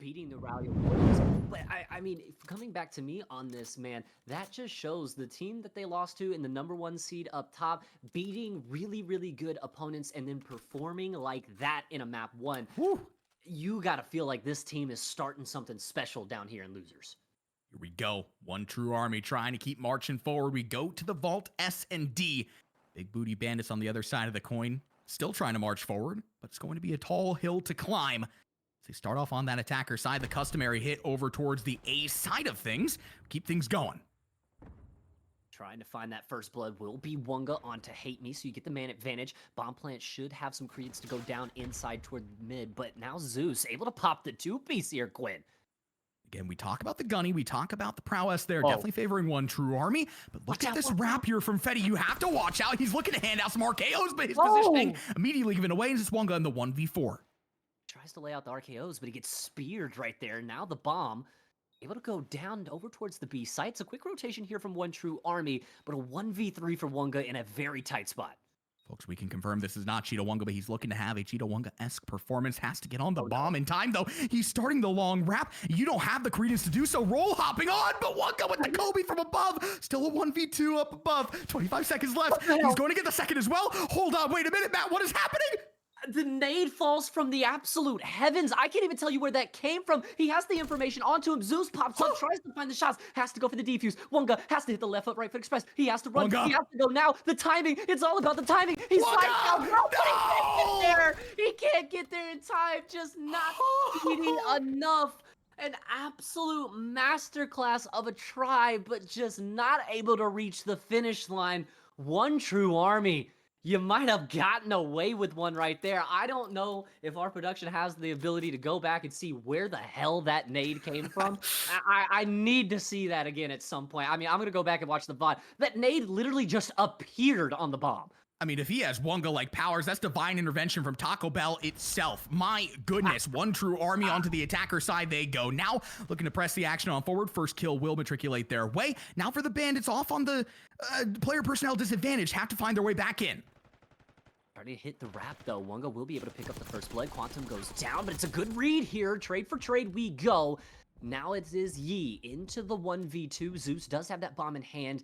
beating the Rally Warriors. But I mean, coming back to me on this, man, that just shows the team that they lost to in the #1 seed up top, beating really, really good opponents and then performing like that in a map 1. Woo. You got to feel like this team is starting something special down here in Losers. Here we go. One true army trying to keep marching forward. We go to the vault S&D. Big Booty Bandits on the other side of the coin. Still trying to march forward, but it's going to be a tall hill to climb. As they start off on that attacker side, the customary hit over towards the A side of things. Keep things going. Trying to find that first blood will be Wunga onto Hate Me, so you get the man advantage. Bomb Plant should have some credence to go down inside toward mid, but now Zeus able to pop the 2-piece here, Quinn. Again, we talk about the gunny, we talk about the prowess there, definitely favoring one true army, but look at this wrap here from Fetty. You have to watch out. He's looking to hand out some RKOs, but his positioning immediately given away as it's Wunga in the 1v4. Tries to lay out the RKOs, but he gets speared right there. Now the bomb able to go down over towards the B site. It's a quick rotation here from one true army, but a 1v3 for Wunga in a very tight spot. Folks, we can confirm this is not Cheetah Wunga, but he's looking to have a Cheetah Wunga-esque performance. Has to get on the bomb in time, though. He's starting the long wrap. You don't have the credence to do so. Roll hopping on, but Wunga with the Kobe from above. Still a 1v2 up above. 25 seconds left. He's going to get the second as well. Hold on, wait a minute, Matt. What is happening? The nade falls from the absolute heavens. I can't even tell you where that came from. He has the information onto him. Zeus pops up, tries to find the shots, has to go for the defuse. Wunga has to hit the left foot, right foot express. He has to run. Wunga. He has to go now. The timing, it's all about the timing. He's sliding out. No, but he can't get there. He can't get there in time. Just not speeding enough. An absolute masterclass of a try, but just not able to reach the finish line. One true army. You might have gotten away with one right there. I don't know if our production has the ability to go back and see where the hell that nade came from. I need to see that again at some point. I mean, I'm going to go back and watch the VOD. That nade literally just appeared on the bomb. I mean, if he has Wunga-like powers, that's divine intervention from Taco Bell itself. My goodness, one true army onto the attacker side they go. Now, looking to press the action on forward. First kill will matriculate their way. Now for the Bandits off on the player personnel disadvantage. Have to find their way back in. Starting to hit the wrap, though. Wunga will be able to pick up the first blood. Quantum goes down, but it's a good read here. Trade for trade we go. Now it is Yi into the 1v2. Zeus does have that bomb in hand.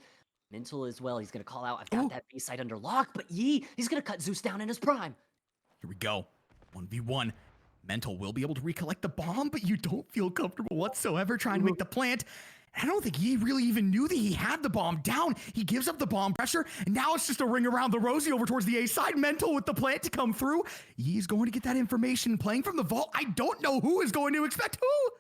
Mental as well. He's going to call out, I've got that B site under lock, but Yi, he's going to cut Zeus down in his prime. Here we go. 1v1. Mental will be able to recollect the bomb, but you don't feel comfortable whatsoever trying to make the plant. I don't think he really even knew that he had the bomb down. He gives up the bomb pressure, and now it's just a ring around the Rosie over towards the A side. Mental with the plant to come through. He's going to get that information playing from the vault. I don't know who is going to expect who.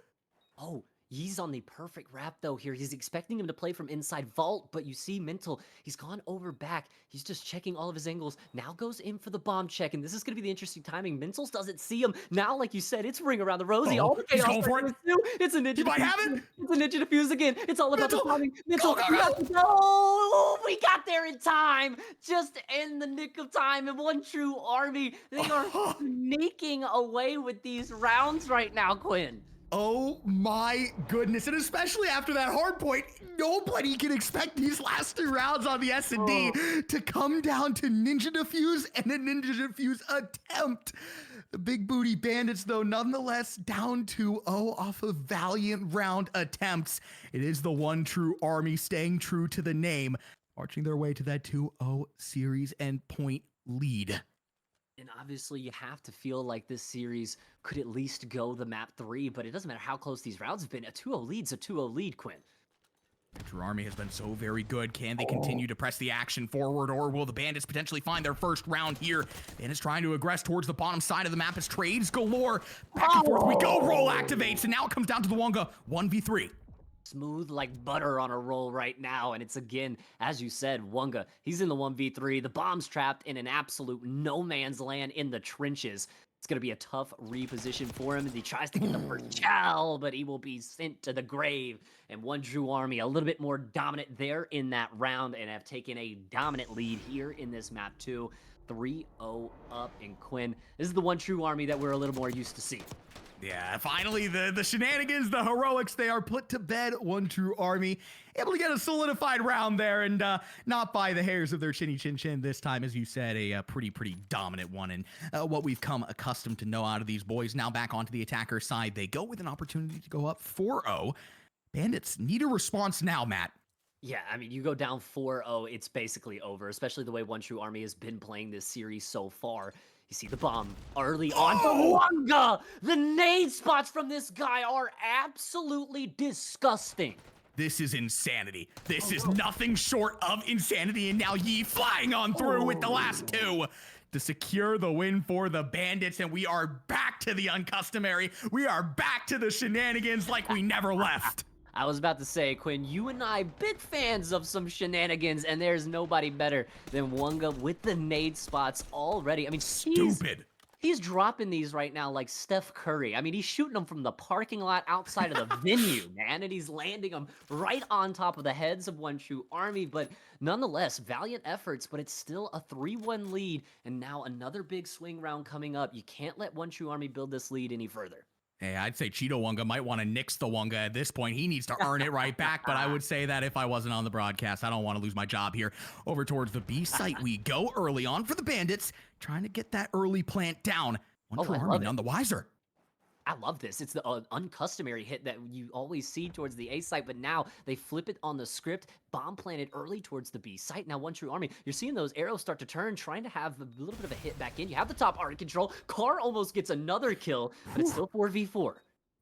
Oh, Yee's on the perfect wrap, though, here. He's expecting him to play from inside vault, but you see Mental, he's gone over back. He's just checking all of his angles. Now goes in for the bomb check, and this is going to be the interesting timing. Mentals doesn't see him. Now, like you said, it's ring around the Rosie. All the he's chaos going for it. It's a ninja. You might have it. It's a ninja defuse again. It's all about the timing. Mental, Go. no, we got there in time. Just in the nick of time. And one true army, they are sneaking away with these rounds right now, Quinn. Oh my goodness, and especially after that hard point, nobody can expect these last two rounds on the S&D to come down to Ninja Defuse and a Ninja Defuse attempt. The Big Booty Bandits, though, nonetheless down 2-0 off of valiant round attempts. It is the one true army staying true to the name, marching their way to that 2-0 series and point lead. And obviously, you have to feel like this series could at least go the map 3, but it doesn't matter how close these rounds have been. A 2-0 lead's a 2-0 lead, Quinn. True Army has been so very good. Can they continue to press the action forward, or will the Bandits potentially find their first round here? Bandits trying to aggress towards the bottom side of the map as trades galore. Back and forth we go. Roll activates, and now it comes down to the Wunga 1v3. Smooth like butter on a roll right now, and it's again, as you said, Wunga. He's in the 1v3. The bomb's trapped in an absolute no man's land in the trenches. It's going to be a tough reposition for him as he tries to get the first chow, but he will be sent to the grave. And one true army a little bit more dominant there in that round and have taken a dominant lead here in this map too. 3-0 up in Quinn. This is the one true army that we're a little more used to seeing. Yeah, finally, the shenanigans, the heroics, they are put to bed. One true army able to get a solidified round there, and not by the hairs of their chinny chin chin this time, as you said, a pretty dominant one, and what we've come accustomed to know out of these boys. Now back onto the attacker side, they go with an opportunity to go up 4-0. Bandits need a response now, Matt. Yeah, I mean, you go down 4-0, it's basically over, especially the way One True Army has been playing this series so far. You see the bomb early on from Wonga! The nade spots from this guy are absolutely disgusting. This is insanity. This is nothing short of insanity, and now Yi flying on through with the last two to secure the win for the Bandits, and we are back to the uncustomary. We are back to the shenanigans like we never left. I was about to say, Quinn, you and I, big fans of some shenanigans, and there's nobody better than Wonga with the nade spots already. I mean, stupid. He's dropping these right now like Steph Curry. I mean, he's shooting them from the parking lot outside of the venue, man, and he's landing them right on top of the heads of One True Army. But nonetheless, valiant efforts, but it's still a 3-1 lead, and now another big swing round coming up. You can't let One True Army build this lead any further. Hey, I'd say Cheeto Wonga might want to nix the Wonga at this point. He needs to earn it right back, but I would say that if I wasn't on the broadcast. I don't want to lose my job here. Over towards the B site we go early on for the Bandits, trying to get that early plant down. One True Army none the wiser. I love this. It's the uncustomary hit that you always see towards the A site, but now they flip it on the script. Bomb planted early towards the B site. Now One True Army, you're seeing those arrows start to turn, trying to have a little bit of a hit back in. You have the top art control. Car almost gets another kill, but it's still 4v4.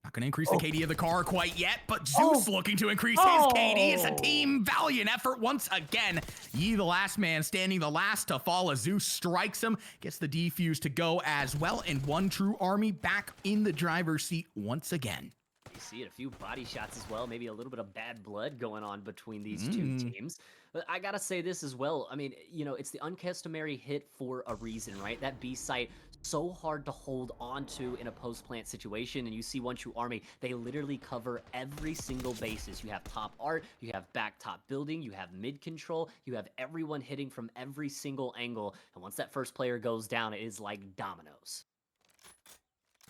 Not going to increase the KD of the car quite yet, but Zeus looking to increase his KD. It's a team valiant effort once again. Yi, the last man standing, the last to fall as Zeus strikes him, gets the defuse to go as well, and One True Army back in the driver's seat once again. You see it, a few body shots as well, maybe a little bit of bad blood going on between these two teams. But I gotta say this as well. I mean, you know, it's the uncustomary hit for a reason, right? That B site, so hard to hold on to in a post-plant situation, and you see One True Army, they literally cover every single basis. You have top art, you have back top building, you have mid control, you have everyone hitting from every single angle, and once that first player goes down, it is like dominoes.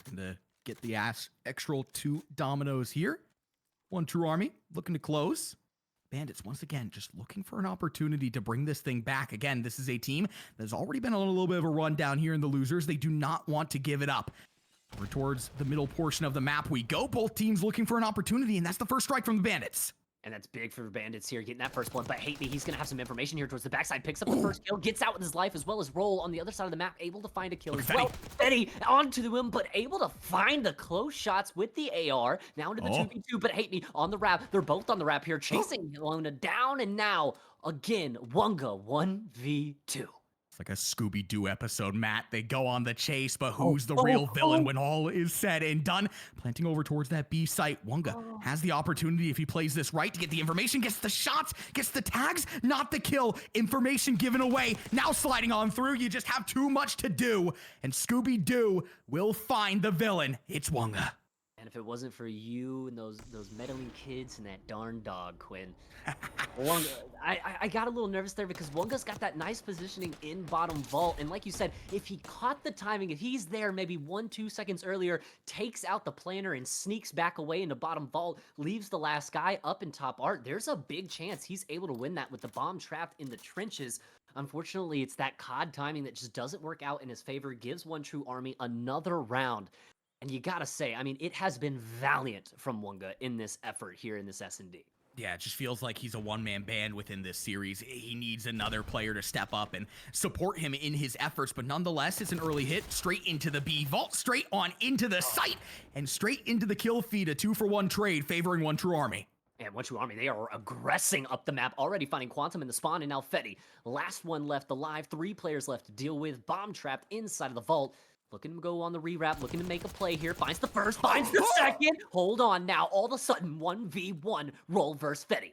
And get the extra 2 dominoes here. One True Army looking to close. Bandits, once again, just looking for an opportunity to bring this thing back. Again, this is a team that has already been on a little bit of a run down here in the losers. They do not want to give it up. Over towards the middle portion of the map we go. Both teams looking for an opportunity, and that's the first strike from the Bandits. And that's big for Bandits here, getting that first blood. But Hate Me, he's going to have some information here towards the backside. Picks up the first kill, gets out with his life, as well as Roll on the other side of the map, able to find a kill as well. Fetty onto the wheel, but able to find the close shots with the AR. Now into the 2v2, but Hate Me on the wrap. They're both on the wrap here, chasing Lona down. And now, again, Wonga 1v2. It's like a Scooby-Doo episode, Matt. They go on the chase, but who's the real villain when all is said and done? Planting over towards that B site. Wonga has the opportunity, if he plays this right, to get the information, gets the shots, gets the tags, not the kill. Information given away. Now sliding on through. You just have too much to do. And Scooby-Doo will find the villain. It's Wonga. And if it wasn't for you and those meddling kids and that darn dog, Quinn, I got a little nervous there because Wonga's got that nice positioning in bottom vault. And like you said, if he caught the timing, if he's there maybe 1-2 seconds earlier, takes out the planner and sneaks back away into bottom vault, leaves the last guy up in top art, there's a big chance he's able to win that with the bomb trapped in the trenches. Unfortunately, it's that COD timing that just doesn't work out in his favor, gives One True Army another round. And you gotta say, I mean, it has been valiant from Wonga in this effort here in this S&D. Yeah, it just feels like he's a one-man band within this series. He needs another player to step up and support him in his efforts, but nonetheless, it's an early hit straight into the B vault, straight on into the site, and straight into the kill feed, a 2-for-1 trade favoring One True Army. And One True Army, they are aggressing up the map, already finding Quantum in the spawn, and now Fetty. Last one left alive, 3 players left to deal with, bomb trapped inside of the vault. Looking to go on the rewrap, looking to make a play here. Finds the first, finds the second. Hold on now. All of a sudden, 1v1 Roll versus Fetty.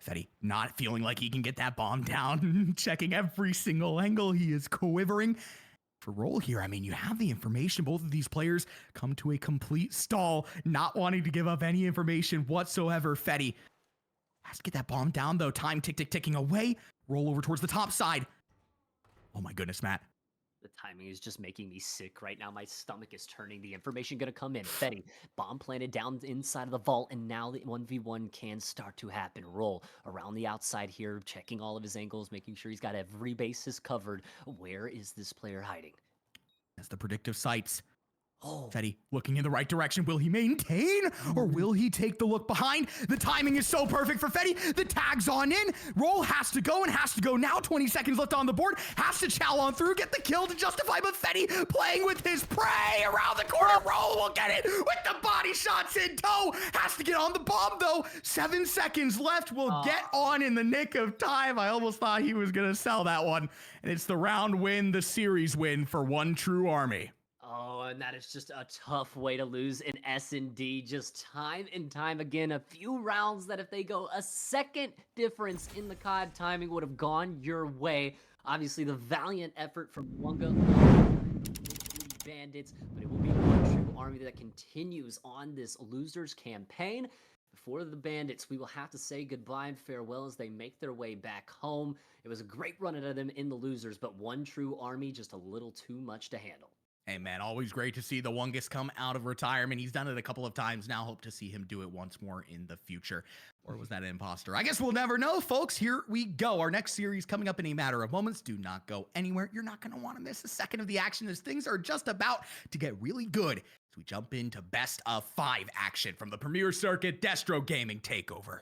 Fetty not feeling like he can get that bomb down. Checking every single angle. He is quivering. For Roll here, I mean, you have the information. Both of these players come to a complete stall, not wanting to give up any information whatsoever. Fetty has to get that bomb down, though. Time ticking away. Roll over towards the top side. Oh my goodness, Matt. The timing is just making me sick right now. My stomach is turning. The information gonna come in. Fetty, bomb planted down inside of the vault, and now the 1v1 can start to happen. Roll around the outside here, checking all of his angles, making sure he's got every basis covered. Where is this player hiding? As the predictive sights. Oh, Fetty looking in the right direction. Will he maintain or will he take the look behind? The timing is so perfect for Fetty. The tag's on in. Roll has to go and has to go now. 20 seconds left on the board. Has to chow on through, get the kill to justify, but Fetty playing with his prey around the corner. Roll will get it with the body shots in tow. Has to get on the bomb though. 7 seconds left. Will get on in the nick of time. I almost thought he was going to sell that one. And it's the round win, the series win for One True Army. Oh, and that is just a tough way to lose in S&D. Just time and time again, a few rounds that if they go a second difference in the COD timing would have gone your way. Obviously, the valiant effort from Wunga Bandits, but it will be One True Army that continues on this losers campaign. For the Bandits, we will have to say goodbye and farewell as they make their way back home. It was a great run out of them in the losers, but One True Army just a little too much to handle. Hey man, always great to see the Wungus come out of retirement. He's done it a couple of times now. Hope to see him do it once more in the future. Or was that an imposter? I guess we'll never know, folks. Here we go. Our next series coming up in a matter of moments. Do not go anywhere. You're not going to want to miss a second of the action as things are just about to get really good as we jump into best of 5 action from the Premier Circuit Destro Gaming TakeOver.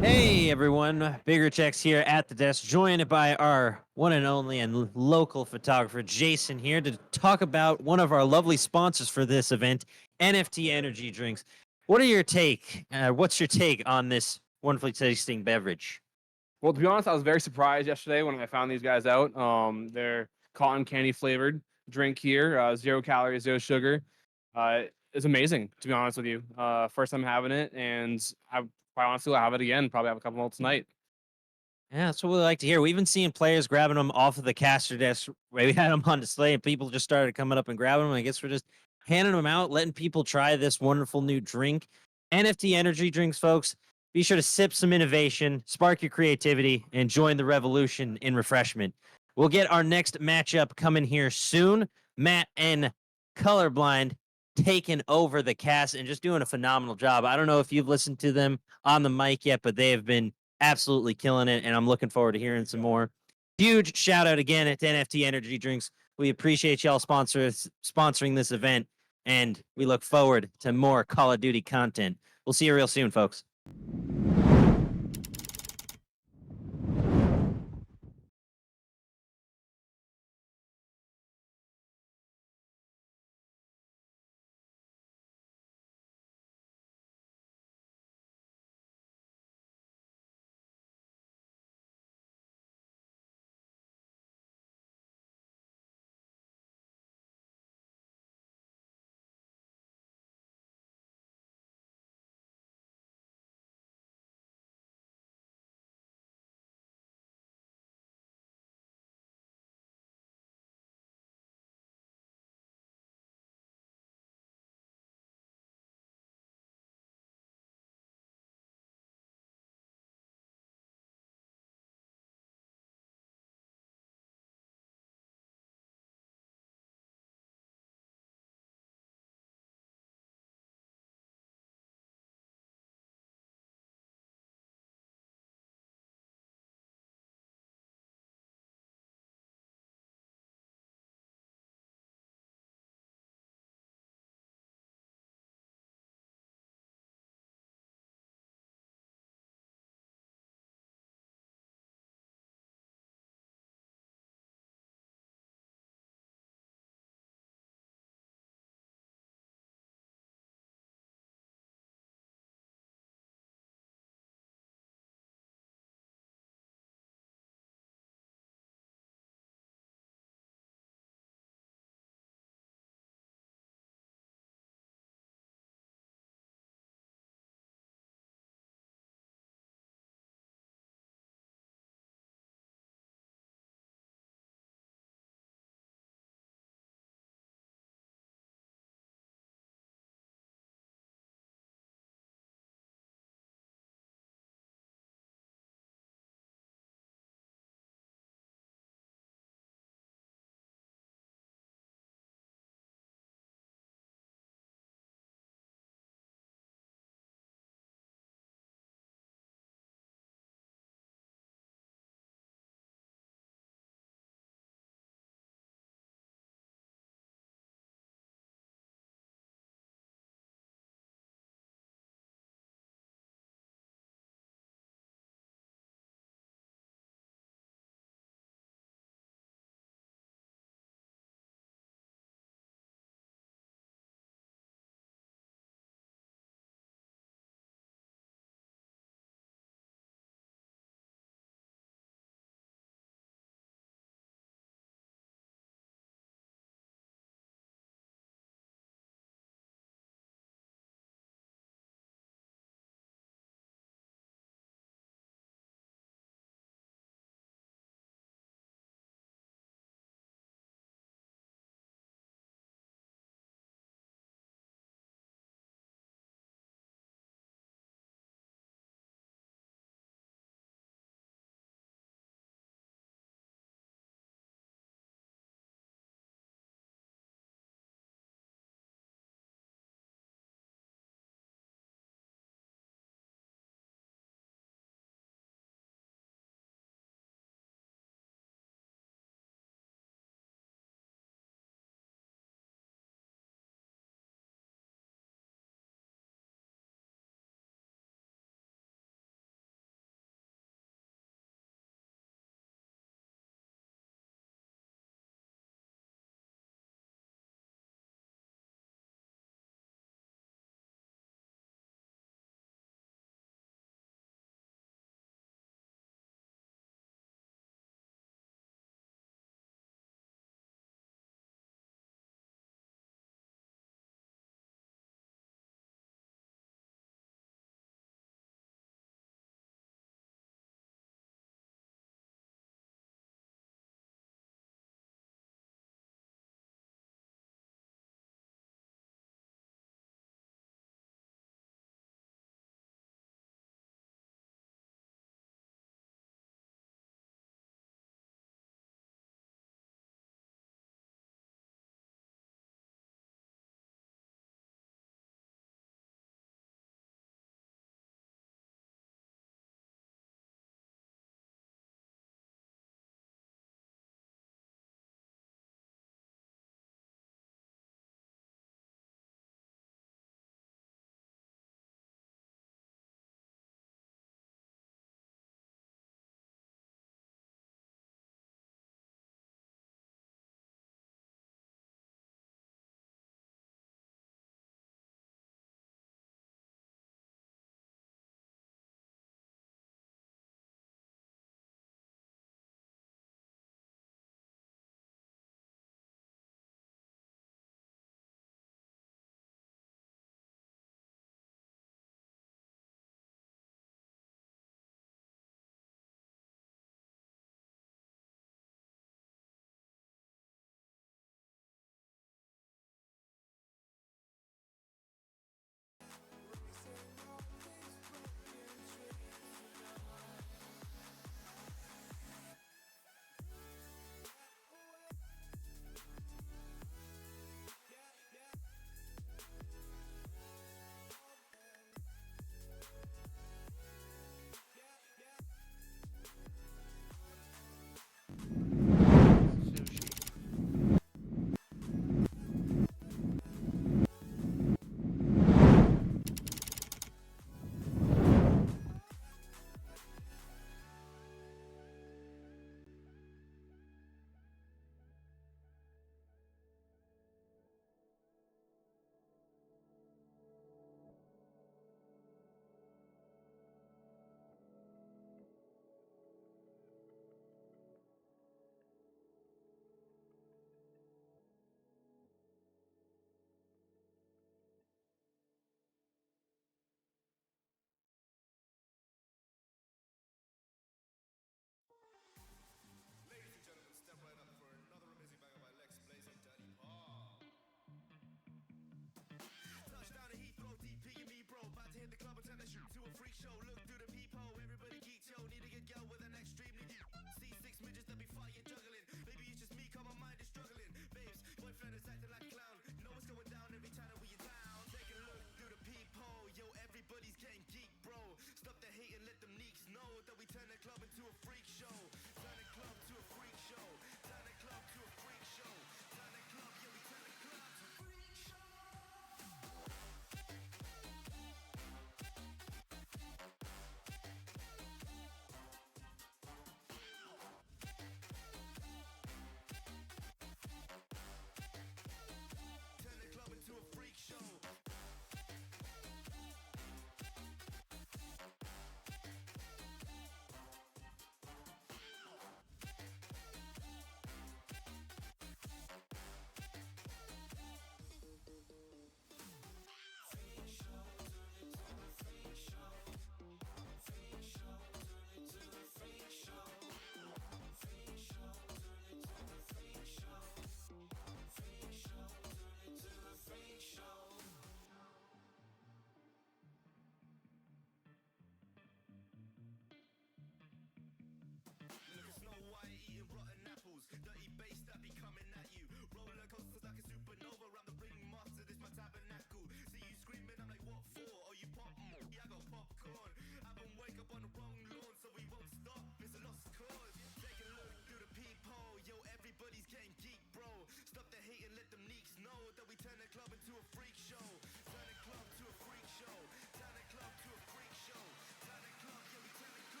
Hey everyone, Bigger Checks here at the desk, joined by our one and only and local photographer Jason here to talk about one of our lovely sponsors for this event, NFT Energy Drinks. What's your take on this wonderfully tasting beverage? Well, to be honest, I was very surprised yesterday when I found these guys out. Their cotton candy flavored drink here, 0 calories, 0 sugar. It's amazing, to be honest with you. First time having it, and I quite honestly will have it again. Probably have a couple more tonight. Yeah, that's what we like to hear. We've been seeing players grabbing them off of the caster desk where we had them on display, and people just started coming up and grabbing them. I guess we're just handing them out, letting people try this wonderful new drink. NFT energy drinks, folks. Be sure to sip some innovation, spark your creativity, and join the revolution in refreshment. We'll get our next matchup coming here soon. Matt and Colorblind taking over the cast and just doing a phenomenal job. I don't know if you've listened to them on the mic yet, but they have been absolutely killing it, and I'm looking forward to hearing some more. Huge shout out again at NFT Energy Drinks. We appreciate y'all sponsoring this event, and we look forward to more Call of Duty content. We'll see you real soon, folks.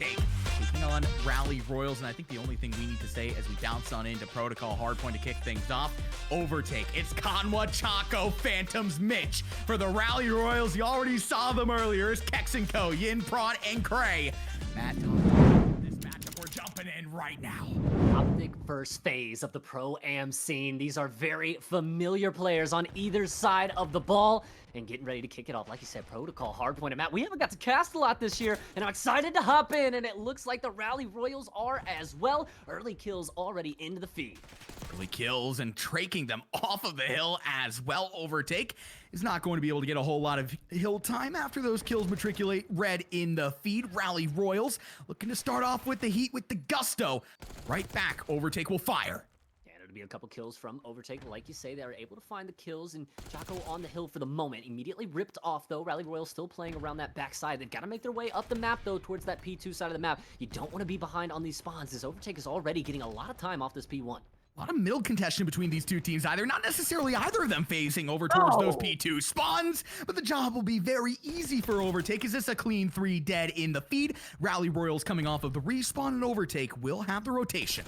Overtake taking on Rally Royals, and I think the only thing we need to say as we bounce on into Protocol Hardpoint to kick things off, Overtake. It's Conwa, Chaco, Phantoms, Mitch. For the Rally Royals, you already saw them earlier. It's Kex and Co, Yin, Prod, and Cray. Matt, this matchup we're jumping in right now. Optic first phase of the Pro-Am scene. These are very familiar players on either side of the ball and getting ready to kick it off. Like you said, Protocol, Hardpoint, and Matt, we haven't got to cast a lot this year, and I'm excited to hop in, and it looks like the Rally Royals are as well. Early kills already into the feed. Early kills and traking them off of the hill as well. Overtake is not going to be able to get a whole lot of hill time after those kills matriculate red in the feed. Rally Royals looking to start off with the heat with the gusto. Right back, Overtake will fire. To be a couple kills from Overtake. Like you say, they are able to find the kills, and Chaco on the hill for the moment. Immediately ripped off, though. Rally Royals still playing around that backside. They've got to make their way up the map, though, towards that P2 side of the map. You don't want to be behind on these spawns, as Overtake is already getting a lot of time off this P1. A lot of middle contention between these two teams. Not necessarily either of them phasing over towards those P2 spawns, but the job will be very easy for Overtake. Is this a clean 3 dead in the feed? Rally Royals coming off of the respawn, and Overtake will have the rotation.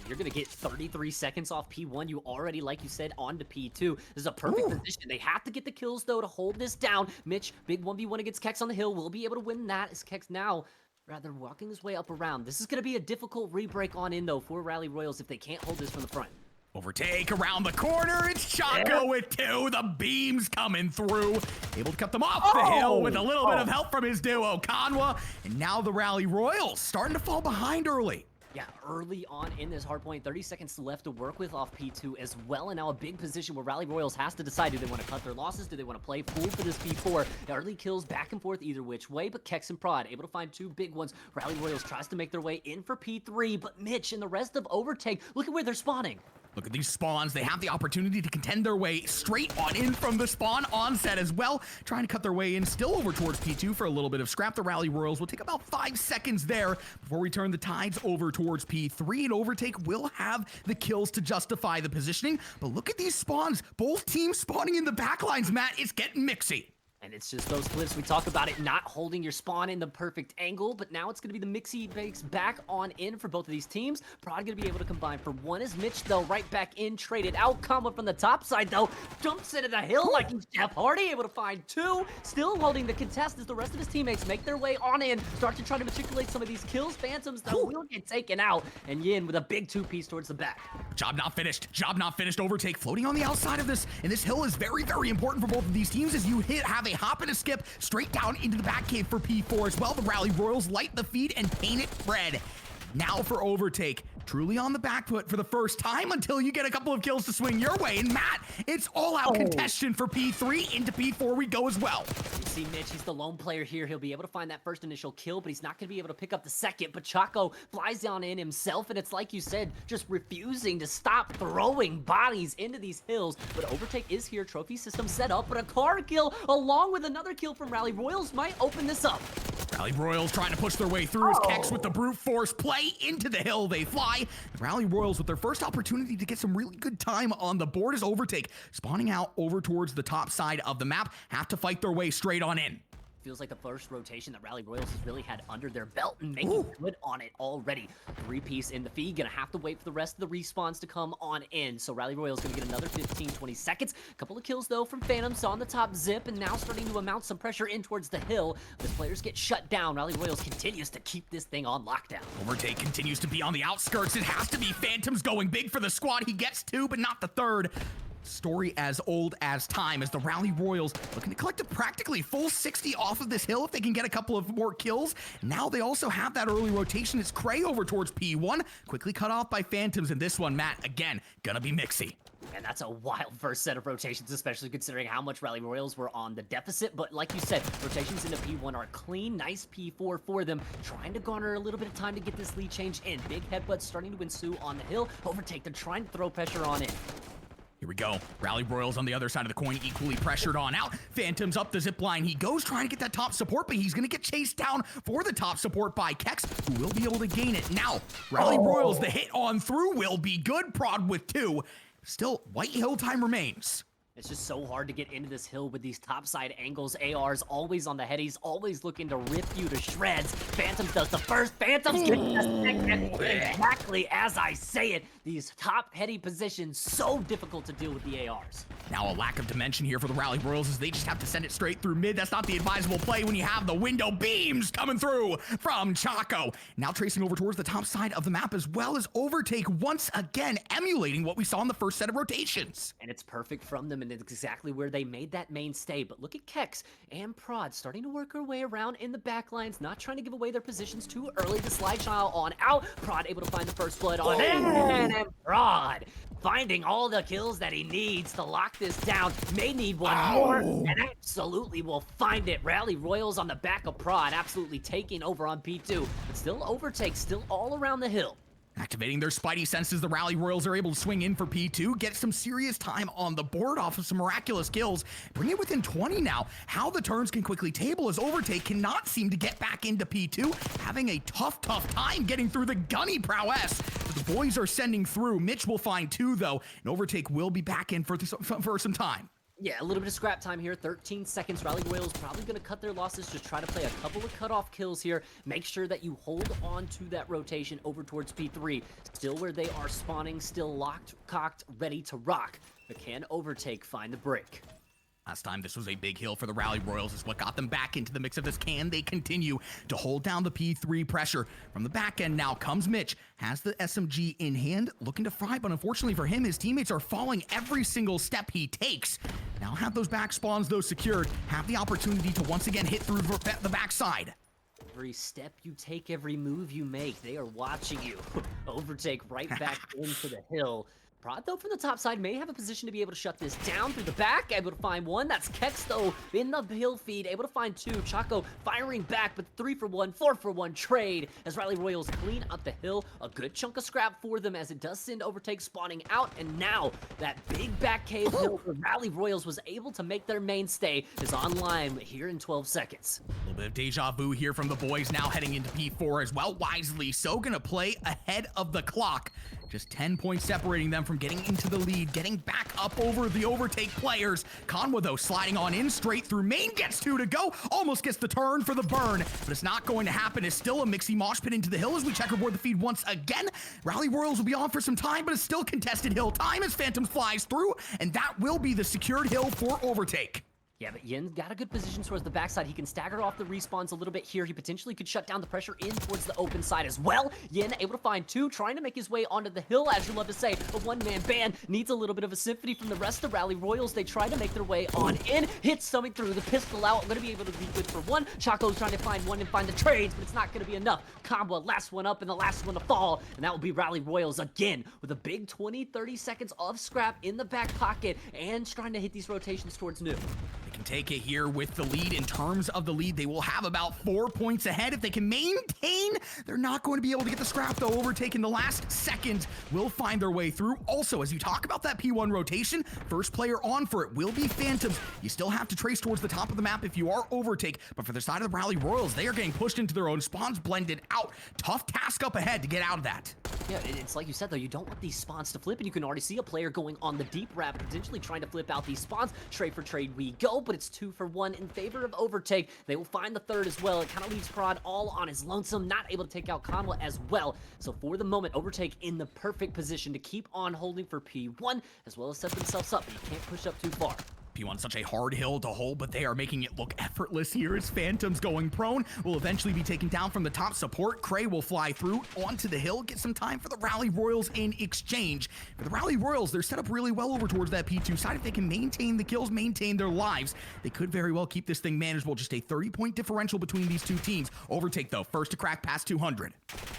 You're going to get 33 seconds off P1. You already, like you said, on to P2. This is a perfect position. They have to get the kills, though, to hold this down. Mitch, big 1v1 against Kex on the hill, will be able to win that as Kex now rather walking his way up around. This is going to be a difficult re-break on in, though, for Rally Royals if they can't hold this from the front. Overtake around the corner. It's Chaco with 2. The beams coming through. Able to cut them off the hill with a little bit of help from his duo, Conwa. And now the Rally Royals starting to fall behind early. Yeah, early on in this hardpoint, 30 seconds left to work with off P2 as well, and now a big position where Rally Royals has to decide, do they want to cut their losses, do they want to play full for this P4? Early kills back and forth either which way, but Kex and Prod able to find 2 big ones. Rally Royals tries to make their way in for P3, but Mitch and the rest of Overtake, look at where they're spawning. Look at these spawns. They have the opportunity to contend their way straight on in from the spawn onset as well. Trying to cut their way in still over towards P2 for a little bit of scrap. The Rally Royals will take about 5 seconds there before we turn the tides over towards P3, and Overtake will have the kills to justify the positioning. But look at these spawns. Both teams spawning in the backlines, Matt. It's getting mixy. And it's just those clips we talk about it not holding your spawn in the perfect angle, but now it's going to be the mixy bakes back on in for both of these teams. Prod going to be able to combine for 1 as Mitch, though, right back in, traded out. Combo from the top side, though, jumps into the hill like he's Jeff Hardy, able to find 2. Still holding the contest as the rest of his teammates make their way on in, start to try to matriculate some of these kills. Phantoms, though, will get taken out, and Yin with a big 2-piece towards the back. Job not finished. Job not finished. Overtake floating on the outside of this, and this hill is very, very important for both of these teams as you have a hop and a skip straight down into the back cave for P4 as well. The Rally Royals light the feed and paint it red. Now for Overtake, truly on the back foot for the first time until you get a couple of kills to swing your way. And Matt, it's all out contention for P3. Into P4 we go as well. You see Mitch, he's the lone player here. He'll be able to find that first initial kill, but he's not going to be able to pick up the second. But Chaco flies down in himself, and it's like you said, just refusing to stop throwing bodies into these hills. But Overtake is here, trophy system set up, but a car kill along with another kill from Rally Royals might open this up. Rally Royals trying to push their way through as Kex with the brute force play. Into the hill they fly. The Rally Royals with their first opportunity to get some really good time on the board as Overtake spawning out over towards the top side of the map. Have to fight their way straight on in. Feels like the first rotation that Rally Royals has really had under their belt and making good on it already. 3-piece in the feed. Gonna have to wait for the rest of the respawns to come on in. So Rally Royals gonna get another 15-20 seconds. Couple of kills though from Phantoms on the top zip, and now starting to mount some pressure in towards the hill. The players get shut down. Rally Royals continues to keep this thing on lockdown. Overtake continues to be on the outskirts. It has to be Phantoms going big for the squad. He gets 2, but not the 3rd. Story as old as time as the Rally Royals looking to collect a practically full 60 off of this hill if they can get a couple of more kills. Now they also have that early rotation. It's Cray over towards P1, quickly cut off by Phantoms, and this one, Matt, again, gonna be mixy. And that's a wild first set of rotations, especially considering how much Rally Royals were on the deficit. But like you said, rotations into P1 are clean, nice P4 for them. Trying to garner a little bit of time to get this lead change in. Big headbutts starting to ensue on the hill. Overtake, they're trying to throw pressure on in. Here we go. Rally Royals on the other side of the coin, equally pressured on out. Phantoms up the zip line. He goes trying to get that top support, but he's going to get chased down for the top support by Kex, who will be able to gain it. Now, Rally Royals, the hit on through will be good. Prod with 2. Still, white hill time remains. It's just so hard to get into this hill with these topside angles. ARs always on the headies, always looking to rip you to shreds. Phantoms does the first, Phantoms gets the second. Exactly as I say it. These top heady positions, so difficult to deal with the ARs. Now a lack of dimension here for the Rally Royals as they just have to send it straight through mid. That's not the advisable play when you have the window beams coming through from Chaco. Now tracing over towards the top side of the map as well as Overtake once again emulating what we saw in the first set of rotations. And it's perfect from them, and it's exactly where they made that mainstay. But look at Kex and Prod starting to work her way around in the back lines, not trying to give away their positions too early. The slide child on out. Prod able to find the first blood on in, and Prod finding all the kills that he needs to lock this down. May need one more, and absolutely will find it. Rally Royals on the back of Prod, absolutely taking over on P2. But still Overtake, still all around the hill. Activating their spidey senses, the Rally Royals are able to swing in for P2, get some serious time on the board off of some miraculous kills, bring it within 20 now. How the turns can quickly table as Overtake cannot seem to get back into P2, having a tough time getting through the gunny prowess. But the boys are sending through. Mitch will find 2 though, and Overtake will be back in for some time. Yeah, a little bit of scrap time here, 13 seconds. Rally Royals probably going to cut their losses, just try to play a couple of cutoff kills here. Make sure that you hold on to that rotation over towards P3. Still where they are spawning, still locked, cocked, ready to rock. But can Overtake find the break? Last time this was a big hill for the Rally Royals is what got them back into the mix of this. Can they continue to hold down the P3 pressure? From the back end now comes Mitch, has the SMG in hand, looking to fry, but unfortunately for him, his teammates are falling every single step he takes. Now have those back spawns, though, secured, have the opportunity to once again hit through the backside. Every step you take, every move you make, they are watching you. Overtake right back into the hill. Prod, though, from the top side, may have a position to be able to shut this down through the back. Able to find one. That's Kex, though, in the hill feed. Able to find 2. Chaco firing back, but 3 for 1, 4 for 1 trade as Rally Royals clean up the hill. A good chunk of scrap for them as it does send Overtake spawning out. And now that big back cave hill where Rally Royals was able to make their mainstay is online here in 12 seconds. A little bit of deja vu here from the boys now heading into P4 as well. Wisely so gonna play ahead of the clock. Just 10 points separating them from getting into the lead, getting back up over the Overtake players. Conwa, though, sliding on in straight through main, gets 2 to go, almost gets the turn for the burn, but it's not going to happen. It's still a mixy mosh pit into the hill as we checkerboard the feed once again. Rally Royals will be on for some time, but it's still contested hill time as Phantoms flies through, and that will be the secured hill for Overtake. Yeah, but Yin got a good position towards the backside. He can stagger off the respawns a little bit here. He potentially could shut down the pressure in towards the open side as well. Yin able to find 2, trying to make his way onto the hill, as you love to say. A one-man band needs a little bit of a symphony from the rest of Rally Royals. They try to make their way on in. Hit something through the pistol out. Going to be able to be good for 1. Chaco's trying to find 1 and find the trades, but it's not going to be enough. Combo, last one up and the last one to fall. And that will be Rally Royals again with a big 20-30 seconds of scrap in the back pocket and trying to hit these rotations towards new. Can take it here with the lead. In terms of the lead, they will have about 4 points ahead. If they can maintain, they're not going to be able to get the scrap, though. Overtake in the last second will find their way through. Also, as you talk about that P1 rotation, first player on for it will be Phantoms. You still have to trace towards the top of the map if you are Overtake, but for the side of the Rally Royals, they are getting pushed into their own spawns, blended out. Tough task up ahead to get out of that. Yeah, it's like you said, though, you don't want these spawns to flip, and you can already see a player going on the deep wrap, potentially trying to flip out these spawns. Trade for trade we go, but it's 2 for 1 in favor of Overtake. They will find the third as well. It kind of leaves Prod all on his lonesome, not able to take out Conwa as well. So for the moment, Overtake in the perfect position to keep on holding for P1, as well as set themselves up, but you can't push up too far. P1 such a hard hill to hold, but they are making it look effortless here as Phantoms going prone will eventually be taken down from the top support. Cray will fly through onto the hill, get some time for the Rally Royals in exchange. For the Rally Royals, they're set up really well over towards that P2 side. If they can maintain the kills, maintain their lives, they could very well keep this thing manageable. Just a 30-point differential between these two teams. Overtake, though, first to crack past 200.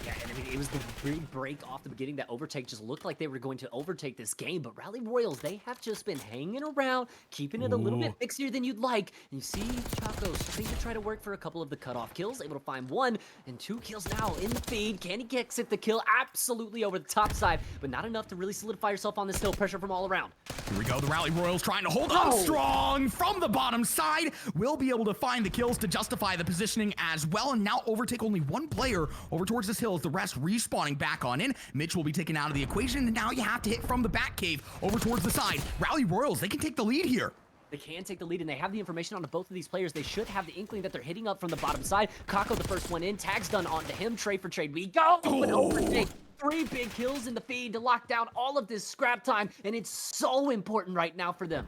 Yeah, and I mean, it was the big break off the beginning that Overtake just looked like they were going to overtake this game, but Rally Royals, they have just been hanging around, keeping it a little bit fixier than you'd like. And you see Chaco starting to try to work for a couple of the cutoff kills, able to find 1 and 2 kills now in the feed. Can he get the kill? Absolutely over the top side, but not enough to really solidify yourself on this hill. Pressure from all around. Here we go. The Rally Royals trying to hold on strong from the bottom side. Will be able to find the kills to justify the positioning as well. And now Overtake only 1 player over towards this hill. as the rest respawning back on in. Mitch will be taken out of the equation, and now you have to hit from the back cave over towards the side. Rally Royals, they can take the lead here. They can take the lead, and they have the information on both of these players. They should have the inkling that they're hitting up from the bottom side. Kako, the first one in. Tag's done onto him. Trade for trade we go. But overtake. 3 big kills in the feed to lock down all of this scrap time, and it's so important right now for them.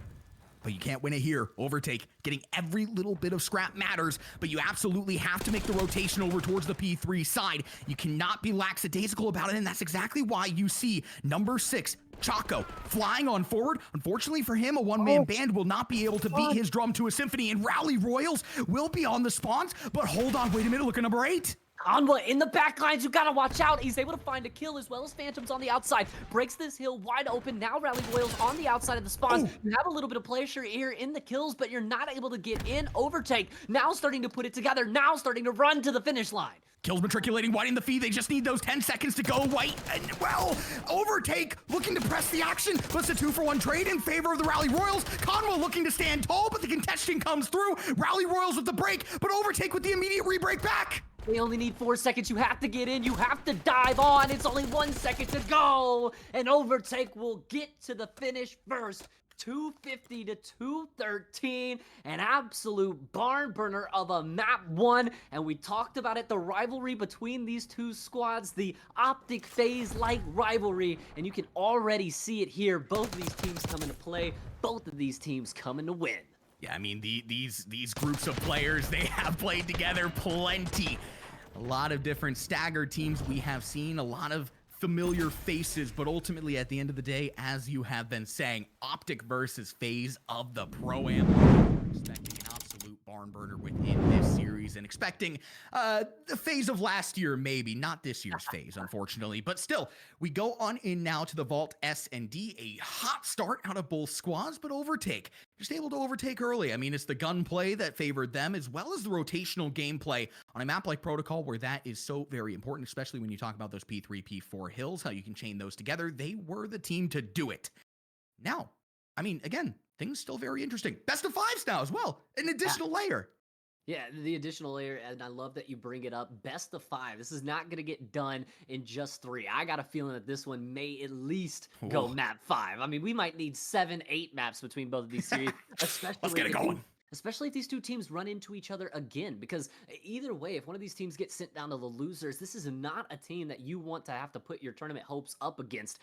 But you can't win it here. Overtake, getting every little bit of scrap matters, but you absolutely have to make the rotation over towards the P3 side. You cannot be lackadaisical about it, and that's exactly why you see number 6, Chaco, flying on forward. Unfortunately for him, a one-man band will not be able to beat his drum to a symphony, and Rally Royals will be on the spawns, but hold on, wait a minute, look at number 8. Conwa in the back lines, you gotta watch out. He's able to find a kill as well as Phantoms on the outside. Breaks this hill wide open. Now Rally Royals on the outside of the spawns. You have a little bit of pressure here in the kills, but you're not able to get in. Overtake now starting to put it together. Now starting to run to the finish line. Kills matriculating White in the feed. They just need those 10 seconds to go. White, and well, Overtake looking to press the action, but it's a 2-for-1 trade in favor of the Rally Royals. Conwell looking to stand tall, but the contention comes through. Rally Royals with the break, but Overtake with the immediate re-break back. They only need 4 seconds. You have to get in. You have to dive on. It's only 1 second to go. And Overtake will get to the finish first. 250 to 213. An absolute barn burner of a map 1. And we talked about it, the rivalry between these two squads, the Optic FaZe-like rivalry. And you can already see it here. Both of these teams come into play. Both of these teams coming to win. Yeah, I mean, these groups of players, they have played together plenty. A lot of different staggered teams we have seen, a lot of familiar faces, but ultimately at the end of the day, as you have been saying, Optic versus FaZe of the Pro-Am. Expecting an absolute barn burner within this series and expecting the FaZe of last year, maybe not this year's FaZe, unfortunately, but still, we go on in now to the Vault S&D. A hot start out of both squads, but Overtake just able to overtake early. I mean, it's the gunplay that favored them, as well as the rotational gameplay on a map like Protocol, where that is so very important, especially when you talk about those P3, P4 hills, how you can chain those together. They were the team to do it. Now, I mean, again, things still very interesting. Best of 5s now as well, an additional layer. Yeah, the additional layer, and I love that you bring it up. Best of 5. This is not going to get done in just 3. I got a feeling that this one may at least go map 5. I mean, we might need 7, 8 maps between both of these series. Especially Let's get it going. Especially if these two teams run into each other again, because either way, if one of these teams gets sent down to the losers, this is not a team that you want to have to put your tournament hopes up against.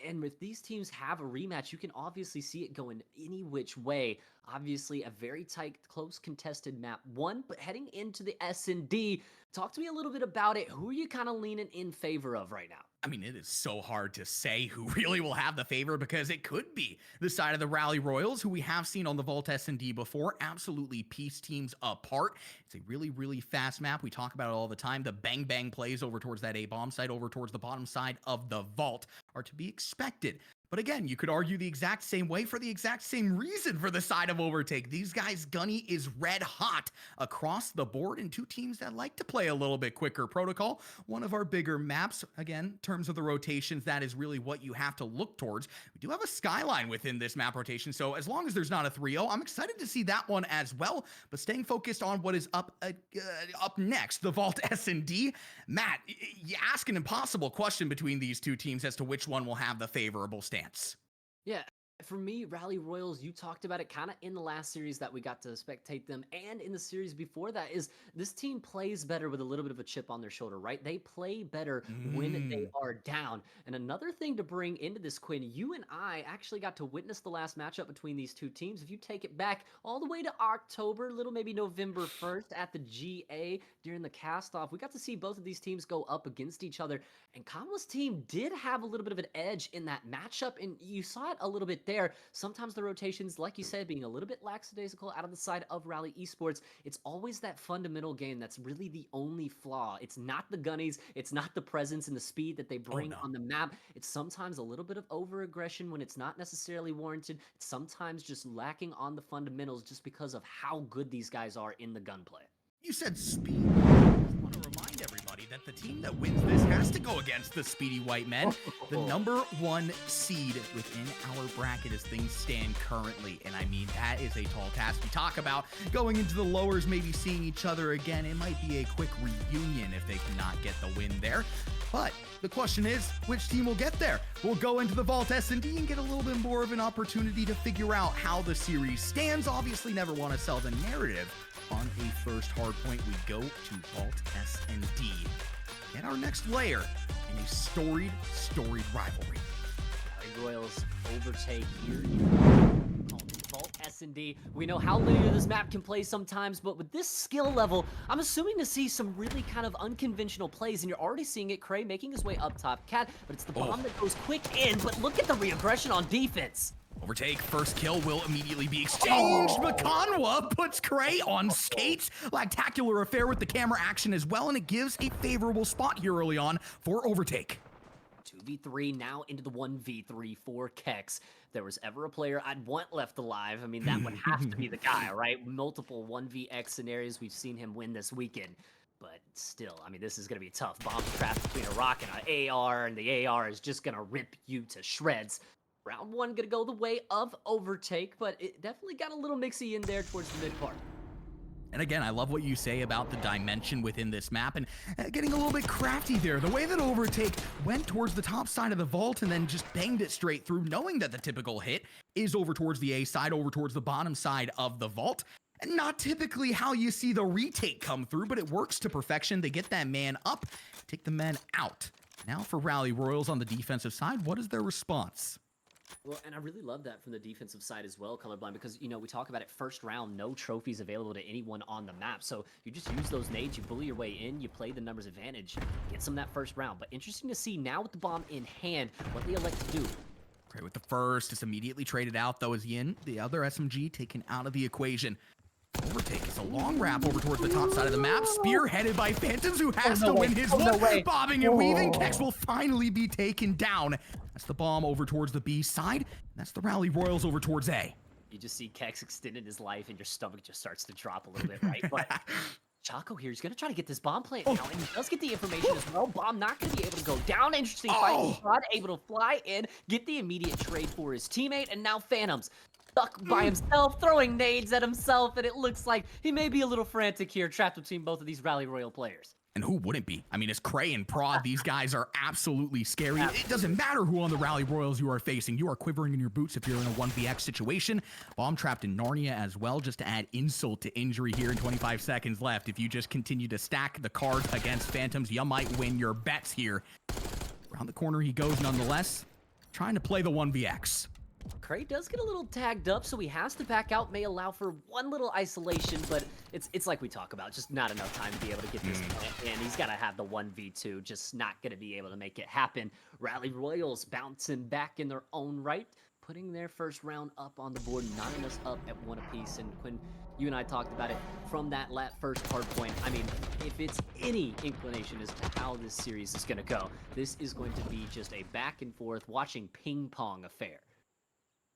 And if these teams have a rematch, you can obviously see it going any which way. Obviously, a very tight, close, contested map 1, but heading into the S&D, talk to me a little bit about it. Who are you kind of leaning in favor of right now? I mean, it is so hard to say who really will have the favor, because it could be the side of the Rally Royals, who we have seen on the Vault S&D before, absolutely piece teams apart. It's a really, really fast map. We talk about it all the time. The bang plays over towards that A-bomb site, over towards the bottom side of the Vault, are to be expected. But again, you could argue the exact same way for the exact same reason for the side of Overtake. These guys, Gunny is red hot across the board, and two teams that like to play a little bit quicker. Protocol, one of our bigger maps. Again, in terms of the rotations, that is really what you have to look towards. We do have a skyline within this map rotation, so as long as there's not a 3-0, I'm excited to see that one as well. But staying focused on what is up next, the Vault S&D. Matt, you ask an impossible question between these two teams as to which one will have the favorable stance. Yeah, for me, Rally Royals, you talked about it kind of in the last series that we got to spectate them, and in the series before that, is this team plays better with a little bit of a chip on their shoulder, right? They play better when they are down. And another thing to bring into this, Quinn, you and I actually got to witness the last matchup between these two teams. If you take it back all the way to October, little maybe November 1st at the GA during the cast-off, we got to see both of these teams go up against each other. And Kamala's team did have a little bit of an edge in that matchup, and you saw it a little bit there. Sometimes the rotations, like you said, being a little bit lackadaisical out of the side of Rally Esports, it's always that fundamental game that's really the only flaw. It's not the gunnies, it's not the presence and the speed that they bring on the map. It's sometimes a little bit of over-aggression when it's not necessarily warranted. It's sometimes just lacking on the fundamentals just because of how good these guys are in the gunplay. You said speed. I just want to remind everybody, that the team that wins this has to go against the Speedy White Men, the #1 seed within our bracket as things stand currently. And I mean, that is a tall task. We talk about going into the lowers, maybe seeing each other again. It might be a quick reunion if they cannot get the win there. But the question is, which team will get there? We'll go into the Vault S&D and get a little bit more of an opportunity to figure out how the series stands. Obviously, never want to sell the narrative on a first hard point. We go to Vault S&D. Get our next layer in a storied rivalry. Royals overtake here. Vault S&D. We know how linear this map can play sometimes, but with this skill level, I'm assuming to see some really kind of unconventional plays, and you're already seeing it. Cray making his way up top. Cat, but it's the bomb that goes quick in, but look at the reaggression on defense. Overtake, first kill will immediately be exchanged. Makanwa puts Cray on skates. Lactacular affair with the camera action as well, and it gives a favorable spot here early on for Overtake. 2v3 now into the 1v3 for Kex. If there was ever a player I'd want left alive, I mean, that would have to be the guy, right? Multiple 1vx scenarios. We've seen him win this weekend. But still, I mean, this is going to be tough. Bomb trapped between a rock and an AR, and the AR is just going to rip you to shreds. Round one going to go the way of Overtake, but it definitely got a little mixy in there towards the mid part. And again, I love what you say about the dimension within this map and getting a little bit crafty there. The way that Overtake went towards the top side of the vault and then just banged it straight through, knowing that the typical hit is over towards the A side, over towards the bottom side of the vault. And not typically how you see the retake come through, but it works to perfection. They get that man up, take the men out. Now for Rally Royals on the defensive side, what is their response? Well, and I really love that from the defensive side as well, Colorblind, because, you know, we talk about it first round, no trophies available to anyone on the map. So you just use those nades, you bully your way in, you play the numbers advantage, get some that first round. But interesting to see now with the bomb in hand, what they elect to do. Great with the first, it's immediately traded out though as Yin, the other SMG taken out of the equation. Overtake is a long wrap over towards the top side of the map, spearheaded by Phantoms, who has to win his look. Bobbing and weaving, Kex will finally be taken down. That's the bomb over towards the B side. That's the Rally Royals over towards A. You just see Kex extending his life, and your stomach just starts to drop a little bit, right? But Chaco here, he's going to try to get this bomb plant now, and he does get the information as well. Bomb not going to be able to go down. Interesting fight. Shot able to fly in, get the immediate trade for his teammate, and now Phantoms stuck by himself, throwing nades at himself, and it looks like he may be a little frantic here, trapped between both of these Rally Royal players. And who wouldn't be? I mean, it's Cray and Prod. These guys are absolutely scary. It doesn't matter who on the Rally Royals you are facing. You are quivering in your boots if you're in a 1vx situation. Bomb trapped in Narnia as well, just to add insult to injury here in 25 seconds left. If you just continue to stack the cards against Phantoms, you might win your bets here. Around the corner he goes nonetheless, trying to play the 1vx. Cray does get a little tagged up, so he has to back out. May allow for one little isolation, but it's like we talk about, just not enough time to be able to get this plant in. He's got to have the 1v2, just not going to be able to make it happen. Rally Royals bouncing back in their own right, putting their first round up on the board, knotting us up at 1 apiece. And Quinn, you and I talked about it from that first hard point. I mean, if it's any inclination as to how this series is going to go, this is going to be just a back and forth, watching ping pong affair.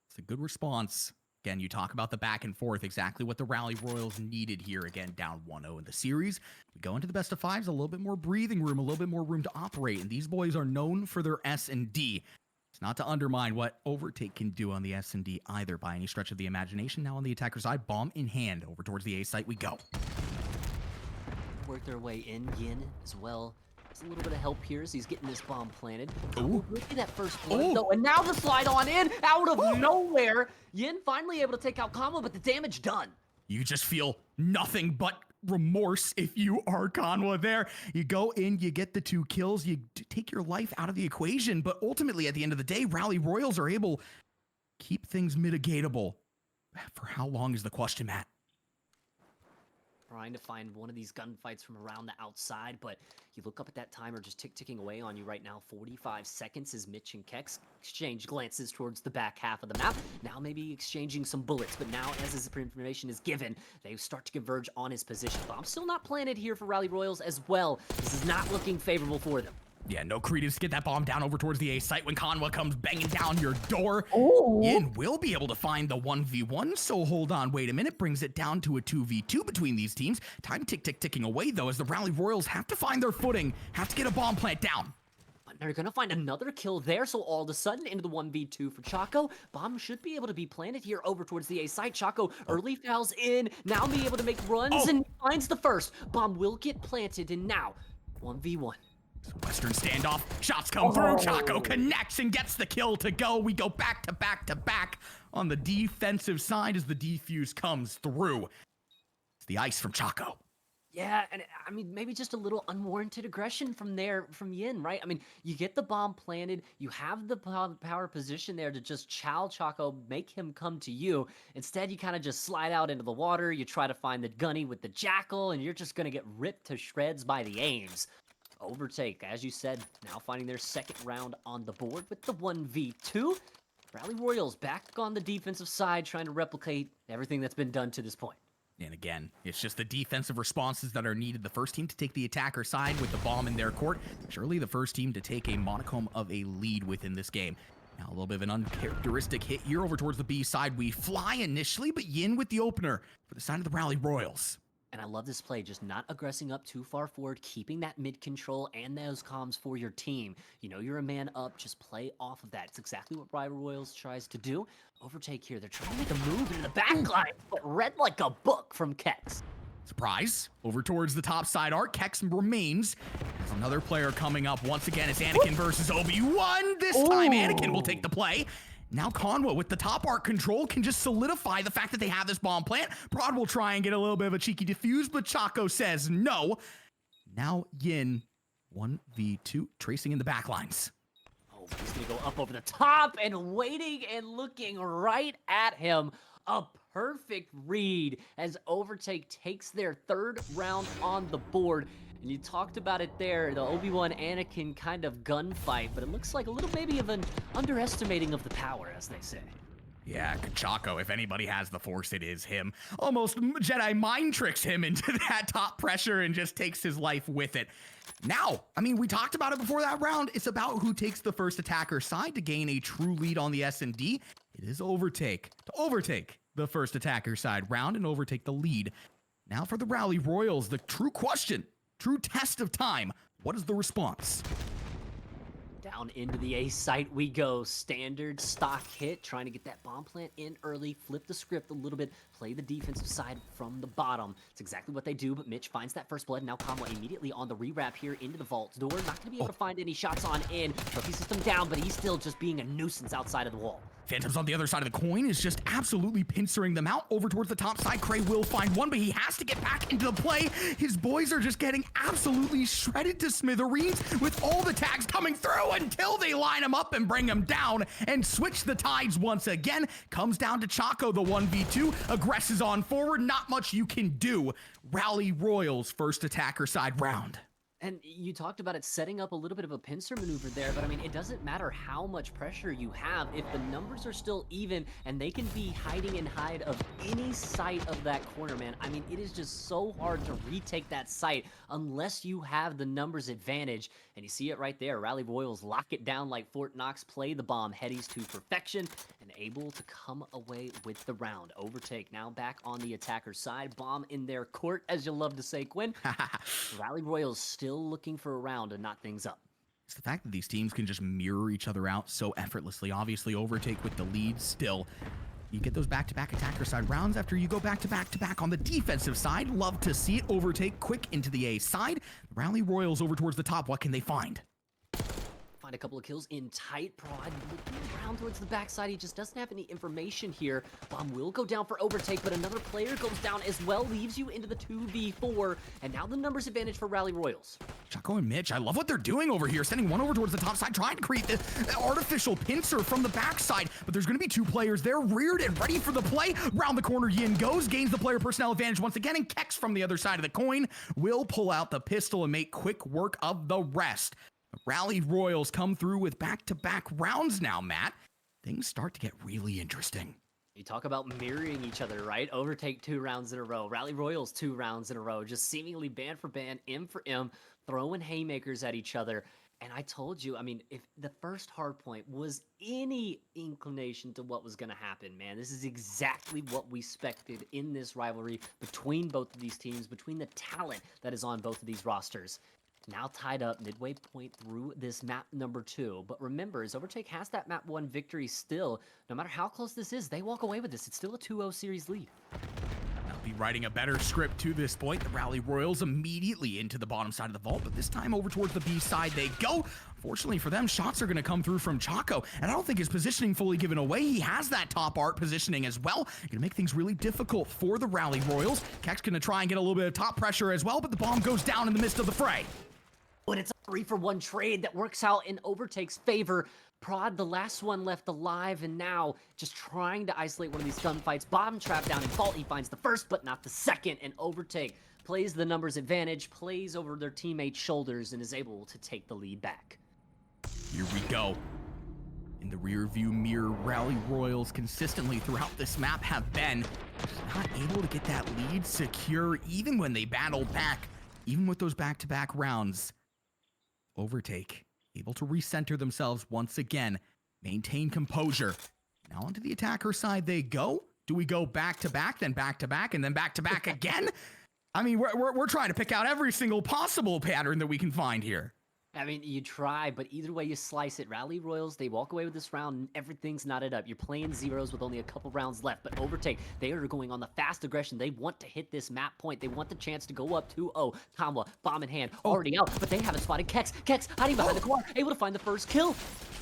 It's a good response. Again, you talk about the back and forth, exactly what the Rally Royals needed here. Again, down 1-0 in the series. We go into the best of fives, a little bit more breathing room, a little bit more room to operate. And these boys are known for their S&D. It's not to undermine what Overtake can do on the S&D either by any stretch of the imagination. Now on the attacker side, bomb in hand. Over towards the A site we go. Work their way in, Yin as well. A little bit of help here as he's getting this bomb planted. Ooh. Look at that first blood, though, and now the slide on in, out of nowhere. Yin finally able to take out Kama, but the damage done. You just feel nothing but remorse if you are Kanwa there. You go in, you get the 2 kills, you take your life out of the equation, but ultimately at the end of the day, Rally Royals are able to keep things mitigatable. For how long is the question, Matt? Trying to find one of these gunfights from around the outside, but you look up at that timer just ticking away on you right now. 45 seconds as Mitch and Kex exchange glances towards the back half of the map. Now maybe exchanging some bullets, but now as his information is given, they start to converge on his position. Bomb still not planted here for Rally Royals as well. This is not looking favorable for them. Yeah, no credence to get that bomb down over towards the A site when Conwa comes banging down your door. Oh. Yin will be able to find the 1v1, so hold on, wait a minute. Brings it down to a 2v2 between these teams. Time ticking away, though, as the Rally Royals have to find their footing, have to get a bomb plant down. But they're gonna find another kill there, so all of a sudden into the 1v2 for Chaco. Bomb should be able to be planted here over towards the A site. Chaco early fouls in, now be able to make runs and finds the first. Bomb will get planted, and now 1v1. Western standoff, shots come through, Chaco connects and gets the kill to go. We go back to back on the defensive side as the defuse comes through. It's the ice from Chaco. Yeah, and I mean, maybe just a little unwarranted aggression from Yin, right? I mean, you get the bomb planted, you have the power position there to just chow Chaco, make him come to you. Instead, you kind of just slide out into the water, you try to find the gunny with the jackal, and you're just gonna get ripped to shreds by the aims. Overtake, as you said, now finding their second round on the board with the 1v2. Rally Royals back on the defensive side, trying to replicate everything that's been done to this point. And again, it's just the defensive responses that are needed. The first team to take the attacker side with the bomb in their court. Surely the first team to take a modicum of a lead within this game. Now a little bit of an uncharacteristic hit here over towards the B side. We fly initially, but Yin with the opener for the side of the Rally Royals. And I love this play, just not aggressing up too far forward, keeping that mid control and those comms for your team. You know you're a man up, just play off of that. It's exactly what Rally Royals tries to do. Overtake here, they're trying to make a move into the backline, but read like a book from Kex. Surprise, over towards the top side arc, Kex remains. There's another player coming up once again. It's Anakin versus Obi-Wan. This time Anakin will take the play. Now Conwa with the top arc control can just solidify the fact that they have this bomb plant. Prod will try and get a little bit of a cheeky defuse, but Chaco says no. Now Yin, 1v2, tracing in the backlines. Oh, he's gonna go up over the top and waiting and looking right at him. A perfect read as Overtake takes their third round on the board. And you talked about it there, the Obi-Wan Anakin kind of gunfight, but it looks like a little maybe of an underestimating of the power, as they say. Yeah, Chaco, if anybody has the force, it is him. Almost Jedi mind tricks him into that top pressure and just takes his life with it. Now, I mean, we talked about it before that round. It's about who takes the first attacker side to gain a true lead on the S&D. It is Overtake to overtake the first attacker side round and overtake the lead. Now for the Rally Royals, the true question, true test of time. What is the response? Down into the A site we go. Standard stock hit, trying to get that bomb plant in early, flip the script a little bit, play the defensive side from the bottom. It's exactly what they do, but Mitch finds that first blood. Now Conway immediately on the rewrap here into the vault door. Not going to be able to find any shots on in. Trophy system down, but he's still just being a nuisance outside of the wall. Phantoms on the other side of the coin is just absolutely pincering them out. Over towards the top side, Cray will find one, but he has to get back into the play. His boys are just getting absolutely shredded to smithereens with all the tags coming through until they line him up and bring him down and switch the tides once again. Comes down to Chaco, the 1v2, aggresses on forward. Not much you can do. Rally Royals first attacker side round. And you talked about it setting up a little bit of a pincer maneuver there, but I mean, it doesn't matter how much pressure you have. If the numbers are still even and they can be hiding and hide of any site of that corner, man, I mean, it is just so hard to retake that site unless you have the numbers advantage. And you see it right there. Rally Royals lock it down like Fort Knox, play the bomb, headies to perfection, and able to come away with the round. Overtake now back on the attacker side. Bomb in their court, as you love to say, Quinn. Rally Royals still looking for a round to knot things up. It's the fact that these teams can just mirror each other out so effortlessly. Obviously, Overtake with the lead still. You get those back-to-back attacker side rounds after you go back-to-back on the defensive side. Love to see it. Overtake quick into the A side. Rally Royals over towards the top. What can they find? Find a couple of kills in tight. Prod looking around towards the backside. He just doesn't have any information here. Bomb will go down for Overtake, but another player goes down as well, leaves you into the 2v4, and now the numbers advantage for Rally Royals. Chaco and Mitch, I love what they're doing over here, sending one over towards the top side, trying to create the artificial pincer from the backside, but there's going to be two players there, reared and ready for the play. Round the corner, Yin goes, gains the player personnel advantage once again, and Kex from the other side of the coin will pull out the pistol and make quick work of the rest. Rally Royals come through with back-to-back rounds now, Matt. Things start to get really interesting. You talk about mirroring each other, right? Overtake 2 rounds in a row. Rally Royals 2 rounds in a row. Just seemingly band for band, M for M, throwing haymakers at each other. And I told you, I mean, if the first hard point was any inclination to what was going to happen, man, this is exactly what we expected in this rivalry between both of these teams, between the talent that is on both of these rosters. Now tied up midway point through this map number 2. But remember, as Overtake has that map 1 victory still, no matter how close this is, they walk away with this. It's still a 2-0 series lead. Be writing a better script to this point. The Rally Royals immediately into the bottom side of the vault, but this time over towards the B side they go. Fortunately for them, shots are going to come through from Chaco, and I don't think his positioning fully given away. He has that top art positioning as well. Going to make things really difficult for the Rally Royals. Keck's going to try and get a little bit of top pressure as well, but the bomb goes down in the midst of the fray. But it's a 3-for-1 trade that works out in Overtake's favor. Prod, the last one left alive, and now just trying to isolate one of these gunfights. Bomb trap down in Vault. He finds the first, but not the second. And Overtake plays the numbers advantage, plays over their teammates' shoulders, and is able to take the lead back. Here we go. In the rear view mirror, Rally Royals consistently throughout this map have been not able to get that lead secure, even when they battle back, even with those back-to-back rounds. Overtake able to recenter themselves once again, maintain composure. Now onto the attacker side they go. Do we go back to back, then back to back, and then back to back again? I mean, we're trying to pick out every single possible pattern that we can find here. I mean, you try, but either way you slice it, Rally Royals, they walk away with this round, and everything's knotted up. You're playing zeros with only a couple rounds left, but Overtake, they are going on the fast aggression. They want to hit this map point. They want the chance to go up 2-0. Kamwa, bomb in hand, already out, but they haven't spotted Kex. Kex hiding behind the corner, able to find the first kill.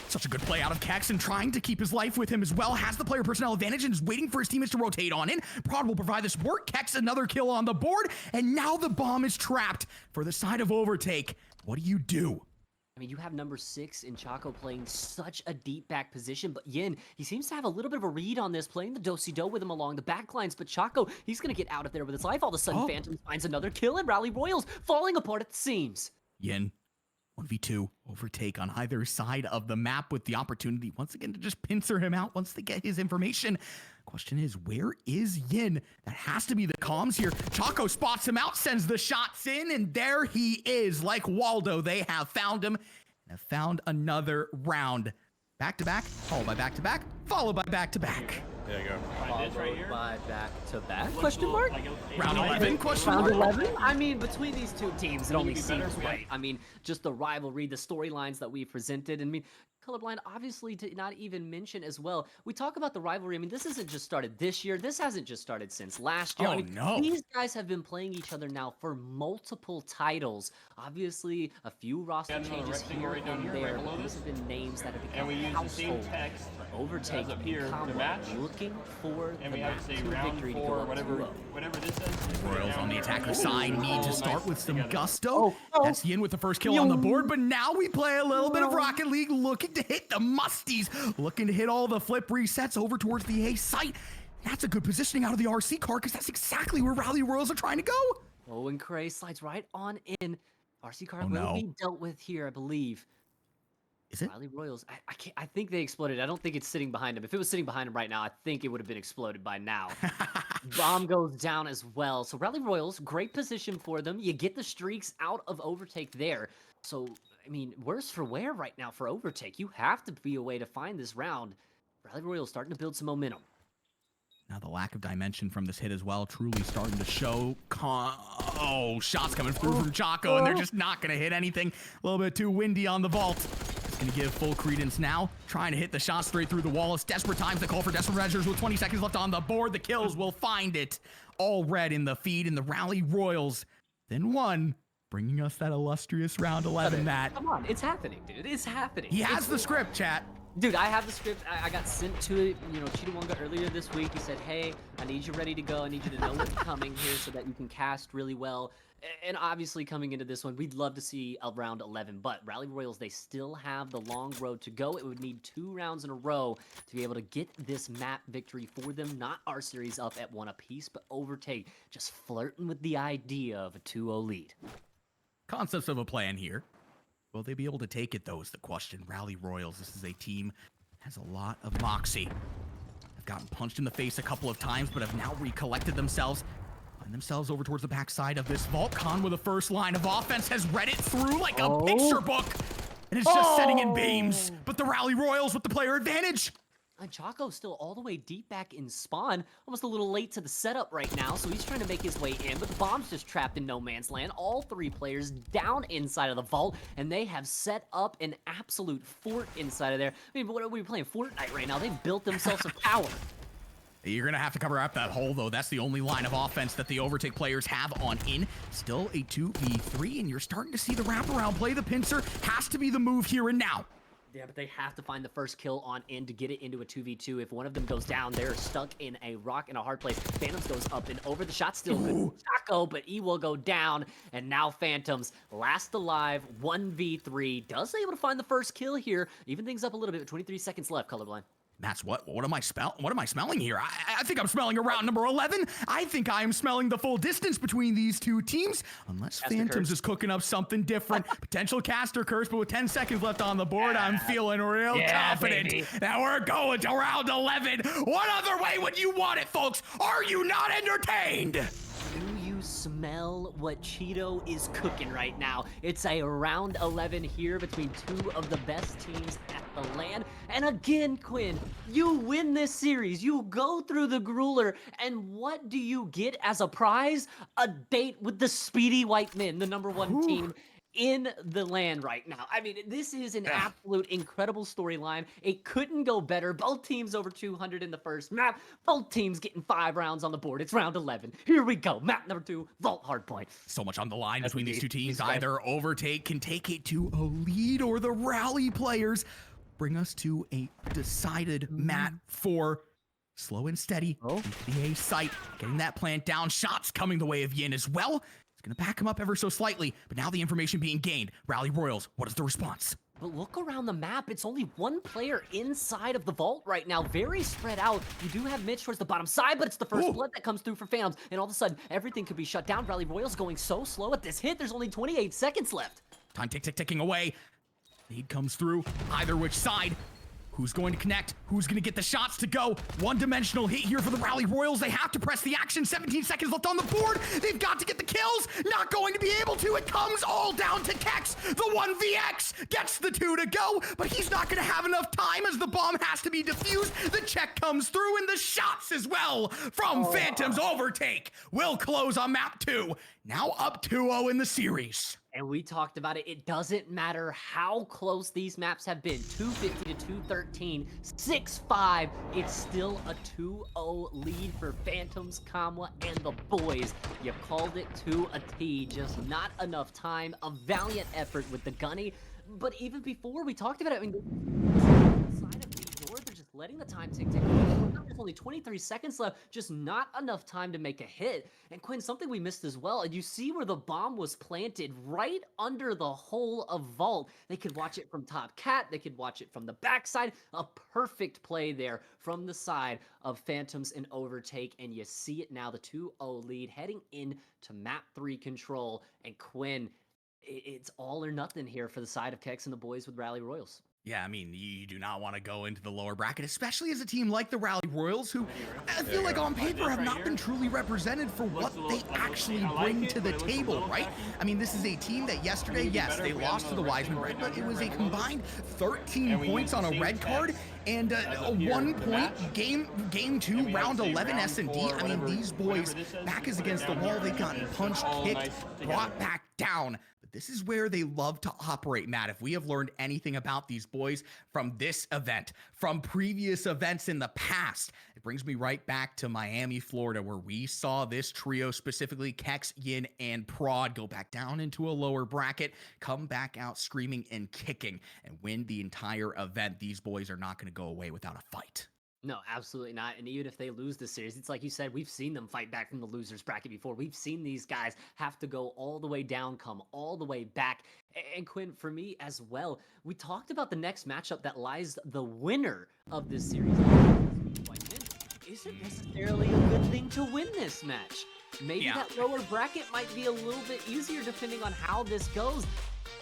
Such a good play out of Kex and trying to keep his life with him as well. Has the player personnel advantage and is waiting for his teammates to rotate on in. Prod will provide the support. Kex another kill on the board, and now the bomb is trapped for the side of Overtake. What do? I mean, you have number 6 in Chaco playing such a deep back position, but Yin, he seems to have a little bit of a read on this, playing the do-si-do with him along the back lines, but Chaco, he's going to get out of there with his life. All of a sudden, Phantom finds another kill, and Rally Royals falling apart at the seams. Yin, 1v2, Overtake on either side of the map with the opportunity once again to just pincer him out once they get his information. Question is, where is Yin? That has to be the comms here. Chaco spots him out, sends the shots in, and there he is. Like Waldo, they have found him and have found another round. Back-to-back, followed by back-to-back, followed by back-to-back. There you go. Followed by back-to-back, question mark? Round 11, question Round mark? 11? I mean, between these two teams, it only seems right. I mean, just the rivalry, the storylines that we presented. I mean, Colorblind, obviously, to not even mention as well, we talk about the rivalry. I mean, this hasn't just started this year. This hasn't just started since last year. Oh, I mean, no. These guys have been playing each other now for multiple titles. Obviously, a few roster changes here and there. But these have been names that have become household. But Overtake and Kamwa looking for the map 2 victory to go up 2-0. Whatever this is. Royals on the attacker side need to start with some gusto. That's Yin with the first kill on the board, but now we play a little bit of Rocket League, looking to hit the musties, looking to hit all the flip resets over towards the A site. That's a good positioning out of the RC car, because that's exactly where Rally Royals are trying to go. Oh, and Cray slides right on in. RC car will be dealt with here, I believe. Is it? Rally Royals, I think they exploded. I don't think it's sitting behind him. If it was sitting behind him right now, I think it would have been exploded by now. Bomb goes down as well. So Rally Royals, great position for them. You get the streaks out of Overtake there. So, I mean, worse for wear right now for Overtake. You have to be a way to find this round. Rally Royals starting to build some momentum. Now the lack of dimension from this hit as well, truly starting to show. Shots coming through from Chaco, and they're just not going to hit anything. A little bit too windy on the vault. It's going to give full credence now. Trying to hit the shot straight through the wall. It's desperate times to call for desperate measures with 20 seconds left on the board. The kills will find it. All red in the feed, and the Rally Royals then won, bringing us that illustrious round 11, Matt. Come on, it's happening, dude. It's happening. He has the script, chat. Dude, I have the script. I got sent to it, Cheetah earlier this week. He said, hey, I need you ready to go. I need you to know what's coming here so that you can cast really well. And obviously, coming into this one, we'd love to see a round 11. But Rally Royals, they still have the long road to go. It would need 2 rounds in a row to be able to get this map victory for them. Not our series up at 1 apiece, but Overtake just flirting with the idea of a 2-0 lead. Concepts of a plan here. Will they be able to take it, though, is the question. Rally Royals, this is a team that has a lot of moxie. Have gotten punched in the face a couple of times, but have now recollected themselves. Find themselves over towards the backside of this vault. Khan with the first line of offense has read it through like a picture book. And it's just setting in beams. But the Rally Royals with the player advantage. And Chaco still all the way deep back in spawn, almost a little late to the setup right now, so he's trying to make his way in, but the bomb's just trapped in no man's land. All 3 players down inside of the vault, and they have set up an absolute fort inside of there. I mean, what are we playing Fortnite right now? They've built themselves a tower. You're going to have to cover up that hole, though. That's the only line of offense that the Overtake players have on in. Still a 2v3, and you're starting to see the wraparound play. The pincer has to be the move here and now. Yeah, but they have to find the first kill on in to get it into a 2v2. If one of them goes down, they're stuck in a rock in a hard place. Phantoms goes up and over. The shot still good. Chaco, but he will go down. And now Phantoms, last alive, 1v3. Does able to find the first kill here. Even things up a little bit with 23 seconds left, Colorblind. That's what am I smelling here? I think I'm smelling around number 11. I think I am smelling the full distance between these two teams. Unless Phantoms is cooking up something different. Potential caster curse, but with 10 seconds left on the board, I'm feeling real confident that we're going to round 11. What other way would you want it, folks? Are you not entertained? Do you smell what Cheeto is cooking right now? It's a round 11 here between 2 of the best teams at the LAN. And again, Quinn, you win this series. You go through the grueler, and what do you get as a prize? A date with the Speedy White Men, the #1 team in the land right now. I mean, this is an absolute incredible storyline. It couldn't go better. Both teams over 200 in the first map. Both teams getting 5 rounds on the board. It's round 11. Here we go. Map number 2, Vault Hardpoint. So much on the line between these two teams. Either Overtake can take it to a lead, or the Rally players bring us to a decided mat 4. Slow and steady. The A site. Getting that plant down. Shots coming the way of Yin as well. Gonna back him up ever so slightly, but now the information being gained. Rally Royals, what is the response? But look around the map. It's only 1 player inside of the vault right now. Very spread out. You do have Mitch towards the bottom side, but it's the first blood that comes through for Phantoms. And all of a sudden, everything could be shut down. Rally Royals going so slow at this hit. There's only 28 seconds left. Time ticking away. Lead comes through. Either which side. Who's going to connect? Who's going to get the shots to go? One-dimensional hit here for the Rally Royals. They have to press the action. 17 seconds left on the board. They've got to get the kills. Not going to be able to. It comes all down to Kex. The 1vx gets the 2 to go, but he's not going to have enough time as the bomb has to be defused. The check comes through, and the shots as well from Phantoms. Overtake will close on map 2. Now up 2-0 in the series. And we talked about it. It doesn't matter how close these maps have been. 250 to 213, 6-5. It's still a 2-0 lead for Phantoms, Kamwa, and the boys. You called it to a T. Just not enough time. A valiant effort with the gunny. But even before we talked about it, I mean, side of the door, they're just letting the time tick. There's only 23 seconds left, just not enough time to make a hit. And Quinn, something we missed as well, and you see where the bomb was planted right under the hole of Vault. They could watch it from top cat, they could watch it from the backside. A perfect play there from the side of Phantoms and Overtake, and you see it now, the 2-0 lead heading into map 3 control. And Quinn, it's all or nothing here for the side of Kex and the boys with Rally Royals. Yeah, I mean, you do not want to go into the lower bracket, especially as a team like the Rally Royals, who I feel like on paper have not been truly represented for what they actually bring to the table, right? I mean, this is a team that yesterday, yes, they lost to the Wiseman Red, but it was a combined 13 points on a red card and a 1 point game 2, round 11 S&D. I mean, these boys, back is against the wall, they've gotten punched, kicked, brought back down. This is where they love to operate, Matt. If we have learned anything about these boys from this event, from previous events in the past, it brings me right back to Miami, Florida, where we saw this trio, specifically Kex, Yin, and Prod, go back down into a lower bracket, come back out screaming and kicking, and win the entire event. These boys are not going to go away without a fight. No, absolutely not. And even if they lose this series, it's like you said, we've seen them fight back from the losers bracket before. We've seen these guys have to go all the way down, come all the way back. And Quinn, for me as well, we talked about the next matchup that lies the winner of this series. Isn't necessarily a good thing to win this match. Maybe that lower bracket might be a little bit easier depending on how this goes.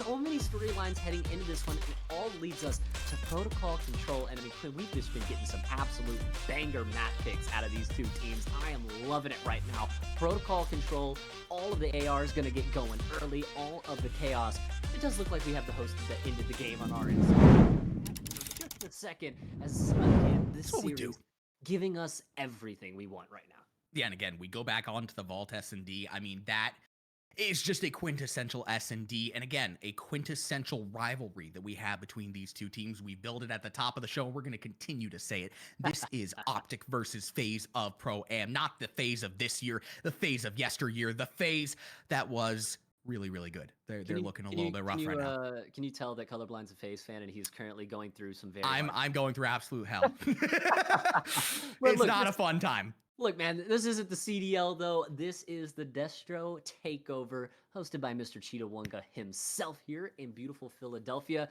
so many storylines heading into this one, and it all leads us to protocol control. And I mean, Quinn, we've just been getting some absolute banger map picks out of these two teams. I am loving it right now. Protocol control, all of the AR is going to get going early, all of the chaos. It does look like we have the host that ended the game on our end. So just a second, as again, this series giving us everything we want right now. Yeah, and again, we go back onto the Vault S&D. I mean, that is just a quintessential S&D, and again, a quintessential rivalry that we have between these two teams. We build it at the top of the show. We're going to continue to say it. This is Optic versus FaZe of Pro-Am, not the FaZe of this year, the FaZe of yesteryear, the FaZe that was really, really good. They're looking a little bit rough right now. Can you tell that Colorblind's a FaZe fan and he's currently going through some very I'm going through absolute hell. Look, It's not a fun time. Look, man, this isn't the CDL, though. This is the Destro TakeOver, hosted by Mr. Cheetah Wonga himself here in beautiful Philadelphia.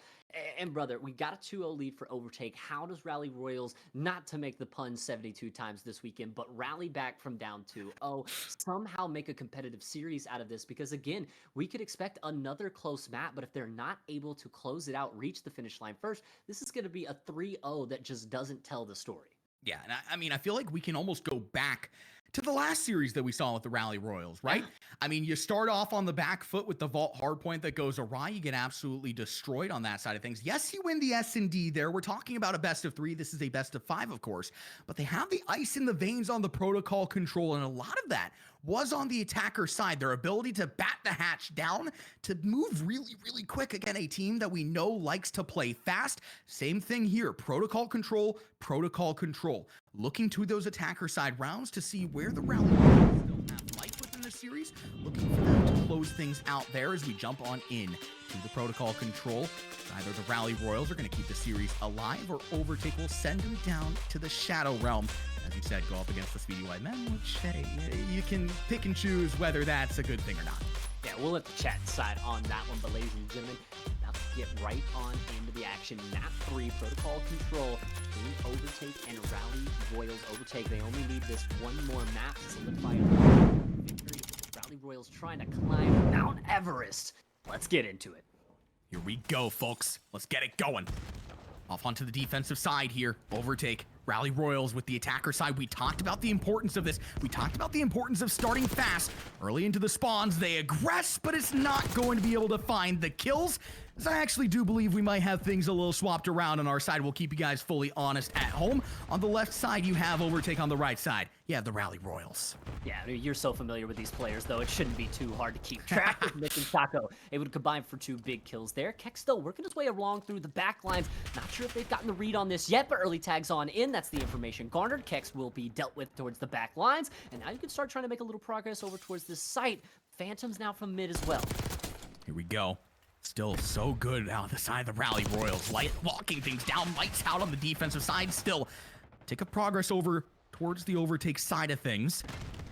And, brother, we got a 2-0 lead for Overtake. How does Rally Royals, not to make the pun 72 times this weekend, but rally back from down 2-0, somehow make a competitive series out of this? Because, again, we could expect another close map, but if they're not able to close it out, reach the finish line first, this is going to be a 3-0 that just doesn't tell the story. Yeah, and I mean, I feel like we can almost go back to the last series that we saw with the Rally Royals, right? I mean, you start off on the back foot with the Vault hardpoint that goes awry. You get absolutely destroyed on that side of things. Yes, you win the S&D there. We're talking about a best of 3. This is a best of 5, of course. But they have the ice in the veins on the protocol control, and a lot of that was on the attacker side. Their ability to bat the hatch down, to move really, really quick. Again, a team that we know likes to play fast. Same thing here. Protocol control, protocol control. Looking to those attacker side rounds to see where the Rally still have life within the series. Looking for them to close things out there as we jump on in to the protocol control. Either the Rally Royals are going to keep the series alive, or Overtake will send them down to the Shadow Realm. As you said, go up against the Speedy White Men, which, hey, you can pick and choose whether that's a good thing or not. Yeah, we'll let the chat decide on that one, but ladies and gentlemen, about to get right on into the action. Map 3, protocol control, between Overtake and Rally Royals. Overtake, they only need this one more map to solidify a victory. Rally Royals trying to climb Mount Everest. Let's get into it. Here we go, folks. Let's get it going. Off onto the defensive side here. Overtake, Rally Royals with the attacker side. We talked about the importance of this. We talked about the importance of starting fast. Early into the spawns, they aggress, but it's not going to be able to find the kills. As I actually do believe we might have things a little swapped around on our side. We'll keep you guys fully honest at home. On the left side, you have Overtake. On the right side, you have the Rally Royals. Yeah, I mean, you're so familiar with these players, though. It shouldn't be too hard to keep track of. Nick and Taco able to combine for 2 big kills there. Kex, though, working his way along through the back lines. Not sure if they've gotten the read on this yet, but early tags on in. That's the information garnered. Kex will be dealt with towards the back lines. And now you can start trying to make a little progress over towards this site. Phantoms now from mid as well. Here we go. Still so good out on the side of the Rally Royals. Light locking things down. Lights out on the defensive side. Still take a progress over towards the Overtake side of things.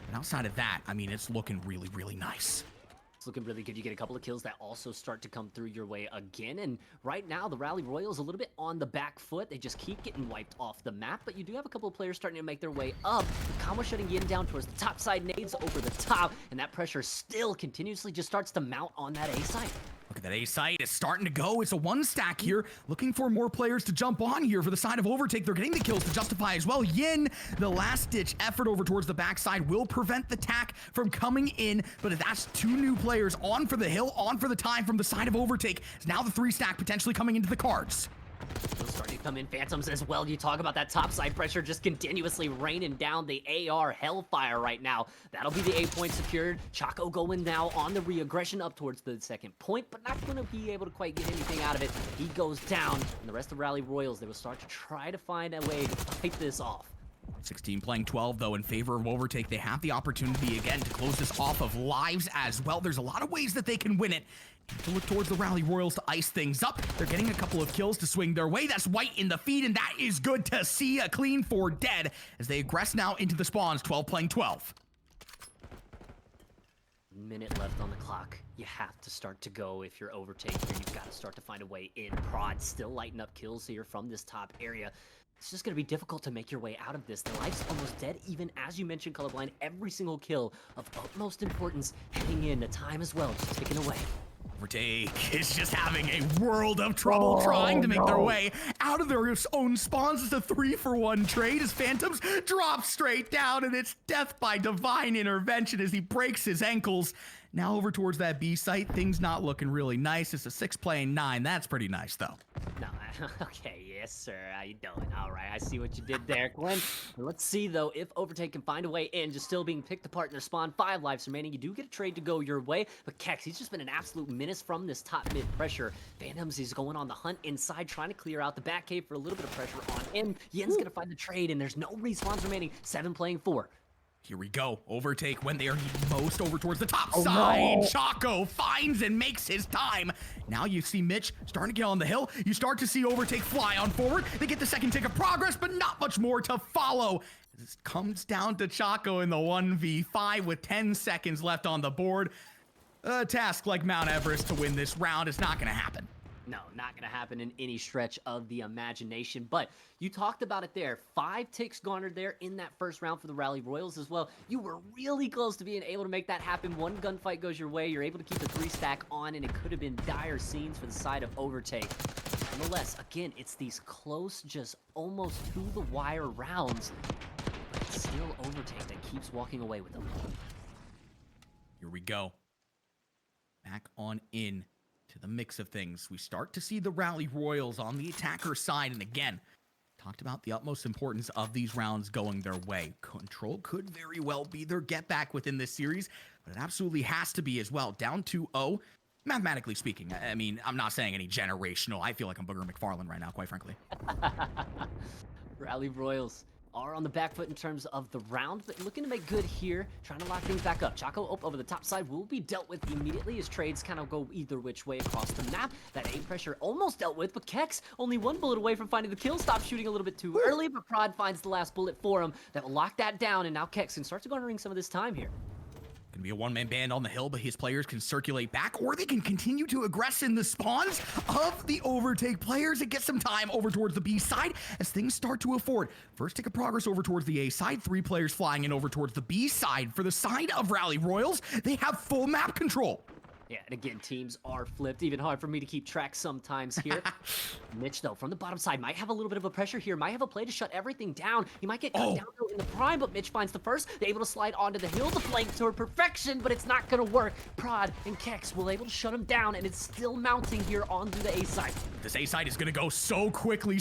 And outside of that, I mean, it's looking really, really nice. It's looking really good. You get a couple of kills that also start to come through your way again. And right now, the Rally Royals a little bit on the back foot. They just keep getting wiped off the map. But you do have a couple of players starting to make their way up. Kama shutting in down towards the top side. Nades over the top. And that pressure still continuously just starts to mount on that A site. Look at that A site. It's starting to go. It's a 1 stack here. Looking for more players to jump on here for the side of Overtake. They're getting the kills to justify as well. Yin, the last ditch effort over towards the backside will prevent the tack from coming in. But if that's 2 new players on for the hill, on for the time from the side of Overtake. It's now the 3 stack potentially coming into the cards. Still starting to come in Phantoms as well. You talk about that top side pressure just continuously raining down the AR Hellfire right now. That'll be the A point secured. Chaco going now on the re-aggression up towards the 2nd point, but not going to be able to quite get anything out of it. He goes down, and the rest of Rally Royals, they will start to try to find a way to fight this off. 16 playing 12, though, in favor of Overtake. They have the opportunity again to close this off of lives as well. There's a lot of ways that they can win it. To look towards the Rally Royals to ice things up. They're getting a couple of kills to swing their way. That's White in the feed, and that is good to see. A clean for dead as they aggress now into the spawns. 12 playing 12. Minute left on the clock. You have to start to go if you're Overtake here. You've got to start to find a way in. Prod still lighting up kills here from this top area. It's just going to be difficult to make your way out of this. The life's almost dead, even as you mentioned, Colorblind. Every single kill of utmost importance heading in. The time as well, just ticking away. Overtake is just having a world of trouble trying to make their way out of their own spawns. It's a 3-for-1 trade as Phantoms drop straight down, and it's death by divine intervention as he breaks his ankles. Now over towards that B site, things not looking really nice. It's a 6-playing 9. That's pretty nice, though. No, okay, yes, sir. How you doing? All right, I see what you did there, Glenn. Let's see, though, if Overtake can find a way in, just still being picked apart in their spawn. 5 lives remaining. You do get a trade to go your way, but Kex, he's just been an absolute menace from this top mid pressure. Phantoms is going on the hunt inside, trying to clear out the back cave for a little bit of pressure on him. Yen's gonna find the trade, and there's no respawns remaining. 7 playing 4. Here we go. Overtake when they are needed most over towards the top side. No. Chaco finds and makes his time. Now you see Mitch starting to get on the hill. You start to see Overtake fly on forward. They get the second tick of progress, but not much more to follow. This comes down to Chaco in the 1v5 with 10 seconds left on the board. A task like Mount Everest to win this round is not going to happen. No, not going to happen in any stretch of the imagination. But you talked about it there. 5 ticks garnered there in that first round for the Rally Royals as well. You were really close to being able to make that happen. One gunfight goes your way. You're able to keep the 3 stack on, and it could have been dire scenes for the side of Overtake. Nonetheless, again, it's these close, just almost to the wire rounds. But it's still Overtake that keeps walking away with them. Here we go. Back on in to the mix of things. We start to see the Rally Royals on the attacker side, and again, talked about the utmost importance of these rounds going their way. Control could very well be their get back within this series, but it absolutely has to be as well. Down 2-0, mathematically speaking. I mean, I'm not saying any generational. I feel like I'm Booger McFarlane right now, quite frankly. Rally Royals are on the back foot in terms of the round, but looking to make good here, trying to lock things back up. Chaco over the top side will be dealt with immediately as trades kind of go either which way across the map. That A pressure almost dealt with, but Kex only 1 bullet away from finding the kill. Stopped shooting a little bit too early, but Prod finds the last bullet for him. That will lock that down, and now Kex can start to garnering some of this time here. Gonna be a one-man band on the hill, but his players can circulate back, or they can continue to aggress in the spawns of the Overtake players and get some time over towards the B side as things start to afford. First tick of progress over towards the A side, 3 players flying in over towards the B side. For the side of Rally Royals, they have full map control. Yeah, and again, teams are flipped. Even hard for me to keep track sometimes here. Mitch, though, from the bottom side, might have a little bit of a pressure here. Might have a play to shut everything down. He might get cut down, though, in the prime, but Mitch finds the first. They're able to slide onto the hill to flank toward perfection, but it's not going to work. Prod and Kex will able to shut him down, and it's still mounting here onto the A side. This A side is going to go so quickly,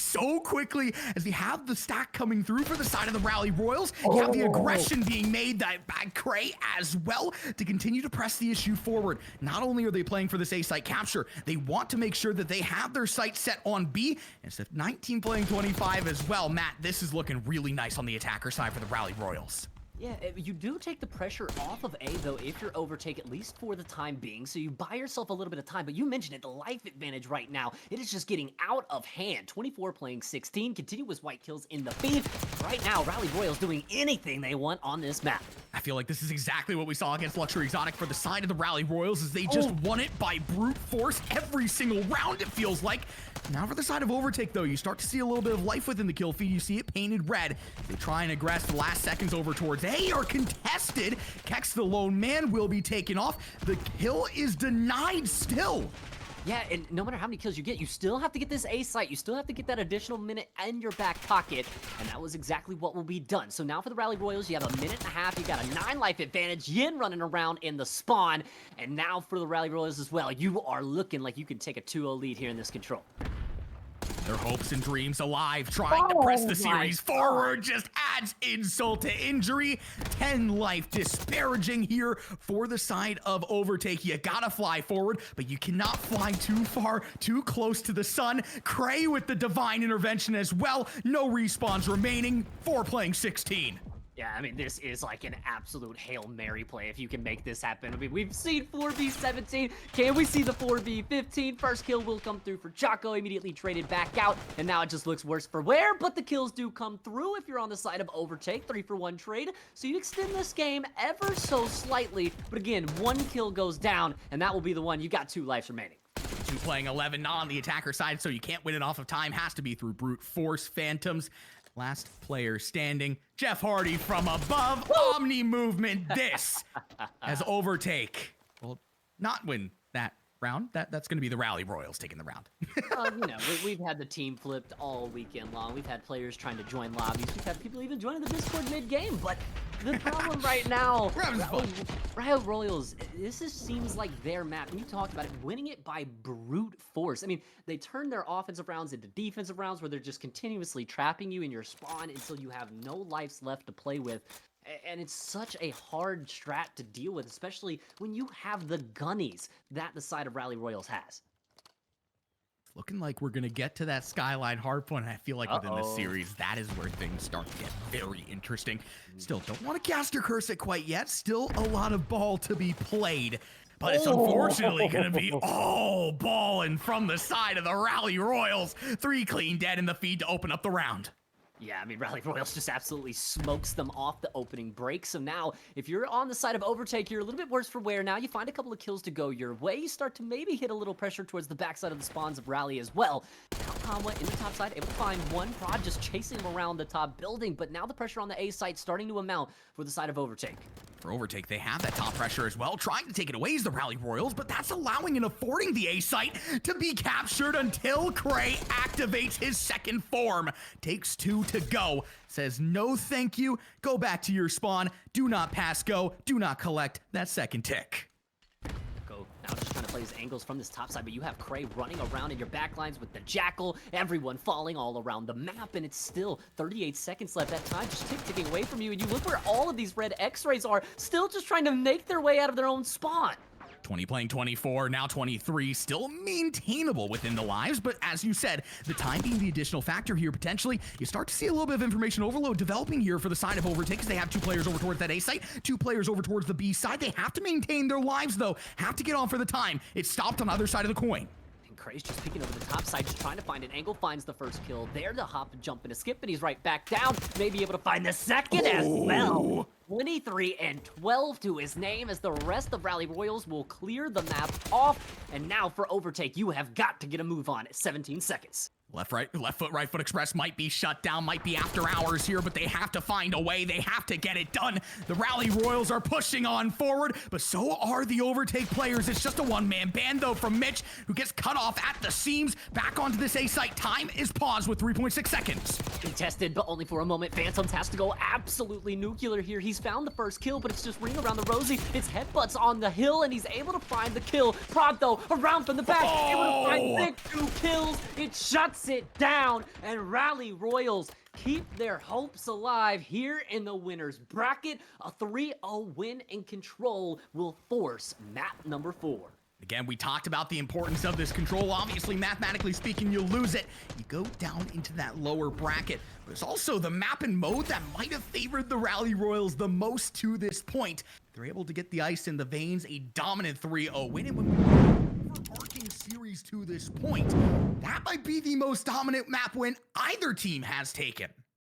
as they have the stack coming through for the side of the Rally Royals. You have the aggression being made by Cray as well to continue to press the issue forward. Not only are they playing for this A site capture, they want to make sure that they have their sight set on B. Instead of 19 playing 25 as well. Matt, this is looking really nice on the attacker side for the Rally Royals. Yeah, you do take the pressure off of A, though, if you're Overtake, at least for the time being, so you buy yourself a little bit of time, but you mentioned it, the life advantage right now, it is just getting out of hand. 24 playing 16, continuous white kills in the feed. Right now, Rally Royals doing anything they want on this map. I feel like this is exactly what we saw against Luxury Exotic for the side of the Rally Royals, as they just won it by brute force every single round, it feels like. Now for the side of Overtake, though, you start to see a little bit of life within the kill feed. You see it painted red. They try and aggress the last seconds over towards A are contested. Kex, the lone man, will be taken off. The kill is denied still. Yeah, and no matter how many kills you get, you still have to get this A site. You still have to get that additional minute in your back pocket, and that was exactly what will be done. So now for the Rally Royals, you have a minute and a half. You got a 9 life advantage. Yin running around in the spawn, and now for the Rally Royals as well, you are looking like you can take a 2-0 lead here in this control. Their hopes and dreams alive, trying to press the series forward, just adds insult to injury. 10 life disparaging here for the side of Overtake. You gotta fly forward, but you cannot fly too far, too close to the sun. Cray with the divine intervention as well. No respawns remaining. 4 playing 16. Yeah, I mean, this is like an absolute Hail Mary play if you can make this happen. I mean, we've seen 4v17. Can we see the 4v15? First kill will come through for Chaco, immediately traded back out, and now it just looks worse for wear, but the kills do come through if you're on the side of Overtake. 3-for-1 trade, so you extend this game ever so slightly, but again, 1 kill goes down, and that will be the one. You got 2 lives remaining. 2 playing 11 on the attacker side, so you can't win it off of time. Has to be through brute force. Phantoms. Last player standing, Jeff Hardy from above. Omni movement this as Overtake will not win that round, that's going to be the Rally Royals taking the round. We've had the team flipped all weekend long. We've had players trying to join lobbies. We've had people even joining the Discord mid-game. But the problem right now, We're having fun. Riot Royals, this just seems like their map. And you talked about it, winning it by brute force. I mean, they turn their offensive rounds into defensive rounds where they're just continuously trapping you in your spawn until you have no lives left to play with. And it's such a hard strat to deal with, especially when you have the gunnies that the side of Rally Royals has. Looking like we're going to get to that Skyline hardpoint. And I feel like within this series, that is where things start to get very interesting. Still, don't want to caster curse it quite yet. Still a lot of ball to be played. But it's unfortunately going to be all balling from the side of the Rally Royals. 3 clean dead in the feed to open up the round. Yeah, I mean, Rally Royals just absolutely smokes them off the opening break. So now, if you're on the side of Overtake, you're a little bit worse for wear. Now you find a couple of kills to go your way. You start to maybe hit a little pressure towards the backside of the spawns of Rally as well. Now Conway in the top side, able to find one prod just chasing him around the top building. But now the pressure on the A site starting to amount for the side of Overtake. For Overtake, they have that top pressure as well. Trying to take it away is the Rally Royals, but that's allowing and affording the A site to be captured until Cray activates his second form. Takes 2 to go. Says no thank you. Go back to your spawn. Do not pass go. Do not collect that second tick. Go now just trying to play his angles from this top side, but you have Cray running around in your backlines with the Jackal, everyone falling all around the map, and it's still 38 seconds left. That time just ticking away from you, and you look where all of these red X-rays are, still just trying to make their way out of their own spawn. 20 playing 24, now 23, still maintainable within the lives, but as you said, the time being the additional factor here potentially, you start to see a little bit of information overload developing here for the side of Overtake, because they have 2 players over towards that A site, 2 players over towards the B side. They have to maintain their lives though, have to get on for the time. It's stopped on the other side of the coin. Cray's just peeking over the top side, just trying to find an angle, finds the first kill there to hop and jump and skip, and he's right back down, maybe able to find the second as well. 23 and 12 to his name as the rest of Rally Royals will clear the map off, and now for Overtake, you have got to get a move on at 17 seconds. Left foot, right foot express might be shut down, might be after hours here, but they have to find a way. They have to get it done. The Rally Royals are pushing on forward, but so are the Overtake players. It's just a one-man band, though, from Mitch, who gets cut off at the seams. Back onto this A site. Time is paused with 3.6 seconds. Contested, but only for a moment. Phantoms has to go absolutely nuclear here. He's found the first kill, but it's just ring around the rosy. It's headbutts on the hill, and he's able to find the kill. Prod, though, around from the back. Able to find big 2 kills. It shuts it down, and Rally Royals keep their hopes alive here in the winner's bracket. A 3-0 win and control will force map number 4. Again, we talked about the importance of this control. Obviously, mathematically speaking, you lose it. You go down into that lower bracket. But it's also the map and mode that might have favored the Rally Royals the most to this point. They're able to get the ice in the veins, a dominant 3-0 win. And when we overarching series to this point, that might be the most dominant map win either team has taken.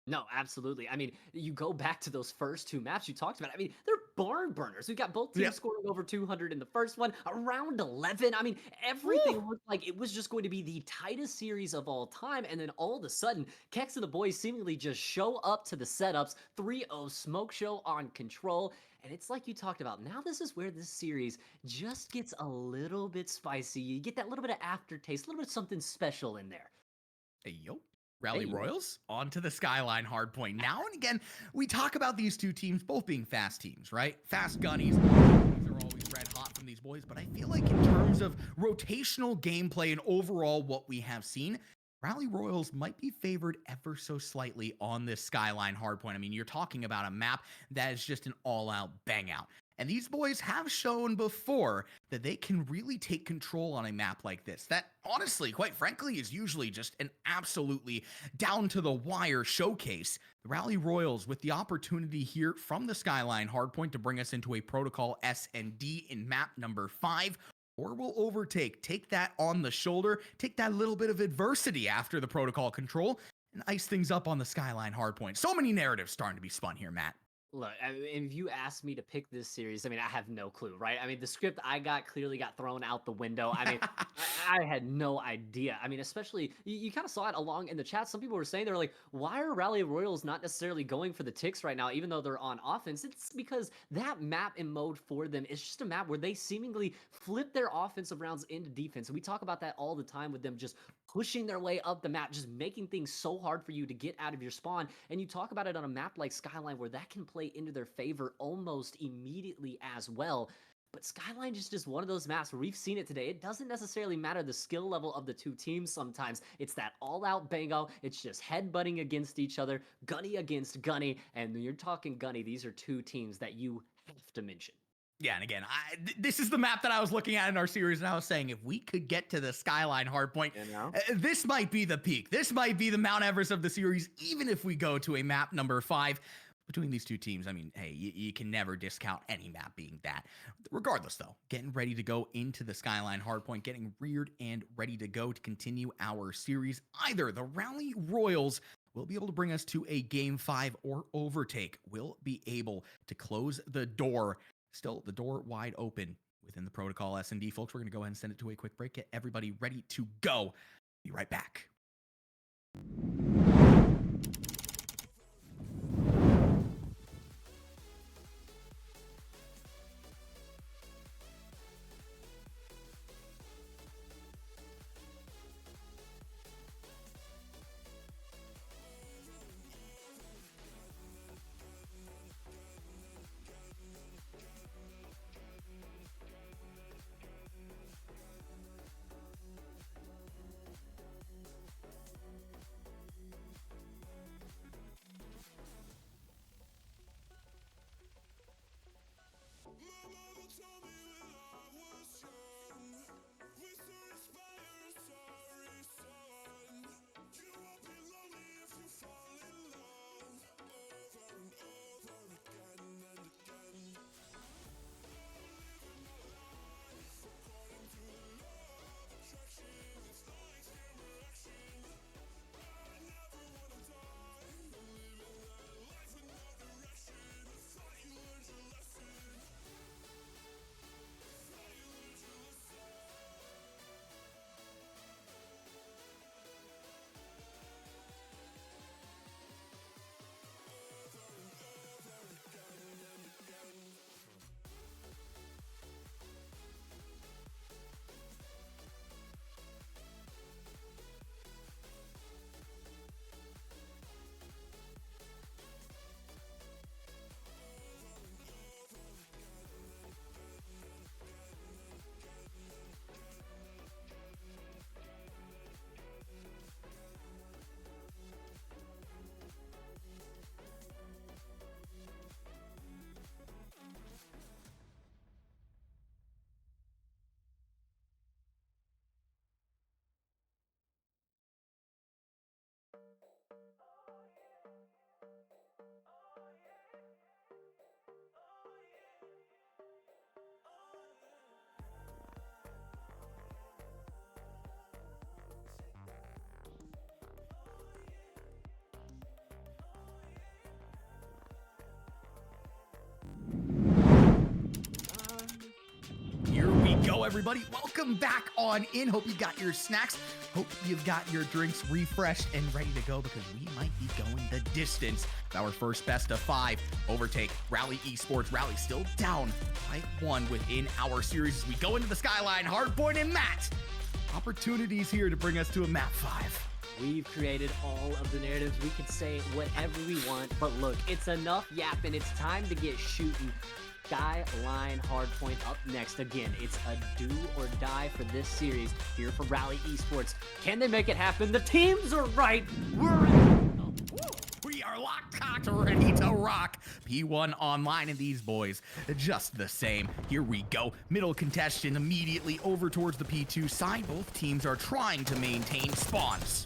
No, absolutely. I mean, you go back to those first 2 maps you talked about. I mean, they're barn burners. We've got both teams scoring over 200 in the first one, around 11. I mean, everything looked like it was just going to be the tightest series of all time. And then all of a sudden, Kex and the boys seemingly just show up to the setups. 3-0 smoke show on control. And it's like you talked about. Now this is where this series just gets a little bit spicy. You get that little bit of aftertaste, a little bit of something special in there. Hey, yo. Rally Royals onto the Skyline hardpoint. Now and again, we talk about these 2 teams both being fast teams, right? Fast gunnies. These are always red hot from these boys, but I feel like in terms of rotational gameplay and overall what we have seen, Rally Royals might be favored ever so slightly on this Skyline hardpoint. I mean, you're talking about a map that is just an all-out bang-out. And these boys have shown before that they can really take control on a map like this. That, honestly, quite frankly, is usually just an absolutely down-to-the-wire showcase. The Rally Royals, with the opportunity here from the Skyline hardpoint to bring us into a Protocol S&D in map number 5, or will Overtake take that on the shoulder, take that little bit of adversity after the Protocol control, and ice things up on the Skyline hardpoint. So many narratives starting to be spun here, Matt. Look, I mean, if you asked me to pick this series, I mean, I have no clue, right? I mean, the script I got clearly got thrown out the window. I mean, I had no idea. I mean, especially you kind of saw it along in the chat. Some people were saying they were like, "Why are Rally Royals not necessarily going for the ticks right now, even though they're on offense?" It's because that map and mode for them is just a map where they seemingly flip their offensive rounds into defense. And we talk about that all the time with them just pushing their way up the map, just making things so hard for you to get out of your spawn. And you talk about it on a map like Skyline where that can play into their favor almost immediately as well. But Skyline is just one of those maps where we've seen it today. It doesn't necessarily matter the skill level of the two teams sometimes. It's that all-out bango. It's just headbutting against each other, Gunny against Gunny. And when you're talking Gunny, these are two teams that you have to mention. Yeah, and again, this is the map that I was looking at in our series, and I was saying if we could get to the Skyline hardpoint, this might be the peak. This might be the Mount Everest of the series, even if we go to a map number 5. Between these two teams, I mean, hey, you can never discount any map being that. Regardless, though, getting ready to go into the Skyline hardpoint, getting reared and ready to go to continue our series. Either the Rally Royals will be able to bring us to a Game 5 or Overtake will be able to close the door. Still, the door wide open within the Protocol S&D. Folks, we're going to go ahead and send it to a quick break. Get everybody ready to go. Be right back. Here we go, everybody. Welcome back on in. Hope you got your snacks. Hope you've got your drinks refreshed and ready to go because we might be going the distance. Our first best of 5 overtake. Rally Esports. Rally still down by 1 within our series as we go into the Skyline hardpoint. And Matt, opportunities here to bring us to a map 5. We've created all of the narratives. We could say whatever we want, but look, it's enough yapping. It's time to get shooting. Skyline hardpoint up next. Again, it's a do or die for this series here for Rally Esports. Can they make it happen? The teams are right. We're in. We are locked, cocked, ready to rock. P1 online and these boys just the same. Here we go. Middle contestant immediately over towards the P2 side. Both teams are trying to maintain spawns.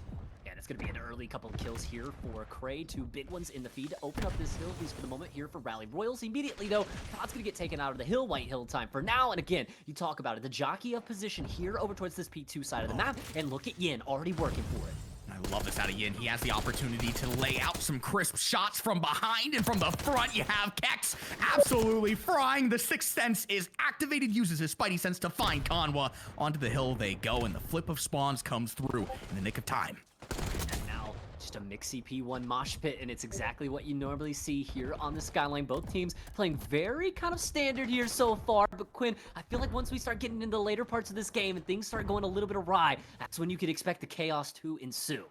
It's going to be an early couple of kills here for Cray. 2 big ones in the feed to open up this hill, at least for the moment, here for Rally Royals. Immediately, though, Pod's going to get taken out of the hill, White Hill time for now. And again, you talk about it, the jockey of position here over towards this P2 side of the map. And look at Yin already working for it. I Love this out of Yin. He has the opportunity to lay out some crisp shots from behind, and from the front you have Kex absolutely frying. The Sixth Sense is activated, uses his Spidey Sense to find Kanwa. Onto the hill they go, and the flip of spawns comes through in the nick of time. And now, just a mixy P1 mosh pit, and it's exactly what you normally see here on the Skyline. Both teams playing very kind of standard here so far, but Quinn, I feel like once we start getting into the later parts of this game and things start going a little bit awry, that's when you could expect the chaos to ensue.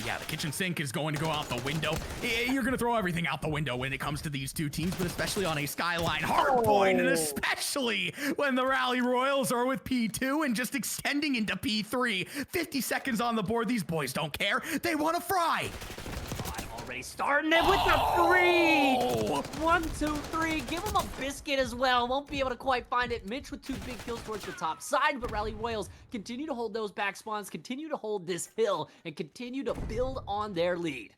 Yeah, the kitchen sink is going to go out the window. You're going to throw everything out the window when it comes to these two teams, but especially on a Skyline hardpoint, and especially when the Rally Royals are with P2 and just extending into P3. 50 seconds on the board. These boys don't care. They want to fry. Already starting it with the 3! 1, 2, 3. Give him a biscuit as well. Won't be able to quite find it. Mitch with 2 big kills towards the top side, but Rally Royals continue to hold those back spawns, continue to hold this hill, and continue to build on their lead.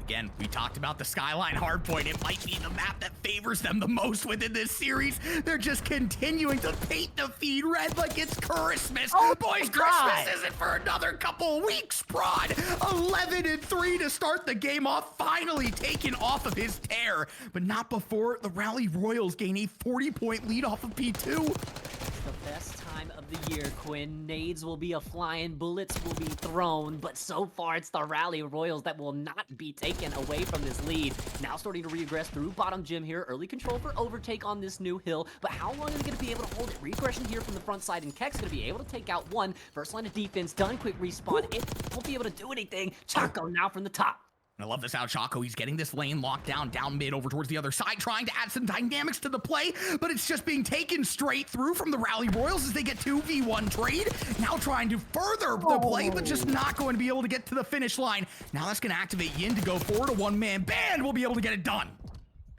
Again, we talked about the Skyline hardpoint. It might be the map that favors them the most within this series. They're just continuing to paint the feed red like it's Christmas. Oh boys, God. Christmas isn't for another couple weeks, Prod. 11-3 to start the game off, finally taken off of his tear, but not before the Rally Royals gain a 40-point lead off of P2. The best time of the year, Quinn. Nades will be a-flying, bullets will be thrown, but so far it's the Rally Royals that will not be taken away from this lead. Now starting to regress through bottom gym here. Early control for overtake on this new hill, but how long is it going to be able to hold it? Regression here from the front side, and Kex going to be able to take out one. First line of defense done, quick respawn. It won't be able to do anything. Chaco now from the top. I love this out, Chaco. He's getting this lane locked down mid over towards the other side, trying to add some dynamics to the play, but it's just being taken straight through from the Rally Royals as they get 2v1 trade. Now trying to further the play, but just not going to be able to get to the finish line. Now that's going to activate Yin to go forward. A one-man band will be able to get it done.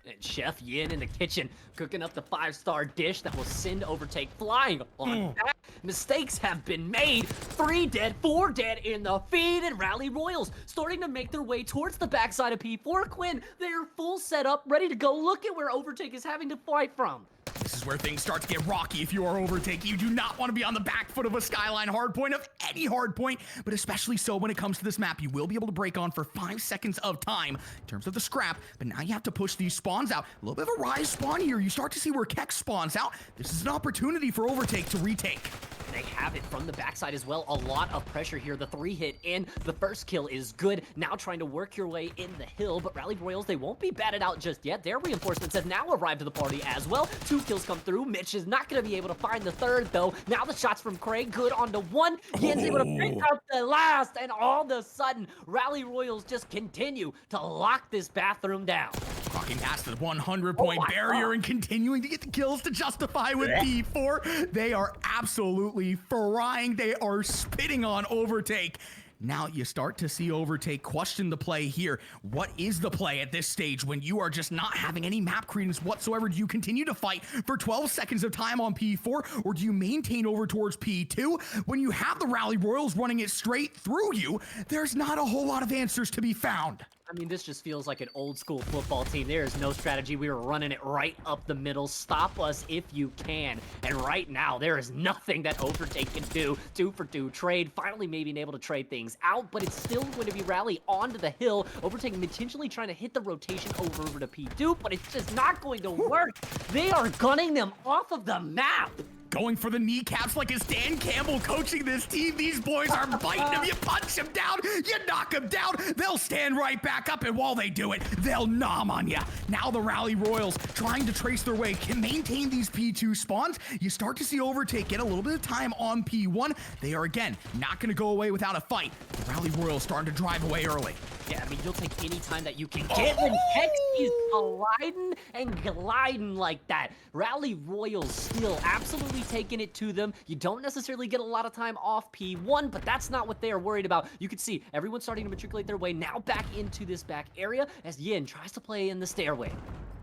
And Chef Yin in the kitchen, cooking up the 5-star dish that will send Overtake flying on back. Mistakes have been made. 3 dead, 4 dead in the feed, and Rally Royals starting to make their way towards the backside of P4. Quinn, they're full set up, ready to go. Look at where Overtake is having to fight from. This is where things start to get rocky if you are Overtake. You do not want to be on the back foot of a Skyline hardpoint, of any hardpoint, but especially so when it comes to this map. You will be able to break on for 5 seconds of time in terms of the scrap, but now you have to push these spawns out. A little bit of a rise spawn here. You start to see where Kex spawns out. This is an opportunity for Overtake to retake. They have it from the backside as well. A lot of pressure here. The 3 hit in. The first kill is good. Now trying to work your way in the hill, but Rally Royals, they won't be batted out just yet. Their reinforcements have now arrived to the party as well. 2 kills come through. Mitch is not going to be able to find the third, though. Now the shots from Craig, good onto 1. Yin's able to pick out the last, and all of a sudden, Rally Royals just continue to lock this bathroom down. Walking past the 100-point barrier and continuing to get the kills to justify with P4. They are absolutely frying. They are spitting on Overtake. Now you start to see Overtake question the play here. What is the play at this stage when you are just not having any map credence whatsoever? Do you continue to fight for 12 seconds of time on P4, or do you maintain over towards P2? When you have the Rally Royals running it straight through you, there's not a whole lot of answers to be found. I mean, this just feels like an old school football team. There is no strategy. We were running it right up the middle. Stop us if you can. And right now, there is nothing that Overtake can do. 2 for 2 trade. Finally, maybe being able to trade things out, but it's still going to be Rally onto the hill. Overtake intentionally trying to hit the rotation over to P2, but it's just not going to work. They are gunning them off of the map. Going for the kneecaps like it's Dan Campbell coaching this team. These boys are biting them. You punch them down, you knock them down. They'll stand right back up, and while they do it, they'll nom on you. Now the Rally Royals trying to trace their way, can maintain these P2 spawns. You start to see Overtake get a little bit of time on P1. They are, again, not going to go away without a fight. The Rally Royals starting to drive away early. Yeah, I mean, you'll take any time that you can get when Kex is gliding and gliding like that. Rally Royals still absolutely taking it to them. You don't necessarily get a lot of time off P1, but that's not what they are worried about. You can see everyone starting to matriculate their way now back into this back area as Yin tries to play in the stairway.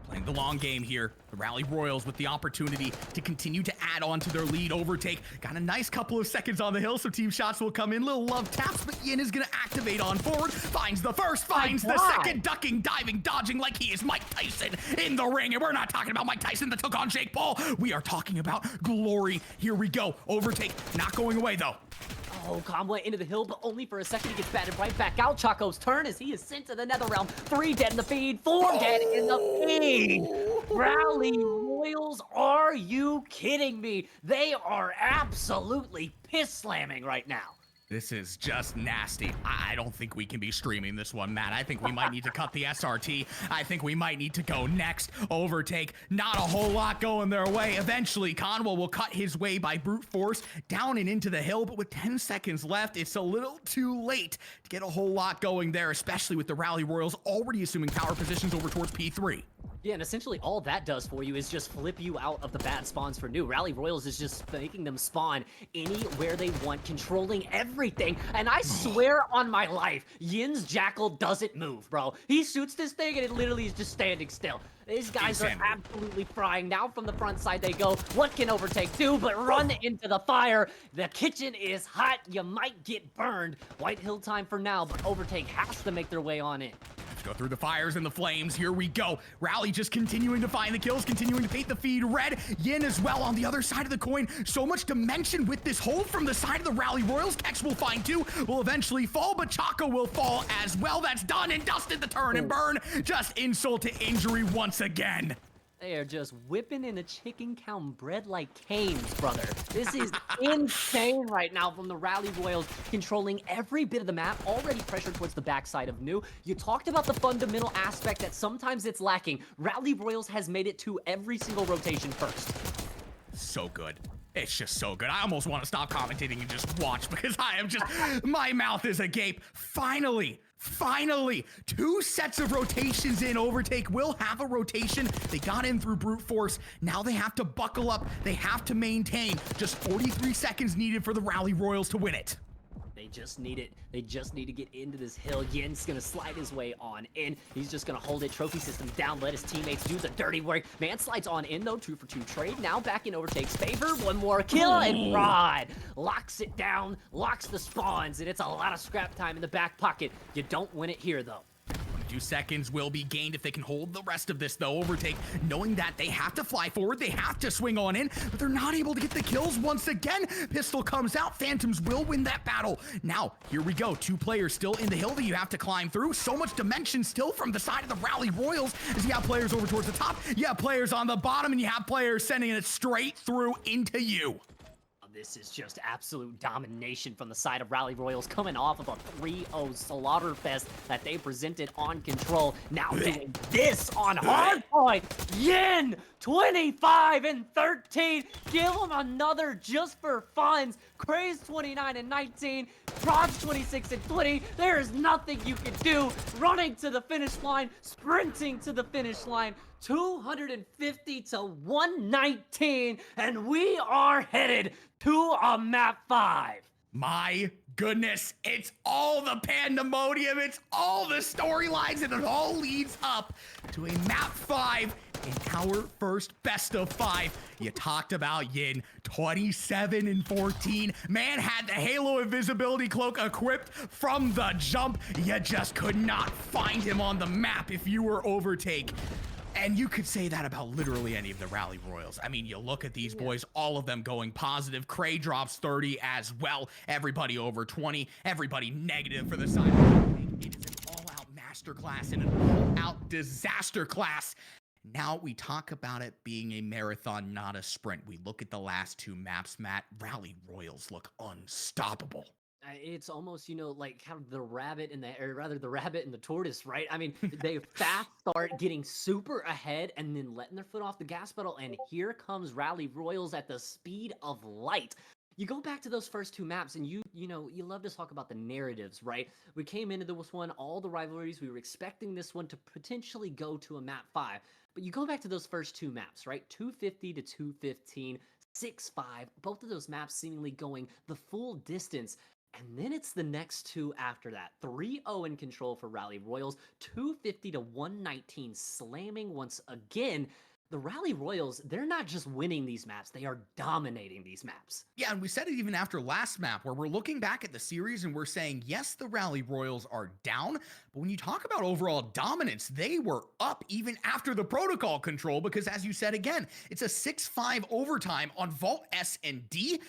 Playing the long game here. The Rally Royals with the opportunity to continue to add on to their lead. Overtake got a nice couple of seconds on the hill, so team shots will come in. Little love taps, but Yin is going to activate on forward. Finds the first, finds the second. Ducking, diving, dodging like he is Mike Tyson in the ring. And we're not talking about Mike Tyson that took on Jake Paul. We are talking about glory. Here we go. Overtake not going away, though. Oh, Conway into the hill, but only for a second. He gets batted right back out. Choco's turn as he is sent to the nether realm. 3 dead in the feed, 4 dead in the feed. Rally Royals, are you kidding me? They are absolutely piss slamming right now. This is just nasty. I don't think we can be streaming this one, Matt. I think we might need to cut the SRT. I think we might need to go next. Overtake, not a whole lot going their way. Eventually, Conwell will cut his way by brute force down and into the hill, but with 10 seconds left, it's a little too late to get a whole lot going there, especially with the Rally Royals already assuming tower positions over towards P3. Yeah, and essentially all that does for you is just flip you out of the bad spawns for new. Rally Royals is just making them spawn anywhere they want, controlling everything. And I swear on my life, Yin's Jackal doesn't move, bro. He shoots this thing and it literally is just standing still. These guys are absolutely frying. Now from the front side they go. What can Overtake do but run into the fire? The kitchen is hot. You might get burned. White Hill time for now, but Overtake has to make their way on in. Go through the fires and the flames. Here we go. Rally just continuing to find the kills, continuing to paint the feed red. Yin as well on the other side of the coin. So much dimension with this hold from the side of the Rally Royals. Kex will find 2, will eventually fall, but Choco will fall as well. That's done and dusted. The turn and burn. Just insult to injury once again. They are just whipping in a chicken cow bread like canes, brother. This is insane right now from the Rally Royals, controlling every bit of the map, already pressured towards the backside of New. You talked about the fundamental aspect that sometimes it's lacking. Rally Royals has made it to every single rotation first. So good. It's just so good. I almost want to stop commentating and just watch because I am just, my mouth is agape. Finally, 2 sets of rotations in. Overtake will have a rotation. They got in through brute force. Now they have to buckle up. They have to maintain. Just 43 seconds needed for the Rally Royals to win it. They just need it. They just need to get into this hill. Yin's gonna slide his way on in. He's just gonna hold it. Trophy system down. Let his teammates do the dirty work. Man slides on in though. 2 for 2 trade. Now back in Overtake's favor. 1 more kill and Rod locks it down. Locks the spawns. And it's a lot of scrap time in the back pocket. You don't win it here though. 2 seconds will be gained if they can hold the rest of this, though. Overtake, knowing that they have to fly forward, they have to swing on in, but they're not able to get the kills once again. Pistol comes out. Phantoms will win that battle. Now, here we go. 2 players still in the hill that you have to climb through. So much dimension still from the side of the Rally Royals as you have players over towards the top, you have players on the bottom, and you have players sending it straight through into you. This is just absolute domination from the side of Rally Royals, coming off of a 3-0 Slaughterfest that they presented on Control. Now doing this on Hardpoint. Yin, 25 and 13. Give them another just for funds. Craze 29 and 19. Prods 26 and 20. There is nothing you can do. Running to the finish line, sprinting to the finish line. 250 to 119, and we are headed to a map 5. My goodness, it's all the pandemonium, it's all the storylines, and it all leads up to a map 5 in our first best of 5. You talked about Yin, 27 and 14. Man had the Halo Invisibility Cloak equipped from the jump. You just could not find him on the map if you were Overtake. And you could say that about literally any of the Rally Royals. I mean, you look at these boys, all of them going positive. Cray drops 30 as well. Everybody over 20. Everybody negative for the side. It is an all-out masterclass and an all-out disaster class. Now we talk about it being a marathon, not a sprint. We look at the last 2 maps, Matt. Rally Royals look unstoppable. It's almost, you know, like kind of the rabbit and the rabbit and the tortoise, right? I mean, they fast start getting super ahead and then letting their foot off the gas pedal, and here comes Rally Royals at the speed of light. You go back to those first 2 maps, and you know, you love to talk about the narratives, right? We came into this one, all the rivalries, we were expecting this one to potentially go to a map 5, but you go back to those first 2 maps, right? 250 to 215, 6-5, both of those maps seemingly going the full distance. And then it's the next 2 after that. 3-0 in Control for Rally Royals, 250 to 119 slamming once again. The Rally Royals, they're not just winning these maps, they are dominating these maps. Yeah, and we said it even after last map, where we're looking back at the series and we're saying, yes, the Rally Royals are down, but when you talk about overall dominance, they were up even after the protocol control, because as you said again, it's a 6-5 overtime on Vault S and D.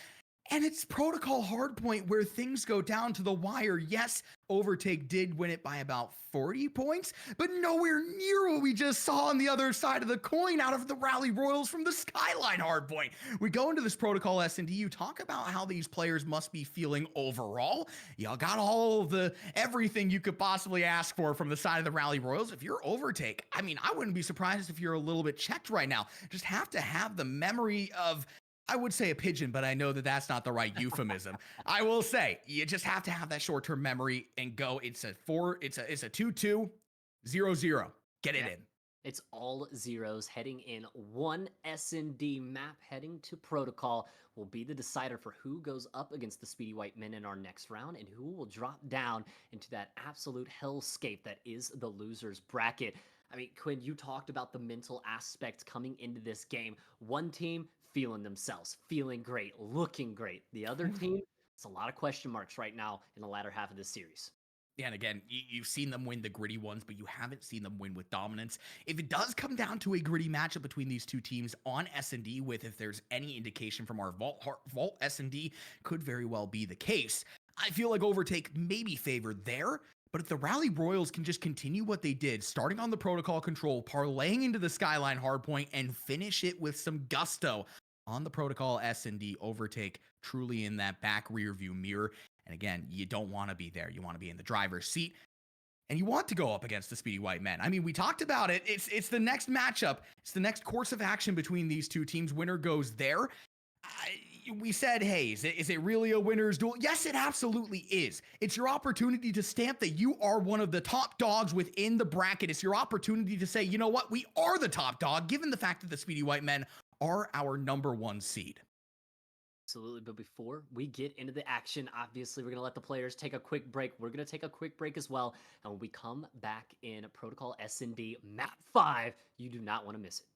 And it's protocol hardpoint where things go down to the wire. Yes, Overtake did win it by about 40 points, but nowhere near what we just saw on the other side of the coin out of the Rally Royals from the Skyline hardpoint. We go into this protocol S&D, you talk about how these players must be feeling overall. Y'all got all the everything you could possibly ask for from the side of the Rally Royals. If you're Overtake, I mean, I wouldn't be surprised if you're a little bit checked right now. Just have to have the memory of, I would say a pigeon, but I know that that's not the right euphemism. I will say you just have to have that short-term memory and go. It's a 2-2-0-0. Get it in. It's all zeros heading in. One S&D map heading to protocol will be the decider for who goes up against the Speedy White Men in our next round and who will drop down into that absolute hellscape that is the loser's bracket. I mean, Quinn, you talked about the mental aspect coming into this game. One team feeling themselves, feeling great, looking great. The other team, it's a lot of question marks right now in the latter half of this series. Yeah, and again, you've seen them win the gritty ones, but you haven't seen them win with dominance. If it does come down to a gritty matchup between these two teams on S&D, with if there's any indication from our Vault S&D, could very well be the case. I feel like Overtake may be favored there, but if the Rally Royals can just continue what they did, starting on the protocol control, parlaying into the Skyline hardpoint, and finish it with some gusto on the protocol S&D, Overtake truly in that back rear view mirror. And again, you don't want to be there. You want to be in the driver's seat. And you want to go up against the Speedy White Men. I mean, we talked about it. It's the next matchup. It's the next course of action between these two teams. Winner goes there. We said, hey, is it really a winner's duel? Yes, it absolutely is. It's your opportunity to stamp that you are one of the top dogs within the bracket. It's your opportunity to say, you know what? We are the top dog, given the fact that the Speedy White Men are our #1 seed. Absolutely, but before we get into the action, obviously we're going to let the players take a quick break. We're going to take a quick break as well, and when we come back in Protocol S&D Map 5, you do not want to miss it.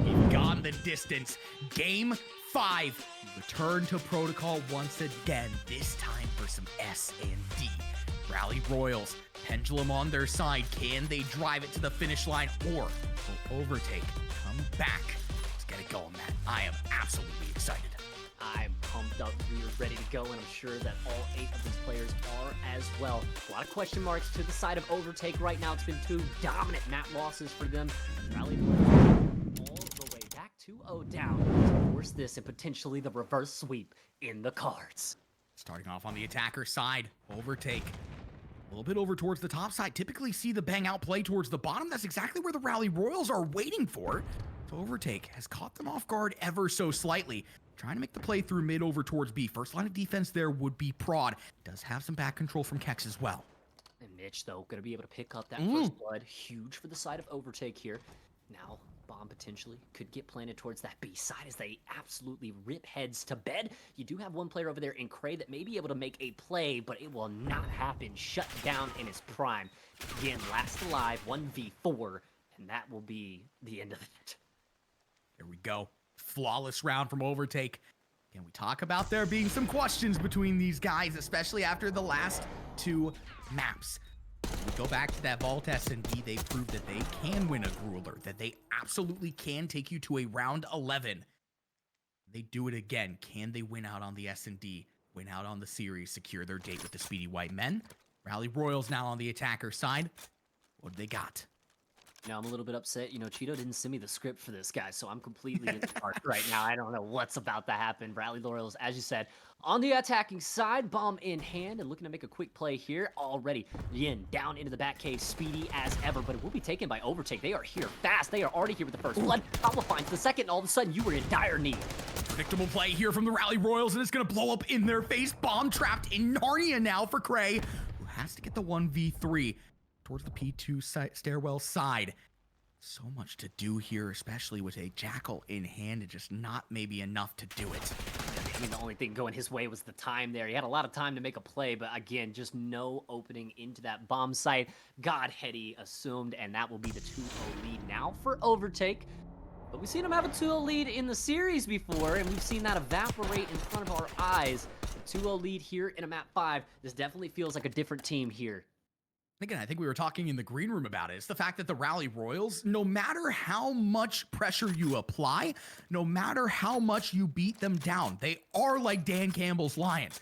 We've gone the distance. Game 5. We return to protocol once again, this time for some S&D. Rally Royals, pendulum on their side. Can they drive it to the finish line, or will Overtake come back? Let's get it going, man. I am absolutely excited. I'm pumped up. We are ready to go, and I'm sure that all 8 of these players are as well. A lot of question marks to the side of Overtake right now. It's been 2 dominant map losses for them. Rally all the way back 2-0 down to force this and potentially the reverse sweep in the cards. Starting off on the attacker side, Overtake. A little bit over towards the top side. Typically see the bang out play towards the bottom. That's exactly where the Rally Royals are waiting for. So Overtake has caught them off guard ever so slightly. Trying to make the play through mid over towards B. First line of defense there would be Prod. Does have some back control from Kex as well. And Mitch, though, going to be able to pick up that first blood. Huge for the side of Overtake here. Now, bomb potentially could get planted towards that B side as they absolutely rip heads to bed. You do have one player over there in Cray that may be able to make a play, but it will not happen. Shut down in his prime. Again, last alive, 1v4, and that will be the end of it. Here we go. Flawless round from Overtake. Can we talk about there being some questions between these guys, especially after the last 2 maps? We go back to that Vault S&D, they proved that they can win a Grueler, that they absolutely can take you to a round 11. They do it again. Can they win out on the S&D, win out on the series, secure their date with the Speedy White Men? Rally Royals now on the attacker side. What do they got? I'm a little bit upset. Cheeto didn't send me the script for this guy, so I'm completely in the dark right now. I don't know what's about to happen. Rally Royals, as you said, on the attacking side, bomb in hand, and looking to make a quick play here already. Yin down into the back cave, speedy as ever, but it will be taken by Overtake. They are here fast. They are already here with the first blood. Pablo finds the second, and all of a sudden, you were in dire need. Predictable play here from the Rally Royals, and it's going to blow up in their face. Bomb trapped in Narnia now for Cray, who has to get the 1v3 towards the P2 stairwell side. So much to do here, especially with a Jackal in hand, and just not maybe enough to do it. I mean, the only thing going his way was the time there. He had a lot of time to make a play, but again, just no opening into that bomb site. Godheady assumed, and that will be the 2-0 lead now for Overtake. But we've seen him have a 2-0 lead in the series before, and we've seen that evaporate in front of our eyes. The 2-0 lead here in a map 5. This definitely feels like a different team here. Again, I think we were talking in the green room about it. It's the fact that the Rally Royals, no matter how much pressure you apply, no matter how much you beat them down, they are like Dan Campbell's Lions.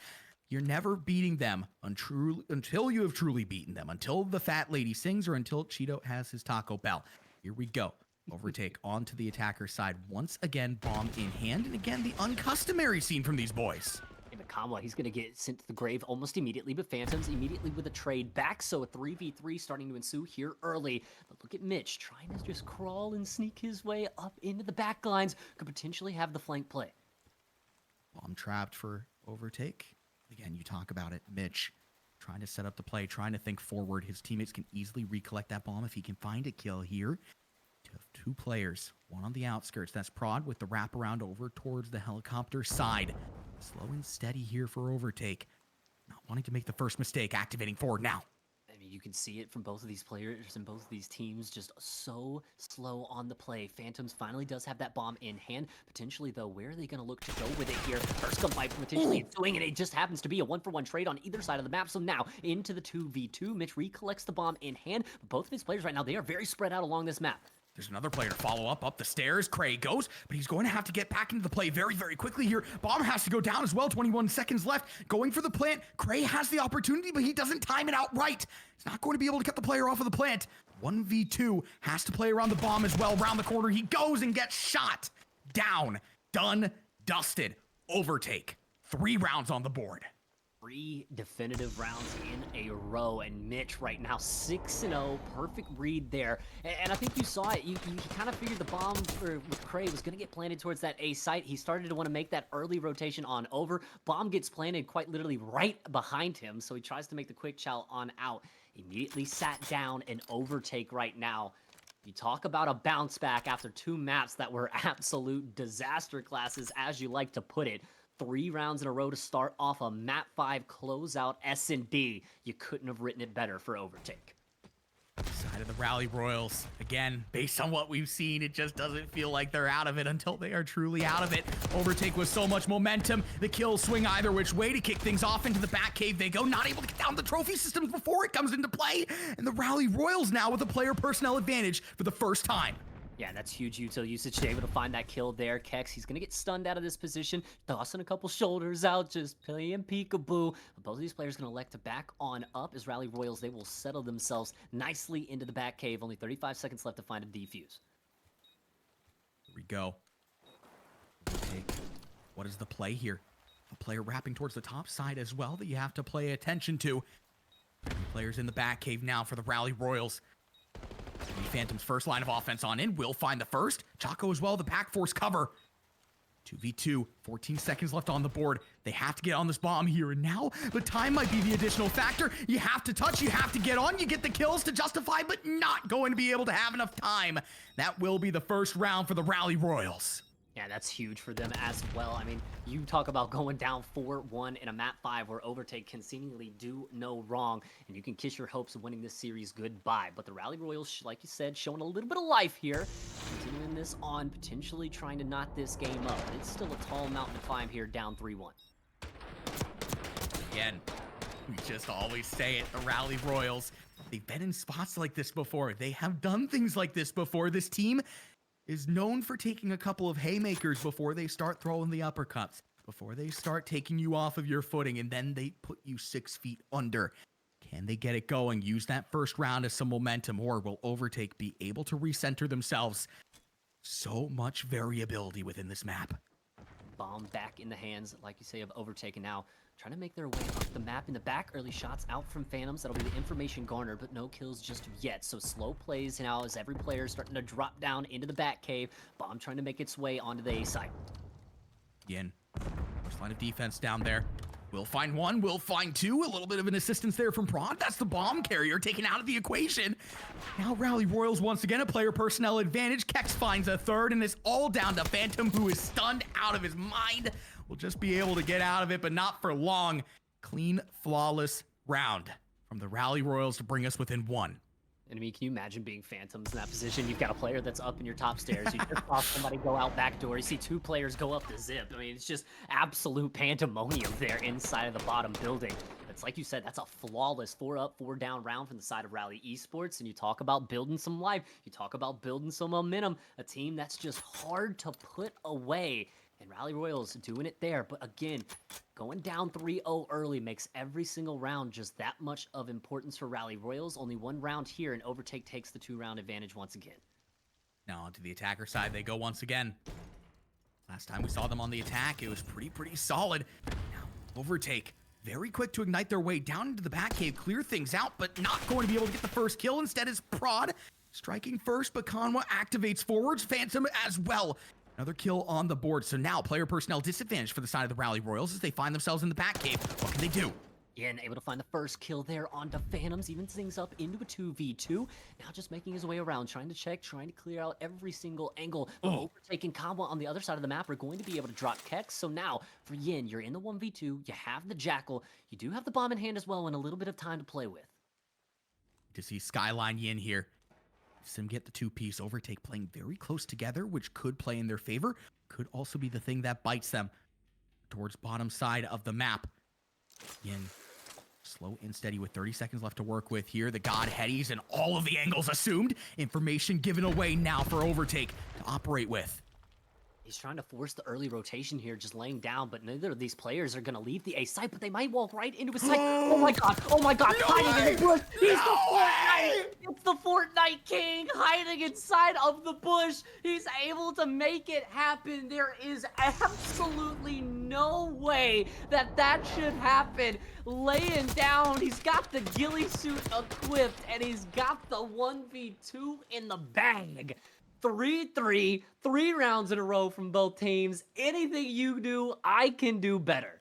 You're never beating them until you have truly beaten them, until the fat lady sings or until Cheeto has his Taco Bell. Here we go. Overtake onto the attacker side once again, bomb in hand, and again, the uncustomary scene from these boys. Kamwa, he's going to get sent to the grave almost immediately, but Phantoms immediately with a trade back, so a 3v3 starting to ensue here early. But look at Mitch trying to just crawl and sneak his way up into the back lines. Could potentially have the flank play. Bomb trapped for Overtake. Again, you talk about it. Mitch trying to set up the play, trying to think forward. His teammates can easily recollect that bomb if he can find a kill here. To have two players, one on the outskirts. That's Prod with the wraparound over towards the helicopter side. Slow and steady here for Overtake. Not wanting to make the first mistake, activating forward now. I mean, you can see it from both of these players and both of these teams, just so slow on the play. Phantoms finally does have that bomb in hand. Potentially, though, where are they going to look to go with it here? First gunfight potentially ensuing, and it just happens to be a 1-for-1 trade on either side of the map. So now, into the 2v2. Mitch recollects the bomb in hand. But both of these players right now, they are very spread out along this map. There's another player to follow up the stairs. Cray goes, but he's going to have to get back into the play very, very quickly here. Bomb has to go down as well. 21 seconds left. Going for the plant. Cray has the opportunity, but he doesn't time it out right. He's not going to be able to get the player off of the plant. 1v2 has to play around the bomb as well. Round the corner he goes and gets shot. Down. Done. Dusted. Overtake. 3 rounds on the board. 3 definitive rounds in a row, and Mitch right now 6-0, perfect read there. And I think you saw it. You kind of figured the bomb with Cray was going to get planted towards that A site. He started to want to make that early rotation on over. Bomb gets planted quite literally right behind him, so he tries to make the quick chow on out. Immediately sat down and Overtake right now. You talk about a bounce back after 2 maps that were absolute disaster classes, as you like to put it. 3 rounds in a row to start off a map 5 closeout S&D. You couldn't have written it better for Overtake. Side of the Rally Royals. Again, based on what we've seen, it just doesn't feel like they're out of it until they are truly out of it. Overtake with so much momentum. The kills swing either which way to kick things off into the back cave. They go, not able to get down the trophy systems before it comes into play. And the Rally Royals now with a player personnel advantage for the first time. Yeah, that's huge util usage. Able to find that kill there. Kex, he's going to get stunned out of this position. Tossing a couple shoulders out, just playing peekaboo. But both of these players going to elect to back on up as Rally Royals. They will settle themselves nicely into the back cave. Only 35 seconds left to find a defuse. Here we go. What is the play here? A player wrapping towards the top side as well that you have to pay attention to. 3 players in the back cave now for the Rally Royals. Phantom's first line of offense on in will find the first. Chaco as well, the pack force cover. 2v2, 14 seconds left on the board. They have to get on this bomb here and now, but time might be the additional factor. You have to touch, you have to get on, you get the kills to justify, but not going to be able to have enough time. That will be the first round for the Rally Royals. Yeah, that's huge for them as well. I mean, you talk about going down 4-1 in a map 5 where Overtake can seemingly do no wrong, and you can kiss your hopes of winning this series goodbye. But the Rally Royals, like you said, showing a little bit of life here, continuing this on, potentially trying to knot this game up. But it's still a tall mountain to climb here, down 3-1. Again, we just always say it, the Rally Royals, they've been in spots like this before. They have done things like this before. This team is known for taking a couple of haymakers before they start throwing the uppercuts, before they start taking you off of your footing, and then they put you 6 feet under. Can they get it going? Use that first round as some momentum, or will Overtake be able to recenter themselves? So much variability within this map. Bomb back in the hands, like you say, of Overtake, and now trying to make their way up the map in the back. Early shots out from Phantoms. That'll be the information garnered, but no kills just yet. So slow plays now as every player is starting to drop down into the back cave. Bomb trying to make its way onto the A side. Yin, first line of defense down there. We'll find one, we'll find two. A little bit of an assistance there from Prod. That's the bomb carrier taken out of the equation. Now Rally Royals once again a player personnel advantage. Kex finds a third, and it's all down to Phantom, who is stunned out of his mind. Will just be able to get out of it, but not for long. Clean, flawless round from the Rally Royals to bring us within one. And I mean, can you imagine being Phantoms in that position? You've got a player that's up in your top stairs. You just saw somebody go out back door. You see two players go up the zip. I mean, it's just absolute pandemonium there inside of the bottom building. It's like you said, that's a flawless 4-up, 4-down round from the side of Rally Esports. And you talk about building some life. You talk about building some momentum. A team that's just hard to put away. And Rally Royals doing it there. But again, going down 3-0 early makes every single round just that much of importance for Rally Royals. Only one round here, and Overtake takes the 2-round advantage once again. Now onto the attacker side they go once again. Last time we saw them on the attack, it was pretty solid. Now Overtake, very quick to ignite their way down into the back cave, clear things out, but not going to be able to get the first kill. Instead is Prod striking first, but Conwa activates forwards. Phantom as well. Another kill on the board. So now player personnel disadvantage for the side of the Rally Royals as they find themselves in the back cave. What can they do? Yin able to find the first kill there onto Phantoms, evens things up into a 2v2. Now just making his way around, trying to check, trying to clear out every single angle. Overtaking Kawa on the other side of the map are going to be able to drop Kex. So now for Yin, you're in the 1v2, you have the Jackal, you do have the bomb in hand as well, and a little bit of time to play with. To see Skyline Yin here. Sim get the two-piece. Overtake playing very close together, which could play in their favor. Could also be the thing that bites them towards bottom side of the map. Yin, slow and steady with 30 seconds left to work with here. The God Headies and all of the angles assumed. Information given away now for Overtake to operate with. He's trying to force the early rotation here, just laying down, but neither of these players are going to leave the A site, but they might walk right into his site. Oh my god, No hiding in the bush. He's No the way! Fortnite. It's the Fortnite King hiding inside of the bush. He's able to make it happen. There is absolutely no way that that should happen. Laying down, he's got the ghillie suit equipped, and he's got the 1v2 in the bag. 3-3, 3 rounds in a row from both teams. Anything you do, I can do better.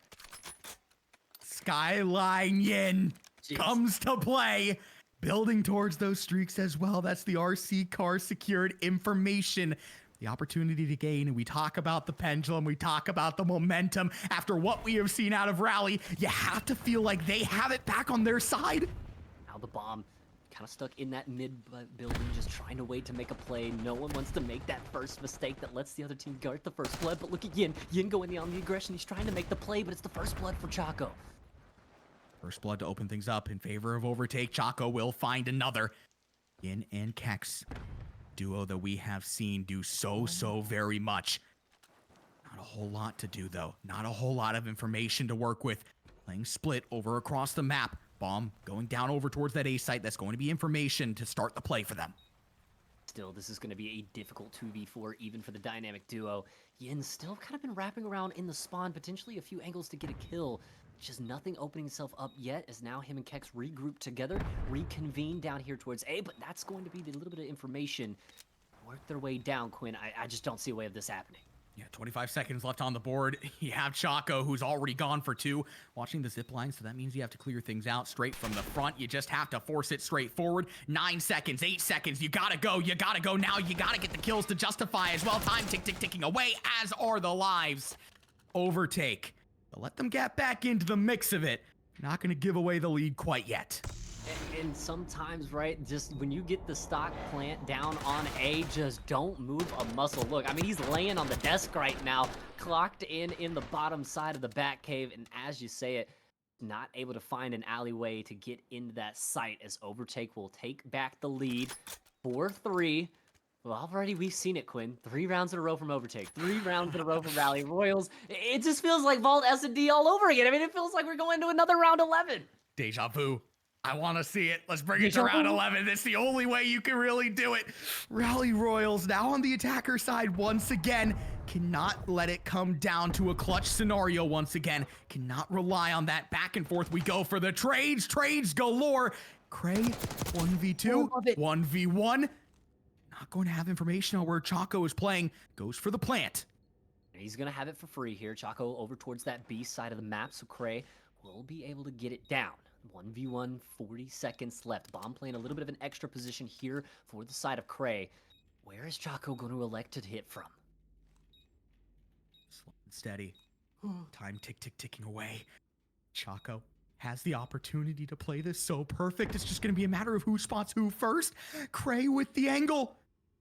Skyline Yin comes to play. Building towards those streaks as well. That's the RC car secured information. The opportunity to gain, and we talk about the pendulum, we talk about the momentum. After what we have seen out of Rally, you have to feel like they have it back on their side. Now the bomb kind of stuck in that mid building, just trying to wait to make a play. No one wants to make that first mistake that lets the other team guard the first blood, but look at Yin. Yin going on the aggression. He's trying to make the play, but it's the first blood for Chaco. First blood to open things up in favor of Overtake. Chaco will find another. Yin and Kex, duo that we have seen do so very much. Not a whole lot to do though. Not a whole lot of information to work with. Playing split over across the map. Bomb going down over towards that A site. That's going to be information to start the play for them. Still, this is going to be a difficult 2v4 even for the dynamic duo. Yin's still kind of been wrapping around in the spawn, potentially a few angles to get a kill. Just nothing opening itself up yet, as now him and Kex regroup together, reconvene down here towards A, but that's going to be the little bit of information. Work their way down, Quinn. I just don't see a way of this happening. Yeah, 25 seconds left on the board. You have Chaco, who's already gone for 2, watching the zip line, so that means you have to clear things out straight from the front. You just have to force it straight forward. 9 seconds, 8 seconds, you gotta go now. You gotta get the kills to justify as well. Time ticking away, as are the lives. Overtake. But let them get back into the mix of it. Not gonna give away the lead quite yet. And sometimes, right, just when you get the stock plant down on A, just don't move a muscle. Look, I mean, he's laying on the desk right now, clocked in the bottom side of the back cave, and as you say it, not able to find an alleyway to get into that site, as Overtake will take back the lead. 4-3. Well, already we've seen it, Quinn. 3 rounds in a row from Overtake. 3 rounds in a row from Rally Royals. It just feels like Vault S&D all over again. I mean, it feels like we're going to another round 11. Deja vu. I want to see it. Let's bring Yeah, it to round Choco. 11. That's the only way you can really do it. Rally Royals now on the attacker side once again. Cannot let it come down to a clutch scenario once again. Cannot rely on that back and forth. We go for the trades galore. Cray, 1v2, love it. 1v1. Not going to have information on where Choco is playing. Goes for the plant. And he's going to have it for free here. Choco over towards that B side of the map, so Cray will be able to get it down. 1v1, 40 seconds left. Bomb playing a little bit of an extra position here for the side of Cray. Where is Choco going to elect to hit from? Slow and steady. Time ticking away. Choco has the opportunity to play this so perfect. It's just going to be a matter of who spots who first. Cray with the angle.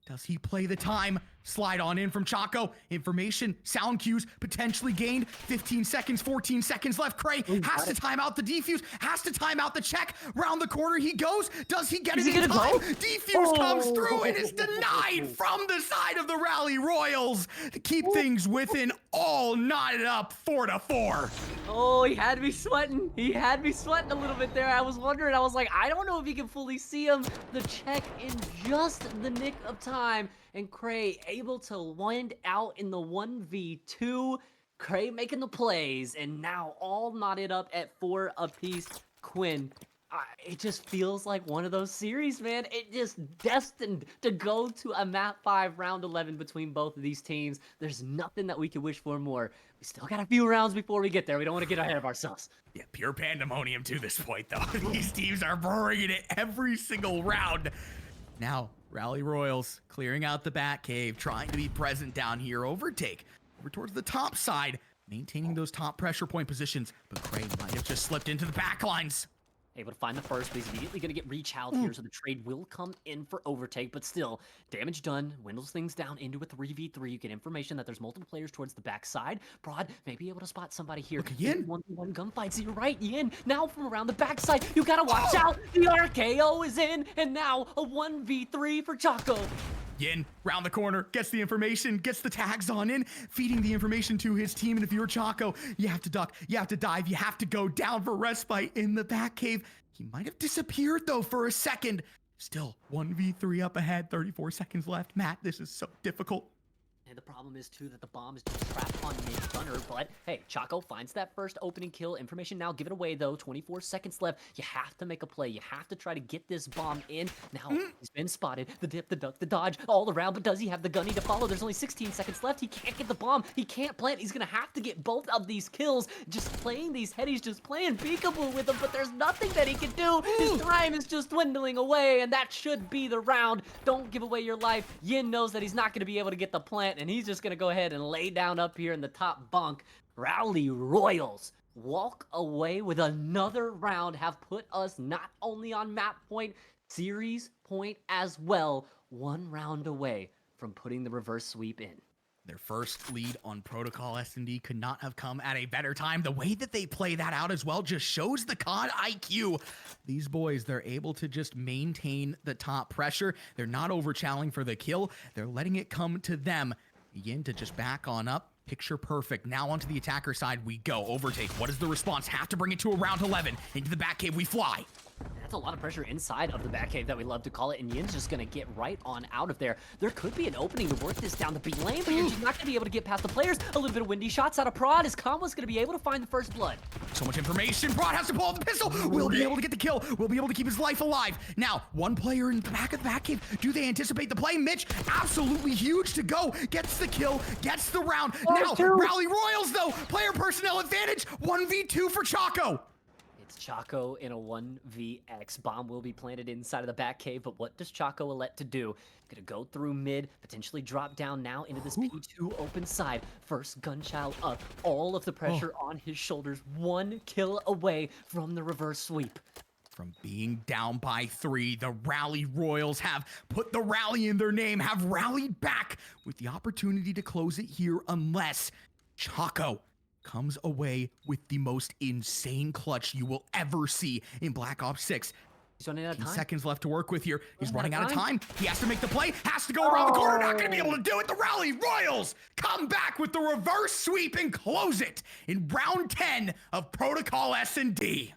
Does he play the time? Slide on in from Choco. Information, sound cues, potentially gained. 15 seconds, 14 seconds left. Cray has to time out the defuse, has to time out the check. Round the corner he goes. Does he get it in time? Defuse comes through and is denied from the side of the Rally Royals to keep things within, all knotted up 4-4. Oh, he had me sweating. He had me sweating a little bit there. I was wondering. I was like, I don't know if he can fully see him. The check in just the nick of time. And Cray able to wind out in the 1v2. Cray making the plays. And now all knotted up at 4 apiece. Quinn, it just feels like one of those series, man. It just destined to go to a map 5 round 11 between both of these teams. There's nothing that we could wish for more. We still got a few rounds before we get there. We don't want to get ahead of ourselves. Yeah, pure pandemonium to this point, though. These teams are bringing it every single round. Now, Rally Royals clearing out the Batcave, trying to be present down here. Overtake over towards the top side, maintaining those top pressure point positions. But Cray might have just slipped into the backlines. Able to find the first, but he's immediately going to get reach out here, so the trade will come in for Overtake, but still, damage done, windows things down into a 3v3. You get information that there's multiple players towards the backside. Broad may be able to spot somebody here. Look at Yin. 1v1 gunfight, so you're right, Yin. Now from around the backside, you got to watch out. The RKO is in, and now a 1v3 for Choco. Yin, round the corner, gets the information, gets the tags on in, feeding the information to his team. And if you're Choco, you have to duck, you have to dive, you have to go down for respite in the back cave. He might have disappeared, though, for a second. Still, 1v3 up ahead, 34 seconds left. Matt, this is so difficult. And the problem is, too, that the bomb is just trapped on mid-gunner. But, hey, Choco finds that first opening kill. Information now given away, though. 24 seconds left. You have to make a play. You have to try to get this bomb in. Now, he's been spotted. The dip, the duck, the dodge, all around. But does he have the gunny to follow? There's only 16 seconds left. He can't get the bomb. He can't plant. He's going to have to get both of these kills. Just playing these headies, just playing peekaboo with him. But there's nothing that he can do. His time is just dwindling away. And that should be the round. Don't give away your life. Yin knows that he's not going to be able to get the plant. And he's just going to go ahead and lay down up here in the top bunk. Rally Royals walk away with another round, have put us not only on map point, series point as well, one round away from putting the reverse sweep in. Their first lead on Protocol S&D could not have come at a better time. The way that they play that out as well just shows the COD IQ. These boys, they're able to just maintain the top pressure. They're not over-challenging for the kill. They're letting it come to them. Begin to just back on up. Picture perfect. Now onto the attacker side we go. Overtake. What is the response? Have to bring it to a round 11. Into the back cave we fly. That's a lot of pressure inside of the back cave that we love to call it, and Yin's just going to get right on out of there. There could be an opening to work this down the B lane, but you're just not going to be able to get past the players. A little bit of windy shots out of Prod as Combo's going to be able to find the first blood. So much information. Prod has to pull out the pistol. We'll be able to get the kill. We'll be able to keep his life alive. Now, one player in the back of the back cave. Do they anticipate the play? Mitch, absolutely huge to go. Gets the kill, gets the round. Now, Rally Royals, though. Player personnel advantage. 1v2 for Choco. It's Choco in a 1vx. Bomb will be planted inside of the back cave, but what does Choco elect to do? Gonna go through mid, potentially drop down now into this P2 open side. First gunchild up, all of the pressure on his shoulders. One kill away from the reverse sweep. From being down by 3, the Rally Royals have put the rally in their name, have rallied back with the opportunity to close it here unless Choco comes away with the most insane clutch you will ever see in Black Ops 6. He's running out of 10 time. seconds left to work with here. He's running out of time. He has to make the play, has to go around the corner, not going to be able to do it. The Rally Royals come back with the reverse sweep and close it in round 10 of Protocol S&D.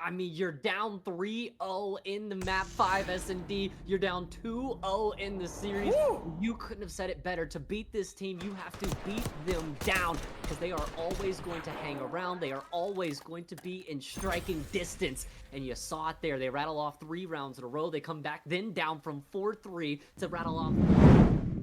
I mean, you're down 3-0 in the map 5 S&D. You're down 2-0 in the series. Woo! You couldn't have said it better. To beat this team, you have to beat them down because they are always going to hang around. They are always going to be in striking distance. And you saw it there. They rattle off 3 rounds in a row. They come back then down from 4-3 to rattle off 4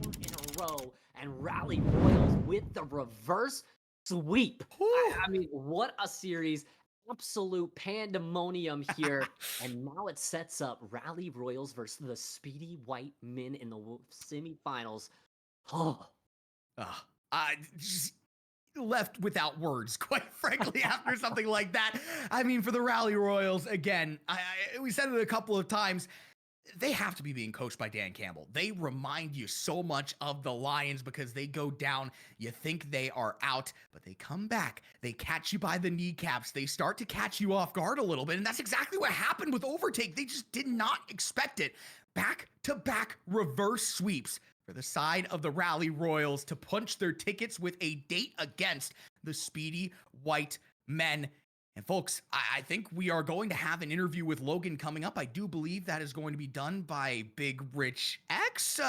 in a row and rally Royals with the reverse sweep. I mean, what a series. Absolute pandemonium here. And now it sets up Rally Royals versus the Speedy White Men in the semifinals. Oh, I just left without words, quite frankly, after something like that. I mean, for the Rally Royals, again, we said it a couple of times. They have to be being coached by Dan Campbell. They remind you so much of the Lions because they go down. You think they are out, but they come back. They catch you by the kneecaps. They start to catch you off guard a little bit. And that's exactly what happened with Overtake. They just did not expect it. Back-to-back reverse sweeps for the side of the Rally Royals to punch their tickets with a date against the Speedy White Men. And folks, I think we are going to have an interview with Logan coming up. I do believe that is going to be done by Big Rich X.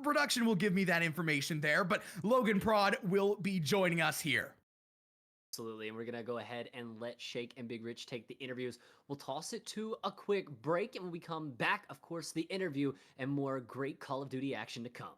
Production will give me that information there, but Logan Prod will be joining us here. absolutely. And we're going to go ahead and let Shake and Big Rich take the interviews. We'll toss it to a quick break. And when we come back, of course, the interview and more great Call of Duty action to come.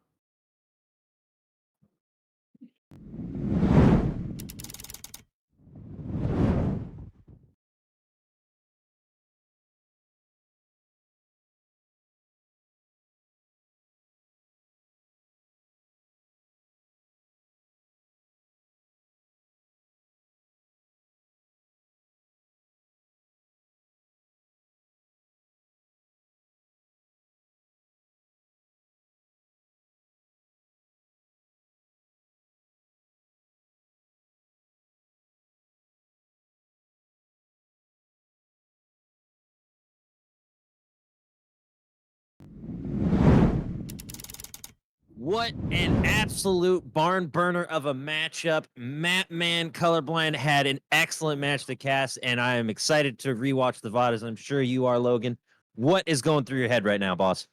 What an absolute barn burner of a matchup. Mapman Colorblind had an excellent match to cast, and I am excited to rewatch the VOD, as I'm sure you are, Logan. What is going through your head right now, boss?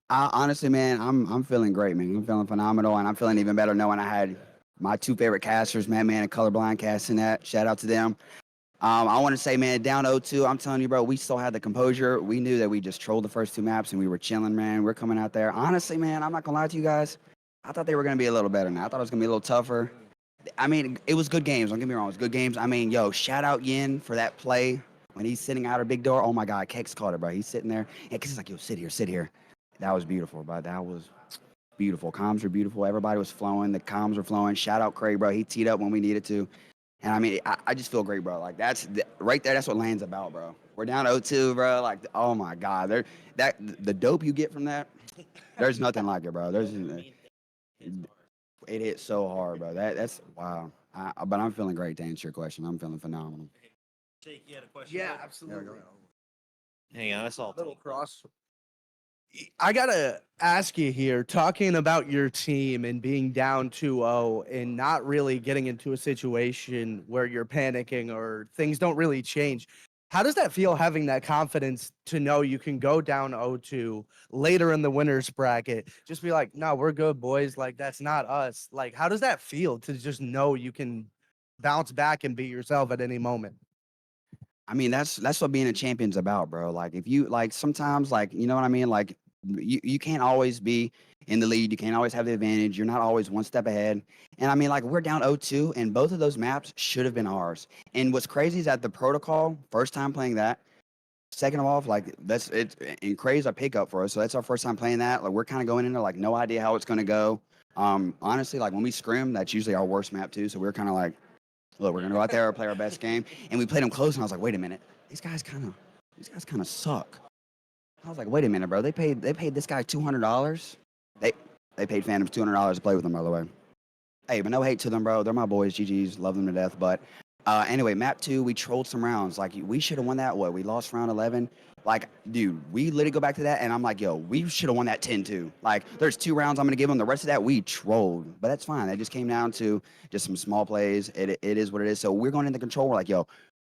Honestly, man, I'm feeling great, man. I'm feeling phenomenal, and I'm feeling even better knowing I had my 2 favorite casters, Madman and Colorblind, casting that. Shout out to them. I want to say, man, down 0-2, I'm telling you, bro, we still had the composure. We knew that we just trolled the first 2 maps, and we were chilling, man. We're coming out there. Honestly, man, I'm not going to lie to you guys. I thought they were going to be a little better now. I thought it was going to be a little tougher. I mean, it was good games. Don't get me wrong. It was good games. I mean, yo, shout out Yin for that play when he's sitting out our big door. Oh, my God, Kex caught it, bro. He's sitting there. And Kex is like, yo, sit here, sit here. That was beautiful, bro. That was beautiful. Comms were beautiful. Everybody was flowing. The comms were flowing. Shout out Craig, bro. He teed up when we needed to. And I mean, I just feel great, bro. Like right there. That's what LAN's about, bro. We're down 0-2, bro. Like, oh my God, the dope you get from that, there's nothing like it, bro. It hit so hard, bro. That's wow. But I'm feeling great to answer your question. I'm feeling phenomenal. Jake, you had a question? Yeah, absolutely. Hang on, that's all. Little cross. I gotta ask you here, talking about your team and being down 2-0 and not really getting into a situation where you're panicking or things don't really change. How does that feel, having that confidence to know you can go down 0-2 later in the winners bracket? Just be like, no, we're good, boys. Like, that's not us. Like, how does that feel to just know you can bounce back and be yourself at any moment? I mean, that's what being a champion's about, bro. Like, if you like, sometimes, like, you know what I mean? Like, you can't always be in the lead. You can't always have the advantage. You're not always one step ahead. And I mean, like, we're down 0-2, and both of those maps should have been ours. And what's crazy is that the protocol, first time playing that. Second of all, like, that's it. And Craze a pickup for us, so that's our first time playing that. Like, we're kind of going into like no idea how it's going to go. Honestly, like when we scrim, that's usually our worst map too. So we're kind of like, look, we're gonna go out there and play our best game. And we played them close, and I was like, wait a minute, these guys kind of suck. I was like, wait a minute, bro. They paid this guy $200. They paid Phantoms $200 to play with them, by the way. Hey, but no hate to them, bro. They're my boys. GGs, love them to death. But anyway, map 2, we trolled some rounds. Like, we should have won that. What, we lost round 11. Like, dude, we literally go back to that, and I'm like, yo, we should have won that 10-2. Like, there's 2 rounds I'm gonna give them. The rest of that, we trolled. But that's fine. That just came down to just some small plays. It is what it is. So we're going into control. We're like, yo,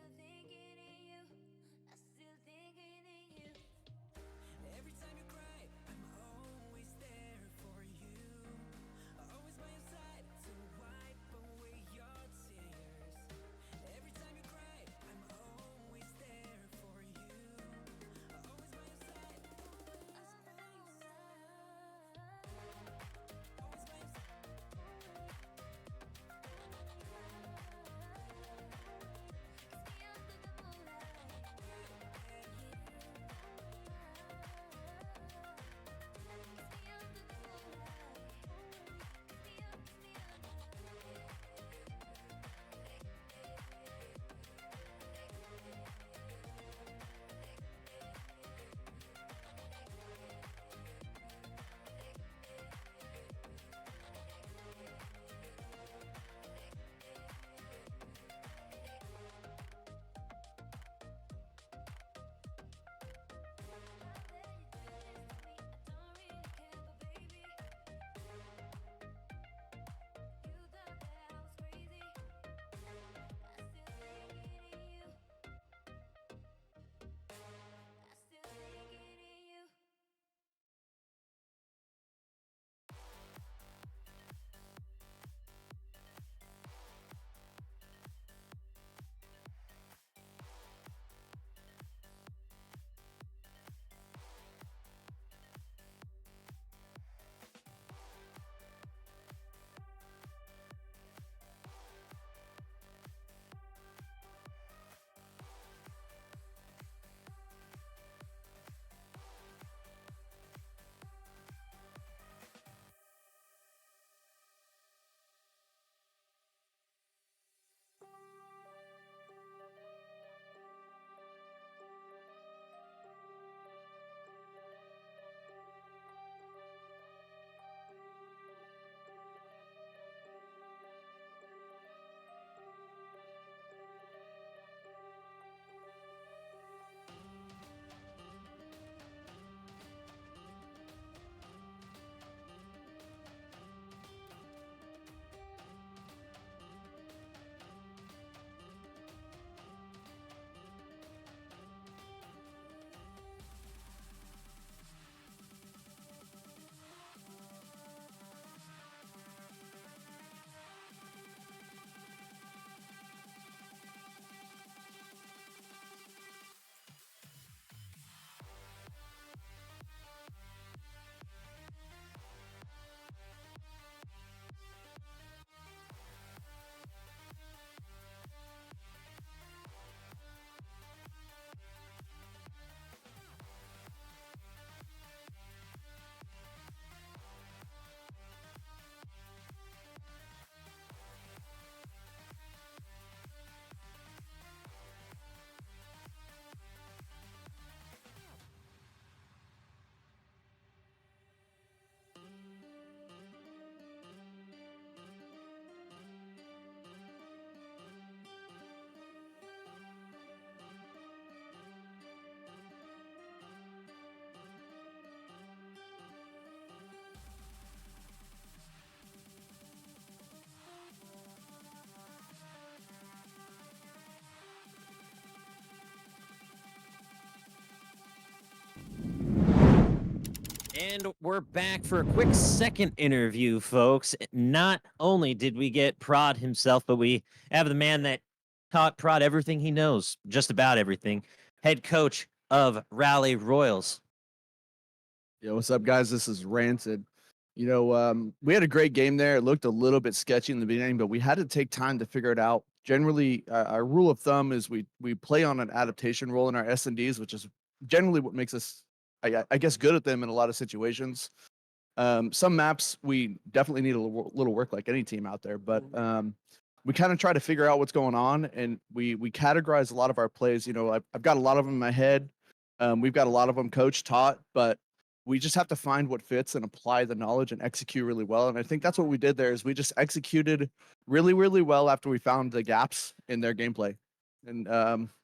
still thinking of you. I still And we're back for a quick second interview, folks. Not only did we get Prod himself, but we have the man that taught Prod everything he knows, just about everything, head coach of Rally Royals. Yo, what's up, guys? This is Rancid. We had a great game there. It looked a little bit sketchy in the beginning, but we had to take time to figure it out. Generally, our rule of thumb is we play on an adaptation role in our S&Ds, which is generally what makes us, I guess, good at them in a lot of situations. Some maps we definitely need a little work, like any team out there, but we kind of try to figure out what's going on, and we categorize a lot of our plays. I've got a lot of them in my head. We've got a lot of them coach taught, but we just have to find what fits and apply the knowledge and execute really well. And I think that's what we did there is we just executed really, really well after we found the gaps in their gameplay. And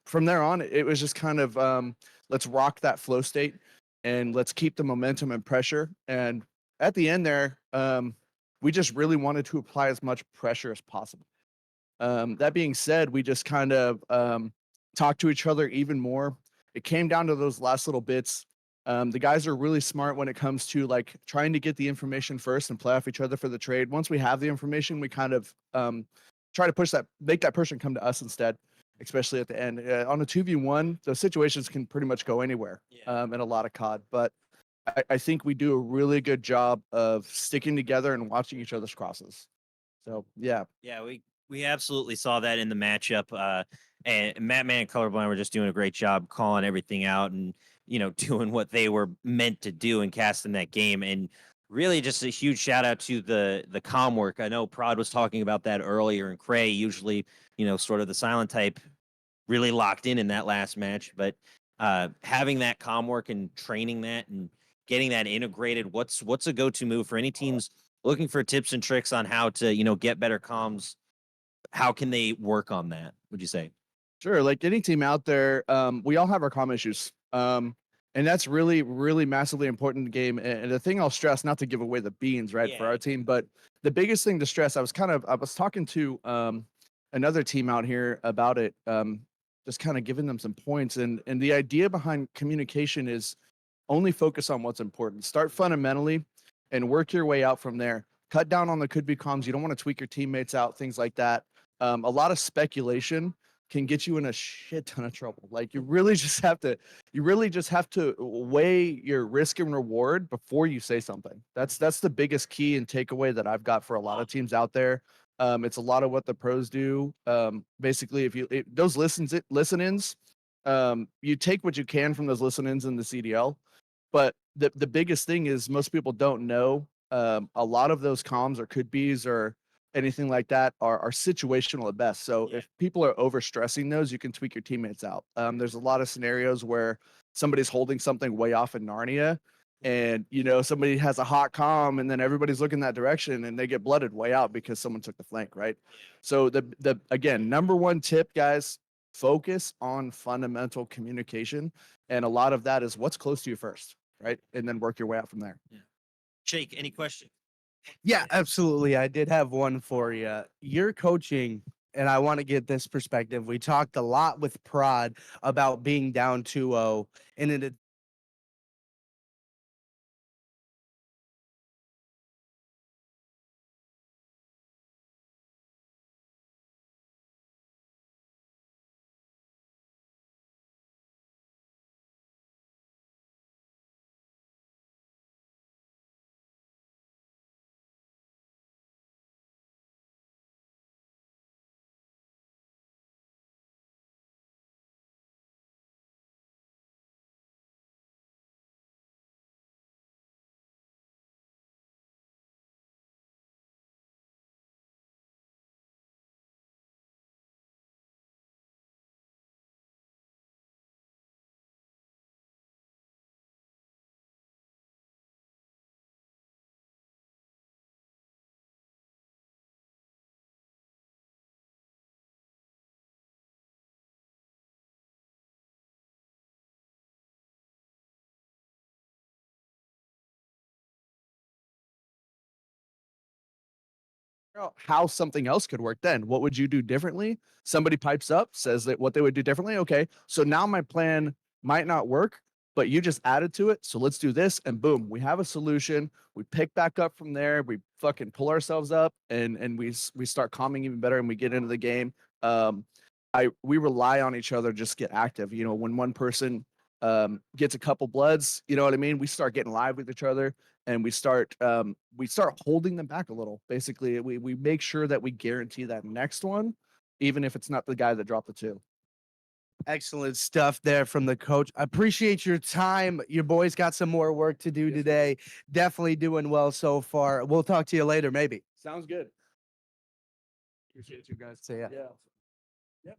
from there on, it was just kind of let's rock that flow state and let's keep the momentum and pressure. And at the end there, we just really wanted to apply as much pressure as possible. That being said, we just kind of talked to each other even more. It came down to those last little bits. The guys are really smart when it comes to like trying to get the information first and play off each other for the trade. Once we have the information, we kind of try to make that person come to us instead, especially at the end. On a 2v1, those situations can pretty much go anywhere in a lot of COD. But I think we do a really good job of sticking together and watching each other's crosses. So, yeah. Yeah, we absolutely saw that in the matchup. And Mattman and Colorblind were just doing a great job calling everything out and doing what they were meant to do and casting that game. And really just a huge shout out to the comm work. I know Prod was talking about that earlier, and Cray usually, sort of the silent type really locked in that last match. But having that comm work and training that and getting that integrated, what's a go-to move for any teams looking for tips and tricks on how to, get better comms? How can they work on that, would you say? Sure. Like any team out there, we all have our comm issues. And that's really, really massively important in the game. And the thing I'll stress, not to give away the beans, right, for our team, but the biggest thing to stress, I was talking to another team out here about it, just kind of giving them some points. And the idea behind communication is only focus on what's important. Start fundamentally and work your way out from there. Cut down on the could be comms. You don't want to tweak your teammates out, things like that. A lot of speculation can get you in a shit ton of trouble. Like you really just have to weigh your risk and reward before you say something. That's the biggest key and takeaway that I've got for a lot of teams out there. It's a lot of what the pros do. Basically, if those listen-ins, you take what you can from those listen-ins in the CDL. But the biggest thing is most people don't know a lot of those comms or could be's or anything like that are situational at best. So if people are overstressing those, you can tweak your teammates out. There's a lot of scenarios where somebody's holding something way off in Narnia and somebody has a hot comm and then everybody's looking that direction and they get blooded way out because someone took the flank, right? So the again, number one tip, guys, focus on fundamental communication. And a lot of that is what's close to you first, right? And then work your way out from there. Yeah. Shake, any question? Yeah, absolutely. I did have one for you. You're coaching, and I want to get this perspective. We talked a lot with Prod about being down 2-0, and it Out how something else could work then. What would you do differently? Somebody pipes up, says that what they would do differently. Okay, so now my plan might not work, but you just added to it. So let's do this. And boom, we have a solution. We pick back up from there. We fucking pull ourselves up and we start calming even better and we get into the game. We rely on each other, just get active. You know, when one person gets a couple bloods, you know what I mean? We start getting live with each other and we start holding them back a little. Basically, we make sure that we guarantee that next one, even if it's not the guy that dropped the 2. Excellent stuff there from the coach. I appreciate your time. Your boys got some more work to do today. Definitely doing well so far. We'll talk to you later, maybe. Sounds good. Appreciate you guys. See ya. Yeah.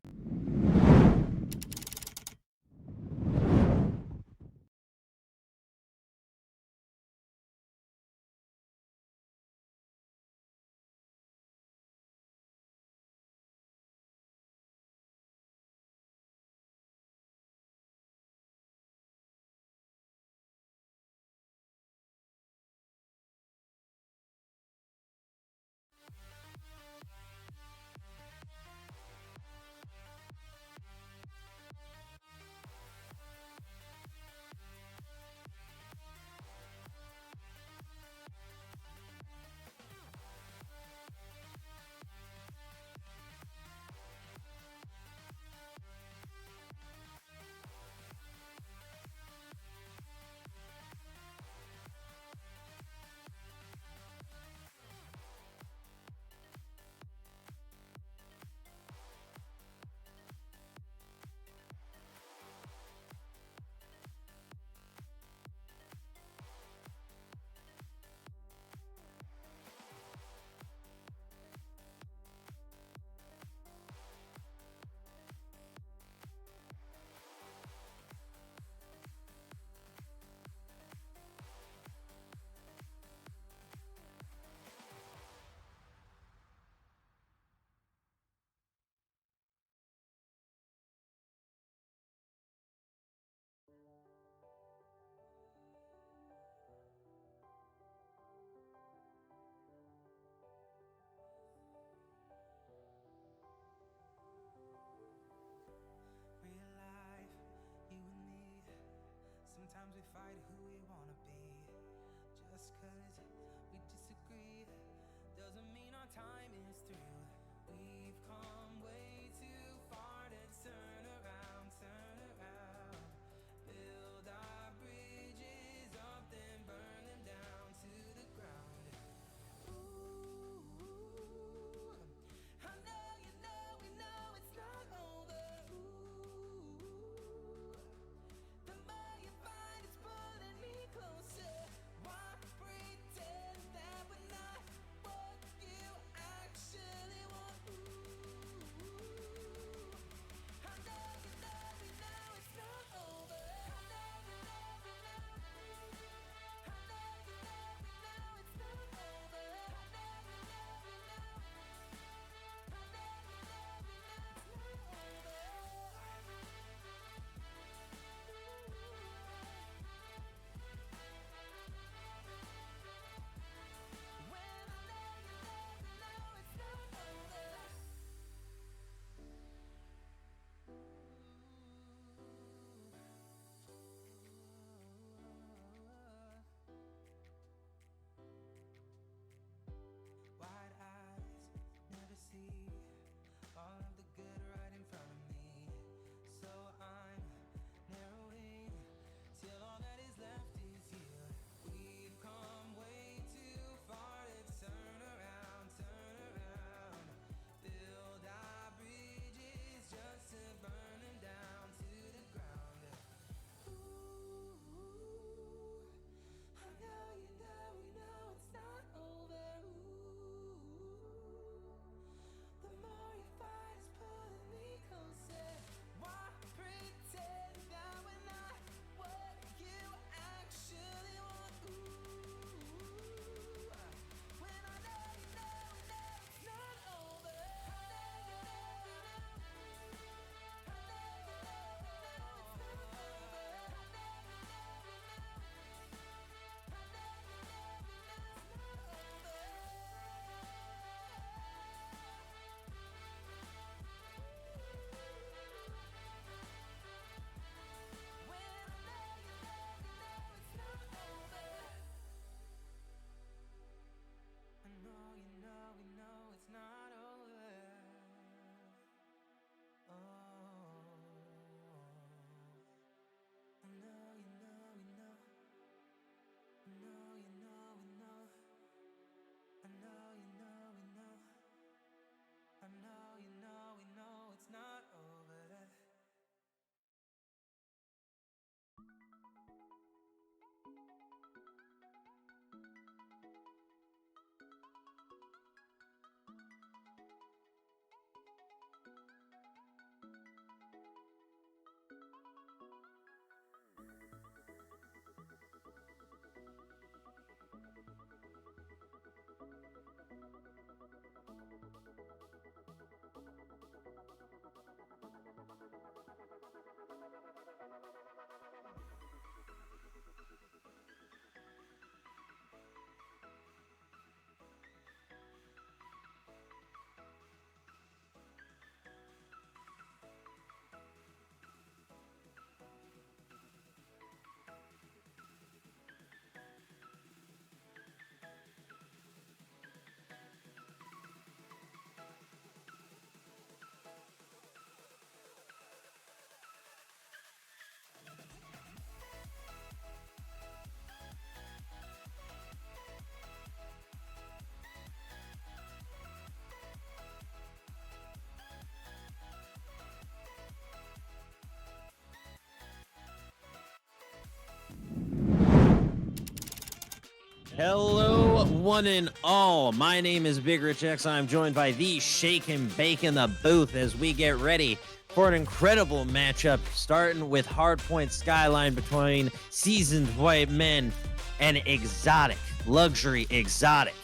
Hello, one and all. My name is Big Rich X. I'm joined by the Shake and Bake in the booth as we get ready for an incredible matchup, starting with Hardpoint Skyline between seasoned white men and exotic, luxury exotic.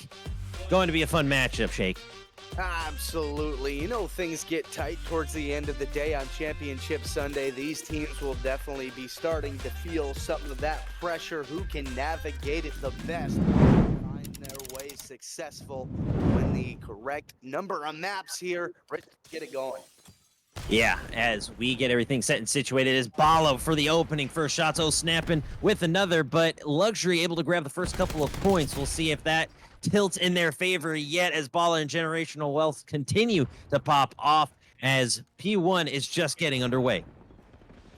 Going to be a fun matchup, Shake. Absolutely. You know, things get tight towards the end of the day on Championship Sunday. These teams will definitely be starting to feel some of that pressure. Who can navigate it the best? Find their way successful to win the correct number of maps here. Let's get it going. Yeah, as we get everything set and situated, is Balo for the opening. First shots, snapping with another, but Luxury able to grab the first couple of points. We'll see if that tilts in their favor yet as Bala and Generational Wealth continue to pop off as P1 is just getting underway.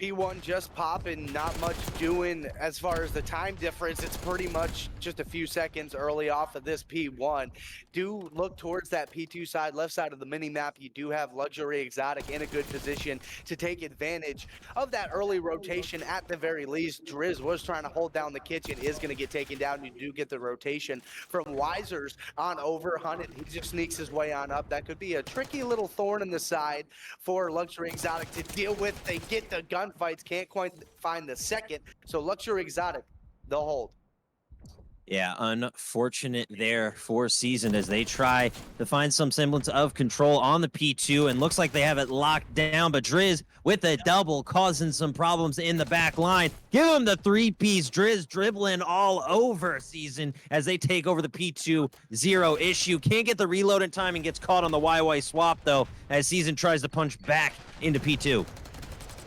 P1 just popping, not much doing as far as the time difference. It's pretty much just a few seconds early off of this P1. Do look towards that P2 side, left side of the mini map. You do have Luxury Exotic in a good position to take advantage of that early rotation at the very least. Driz was trying to hold down the kitchen, is going to get taken down. You do get the rotation from Wisers on over. Hunted, he just sneaks his way on up. That could be a tricky little thorn in the side for Luxury Exotic to deal with. They get the gun fights, can't quite find the second, so Luxury Exotic, they'll hold. Yeah, unfortunate there for Season as they try to find some semblance of control on the P2, and looks like they have it locked down, but Driz with a double causing some problems in the back line. Give him the three-piece. Driz dribbling all over Season as they take over the P2, zero issue. Can't get the reload in time and gets caught on the YY swap, though, as Season tries to punch back into P2.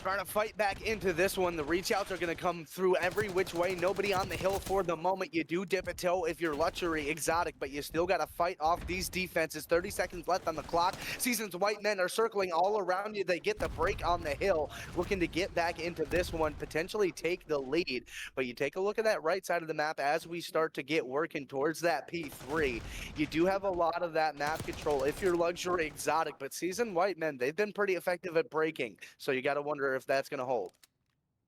Trying to fight back into this one. The reach outs are going to come through every which way. Nobody on the hill for the moment. You do dip a toe if you're Luxury Exotic, but you still got to fight off these defenses. 30 seconds left on the clock. Season's white men are circling all around you. They get the break on the hill, looking to get back into this one, potentially take the lead. But you take a look at that right side of the map as we start to get working towards that P3. You do have a lot of that map control if you're Luxury Exotic, but Seasoned white men, they've been pretty effective at breaking. So you got to wonder if that's going to hold.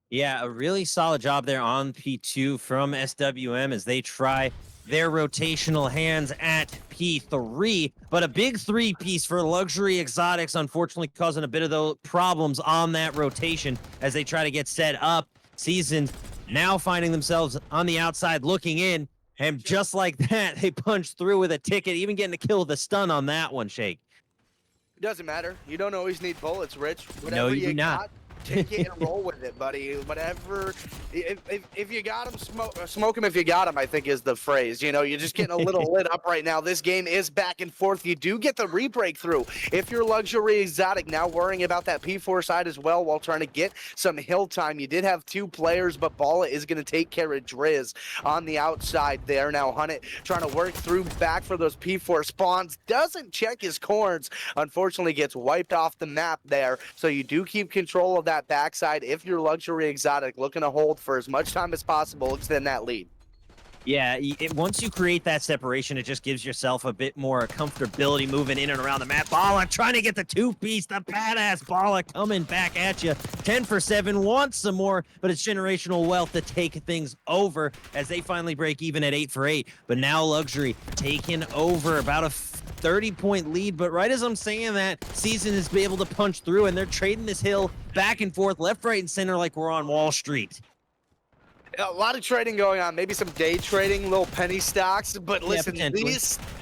Yeah, a really solid job there on P2 from SWM as they try their rotational hands at P3, but a big three-piece for Luxury Exotics, unfortunately causing a bit of the problems on that rotation as they try to get set up. Seasoned now finding themselves on the outside looking in, and just like that, they punch through with a ticket, even getting a kill with a stun on that one, Shake. It doesn't matter. You don't always need bullets, Rich. No, you do not. Take it and roll with it, buddy. Whatever. If you got him, smoke him if you got him, I think is the phrase. You know, you're just getting a little lit up right now. This game is back and forth. You do get the re-breakthrough. If you're Luxury Exotic, now worrying about that P4 side as well while trying to get some hill time. You did have two players, but Bala is going to take care of Driz on the outside there. Now Hunted trying to work through back for those P4 spawns. Doesn't check his corns. Unfortunately gets wiped off the map there. So you do keep control of that backside if you're Luxury Exotic, looking to hold for as much time as possible, extend that lead. Yeah, once you create that separation, it just gives yourself a bit more comfortability moving in and around the map. Bala trying to get the two-piece, the badass Bala coming back at you. 10 for 7, wants some more, but it's Generational Wealth to take things over as they finally break even at 8 for 8. But now Luxury taking over about a 30-point lead, but right as I'm saying that, Season is able to punch through, and they're trading this hill back and forth, left, right, and center like we're on Wall Street. A lot of trading going on, maybe some day trading, little penny stocks, but listen,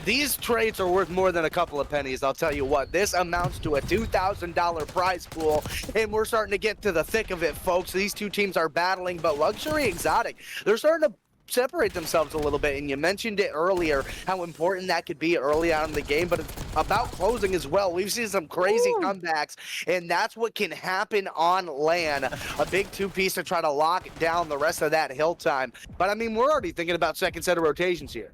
these trades are worth more than a couple of pennies, I'll tell you what. This amounts to a $2,000 prize pool, and we're starting to get to the thick of it, folks. These two teams are battling, but Luxury Exotic, they're starting to separate themselves a little bit, and you mentioned it earlier how important that could be early on in the game, but it's about closing as well. We've seen some crazy comebacks, and that's what can happen on LAN. A big two-piece to try to lock down the rest of that hill time, but I mean, we're already thinking about second set of rotations here.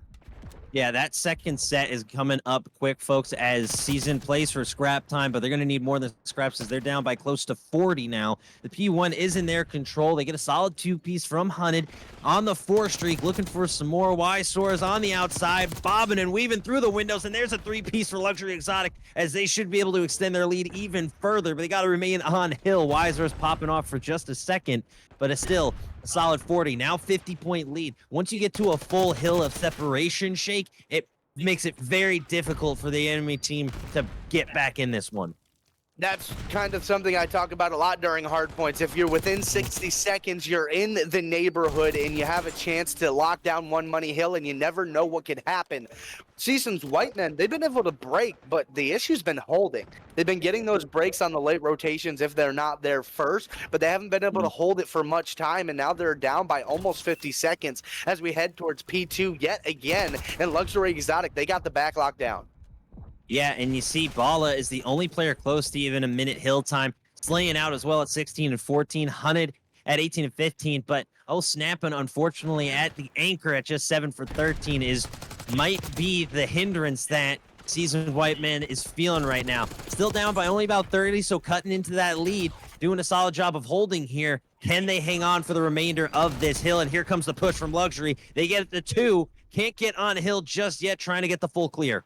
Yeah, that second set is coming up quick, folks, as Season plays for scrap time, but they're going to need more than scraps as they're down by close to 40 now. The P1 is in their control. They get a solid two-piece from Hunted on the 4 streak, looking for some more. Y-Soars on the outside, bobbing and weaving through the windows, and there's a 3-piece for Luxury Exotic as they should be able to extend their lead even further, but they got to remain on hill. Y-Soars popping off for just a second, but it's still a solid 40, now 50-point lead. Once you get to a full hill of separation, Shake, it makes it very difficult for the enemy team to get back in this one. That's kind of something I talk about a lot during hard points. If you're within 60 seconds, you're in the neighborhood and you have a chance to lock down one money hill and you never know what could happen. Season's Whitemen, they've been able to break, but the issue's been holding. They've been getting those breaks on the late rotations if they're not there first, but they haven't been able to hold it for much time, and now they're down by almost 50 seconds as we head towards P2 yet again. And Luxury Exotic, they got the back locked down. Yeah, and you see Bala is the only player close to even a minute hill time, slaying out as well at 16 and 14, Hunted at 18 and 15, but snapping unfortunately at the anchor at just 7 for 13 might be the hindrance that Seasoned Whiteman is feeling right now. Still down by only about 30, so cutting into that lead, doing a solid job of holding here. Can they hang on for the remainder of this hill? And here comes the push from Luxury. They get it to 2, can't get on hill just yet, trying to get the full clear.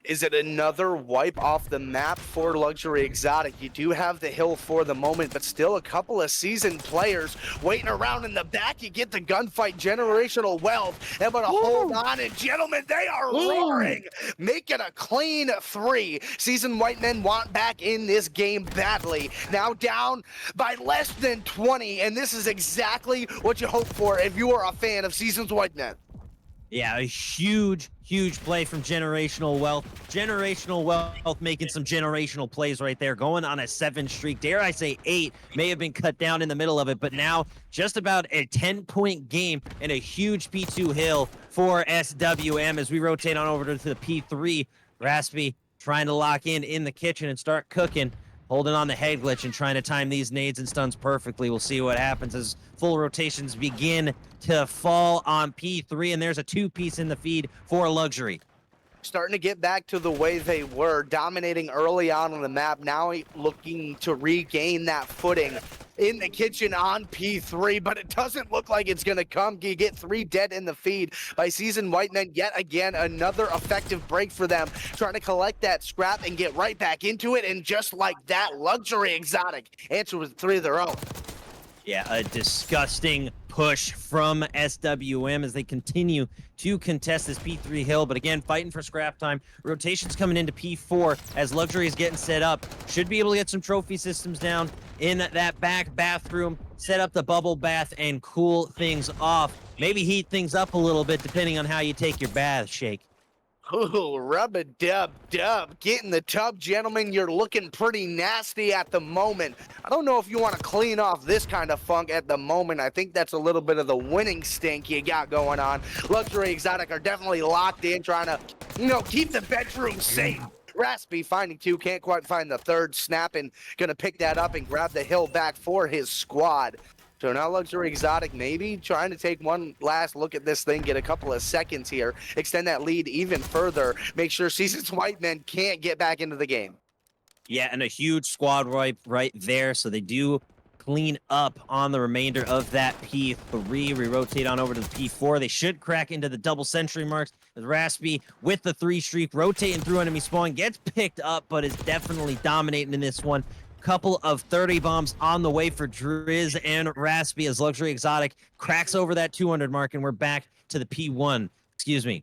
Is it another wipe off the map for Luxury Exotic? You do have the hill for the moment, but still a couple of seasoned players waiting around in the back. You get the gunfight, generational wealth, able to hold on, and gentlemen, they are roaring, making a clean 3. Seasoned Whitemen want back in this game badly. Now down by less than 20, and this is exactly what you hope for if you are a fan of Seasoned Whitemen. Yeah, a huge play from Generational Wealth. Generational Wealth making some generational plays right there, going on a 7 streak. Dare I say 8, may have been cut down in the middle of it, but now just about a 10-point game and a huge P2 hill for SWM as we rotate on over to the P3. Raspy trying to lock in the kitchen and start cooking. Holding on the head glitch and trying to time these nades and stuns perfectly. We'll see what happens as full rotations begin to fall on P3, and there's a 2-piece in the feed for Luxury. Starting to get back to the way they were, dominating early on the map, now looking to regain that footing in the kitchen on P3, but it doesn't look like it's going to come. You get 3 dead in the feed by Seasoned Whitemen. Yet again, another effective break for them, trying to collect that scrap and get right back into it, and just like that, Luxury Exotic answer with 3 of their own. Yeah, a disgusting push from SWM as they continue to contest this P3 hill, but again, fighting for scrap time. Rotations coming into P4 as Luxury is getting set up. Should be able to get some trophy systems down in that back bathroom, set up the bubble bath, and cool things off. Maybe heat things up a little bit depending on how you take your bath, Shake. Ooh, rub-a-dub-dub. Get in the tub, gentlemen. You're looking pretty nasty at the moment. I don't know if you want to clean off this kind of funk at the moment. I think that's a little bit of the winning stink you got going on. Luxury Exotic are definitely locked in, trying to, keep the bedroom safe. Raspy finding 2, can't quite find the 3rd. Snapping, gonna pick that up and grab the hill back for his squad. So now Luxury Exotic maybe trying to take one last look at this thing, get a couple of seconds here, extend that lead even further, make sure Seasoned Whitemen can't get back into the game. Yeah, and a huge squad wipe right there, so they do clean up on the remainder of that P3. We rotate on over to the P4. They should crack into the double century marks. As Raspy with the 3 streak, rotating through enemy spawn, gets picked up, but is definitely dominating in this one. Couple of 30 bombs on the way for Drizz and Raspy as Luxury Exotic cracks over that 200 mark, and we're back to the P1. Excuse me.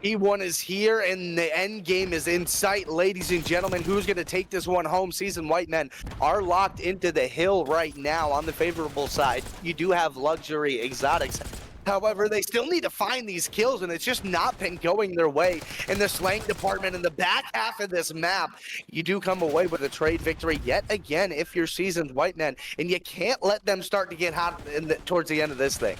P1 is here, and the end game is in sight, ladies and gentlemen. Who's going to take this one home? Seasoned Whitemen are locked into the hill right now on the favorable side. You do have Luxury Exotics. However, they still need to find these kills, and it's just not been going their way in the slaying department. In the back half of this map, you do come away with a trade victory yet again if you're Seasoned Whitemen, and you can't let them start to get hot towards the end of this thing.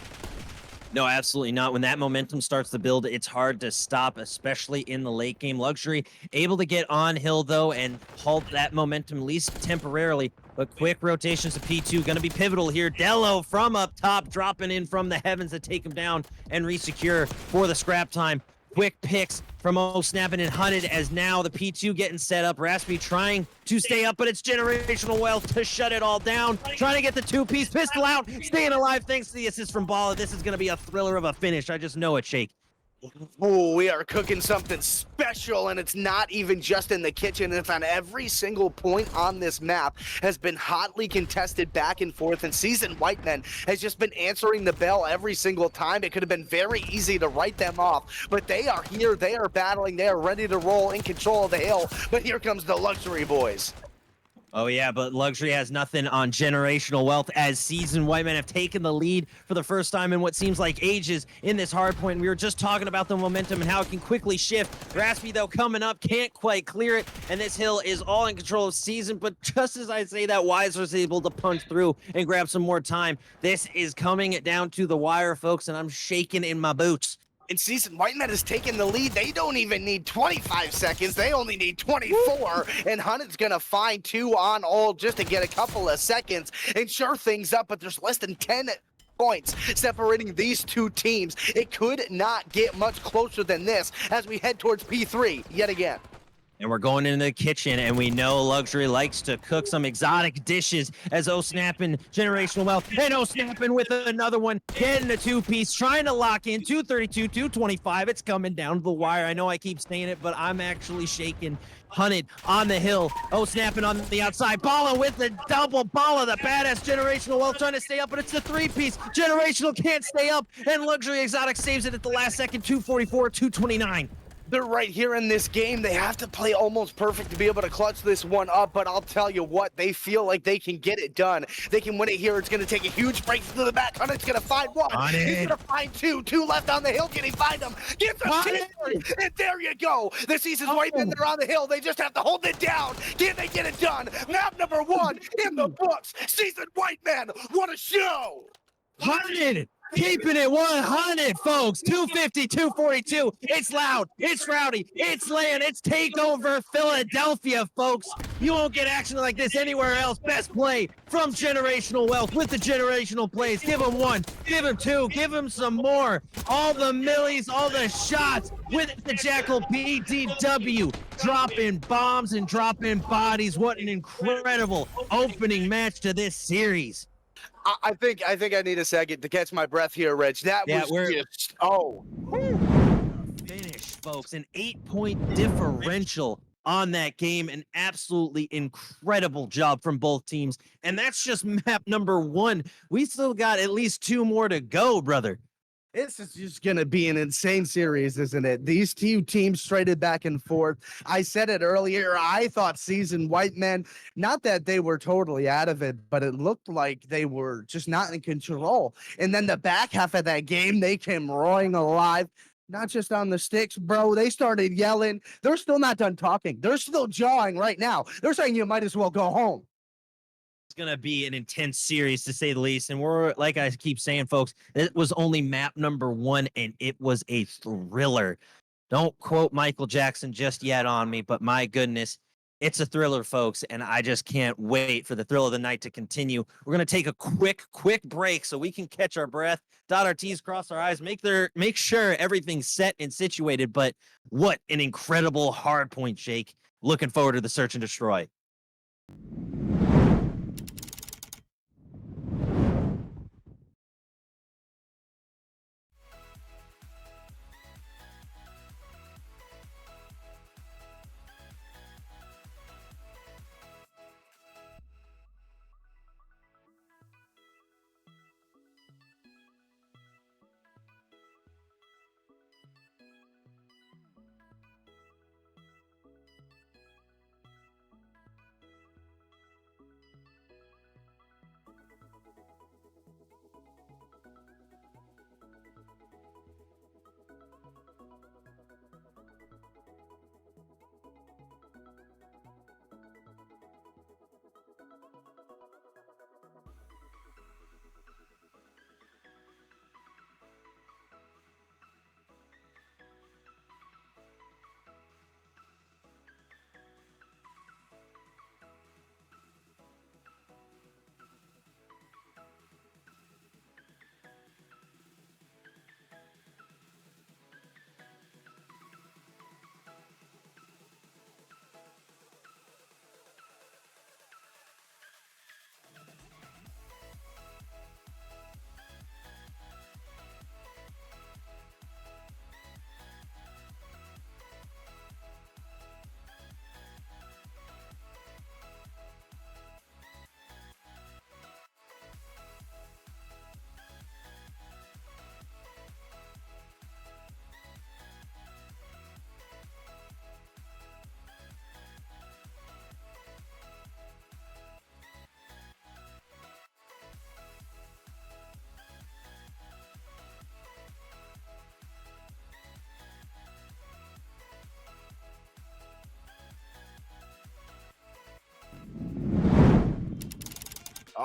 No, absolutely not. When that momentum starts to build, it's hard to stop, especially in the late game. Luxury able to get on hill, though, and halt that momentum, at least temporarily. But quick rotations to P2, going to be pivotal here. Dello from up top, dropping in from the heavens to take him down and resecure for the scrap time. Quick picks from snapping and Hunted as now the P2 getting set up. Raspy trying to stay up, but it's generational wealth to shut it all down. Trying to get the 2-piece pistol out, staying alive thanks to the assist from Bala. This is going to be a thriller of a finish. I just know it, Shake. Oh, we are cooking something special, and it's not even just in the kitchen. It's on every single point on this map has been hotly contested back and forth, and Seasoned Whitemen has just been answering the bell every single time. It could have been very easy to write them off, but they are here, they are battling, they are ready to roll, in control of the hill. But here comes the Luxury Boys. Oh yeah, but Luxury has nothing on Generational Wealth as Seasoned Whitemen have taken the lead for the first time in what seems like ages in this hard point. We were just talking about the momentum and how it can quickly shift. Raspy, though, coming up, can't quite clear it, and this hill is all in control of Season, but just as I say that, Wise was able to punch through and grab some more time. This is coming down to the wire, folks, and I'm shaking in my boots. And Seasoned Whiteman has taken the lead. They don't even need 25 seconds. They only need 24. And Hunted's going to find 2 on all just to get a couple of seconds and sure things up. But there's less than 10 points separating these two teams. It could not get much closer than this as we head towards P3 yet again. And we're going into the kitchen, and we know Luxury likes to cook some exotic dishes as O-Snapping Generational Wealth, and O-Snapping with another one, getting a 2-piece, trying to lock in 232, 225. It's coming down to the wire. I know I keep saying it, but I'm actually shaking. Hunted on the hill, O-Snapping on the outside, Balla with the double, Balla, the badass Generational Wealth trying to stay up, but it's the 3-piece. Generational can't stay up, and Luxury Exotic saves it at the last second, 244, 229. They're right here in this game. They have to play almost perfect to be able to clutch this one up, but I'll tell you what, they feel like they can get it done. They can win it here. It's going to take a huge break to the back. Hunted's going to find 1. He's going to find 2. 2 left on the hill. Can he find them? Gets a team, and there you go. The Seasoned Whitemen, they're on the hill. They just have to hold it down. Can they get it done? Map number 1 in the books. Seasoned Whitemen, what a show! Hunted! Keeping it 100, folks. 250, 242. It's loud. It's rowdy. It's land. It's TakeOver Philadelphia, folks. You won't get action like this anywhere else. Best play from Generational Wealth with the generational plays. Give him 1. Give him 2. Give him some more. All the millies, all the shots with the Jackal BDW. Dropping bombs and dropping bodies. What an incredible opening match to this series. I think I need a second to catch my breath here, Rich. That was just finish, folks. An 8-point differential on that game. An absolutely incredible job from both teams. And that's just map number 1. We still got at least 2 more to go, brother. This is just going to be an insane series, isn't it? These two teams traded back and forth. I said it earlier. I thought Seasoned Whitemen, not that they were totally out of it, but it looked like they were just not in control. And then the back half of that game, they came roaring alive. Not just on the sticks, bro. They started yelling. They're still not done talking. They're still jawing right now. They're saying you might as well go home. It's going to be an intense series, to say the least. And we're, like I keep saying, folks, it was only map number 1, and it was a thriller. Don't quote Michael Jackson just yet on me, but my goodness, it's a thriller, folks, and I just can't wait for the thrill of the night to continue. We're going to take a quick break so we can catch our breath, dot our T's, cross our I's, make sure everything's set and situated. But what an incredible hard point, Jake. Looking forward to the search and destroy.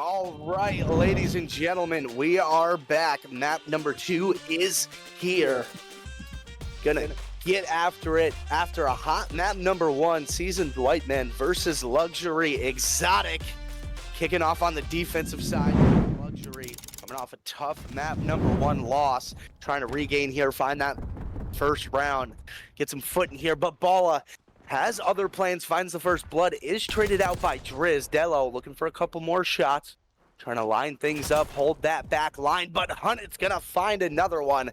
All right, ladies and gentlemen, we are back. Map number 2 is here. Gonna get after it after a hot map number 1, Seasoned White Men versus Luxury Exotic. Kicking off on the defensive side, Luxury coming off a tough map number 1 loss, trying to regain here, find that first round, get some foot in here, but Bala has other plans, finds the first blood, is traded out by Driz. Delo looking for a couple more shots, trying to line things up, hold that back line, but Hunt's gonna find another one.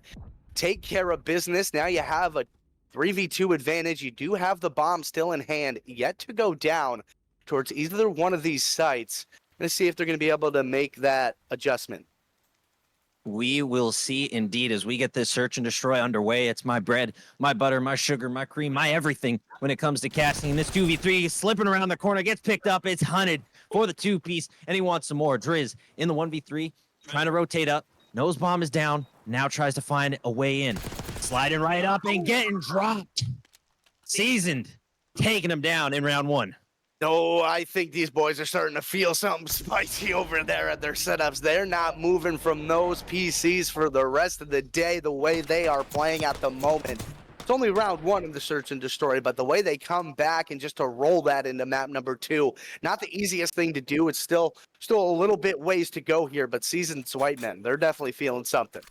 Take care of business. Now you have a 3v2 advantage. You do have the bomb still in hand, yet to go down towards either one of these sites. Let's see if they're going to be able to make that adjustment. We will see indeed as we get this search and destroy underway. It's my bread, my butter, my sugar, my cream, my everything when it comes to casting. This 2v3 slipping around the corner, gets picked up. It's Hunted for the 2-piece, and he wants some more. Driz in the 1v3, trying to rotate up. Nose bomb is down. Now tries to find a way in. Sliding right up and getting dropped. Seasoned, taking him down in round 1. Oh, I think these boys are starting to feel something spicy over there at their setups. They're not moving from those PCs for the rest of the day the way they are playing at the moment. It's only round 1 of the search and destroy, but the way they come back and just to roll that into map number 2, not the easiest thing to do. It's still a little bit ways to go here, but Seasoned White Men, they're definitely feeling something.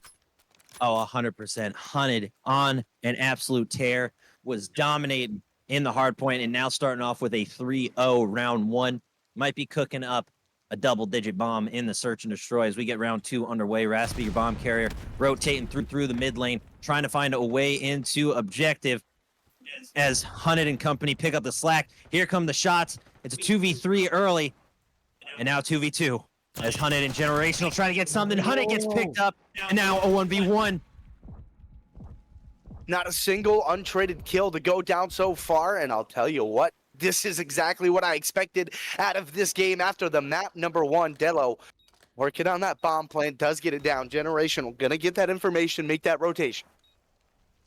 Oh, 100%. Hunted on an absolute tear, was dominating in the hard point, and now starting off with a 3-0 round 1. Might be cooking up a double-digit bomb in the search and destroy as we get round 2 underway. Raspy, your bomb carrier, rotating through the mid lane, trying to find a way into objective as Hunted and company pick up the slack. Here come the shots. It's a 2v3 early, and now 2v2 as Hunted and Generational trying to get something. Hunted gets picked up, and now a 1v1. Not a single untraded kill to go down so far, and I'll tell you what, this is exactly what I expected out of this game after the map number 1. Delo working on that bomb plant, does get it down. Generational gonna get that information, make that rotation.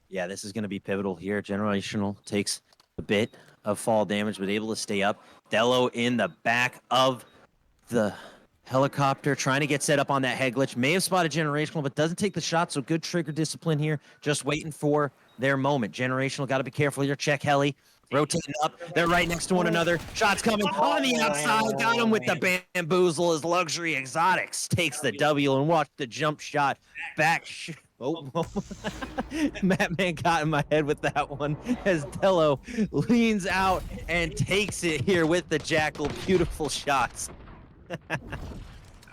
Yeah, this is going to be pivotal here. Generational takes a bit of fall damage, but able to stay up. Delo in the back of the helicopter, trying to get set up on that head glitch. May have spotted Generational, but doesn't take the shot, so good trigger discipline here. Just waiting for their moment. Generational, got to be careful here. Check heli. Rotating up. They're right next to one another. Shots coming on the outside. Got him with the bamboozle as Luxury Exotics takes the W, and watch the jump shot back. Oh, Madman got in my head with that one as Delo leans out and takes it here with the Jackal. Beautiful shots.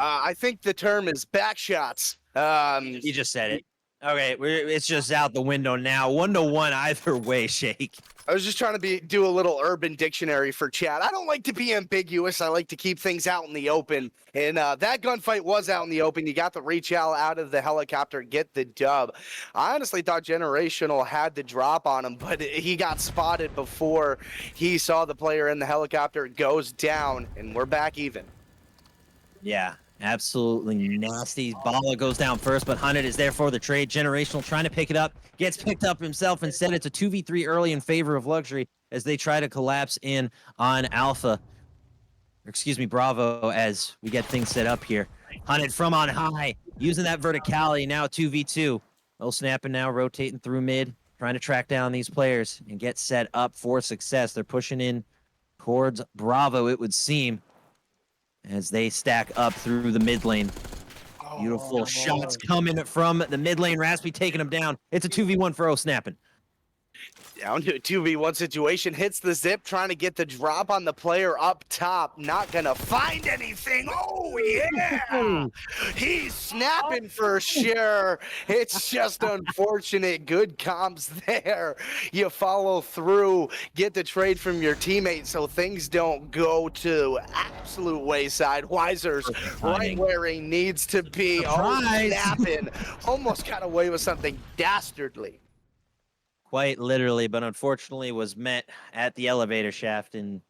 I think the term is back shots. You just said it. Okay, it's just out the window now. 1-1 either way, Shake. I was just trying to do a little urban dictionary for chat. I don't like to be ambiguous. I like to keep things out in the open. And that gunfight was out in the open. You got the reach out of the helicopter, get the dub. I honestly thought Generational had the drop on him, but he got spotted before he saw the player in the helicopter. It goes down, and we're back even. Yeah, absolutely nasty. Bala goes down first, but Hunted is there for the trade. Generational trying to pick it up, gets picked up himself. Instead, it's a 2v3 early in favor of Luxury as they try to collapse in on Alpha. Or excuse me, Bravo, as we get things set up here. Hunted from on high, using that verticality, now 2v2. Oh, snapping now, rotating through mid, trying to track down these players and get set up for success. They're pushing in towards Bravo, it would seem, as they stack up through the mid lane. Beautiful shots coming from the mid lane. Raspy taking him down. It's a 2v1 for O snapping. Down to a 2v1 situation, hits the zip, trying to get the drop on the player up top. Not gonna find anything. Oh, yeah! He's snapping for sure. It's just unfortunate. Good comms there. You follow through, get the trade from your teammate so things don't go to absolute wayside. Wiser's right where he needs to be. Oh, snapping. Almost got away with something dastardly. Quite literally, but unfortunately was met at the elevator shaft, and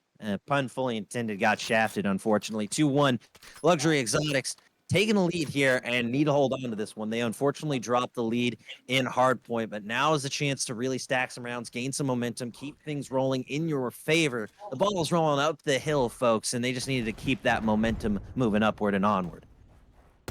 pun fully intended, got shafted, unfortunately. 2-1, Luxury Exotics taking the lead here and need to hold on to this one. They unfortunately dropped the lead in hardpoint, but now is the chance to really stack some rounds, gain some momentum, keep things rolling in your favor. The ball is rolling up the hill, folks, and they just needed to keep that momentum moving upward and onward.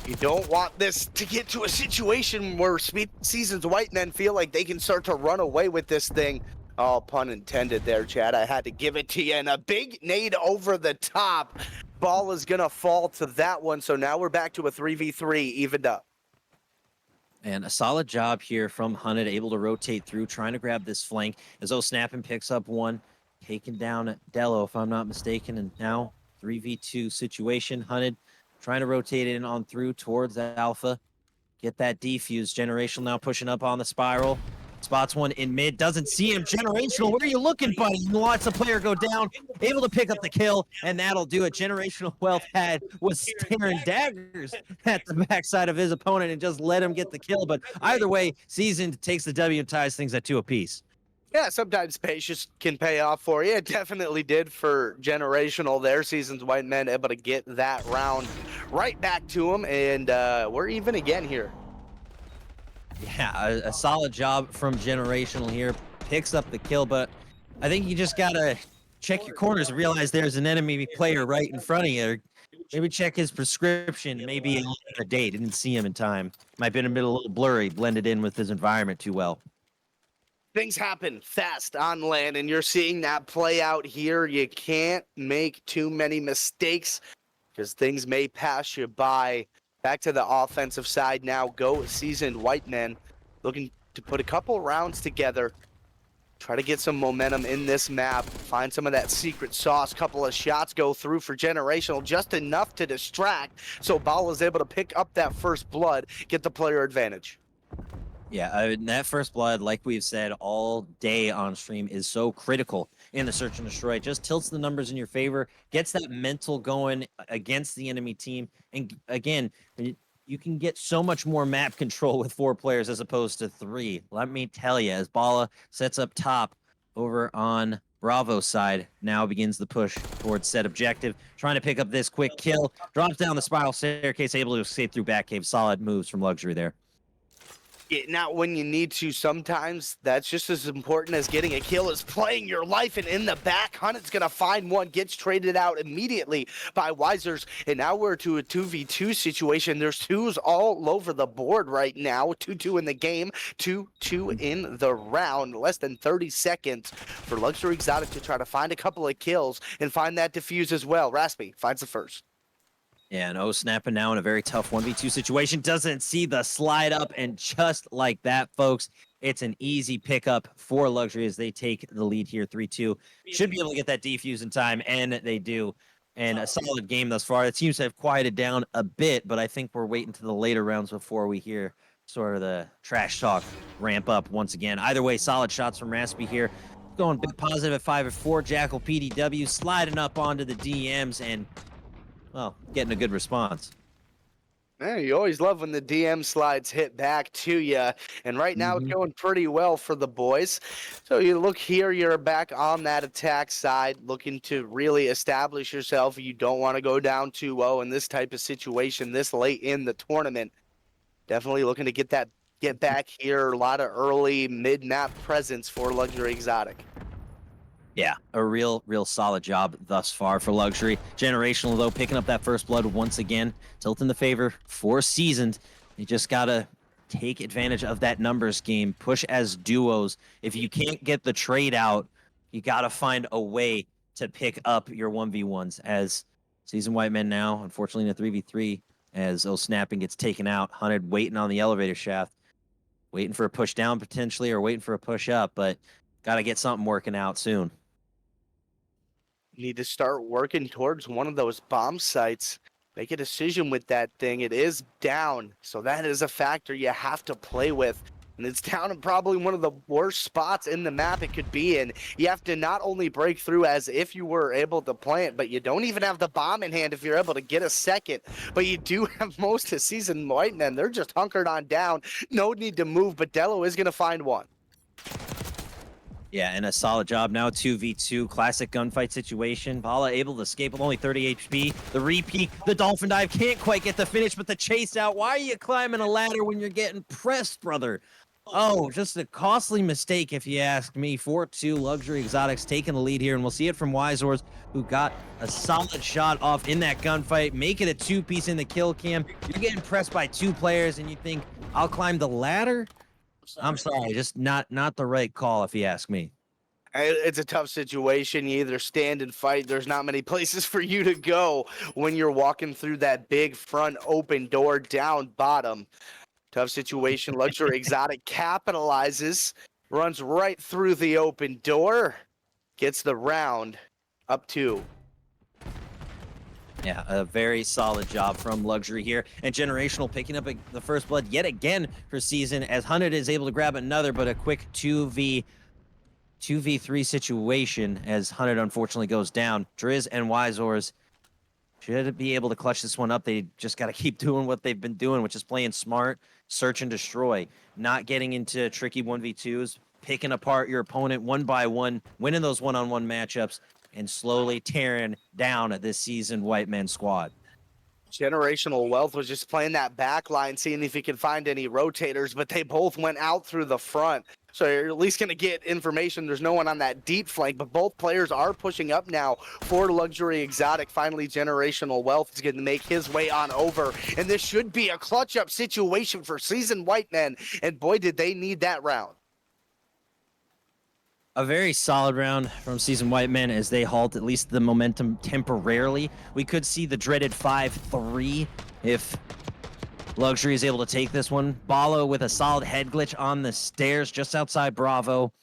You don't want this to get to a situation where Seasons White men feel like they can start to run away with this thing. Oh, pun intended there, Chad. I had to give it to you. And a big nade over the top. Ball is going to fall to that one. So now we're back to a 3v3 evened up. And a solid job here from Hunted, able to rotate through, trying to grab this flank. As Snapping picks up one, taking down Dello, if I'm not mistaken. And now 3v2 situation. Hunted trying to rotate in on through towards Alpha. Get that defuse. Generational now pushing up on the spiral. Spots one in mid, doesn't see him. Generational, where are you looking, buddy? He wants a player go down, able to pick up the kill, and that'll do it. Generational Wealth was staring daggers at the backside of his opponent and just let him get the kill. But either way, Seasoned takes the W and ties things at 2 apiece. Yeah, sometimes patience can pay off for you. It definitely did for Generational there. Seasons White men able to get that round right back to him, and we're even again here. Yeah, a solid job from Generational here. Picks up the kill, but I think you just got to check your corners and realize there's an enemy player right in front of you. Or maybe check his prescription, maybe a day. Didn't see him in time. Might have been a little blurry, blended in with his environment too well. Things happen fast on land, and you're seeing that play out here. You can't make too many mistakes because things may pass you by. Back to the offensive side now. Go Seasoned White men, looking to put a couple rounds together. Try to get some momentum in this map. Find some of that secret sauce. Couple of shots go through for Generational. Just enough to distract. So Ball is able to pick up that first blood. Get the player advantage. Yeah, that first blood, like we've said all day on stream, is so critical in the search and destroy. It just tilts the numbers in your favor, gets that mental going against the enemy team. And again, you can get so much more map control with 4 players as opposed to 3. Let me tell you, as Bala sets up top over on Bravo's side, now begins the push towards set objective, trying to pick up this quick kill, drops down the spiral staircase, able to escape through back cave. Solid moves from Luxury there. Getting out when you need to. Sometimes that's just as important as getting a kill is playing your life. And in the back, Hunted's going to find one, gets traded out immediately by Wisers. And now we're to a 2v2 situation. There's 2s all over the board right now. 2-2 in the game, 2-2 in the round. Less than 30 seconds for Luxury Exotic to try to find a couple of kills and find that defuse as well. Raspy finds the first. Yeah, and Snapping now in a very tough 1v2 situation. Doesn't see the slide up, and just like that, folks, it's an easy pickup for Luxury as they take the lead here, 3-2. Should be able to get that defuse in time, and they do. And a solid game thus far. It seems to have quieted down a bit, but I think we're waiting to the later rounds before we hear sort of the trash talk ramp up once again. Either way, solid shots from Raspy here. Going big positive at 5-4. Jackal PDW sliding up onto the DMs and, well, getting a good response. Yeah, you always love when the DM slides hit back to you. And right now it's going pretty well for the boys. So you look here, you're back on that attack side, looking to really establish yourself. You don't want to go down 2-0 in this type of situation this late in the tournament. Definitely looking to get back here. A lot of early mid-map presence for Luxury Exotic. Yeah, a real solid job thus far for Luxury. Generational, though, picking up that first blood once again, tilting the favor for Seasoned. You just got to take advantage of that numbers game, push as duos. If you can't get the trade out, you got to find a way to pick up your 1v1s. As Seasoned White Men now, unfortunately, in a 3v3, as Snapping gets taken out, Hunted waiting on the elevator shaft, waiting for a push down potentially or waiting for a push up, but got to get something working out soon. Need to start working towards one of those bomb sites. Make a decision with that thing. It is down, so that is a factor you have to play with. And it's down in probably one of the worst spots in the map it could be in. You have to not only break through as if you were able to plant, but you don't even have the bomb in hand if you're able to get a second. But you do have most of Seasoned White men. They're just hunkered on down. No need to move, but Dello is going to find one. Yeah, and a solid job now. 2v2, classic gunfight situation. Bala able to escape with only 30 HP. The repeat, the dolphin dive can't quite get the finish, but the chase out. Why are you climbing a ladder when you're getting pressed, brother? Oh, just a costly mistake, if you ask me. 4-2, Luxury Exotics taking the lead here, and we'll see it from Wisors, who got a solid shot off in that gunfight. Make it a two-piece in the kill cam. You're getting pressed by two players, and you think, I'll climb the ladder? I'm sorry, just not the right call, if you ask me. It's a tough situation. You either stand and fight. There's not many places for you to go when you're walking through that big front open door down bottom. Tough situation. Luxury Exotic capitalizes, runs right through the open door, gets the round up 2. Yeah, a very solid job from Luxury here. And Generational picking up the first blood yet again for season, as Hunted is able to grab another, but a quick 2v3 situation as Hunted unfortunately goes down. Driz and Wisors should be able to clutch this one up. They just got to keep doing what they've been doing, which is playing smart, search and destroy, not getting into tricky 1v2s, picking apart your opponent one by one, winning those one-on-one matchups, and slowly tearing down this seasoned White Men squad. Generational Wealth was just playing that back line, seeing if he could find any rotators, but they both went out through the front. So you're at least going to get information. There's no one on that deep flank, but both players are pushing up now for Luxury Exotic. Finally, Generational Wealth is going to make his way on over, and this should be a clutch-up situation for seasoned White Men, and boy, did they need that round. A very solid round from Seasoned White Men as they halt at least the momentum temporarily. We could see the dreaded 5-3 if Luxury is able to take this one. Balo with a solid head glitch on the stairs just outside Bravo.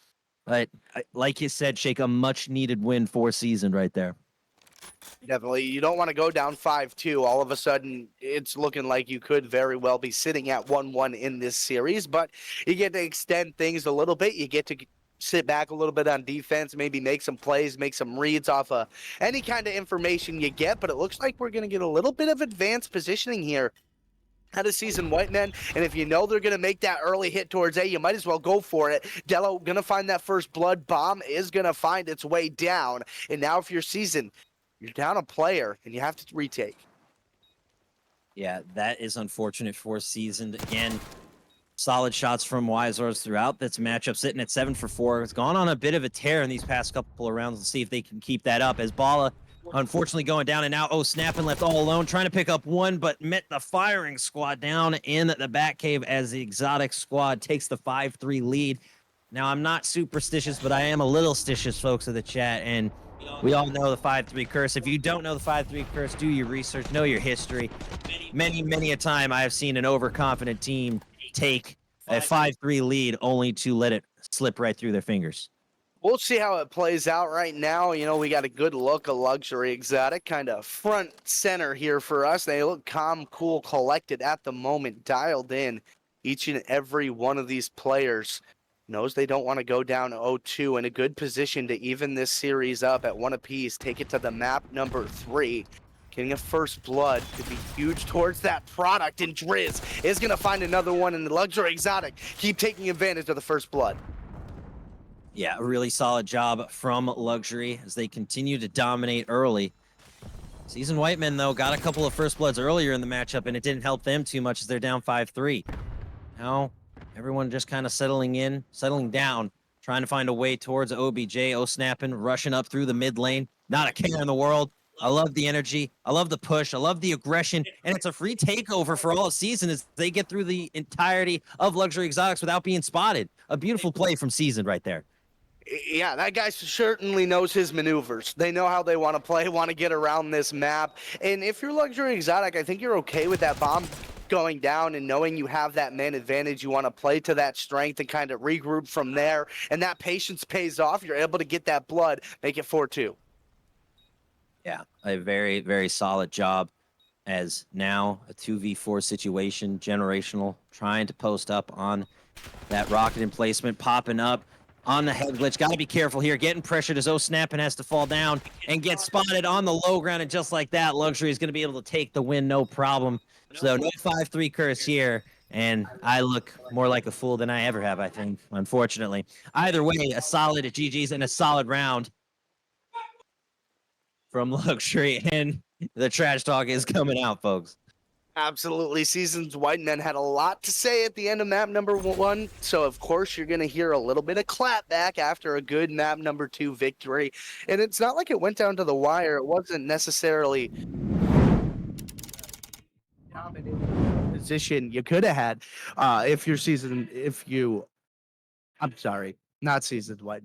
But like you said, Shake, a much needed win for Seasoned right there. Definitely. You don't want to go down 5-2. All of a sudden, it's looking like you could very well be sitting at 1-1 in this series, but you get to extend things a little bit. You get to sit back a little bit on defense, maybe make some plays, make some reads off of any kind of information you get, but it looks like we're going to get a little bit of advanced positioning here out of Seasoned White Men, and if you know they're going to make that early hit towards A, you might as well go for it. Dello going to find that first blood. Bomb is going to find its way down, and now if you're Seasoned, you're down a player, and you have to retake. Yeah, that is unfortunate for Seasoned. Again, solid shots from Wisors throughout this matchup, sitting at 7 for 4. It's gone on a bit of a tear in these past couple of rounds. Let's see if they can keep that up as Bala unfortunately going down, and now snapping left all alone, trying to pick up one, but met the firing squad down in the back cave as the Exotic squad takes the 5-3 lead. Now, I'm not superstitious, but I am a little stitious, folks of the chat, and we all know the 5-3 curse. If you don't know the 5-3 curse, do your research, know your history. Many a time I have seen an overconfident team take a 5-3 lead only to let it slip right through their fingers. We'll see how it plays out right now. You know, we got a good look of Luxury Exotic, kind of front center here for us. They look calm, cool, collected at the moment, dialed in. Each and every one of these players knows they don't want to go down 0-2, in a good position to even this series up at 1 apiece, take it to the map number 3. Getting a first blood could be huge towards that product, and Driz is going to find another one in the Luxury Exotic. Keep taking advantage of the first blood. Yeah, a really solid job from Luxury as they continue to dominate early. Seasoned White Men, though, got a couple of first bloods earlier in the matchup, and it didn't help them too much as they're down 5-3. Now, everyone just kind of settling down, trying to find a way towards OBJ. Snapping, rushing up through the mid lane. Not a care in the world. I love the energy. I love the push. I love the aggression. And it's a free takeover for all season as they get through the entirety of Luxury Exotics without being spotted. A beautiful play from Seasoned right there. Yeah, that guy certainly knows his maneuvers. They know how they want to play, want to get around this map. And if you're Luxury Exotic, I think you're okay with that bomb going down and knowing you have that man advantage. You want to play to that strength and kind of regroup from there. And that patience pays off. You're able to get that blood, make it 4-2. Yeah, a very, very solid job as now a 2v4 situation. Generational trying to post up on that rocket emplacement, popping up on the head glitch. Got to be careful here. Getting pressured as Snap and has to fall down and get spotted on the low ground. And just like that, Luxury is going to be able to take the win, no problem. So no 5-3 curse here. and I look more like a fool than I ever have, I think, unfortunately. Either way, a solid GG's and a solid round from Luxury, and the trash talk is coming out, folks. Absolutely. Seasons White Men had a lot to say at the end of map number 1. So, of course, you're going to hear a little bit of clapback after a good map number 2 victory. And it's not like it went down to the wire. It wasn't necessarily position you could have had I'm sorry, not Seasons White.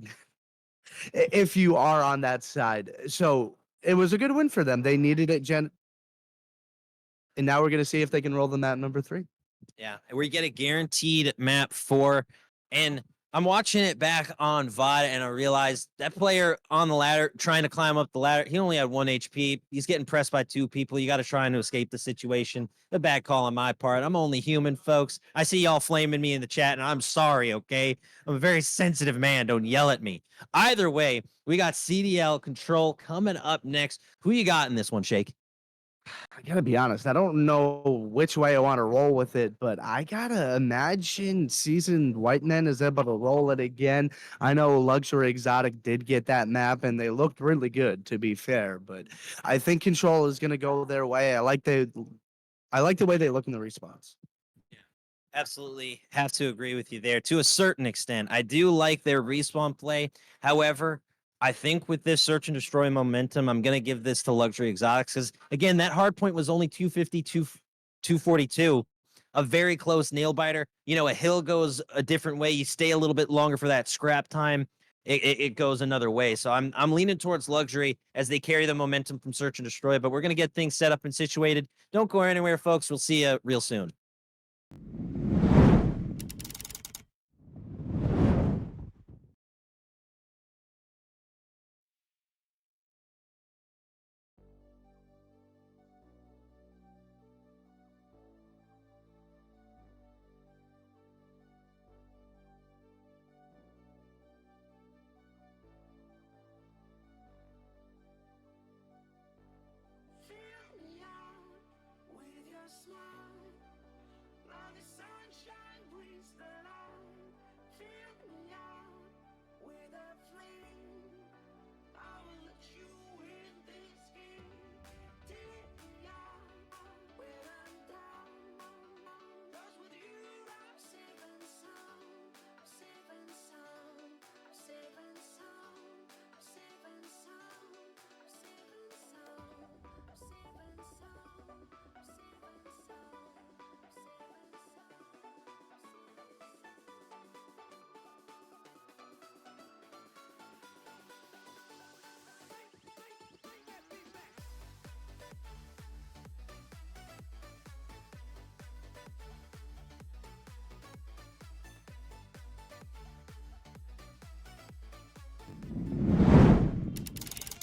If you are on that side. So it was a good win for them. They needed it, and now we're going to see if they can roll the map number 3. Yeah, we get a guaranteed map 4, and I'm watching it back on VOD, and I realized that player on the ladder trying to climb up the ladder, he only had 1 HP. He's getting pressed by 2 people. You got to try to escape the situation. A bad call on my part. I'm only human, folks. I see y'all flaming me in the chat, and I'm sorry, okay? I'm a very sensitive man. Don't yell at me. Either way, we got CDL Control coming up next. Who you got in this one, Shake? I gotta be honest. I don't know which way I want to roll with it, but I gotta imagine Seasoned White Men is able to roll it again. I know Luxury Exotic did get that map, and they looked really good, to be fair. But I think Control is gonna go their way. I like the way they look in the response. Absolutely have to agree with you there to a certain extent. I do like their respawn play. However, I think with this search and destroy momentum, I'm going to give this to Luxury Exotics because, again, that hard point was only 250, 242. A very close nail biter. You know, a hill goes a different way. You stay a little bit longer for that scrap time. It goes another way. So I'm leaning towards Luxury as they carry the momentum from search and destroy. But we're going to get things set up and situated. Don't go anywhere, folks. We'll see you real soon.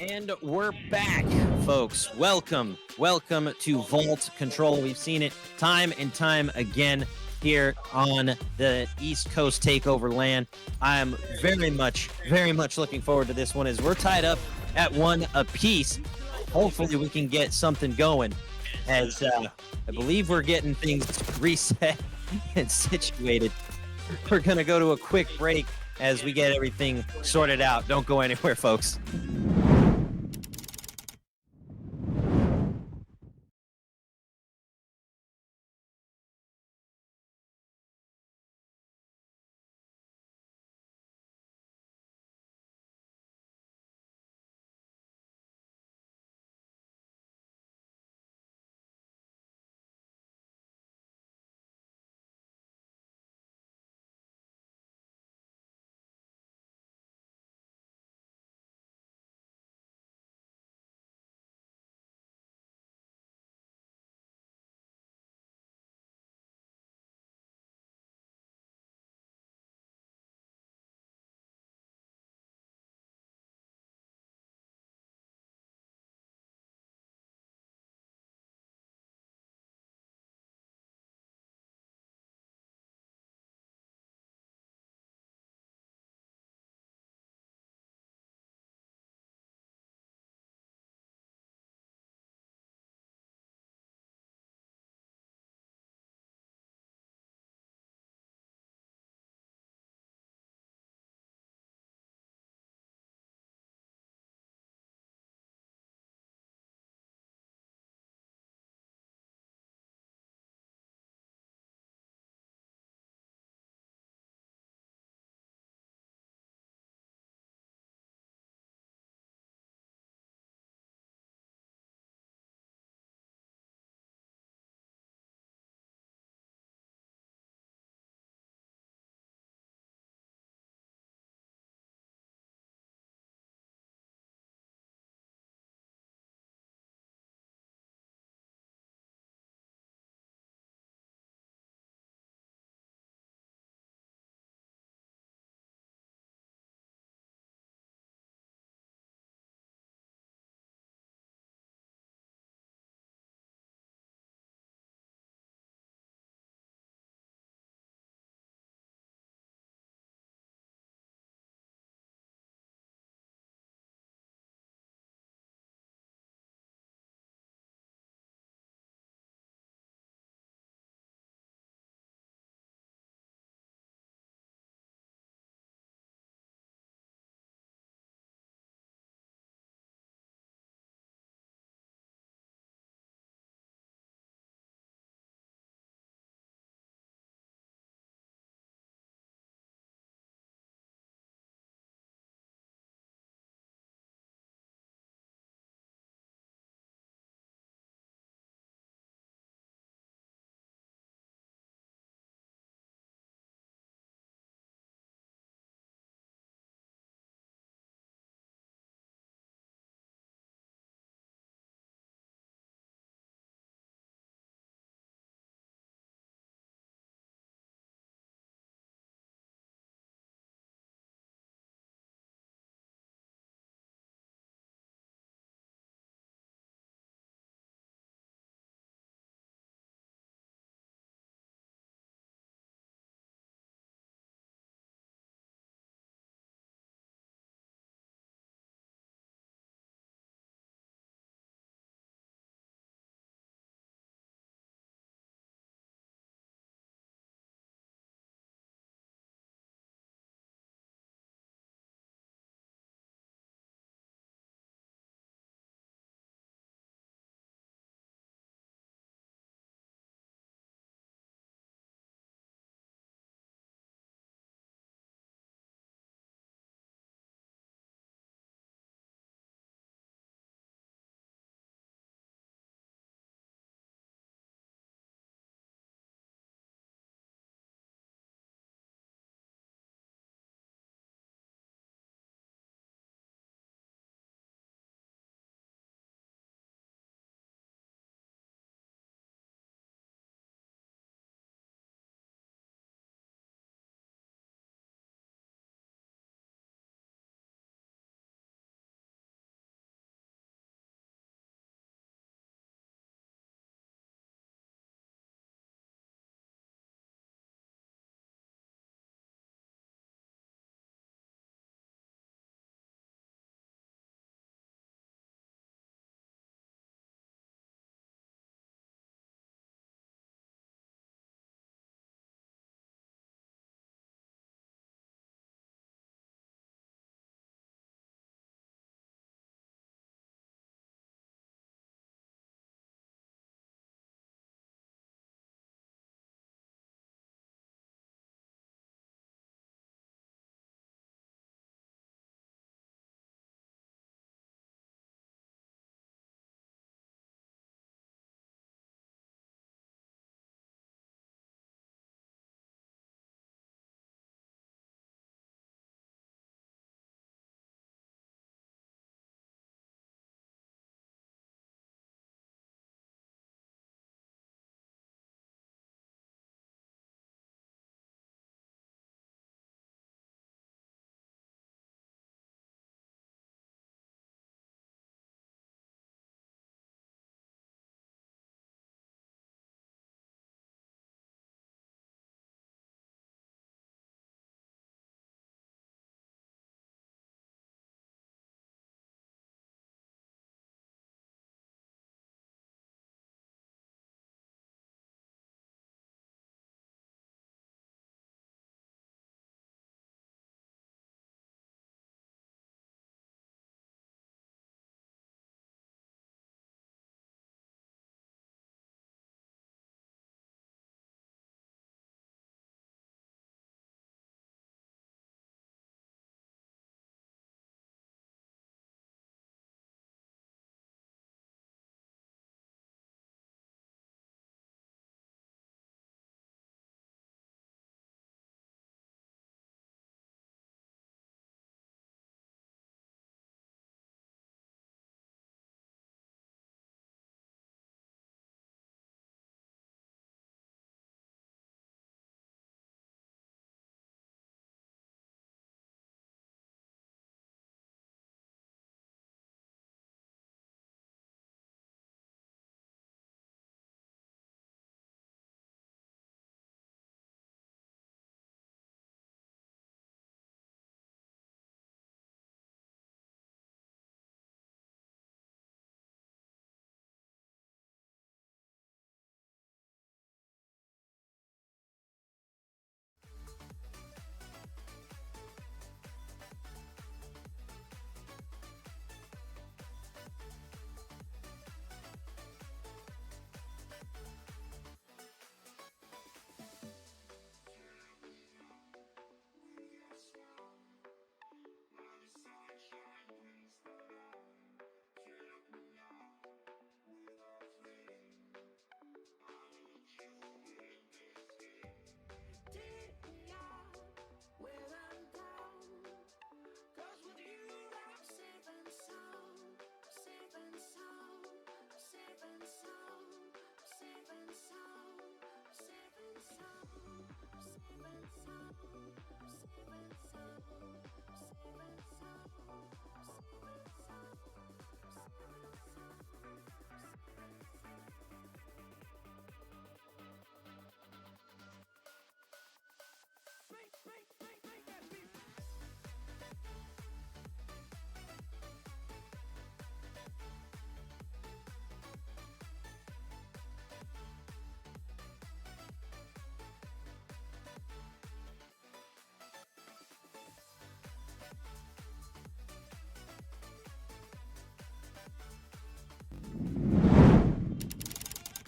And we're back, folks. Welcome to Vault Control. We've seen it time and time again here on the East Coast TakeOver land. I'm very much looking forward to this one as we're tied up at 1 apiece. Hopefully we can get something going as I believe we're getting things reset and situated. We're going to go to a quick break as we get everything sorted out. Don't go anywhere, folks.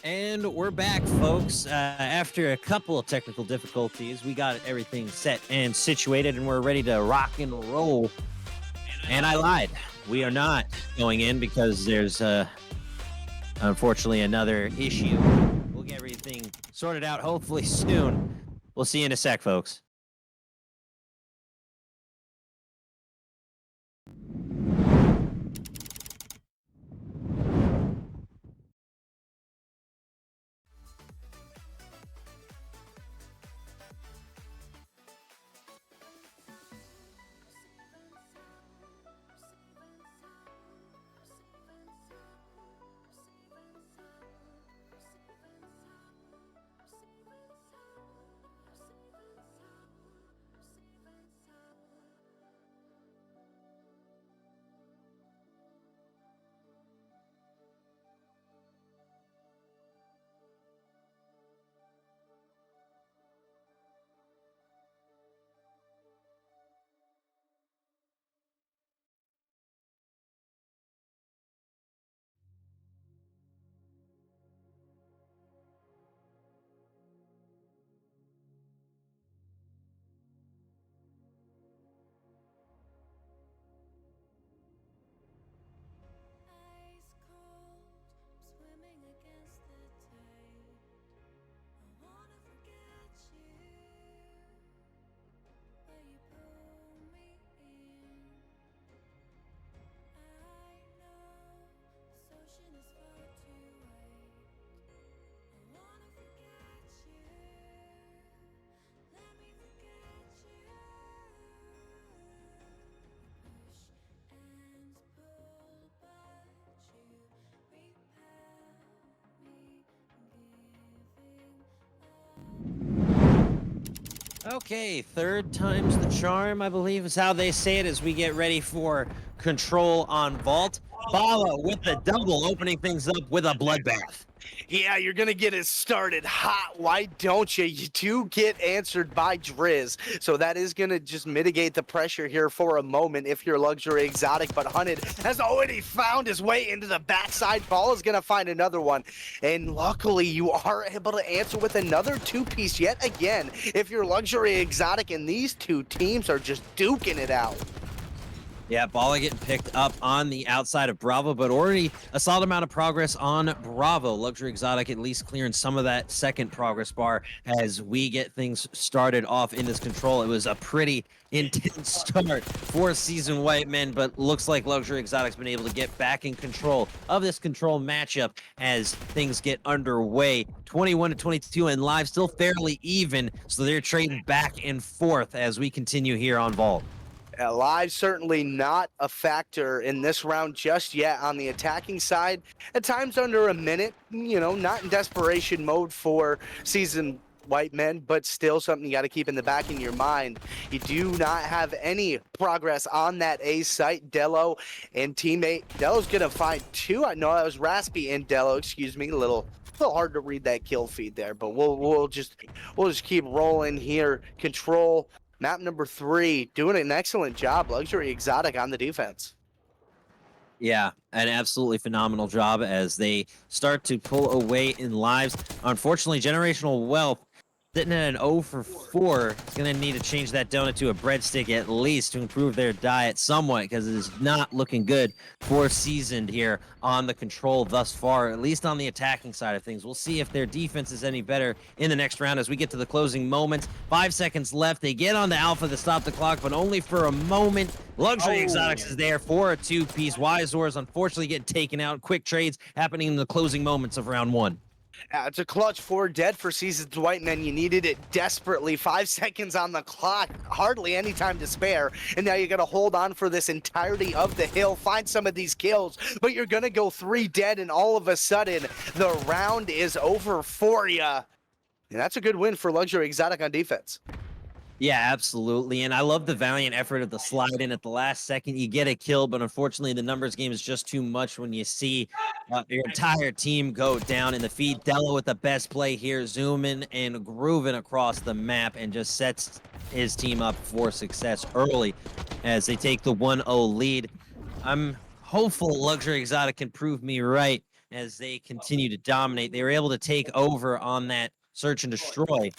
And we're back, folks. After a couple of technical difficulties, we got everything set and situated, and we're ready to rock and roll. And I lied. We are not going in because there's, unfortunately, another issue. We'll get everything sorted out hopefully soon. We'll see you in a sec, folks. Okay, third time's the charm, I believe is how they say it as we get ready for control on Vault. Bala with the double, opening things up with a bloodbath. Yeah, you're going to get it started hot. Why don't you? You do get answered by Driz. So that is going to just mitigate the pressure here for a moment if you're Luxury Exotic. But Hunted has already found his way into the backside. Ball is going to find another one. And luckily, you are able to answer with another two-piece yet again if you're Luxury Exotic. And these two teams are just duking it out. Yeah, Bala getting picked up on the outside of Bravo, but already a solid amount of progress on Bravo. Luxury Exotic at least clearing some of that second progress bar as we get things started off in this control. It was a pretty intense start for Season White Men, but looks like Luxury Exotic's been able to get back in control of this control matchup as things get underway. 21-22 and live, still fairly even, so they're trading back and forth as we continue here on Vault. Live certainly not a factor in this round just yet on the attacking side. At times under a minute, you know, not in desperation mode for Season White Men, but still something you got to keep in the back of your mind. You do not have any progress on that A site. Dello and teammate. Dello's going to find two. No, that was Raspy and Dello, excuse me. A little hard to read that kill feed there, but we'll just keep rolling here. Control. Map number 3, doing an excellent job. Luxury Exotic on the defense. Yeah, an absolutely phenomenal job as they start to pull away in lives. Unfortunately, Generational Wealth sitting at an 0 for 4. It's going to need to change that donut to a breadstick at least to improve their diet somewhat because it is not looking good for Seasoned here on the control thus far, at least on the attacking side of things. We'll see if their defense is any better in the next round as we get to the closing moments. 5 seconds left. They get on the Alpha to stop the clock, but only for a moment. Luxury Exotics is there for a two-piece. Wizors unfortunately getting taken out. Quick trades happening in the closing moments of round 1. It's a clutch 4 dead for Seasons Whiteman. You needed it desperately. 5 seconds on the clock, hardly any time to spare. And now you got to hold on for this entirety of the hill, find some of these kills, but you're going to go 3 dead, and all of a sudden, the round is over for you. And that's a good win for Luxury Exotic on defense. Yeah, absolutely. And I love the valiant effort of the slide in at the last second. You get a kill, but unfortunately, the numbers game is just too much when you see your entire team go down in the feed. Dello with the best play here, zooming and grooving across the map and just sets his team up for success early as they take the 1-0 lead. I'm hopeful Luxury Exotic can prove me right as they continue to dominate. They were able to take over on that search and destroy.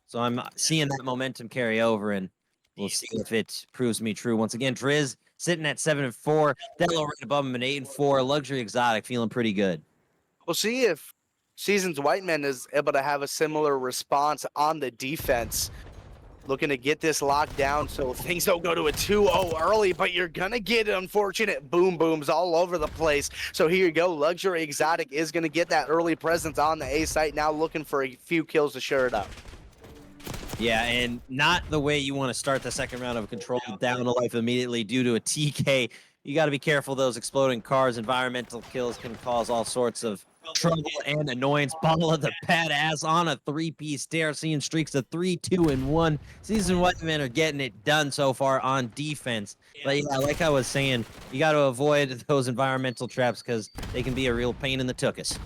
So I'm seeing that momentum carry over, and we'll see if it proves me true. Once again, Driz sitting at 7-4, Dello right above him at 8-4. Luxury Exotic feeling pretty good. We'll see if Seasons Whiteman is able to have a similar response on the defense. Looking to get this locked down so things don't go to a 2-0 early, but you're going to get unfortunate boom booms all over the place. So here you go. Luxury Exotic is going to get that early presence on the A site, now looking for a few kills to shore it up. Yeah, and not the way you want to start the second round of Control, down to life immediately due to a TK. You got to be careful. Those exploding cars, environmental kills can cause all sorts of trouble and annoyance. Bala the badass on a 3-piece dare, seeing streaks of 3, 2, and 1. Season Whitemen are getting it done so far on defense. But yeah, like I was saying, you got to avoid those environmental traps because they can be a real pain in the tuchus.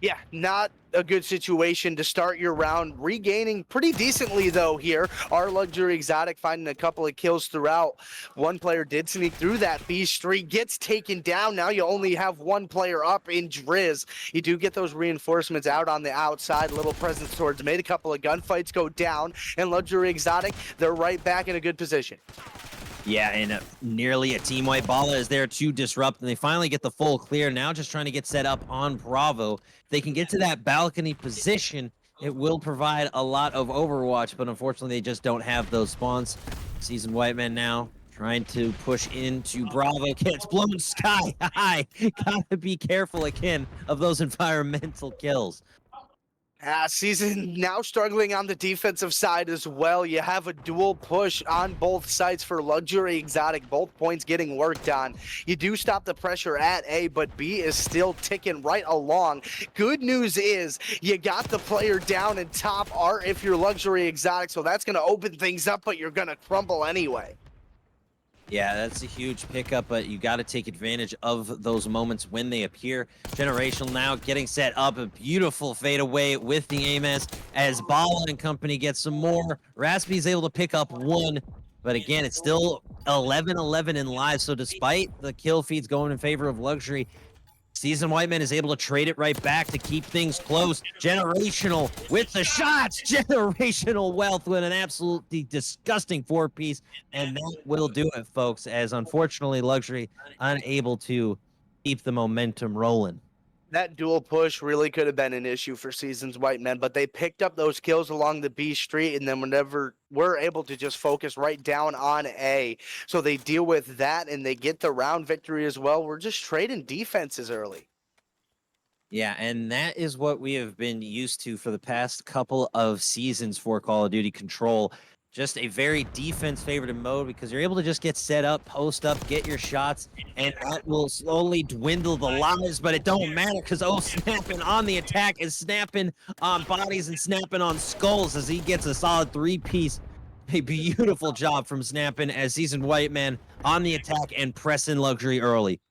Yeah, not a good situation to start your round. Regaining pretty decently, though, here. Our Luxury Exotic finding a couple of kills throughout. One player did sneak through that B street, gets taken down. Now you only have one player up in Driz. You do get those reinforcements out on the outside. Little presence towards made. A couple of gunfights go down. And Luxury Exotic, they're right back in a good position. Yeah, and nearly a team wipe. Bala is there to disrupt, and they finally get the full clear. Now just trying to get set up on Bravo. If they can get to that balcony position, it will provide a lot of Overwatch, but unfortunately they just don't have those spawns. Season Whiteman now trying to push into Bravo. Gets blown sky high. Gotta be careful again of those environmental kills. Season now struggling on the defensive side as well. You have a dual push on both sides for Luxury Exotic, both points getting worked on. You do stop the pressure at A, but B is still ticking right along. Good news is you got the player down in top art if you're Luxury Exotic, so that's going to open things up, but you're going to crumble anyway. Yeah, that's a huge pickup, but you got to take advantage of those moments when they appear. Generational now getting set up. A beautiful fadeaway with the AMS as Bala and company get some more. Raspy's able to pick up 1, but again, it's still 11-11 in live. So despite the kill feeds going in favor of Luxury, Season Whiteman is able to trade it right back to keep things close. Generational with the shots. Generational wealth with an absolutely disgusting 4-piece. And that will do it, folks, as unfortunately Luxury unable to keep the momentum rolling. That dual push really could have been an issue for Seasons Whitemen, but they picked up those kills along the B street, and then whenever we're able to just focus right down on A. So they deal with that, and they get the round victory as well. We're just trading defenses early. Yeah, and that is what we have been used to for the past couple of seasons for Call of Duty Control. Just a very defense-favored mode because you're able to just get set up, post up, get your shots, and that will slowly dwindle the lives, but it don't matter because snapping on the attack is snapping on bodies and snapping on skulls as he gets a solid 3-piece. A beautiful job from Snapping as Seasoned Whiteman on the attack and pressing Luxury early.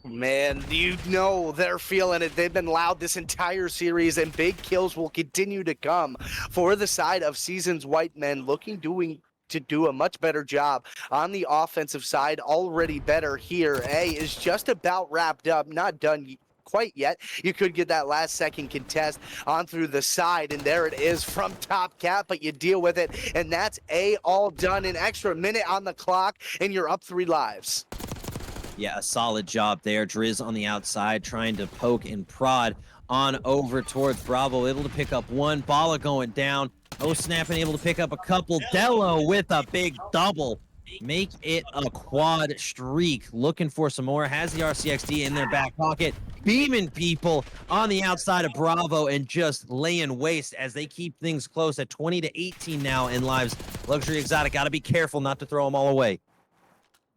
Man, you know they're feeling it. They've been loud this entire series, and big kills will continue to come for the side of Seasons Whitemen, to do a much better job on the offensive side. Already better here. A is just about wrapped up, not done quite yet. You could get that last second contest on through the side, and there it is from Top Cat, but you deal with it, and that's A all done. An extra minute on the clock, and you're up 3 lives. Yeah, a solid job there. Driz on the outside trying to poke and prod on over towards Bravo. Able to pick up 1. Bala going down. Snapping able to pick up a couple. Dello with a big double. Make it a quad streak. Looking for some more. Has the RCXD in their back pocket. beaming people on the outside of Bravo and just laying waste as they keep things close at 20-18 now in lives. Luxury Exotic got to be careful not to throw them all away.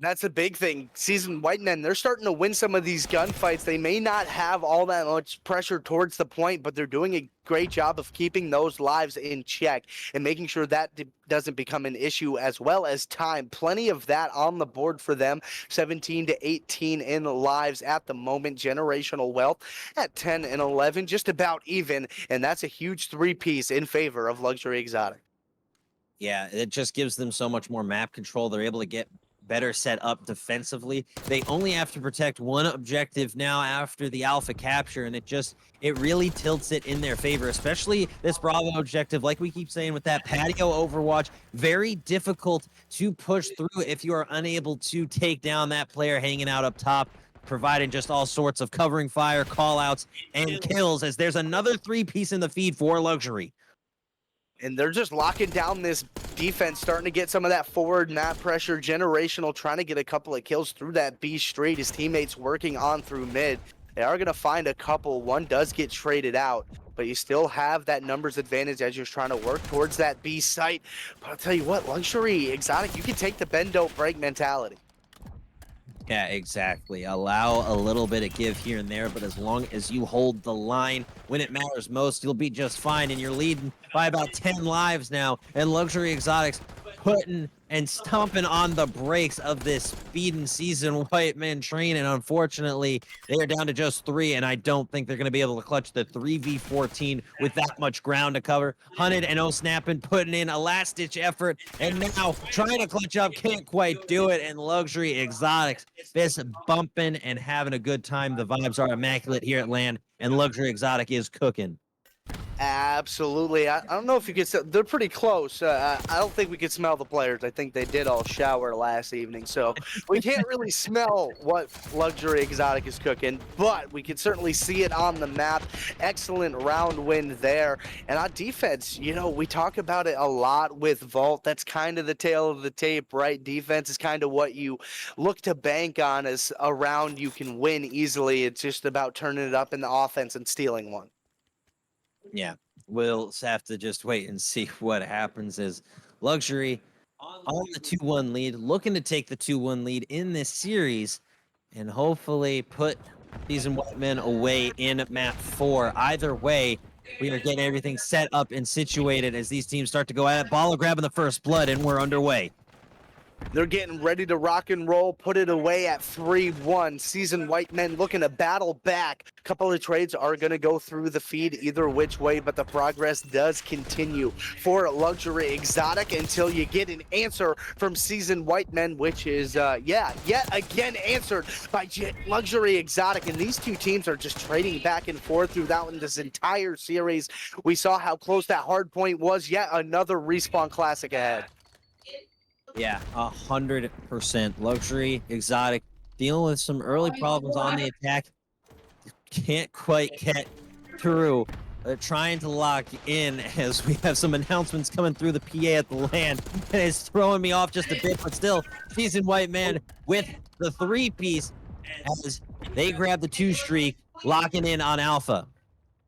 That's a big thing. Seasoned White Men, they're starting to win some of these gunfights. They may not have all that much pressure towards the point, but they're doing a great job of keeping those lives in check and making sure that doesn't become an issue, as well as time. Plenty of that on the board for them. 17-18 in lives at the moment. Generational wealth at 10 and 11, just about even. And that's a huge three-piece in favor of Luxury Exotic. Yeah, it just gives them so much more map control. They're able to get better set up defensively. They only have to protect one objective now after the alpha capture, and it really tilts it in their favor, especially this Bravo objective. Like we keep saying with that patio overwatch, very difficult to push through if you are unable to take down that player hanging out up top, providing just all sorts of covering fire, call outs, and kills, as there's another three-piece in the feed for Luxury. And they're just locking down this defense, starting to get some of that forward map pressure. Generational trying to get a couple of kills through that B street. His teammates working on through mid. They are going to find a couple. One does get traded out, but you still have that numbers advantage as you're trying to work towards that B site. But I'll tell you what, Luxury Exotic, you can take the bend, don't break mentality. Yeah, exactly. Allow a little bit of give here and there, but as long as you hold the line when it matters most, you'll be just fine. And you're leading by about 10 lives now. And Luxury Exotics putting and stomping on the brakes of this speeding Seasoned White Men train. And unfortunately, they are down to just 3. And I don't think they're going to be able to clutch the 3v14 with that much ground to cover. Hunted and O-Snapping putting in a last-ditch effort. And now trying to clutch up, can't quite do it. And Luxury Exotics fist bumping and having a good time. The vibes are immaculate here at LAN. And Luxury Exotic is cooking. Absolutely. I don't know if you could. They're pretty close. I don't think we could smell the players. I think they did all shower last evening, so we can't really smell what Luxury Exotic is cooking. But we can certainly see it on the map. Excellent round win there. And on defense, you know, we talk about it a lot with Vault. That's kind of the tail of the tape, right? Defense is kind of what you look to bank on as a round you can win easily. It's just about turning it up in the offense and stealing one. Yeah, we'll have to just wait and see what happens as Luxury on the 2-1 lead, looking to take the 2-1 lead in this series and hopefully put Seasoned White Men away in map 4. Either way, we are getting everything set up and situated as these teams start to go at it. Balla grabbing the first blood, and we're underway. They're getting ready to rock and roll, put it away at 3-1. Seasoned White Men looking to battle back. A couple of trades are going to go through the feed either which way, but the progress does continue for Luxury Exotic until you get an answer from Seasoned White Men, which is, yet again answered by Luxury Exotic. And these two teams are just trading back and forth throughout this entire series. We saw how close that hard point was. Yet another Respawn Classic ahead. Yeah, 100%. Luxury Exotic dealing with some early problems on the attack. Can't quite get through. They're trying to lock in as we have some announcements coming through the PA at the LAN. And it's throwing me off just a bit, but still, Seasoned White Man with the 3-piece as they grab the 2 streak, locking in on Alpha.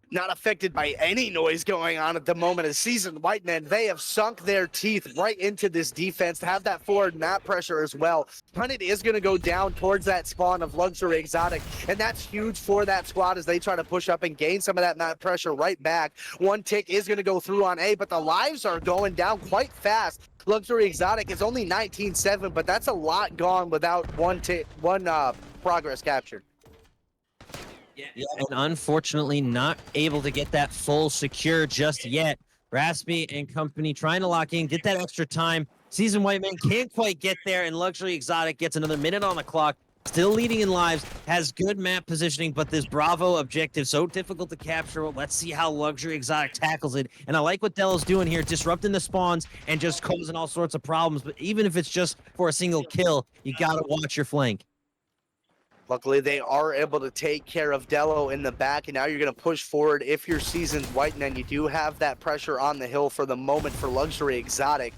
Not affected by any noise going on at the moment. As Seasoned White Men, they have sunk their teeth right into this defense to have that forward map pressure as well. Hunted is going to go down towards that spawn of Luxury Exotic, and that's huge for that squad as they try to push up and gain some of that map pressure right back. One tick is going to go through on A, but the lives are going down quite fast. Luxury Exotic is only 19-7, but that's a lot gone without one progress captured. Yeah, and unfortunately not able to get that full secure just yet. Raspy and company trying to lock in, get that extra time. Seasoned White Man can't quite get there, and Luxury Exotic gets another minute on the clock. Still leading in lives, has good map positioning, but this Bravo objective so difficult to capture. Well, let's see how Luxury Exotic tackles it. And I like what Delo's doing here, disrupting the spawns and just causing all sorts of problems. But even if it's just for a single kill, you gotta watch your flank. Luckily, they are able to take care of Delo in the back, and now you're going to push forward. If you're Seasoned White Men, you do have that pressure on the hill for the moment for Luxury Exotic.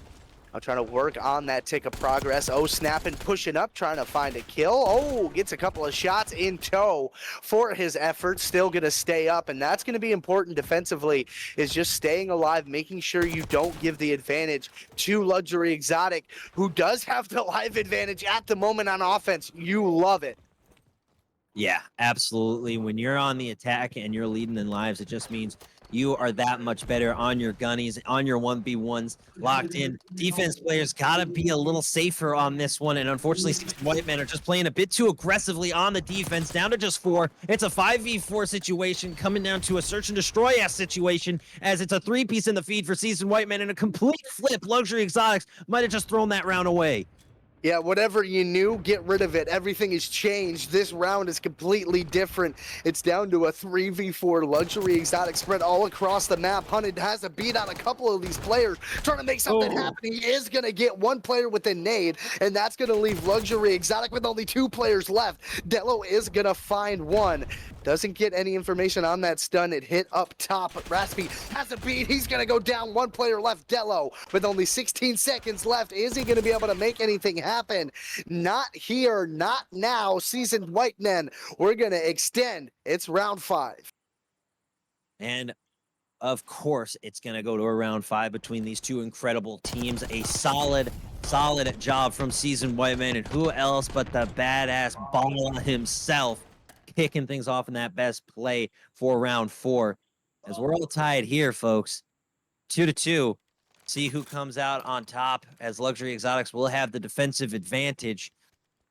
I'm trying to work on that tick of progress. Oh, snapping, pushing up, trying to find a kill. Oh, gets a couple of shots in tow for his efforts. Still going to stay up, and that's going to be important defensively, is just staying alive, making sure you don't give the advantage to Luxury Exotic, who does have the live advantage at the moment on offense. You love it. Yeah, absolutely. When you're on the attack and you're leading in lives, it just means you are that much better on your gunnies, on your 1v1s, locked in. Defense players got to be a little safer on this one. And unfortunately, White Men are just playing a bit too aggressively on the defense, down to just 4. It's a 5v4 situation coming down to a search and destroy-ass situation, as it's a 3-piece in the feed for Seasoned White Men, and a complete flip. Luxury Exotics might have just thrown that round away. Yeah, whatever you knew, get rid of it. Everything has changed. This round is completely different. It's down to a 3v4 Luxury Exotic spread all across the map. Hunted has a beat on a couple of these players, trying to make something happen. He is going to get one player with a nade, and that's going to leave Luxury Exotic with only 2 players left. Delo is going to find one. Doesn't get any information on that stun. It hit up top. Raspy has a beat. He's going to go down. 1 player left. Delo with only 16 seconds left. Is he going to be able to make anything happen? Not here. Not now. Seasoned White Men. We're going to extend. It's round 5. And of course, it's going to go to a round 5 between these two incredible teams. A solid job from Seasoned White Men. And who else but the badass Bala himself, kicking things off in that best play for round 4. As we're all tied here, folks, 2-2. See who comes out on top, as Luxury Exotics will have the defensive advantage.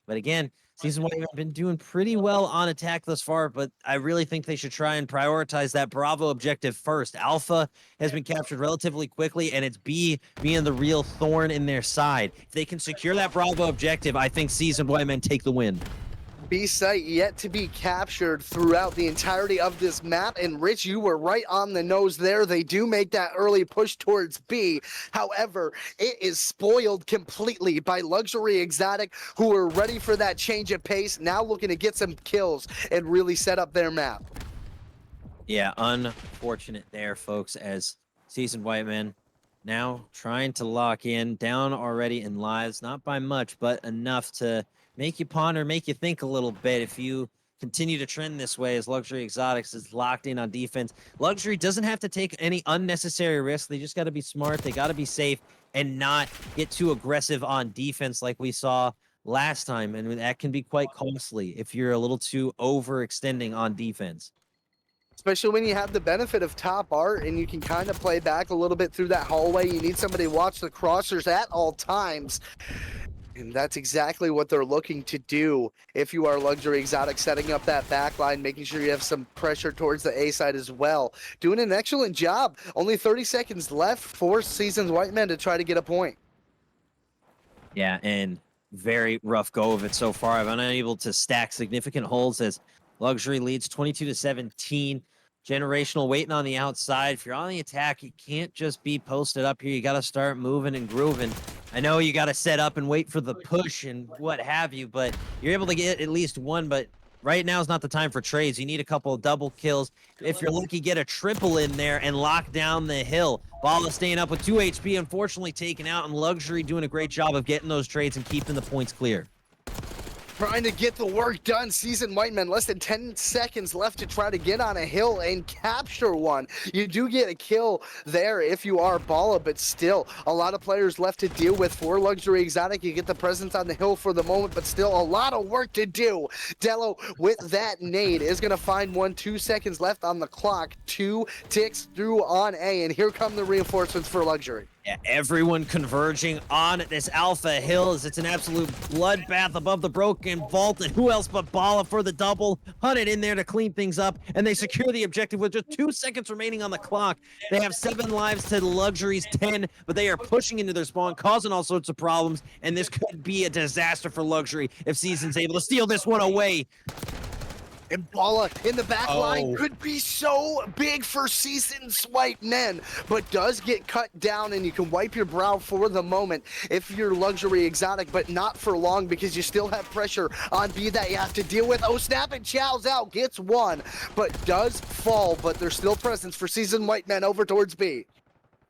But again, Season 1 have been doing pretty well on attack thus far, but I really think they should try and prioritize that Bravo objective first. Alpha has been captured relatively quickly, and it's B being the real thorn in their side. If they can secure that Bravo objective, I think Season White Men take the win. B site yet to be captured throughout the entirety of this map, and Rich, you were right on the nose there. They do make that early push towards B. However, it is spoiled completely by Luxury Exotic, who are ready for that change of pace, now looking to get some kills and really set up their map. Yeah, unfortunate there, folks, as Seasoned White Men now trying to lock in, down already in lives, not by much, but enough to make you ponder, make you think a little bit. If you continue to trend this way, as Luxury Exotics is locked in on defense, Luxury doesn't have to take any unnecessary risks. They just got to be smart. They got to be safe and not get too aggressive on defense like we saw last time. And that can be quite costly if you're a little too overextending on defense. Especially when you have the benefit of top art and you can kind of play back a little bit through that hallway. You need somebody to watch the crossers at all times. And that's exactly what they're looking to do if you are Luxury Exotic, setting up that back line, making sure you have some pressure towards the A side as well. Doing an excellent job. Only 30 seconds left for Seasoned White Men to try to get a point. Yeah, and very rough go of it so far. I've been unable to stack significant holds as Luxury leads 22-17. Generational waiting on the outside. If you're on the attack, you can't just be posted up here. You got to start moving and grooving. I know you got to set up and wait for the push and what have you, but you're able to get at least one. But right now is not the time for trades. You need a couple of double kills. If you're lucky, get a triple in there and lock down the hill. Bala staying up with 2 HP, unfortunately taken out, and Luxury doing a great job of getting those trades and keeping the points clear. Trying to get the work done. Seasoned White Men, less than 10 seconds left to try to get on a hill and capture one. You do get a kill there if you are Bala, but still a lot of players left to deal with for Luxury Exotic. You get the presence on the hill for the moment, but still a lot of work to do. Delo with that nade is going to find one. 2 seconds left on the clock. 2 ticks through on A, and here come the reinforcements for Luxury. Yeah, everyone converging on this Alpha Hill as it's an absolute bloodbath above the broken vault, and who else but Bala for the double. Hunted in there to clean things up, and they secure the objective with just 2 seconds remaining on the clock. They have 7 lives to Luxury's 10, but they are pushing into their spawn, causing all sorts of problems, and this could be a disaster for Luxury if Season's able to steal this one away. And Bala in the back line could be so big for Seasoned White Men, but does get cut down, and you can wipe your brow for the moment if you're Luxury Exotic, but not for long because you still have pressure on B that you have to deal with. Oh, snap, and chows out, gets one, but does fall, but there's still presence for Seasoned White Men over towards B.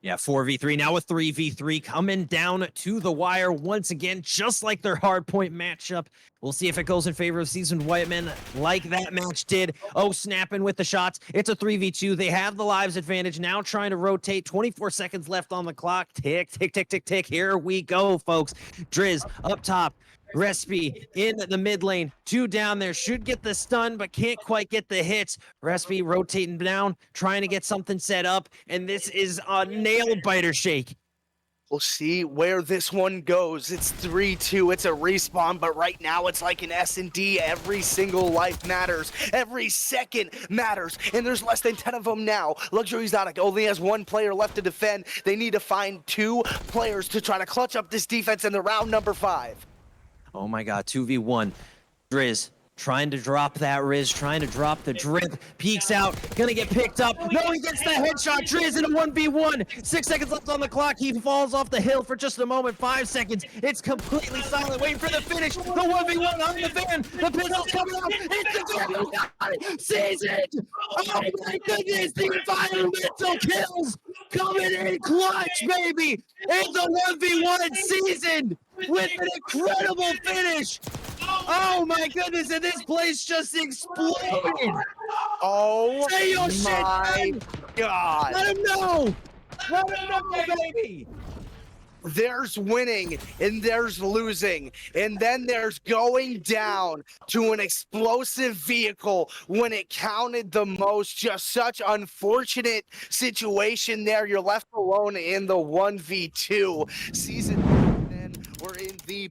Yeah, 4v3, now a 3v3 coming down to the wire once again, just like their hardpoint matchup. We'll see if it goes in favor of Seasoned White Men like that match did. Oh, snapping with the shots. It's a 3v2. They have the lives advantage, now trying to rotate. 24 seconds left on the clock. Tick, tick, tick, tick, tick. Here we go, folks. Driz up top. Respi in the mid lane, 2 down there, should get the stun, but can't quite get the hits. Respi rotating down, trying to get something set up, and this is a nail biter shake. We'll see where this one goes. It's 3-2. It's a respawn, but right now it's like an S&D. Every single life matters. Every second matters, and there's less than 10 of them now. Luxury Exotic only has 1 player left to defend. They need to find 2 players to try to clutch up this defense in the round number 5. Oh my god, 2v1. Driz trying to drop that Riz, trying to drop the drip, peeks out, gonna get picked up. No, he gets the headshot. Driz in a 1v1. 6 seconds left on the clock. He falls off the hill for just a moment. 5 seconds. It's completely silent, waiting for the finish. The 1v1 on the van. The pistol's coming out. It's the Seasoned. Oh my goodness, the environmental kills coming in clutch, baby. It's a 1v1 Seasoned with an incredible finish. Oh my goodness, and this place just exploded. Oh Say your shit, my man. God. Let him know. Let him know, baby. There's winning and there's losing, and then there's going down to an explosive vehicle when it counted the most. Just such unfortunate situation there. You're left alone in the 1v2 season. Then we're in the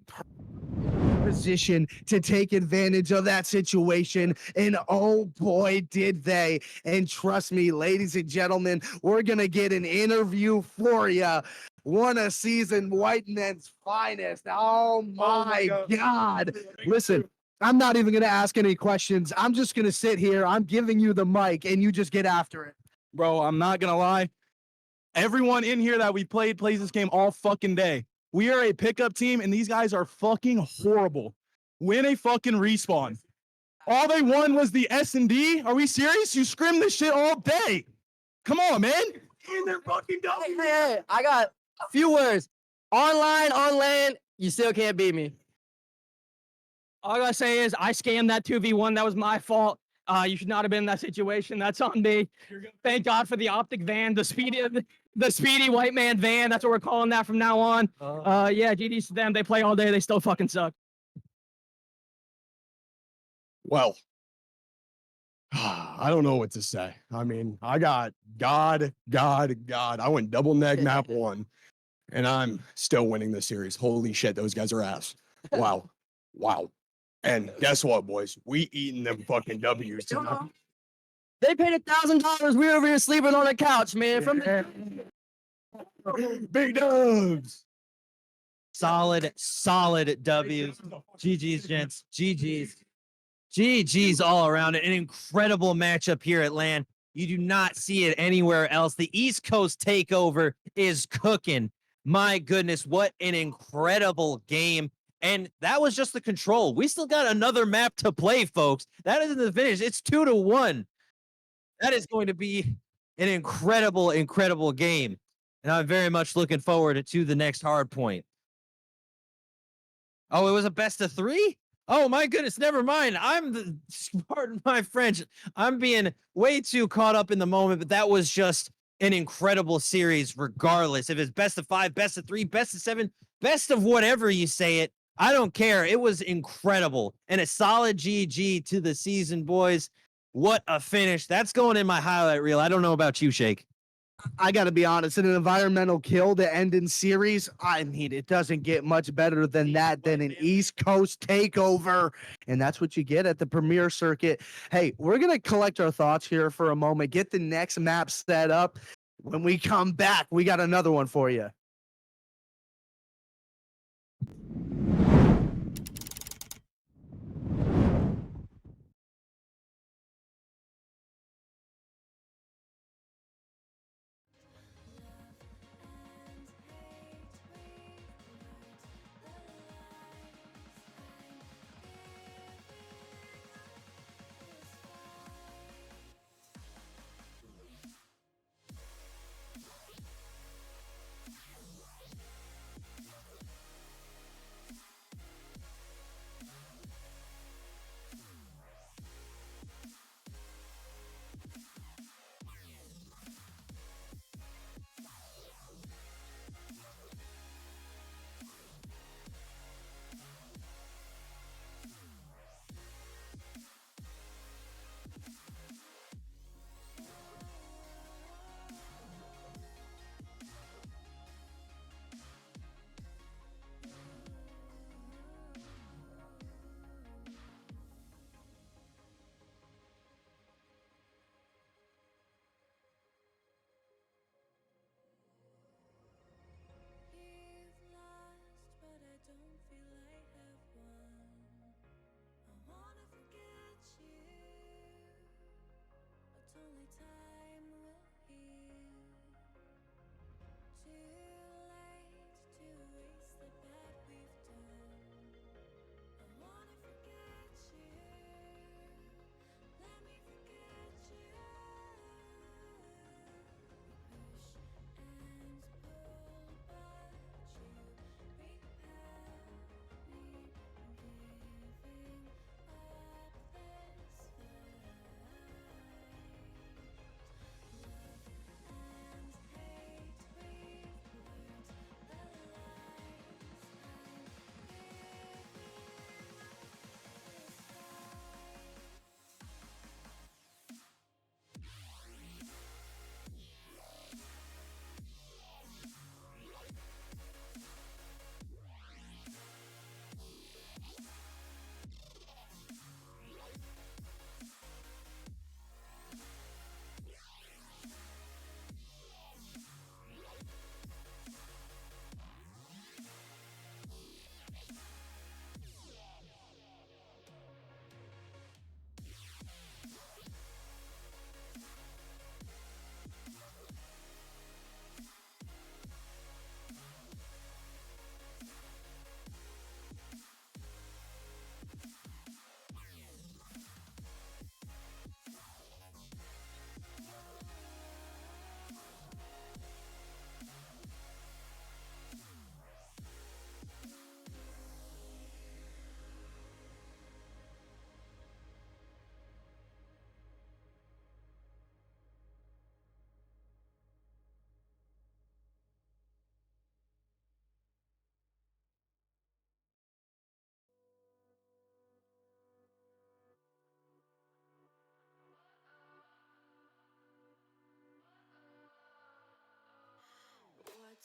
position to take advantage of that situation, and oh boy did they. And trust me, ladies and gentlemen, we're gonna get an interview for you. One of Seasoned White Men's finest. Oh my God. Listen, I'm not even gonna ask any questions. I'm just gonna sit here. I'm giving you the mic and you just get after it. Bro, I'm not gonna lie. Everyone in here that we plays this game all fucking day. We are a pickup team, and these guys are fucking horrible. Win a fucking respawn. All they won was the S&D. Are we serious? You scrim this shit all day. Come on, man. And they're fucking dumb. Hey, I got a few words. Online, on land, you still can't beat me. All I gotta say is I scammed that 2v1. That was my fault. You should not have been in that situation. That's on me. Thank God for the optic van, the speedy white man van. That's what we're calling that from now on. Yeah, GD's to them. They play all day. They still fucking suck. Well, I don't know what to say. I mean, I got God. I went double neg map 1, and I'm still winning this series. Holy shit, those guys are ass. Wow. And guess what, boys? We eating them fucking W's tonight. They paid $1,000. We were over here sleeping on the couch, man. From the Big dubs. Solid W's. GG's, gents. GG's all around it. An incredible matchup here at LAN. You do not see it anywhere else. The East Coast takeover is cooking. My goodness, what an incredible game. And that was just the control. We still got another map to play, folks. That isn't the finish. It's 2-1. That is going to be an incredible game. And I'm very much looking forward to the next hard point. Oh, it was a best of 3? Oh my goodness, never mind. Pardon my French. I'm being way too caught up in the moment, but that was just an incredible series regardless. If it's best of 5, best of 3, best of 7, best of whatever you say it, I don't care. It was incredible. And a solid GG to the season, boys. What a finish. That's going in my highlight reel. I don't know about you, Shake. I got to be honest, in an environmental kill to end in series, I mean, it doesn't get much better than that, than an East Coast takeover. And that's what you get at the Premier Circuit. Hey, we're going to collect our thoughts here for a moment, get the next map set up. When we come back, we got another one for you.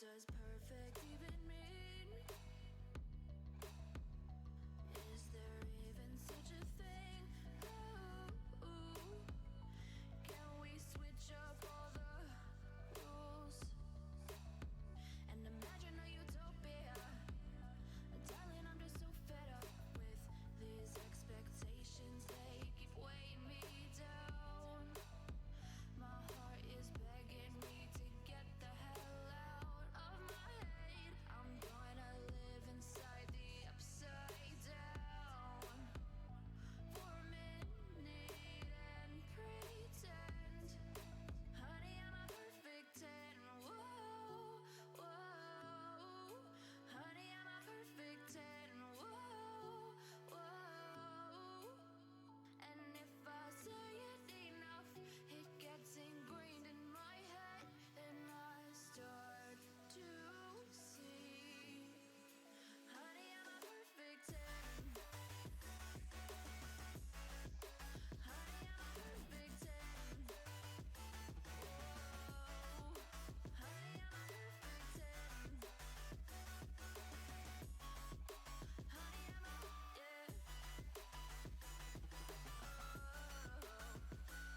does perfect even mean? Is there even such a thing? Ooh, can we switch up all the rules and imagine a utopia? Darling, I'm just so fed up with these expectations. They keep weighing me down. My heart is begging me to get the hell out of my head. I'm gonna live inside the upside down for a minute and pretend, honey, I'm a perfect 10. Whoa, whoa, honey, I'm a perfect 10. Whoa, whoa. And if I say it enough, it gets ingrained in my head, and I start to see, honey, I'm a perfect 10. Honey, I'm a perfect 10. Whoa, honey, I'm a perfect 10. Honey, I'm a, yeah.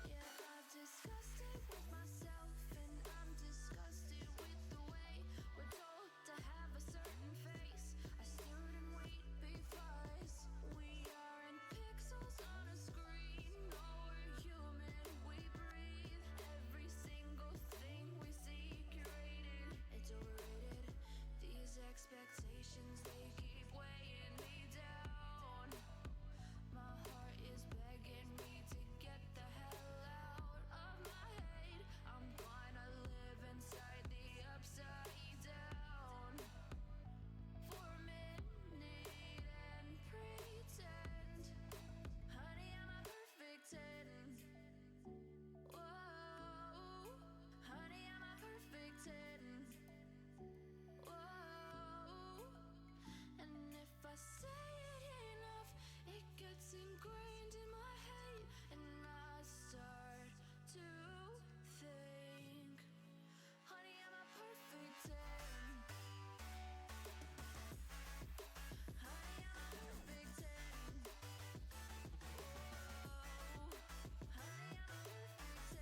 Yeah, I've discussed it with myself, and I'm disgusted with the way we're told to have a certain face, a certain weight, because we aren't pixels on a screen. No, we're human, we breathe. Every single thing we see curated, it's overrated. These expectations, they keep weighing me down. My heart is begging me to get the hell out of my head. I'm gonna live inside the upside down for a minute and pretend, honey, I'm a perfect 10. Whoa, honey, I'm a perfect 10. Whoa, and if I say it enough, it gets ingrained in my head, and I start to think, honey, I'm a perfect 10. Honey, I'm a perfect 10. Whoa, honey, I'm a perfect 10.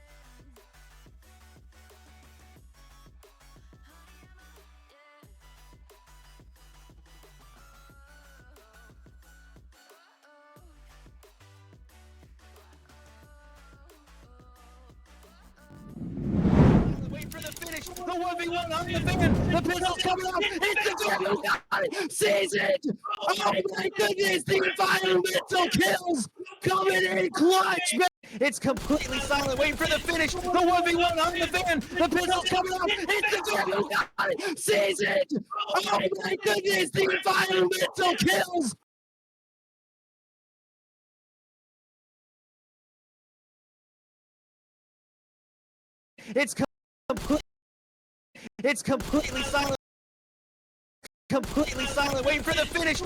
Honey, I'm a, yeah. Wait for the finish. The 1v1 on the fan. The pistol's coming out. It's the double season. Oh my goodness. The environmental kills coming in clutch. Man. It's completely silent. Wait for the finish. The 1v1 on the fan. The pistol's coming out. It's the double season. Oh my goodness. The environmental kills. It's completely silent. Completely silent. Wait for the finish.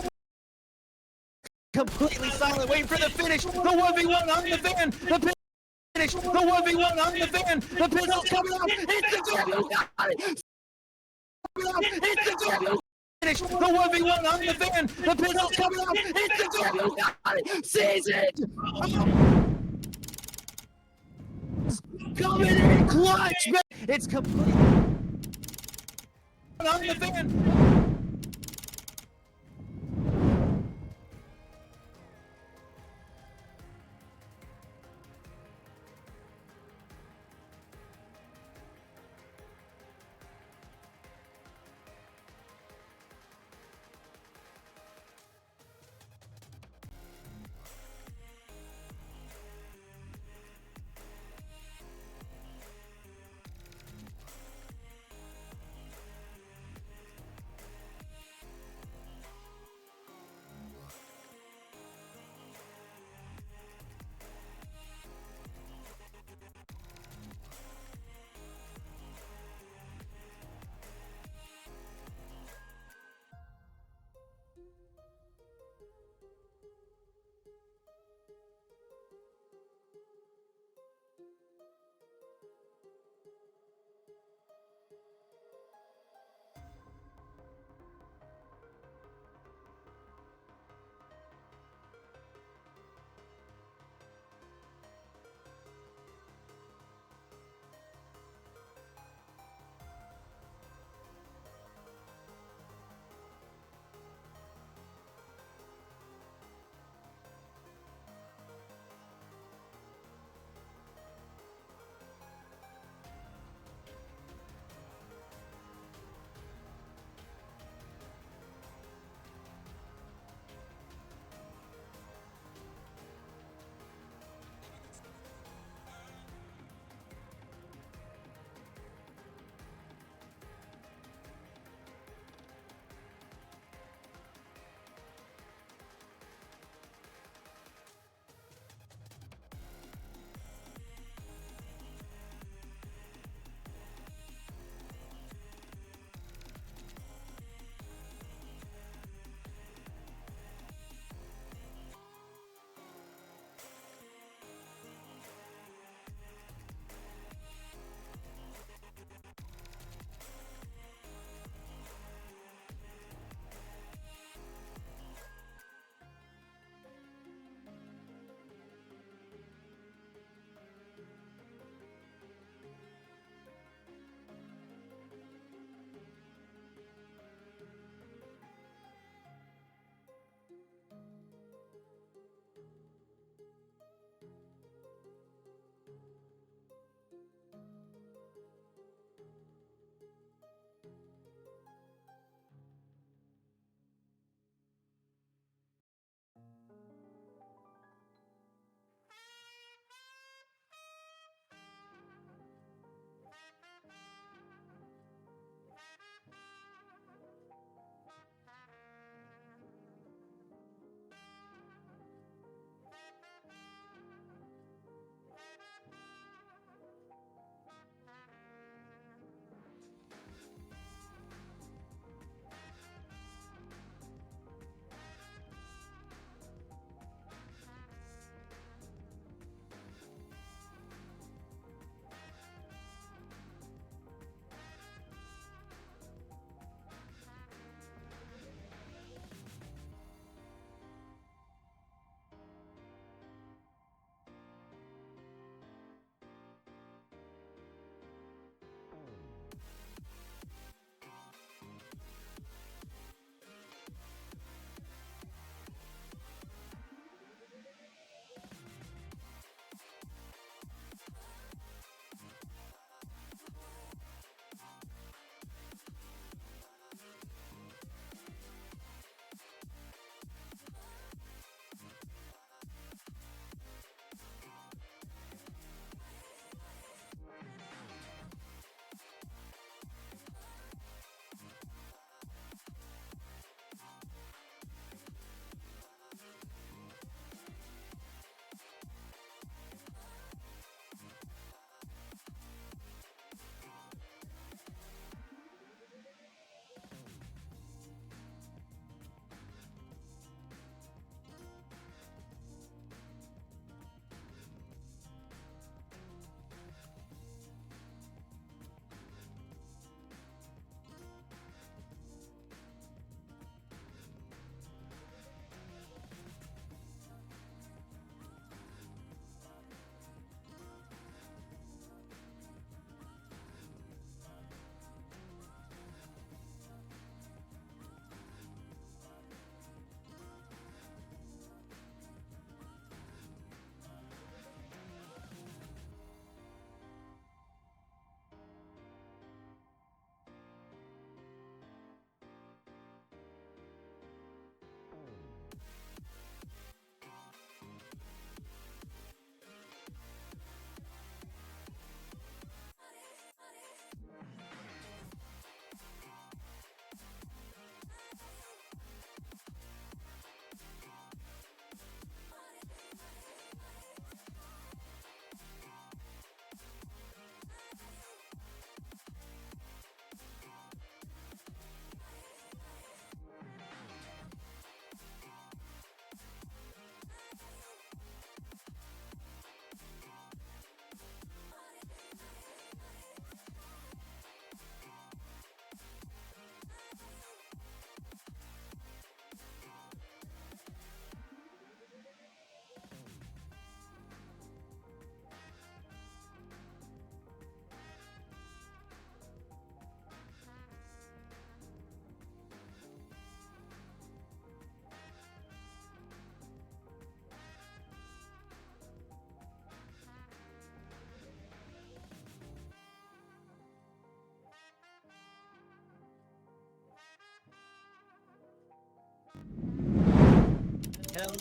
Completely silent. Wait for the finish. The 1v1 on the fan. The finish. The 1v1 on the fan. The pistol's coming out. It's the double. It's the double. Finish. The 1v1 on the fan. The pistol's coming out. It's the double season. Coming in clutch. Man. It's completely on the fan.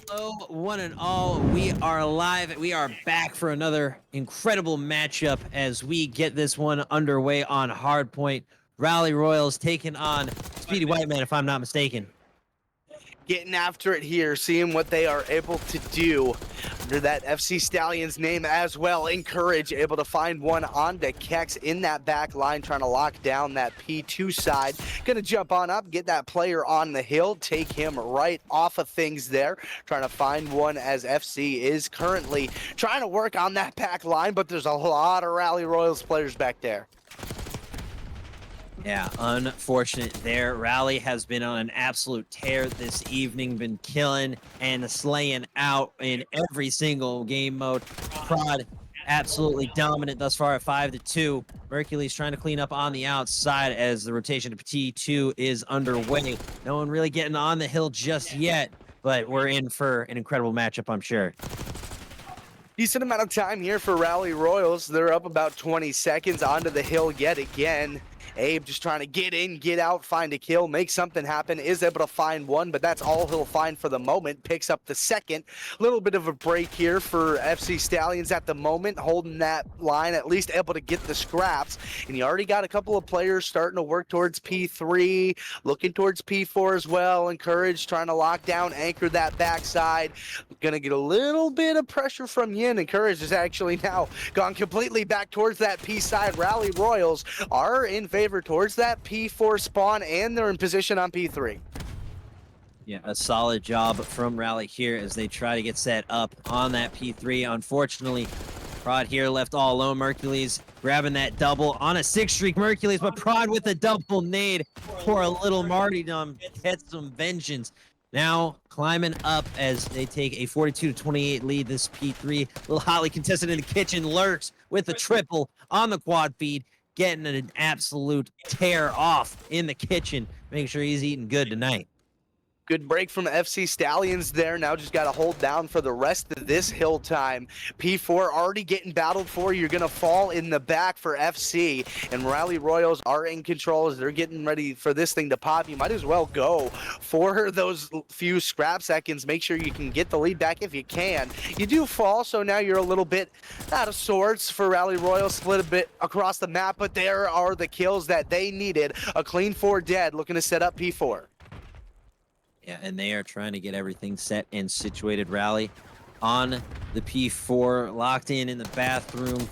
Hello, one and all. We are live. We are back for another incredible matchup as we get this one underway on Hardpoint. Rally Royals taking on Speedy White Man, if I'm not mistaken. Getting after it here, seeing what they are able to do under that FC Stallions name as well. Encourage, able to find one onto Kex in that back line, trying to lock down that P2 side. Gonna jump on up, get that player on the hill, take him right off of things there. Trying to find one as FC is currently trying to work on that back line, but there's a lot of Rally Royals players back there. Yeah, unfortunate there. Rally has been on an absolute tear this evening, been killing and slaying out in every single game mode. Prod absolutely dominant thus far at 5-2. Mercury's trying to clean up on the outside as the rotation to T2 is underway. No one really getting on the hill just yet, but we're in for an incredible matchup, I'm sure. Decent amount of time here for Rally Royals. They're up about 20 seconds onto the hill yet again. Abe just trying to get in, get out, find a kill, make something happen, is able to find one, but that's all he'll find for the moment. Picks up the second. Little bit of a break here for FC Stallions at the moment, holding that line, at least able to get the scraps. And you already got a couple of players starting to work towards P3, looking towards P4 as well. Encourage, trying to lock down, anchor that backside. Gonna get a little bit of pressure from Yin. Encourage is actually now gone completely back towards that P side. Rally Royals are in favor towards that P4 spawn, and they're in position on P3. Yeah, a solid job from Rally here as they try to get set up on that P3. Unfortunately, Prod here left all alone. Mercules grabbing that double on a 6-streak Mercules, but Prod with a double nade for a little martyrdom gets some vengeance. Now climbing up as they take a 42-28 lead. This P3, a little hotly contested in the kitchen, lurks with a triple on the quad feed, getting an absolute tear off in the kitchen, making sure he's eating good tonight. Good break from FC Stallions there. Now just got to hold down for the rest of this hill time. P4 already getting battled for. You're going to fall in the back for FC. And Rally Royals are in control as they're getting ready for this thing to pop. You might as well go for those few scrap seconds. Make sure you can get the lead back if you can. You do fall, so now you're a little bit out of sorts for Rally Royals. Split a bit across the map, but there are the kills that they needed. A clean 4 dead, looking to set up P4. Yeah, and they are trying to get everything set and situated. Rally on the P4, locked in the bathroom,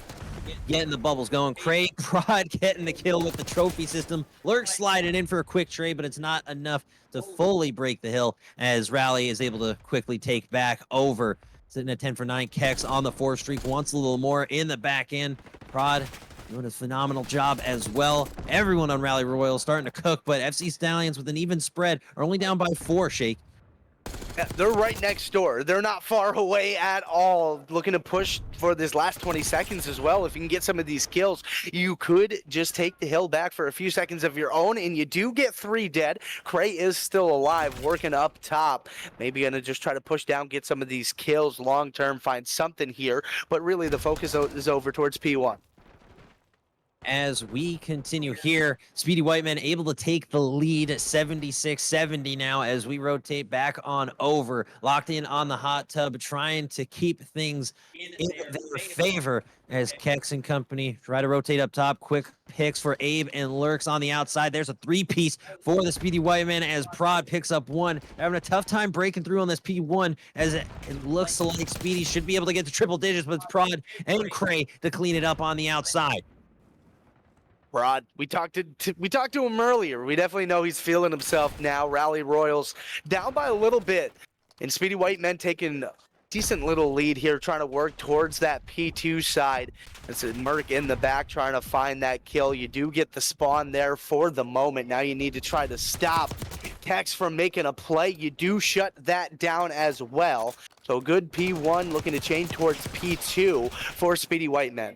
getting the bubbles going. Craig Prod getting the kill with the trophy system. Lurk sliding in for a quick trade, but it's not enough to fully break the hill as Rally is able to quickly take back over. Sitting at 10 for 9. Kex on the 4 streak, wants a little more in the back end. Prod doing a phenomenal job as well. Everyone on Rally Royal starting to cook, but FC Stallions with an even spread are only down by 4, Shake. Yeah, they're right next door. They're not far away at all. Looking to push for this last 20 seconds as well. If you can get some of these kills, you could just take the hill back for a few seconds of your own, and you do get 3 dead. Cray is still alive, working up top. Maybe gonna just try to push down, get some of these kills long term, find something here. But really, the focus is over towards P1. As we continue here, Speedy Whiteman able to take the lead 76-70 now as we rotate back on over. Locked in on the hot tub, trying to keep things in their favor as Kex and company try to rotate up top. Quick picks for Abe and Lurks on the outside. There's a 3-piece for the Speedy Whiteman as Prod picks up 1. Having a tough time breaking through on this P1 as it looks like Speedy should be able to get to triple digits, but it's Prod and Cray to clean it up on the outside. Rod, we talked to him earlier. We definitely know he's feeling himself now. Rally Royals down by a little bit, and Speedy White Men taking a decent little lead here, trying to work towards that P2 side. It's a Merc in the back trying to find that kill. You do get the spawn there for the moment. Now you need to try to stop Kex from making a play. You do shut that down as well. So good P1 looking to change towards P2 for Speedy White Men.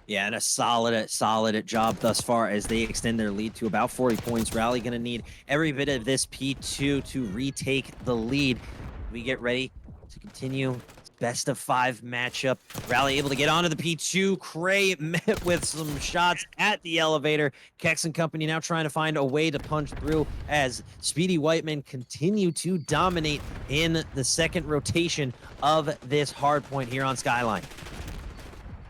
Yeah, and a solid job thus far as they extend their lead to about 40 points. Rally going to need every bit of this P2 to retake the lead. We get ready to continue best of 5 matchup. Rally able to get onto the P2. Cray met with some shots at the elevator. Kex and company now trying to find a way to punch through as Speedy Whiteman continue to dominate in the second rotation of this hard point here on Skyline.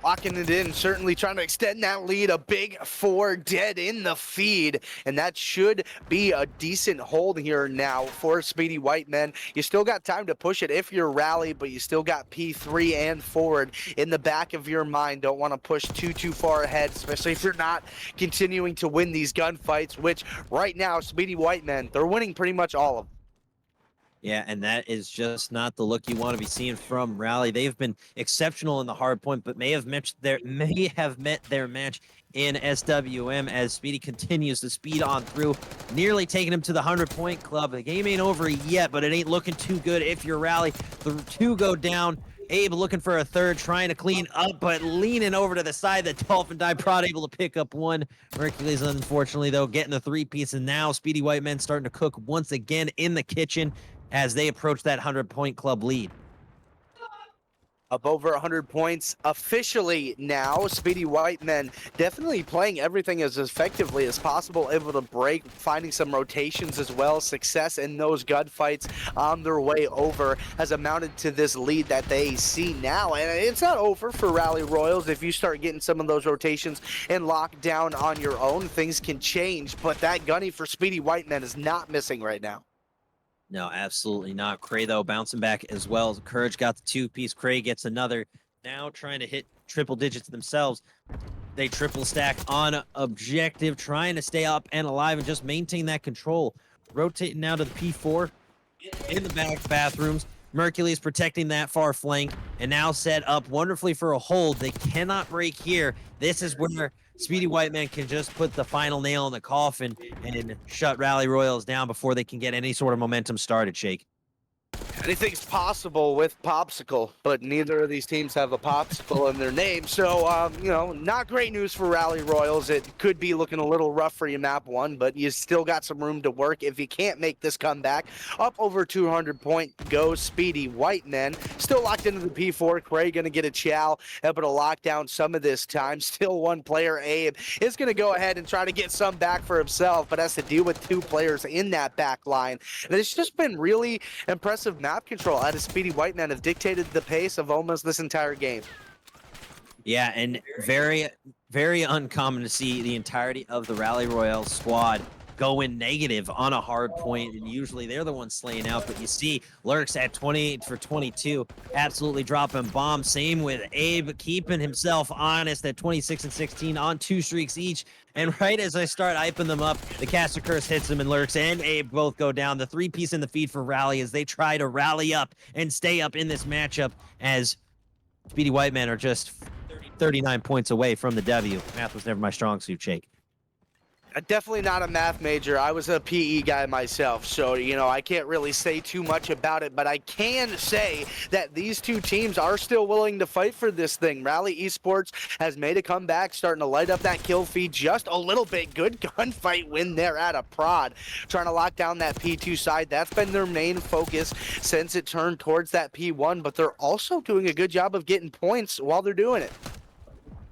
Locking it in, certainly trying to extend that lead. A big 4 dead in the feed, and that should be a decent hold here now for Speedy Whiteman. You still got time to push it if you're Rally, but you still got P3 and forward in the back of your mind. Don't want to push too far ahead, especially if you're not continuing to win these gunfights, which right now, Speedy Whiteman, they're winning pretty much all of them. Yeah, and that is just not the look you want to be seeing from Rally. They've been exceptional in the hard point, but may have met their match in SWM as Speedy continues to speed on through, nearly taking him to the 100-point club. The game ain't over yet, but it ain't looking too good if you're Rally. The 2 go down. Abe looking for a third, trying to clean up, but leaning over to the side. The Dolphin Die Prod able to pick up 1. Hercules, unfortunately, though, getting the 3-piece, and now Speedy Whiteman starting to cook once again in the kitchen as they approach that 100-point club lead. Up over 100 points officially now. Speedy Whiteman definitely playing everything as effectively as possible, able to break, finding some rotations as well. Success in those gunfights on their way over has amounted to this lead that they see now. And it's not over for Rally Royals. If you start getting some of those rotations and lock down on your own, things can change. But that gunny for Speedy Whiteman is not missing right now. No, absolutely not. Cray, though, bouncing back as well. Courage got the 2-piece. Cray gets another. Now trying to hit triple digits themselves. They triple stack on objective, trying to stay up and alive and just maintain that control. Rotating now to the P4 in the back bathrooms. Mercules protecting that far flank and now set up wonderfully for a hold. They cannot break here. This is where Speedy Whiteman can just put the final nail in the coffin and shut Rally Royals down before they can get any sort of momentum started, Shake. Anything's possible with Popsicle, but neither of these teams have a Popsicle in their name. So, you know, not great news for Rally Royals. It could be looking a little rough for you, map 1, but you still got some room to work if you can't make this comeback. Up over 200 point goes Speedy Whiteman. Still locked into the P4. Cray going to get a chow, able to lock down some of this time. Still one player, Abe, is going to go ahead and try to get some back for himself, but has to deal with 2 players in that back line. And it's just been really impressive map control out of Speedy Whiteman, have dictated the pace of almost this entire game. Yeah, and very, very uncommon to see the entirety of the Rally Royale squad go in negative on a hard point, and usually they're the ones slaying out, but you see Lurks at 28 for 22, absolutely dropping bombs. Same with Abe, keeping himself honest at 26 and 16 on 2 streaks each. And right as I start hyping them up, the Caster Curse hits him, and Lurks and Abe both go down. The 3-piece in the feed for Rally as they try to rally up and stay up in this matchup as Speedy Whiteman are just 39 points away from the W. Math was never my strong suit, Shake. Definitely not a math major. I was a PE guy myself, so, you know, I can't really say too much about it, but I can say that these 2 teams are still willing to fight for this thing. Rally Esports has made a comeback, starting to light up that kill feed just a little bit. Good gunfight win there at a prod, trying to lock down that P2 side. That's been their main focus since it turned towards that P1, but they're also doing a good job of getting points while they're doing it.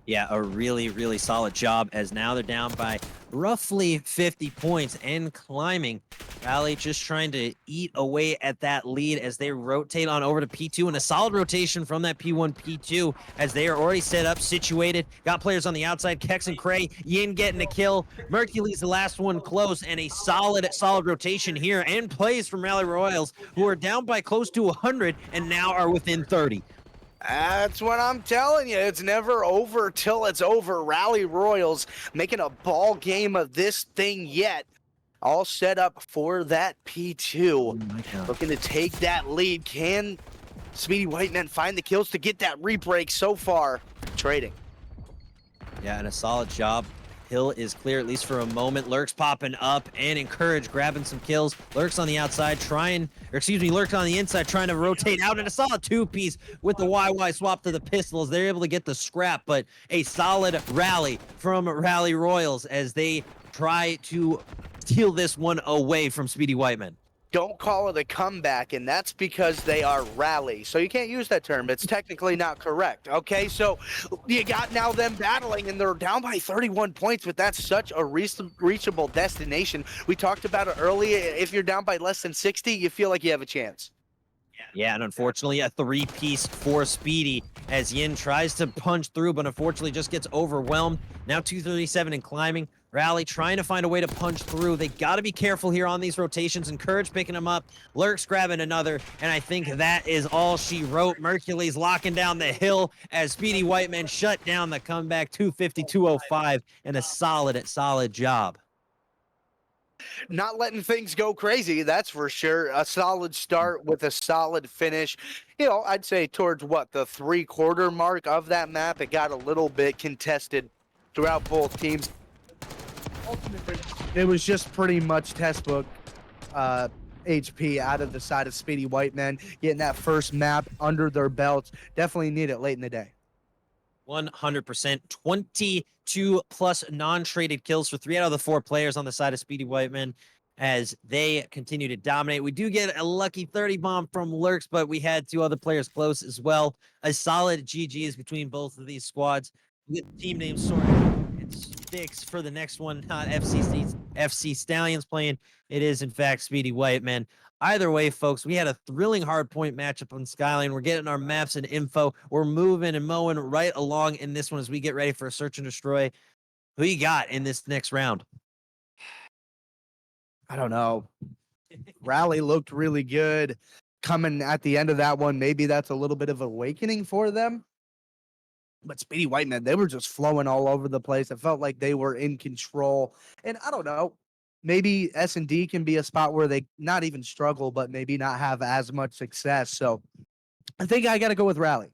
Yeah, a really, really solid job as now they're down by roughly 50 points and climbing. Rally just trying to eat away at that lead as they rotate on over to P2, and a solid rotation from that P1, P2 as they are already set up, situated. Got players on the outside, Kex and Cray, Yin getting a kill. Mercules the last one close, and a solid rotation here and plays from Rally Royals, who are down by close to 100 and now are within 30. That's what I'm telling you. It's never over till it's over. Rally Royals making a ball game of this thing yet. All set up for that P2. Looking to take that lead. Can Speedy Whiteman find the kills to get that rebreak? So far, trading. Yeah, and a solid job. Hill is clear, at least for a moment. Lurks popping up and Encourage grabbing some kills. Lurks on the outside Lurks on the inside trying to rotate out, and a solid 2-piece with the YY swap to the pistols. They're able to get the scrap, but a solid rally from Rally Royals as they try to steal this one away from Speedy Whiteman. don't call it a comeback, and that's because they are rally. So you can't use that term. It's technically not correct. Okay, so you got now them battling, and they're down by 31 points, but that's such a reachable destination. We talked about it earlier. If you're down by less than 60, you feel like you have a chance. Yeah, and unfortunately, a three-piece for Speedy as Yin tries to punch through, but unfortunately just gets overwhelmed. Now 237 and climbing. Rally trying to find a way to punch through. They got to be careful here on these rotations. Encourage picking him up. Lurks grabbing another, and I think that is all she wrote. Mercules locking down the hill as Speedy Whiteman shut down the comeback. 250-205, and a solid job. Not letting things go crazy, that's for sure. A solid start with a solid finish. You know, I'd say towards what, the 3/4 mark of that map, it got a little bit contested throughout both teams. Ultimately, It was just pretty much textbook HP out of the side of Speedy Whiteman, getting that first map under their belts. Definitely need it late in the day. 100%. 22 plus non-traded kills for 3 out of the 4 players on the side of Speedy Whiteman as they continue to dominate. We do get a lucky 30 bomb from Lurks, but we had 2 other players close as well. A solid GG's between both of these squads. With team names sorted, it sticks for the next one. Not FC Stallions playing. It is, in fact, Speedy Whiteman. Either way, folks, we had a thrilling hardpoint matchup on Skyline. We're getting our maps and info. We're moving and mowing right along in this one as we get ready for a search and destroy. Who you got in this next round? I don't know. Rally looked really good coming at the end of that one. Maybe that's a little bit of awakening for them. But Speedy Whiteman, they were just flowing all over the place. It felt like they were in control. And I don't know. Maybe S&D can be a spot where they not even struggle, but maybe not have as much success. So I think I got to go with Rally.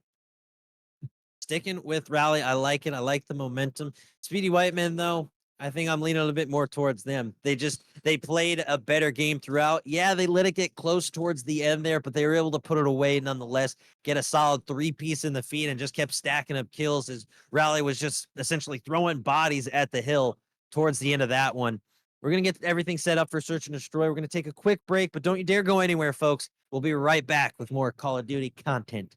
Sticking with Rally. I like it. I like the momentum. Speedy Whiteman, though, I think I'm leaning a little bit more towards them. They played a better game throughout. Yeah, they let it get close towards the end there, but they were able to put it away nonetheless, get a solid 3-piece in the feed, and just kept stacking up kills as Rally was just essentially throwing bodies at the hill towards the end of that one. We're going to get everything set up for Search and Destroy. We're going to take a quick break, but don't you dare go anywhere, folks. We'll be right back with more Call of Duty content.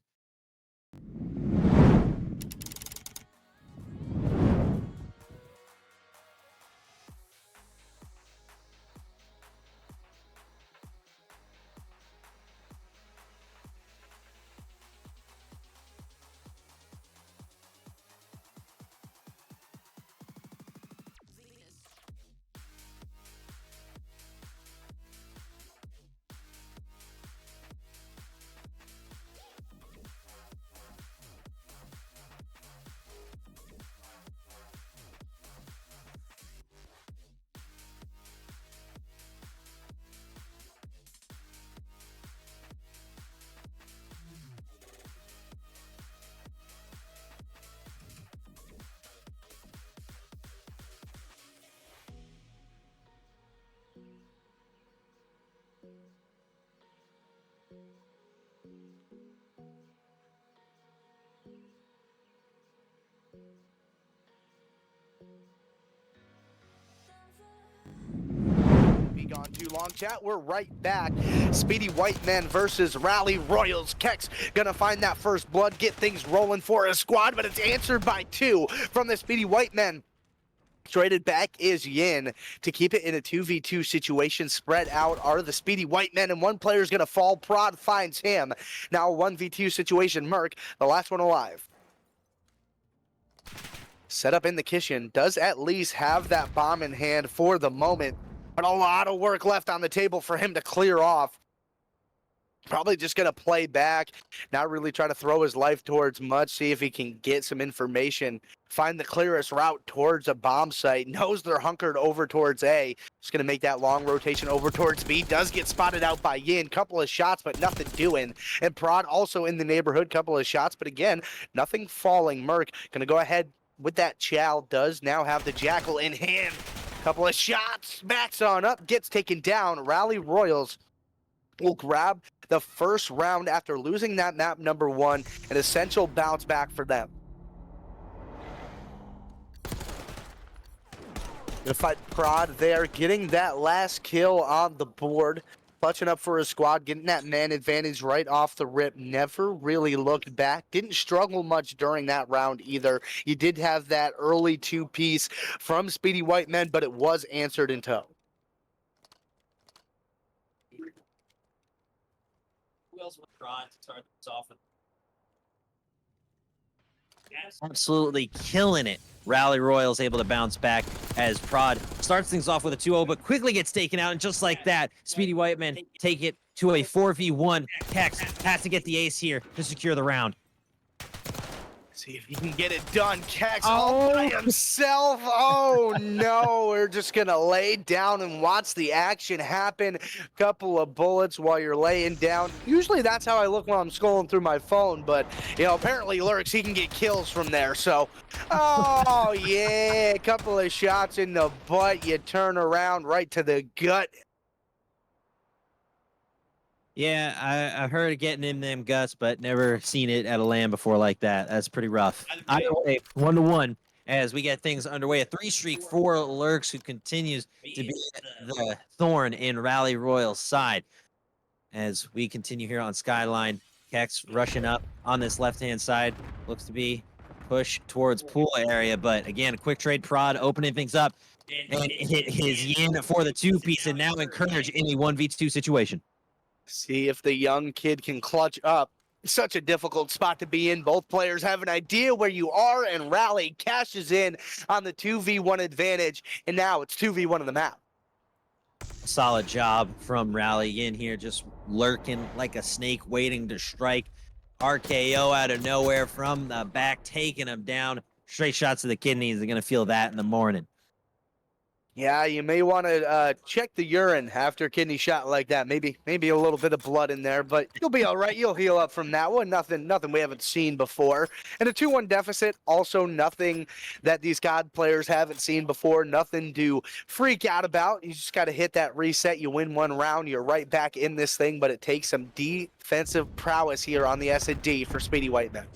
Be gone too long, chat. We're right back. Speedy Whiteman versus Rally Royals. Kex gonna find that first blood, get things rolling for his squad, but it's answered by 2 from the Speedy Whiteman. Traded back is Yin to keep it in a 2v2 situation. Spread out are the Speedy Whitemen, and one player's gonna fall. Prod finds him. Now a 1v2 situation. Merc, the last one alive. Set up in the kitchen, does at least have that bomb in hand for the moment, but a lot of work left on the table for him to clear off. Probably just going to play back, not really try to throw his life towards much, see if he can get some information, find the clearest route towards a bomb site, knows they're hunkered over towards A, just going to make that long rotation over towards B, does get spotted out by Yin, couple of shots, but nothing doing, and Prod also in the neighborhood, couple of shots, but again, nothing falling. Merc going to go ahead with that Chow, does now have the Jackal in hand, couple of shots, backs on up, gets taken down. Rally Royals will grab the first round after losing that map number 1, an essential bounce back for them. Gonna fight Prod there, getting that last kill on the board. clutching up for his squad, getting that man advantage right off the rip. Never really looked back. Didn't struggle much during that round either. You did have that early two-piece from Speedy White Men, but it was answered in tow. Who else was trying to start this off? Absolutely killing it. Rally Royals able to bounce back as Prod starts things off with a 2-0, but quickly gets taken out. And just like that, Speedy Whiteman take it to a 4v1. Kex has to get the ace here to secure the round. See if he can get it done. Kex all by himself. Oh no, we're just gonna lay down and watch the action happen. Couple of bullets while you're laying down. Usually that's how I look when I'm scrolling through my phone, but you know, apparently Lurks, he can get kills from there. So, oh yeah, a couple of shots in the butt. You turn around right to the gut. Yeah, I've heard of getting in them guts, but never seen it at a land before like that. That's pretty rough. Either way, 1-1 as we get things underway. A 3-streak for Lurks, who continues to be the thorn in Rally Royal's side. As we continue here on Skyline, Kex rushing up on this left-hand side. Looks to be push towards pool area, but again, a quick trade Prod opening things up and hit his yin for the 2-piece and now encourage in a 1v2 situation. See if the young kid can clutch up. Such a difficult spot to be in. Both players have an idea where you are, and Rally cashes in on the 2v1 advantage, and now it's 2v1 on the map. Solid job from Rally in here, just lurking like a snake waiting to strike. RKO out of nowhere from the back, taking him down. Straight shots to the kidneys. They're going to feel that in the morning. Yeah, you may want to check the urine after a kidney shot like that. Maybe a little bit of blood in there, but you'll be all right. You'll heal up from that one. Nothing we haven't seen before. And a 2-1 deficit, also nothing that these God players haven't seen before. Nothing to freak out about. You just got to hit that reset. You win one round, you're right back in this thing, but it takes some defensive prowess here on the S&D for Speedy Whiteman.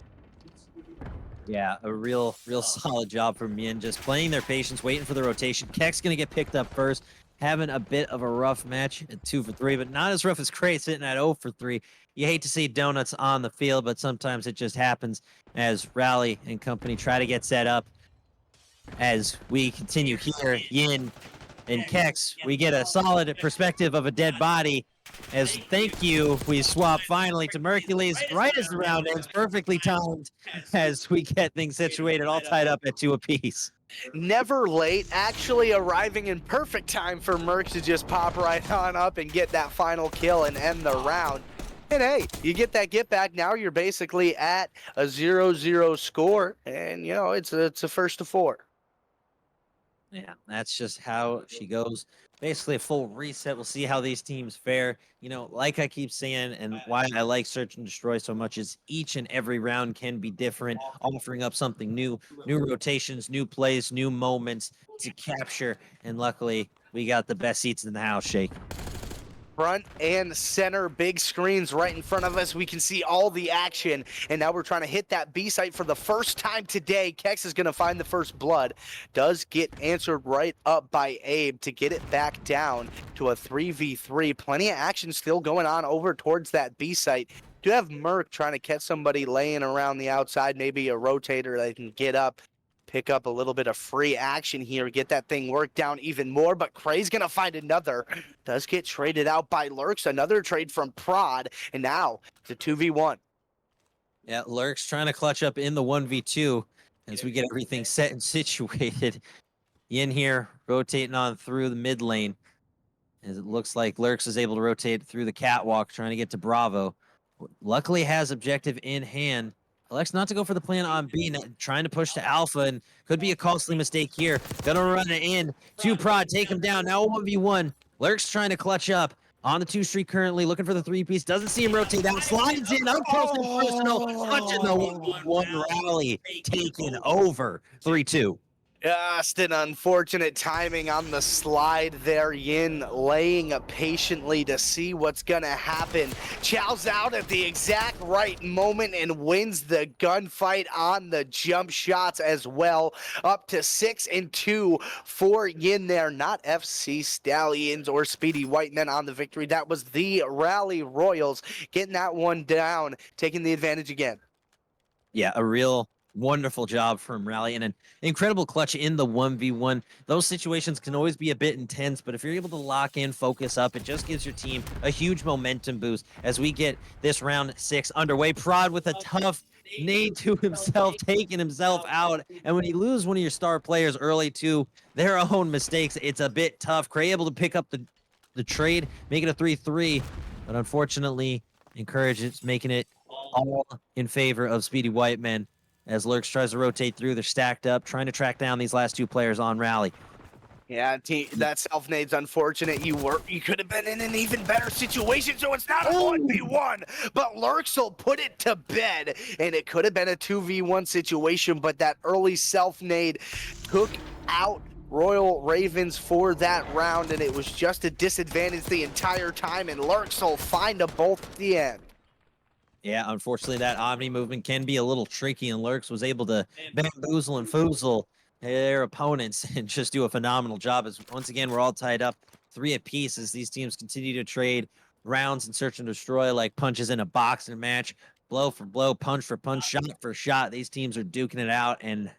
Yeah, a real solid job from Yin. Just playing their patience, waiting for the rotation. Keck's going to get picked up first. Having a bit of a rough match at 2 for 3, but not as rough as Cray sitting at 0 for 3. You hate to see donuts on the field, but sometimes it just happens as Rally and company try to get set up. As we continue here, Yin and Kex, we get a solid perspective of a dead body. As thank you, we swap finally to Mercules right as the round ends, perfectly timed as we get things situated, all tied up at 2 apiece. Never late, actually arriving in perfect time for Mercs to just pop right on up and get that final kill and end the round. And hey, you get that get back, now you're basically at a 0-0 score, and you know, it's a first to 4. Yeah, that's just how she goes. Basically a full reset. We'll see how these teams fare. You know, like I keep saying, and why I like Search and Destroy so much is each and every round can be different, offering up something new rotations, new plays, new moments to capture. And luckily, we got the best seats in the house, Shake. Front and center, big screens right in front of us. We can see all the action, and now we're trying to hit that B site for the first time today. Kex is going to find the first blood. Does get answered right up by Abe to get it back down to a 3v3. Plenty of action still going on over towards that B site. Do have Merc trying to catch somebody laying around the outside, maybe a rotator that can get up, pick up a little bit of free action here, get that thing worked down even more, but Cray's gonna find another. Does get traded out by Lurks, another trade from Prod, and now it's a 2v1. Yeah, Lurks trying to clutch up in the 1v2 as we get everything set and situated. Yin here rotating on through the mid lane as it looks like Lurks is able to rotate through the catwalk trying to get to Bravo. Luckily has objective in hand. Elects not to go for the plan on B, trying to push to Alpha, and could be a costly mistake here. Gonna run it in to Prod, take him down. Now 1v1. Lurks trying to clutch up on the 2 streak currently, looking for the 3-piece. Doesn't see him rotate down. Slides in, up close and personal. Touching the 1v1 Rally, taking over 3-2. Just an unfortunate timing on the slide there. Yin laying patiently to see what's gonna happen. Chows out at the exact right moment and wins the gunfight on the jump shots as well. Up to 6-2 for Yin there. Not FC Stallions or Speedy White Men on the victory. That was the Rally Royals getting that one down, taking the advantage again. Yeah, a real wonderful job from Rally and an incredible clutch in the 1v1. Those situations can always be a bit intense, but if you're able to lock in, focus up, it just gives your team a huge momentum boost as we get this round 6 underway. Prod with a tough nade to himself, taking himself out. And when you lose one of your star players early to their own mistakes, it's a bit tough. Cray able to pick up the trade, make it a 3-3, but unfortunately, Encourage is making it all in favor of Speedy White Men as Lurks tries to rotate through. They're stacked up, trying to track down these last two players on Rally. Yeah, that self-nade's unfortunate. You could have been in an even better situation, so it's not a 1v1, but Lurks will put it to bed, and it could have been a 2v1 situation, but that early self-nade took out Royal Ravens for that round, and it was just a disadvantage the entire time, and Lurks will find a bolt at the end. Yeah, unfortunately, that Omni movement can be a little tricky, and Lurks was able to bamboozle and foozle their opponents and just do a phenomenal job. As once again, we're all tied up 3 apiece as these teams continue to trade rounds and search and destroy like punches in a box in a match, blow for blow, punch for punch, shot for shot. These teams are duking it out, and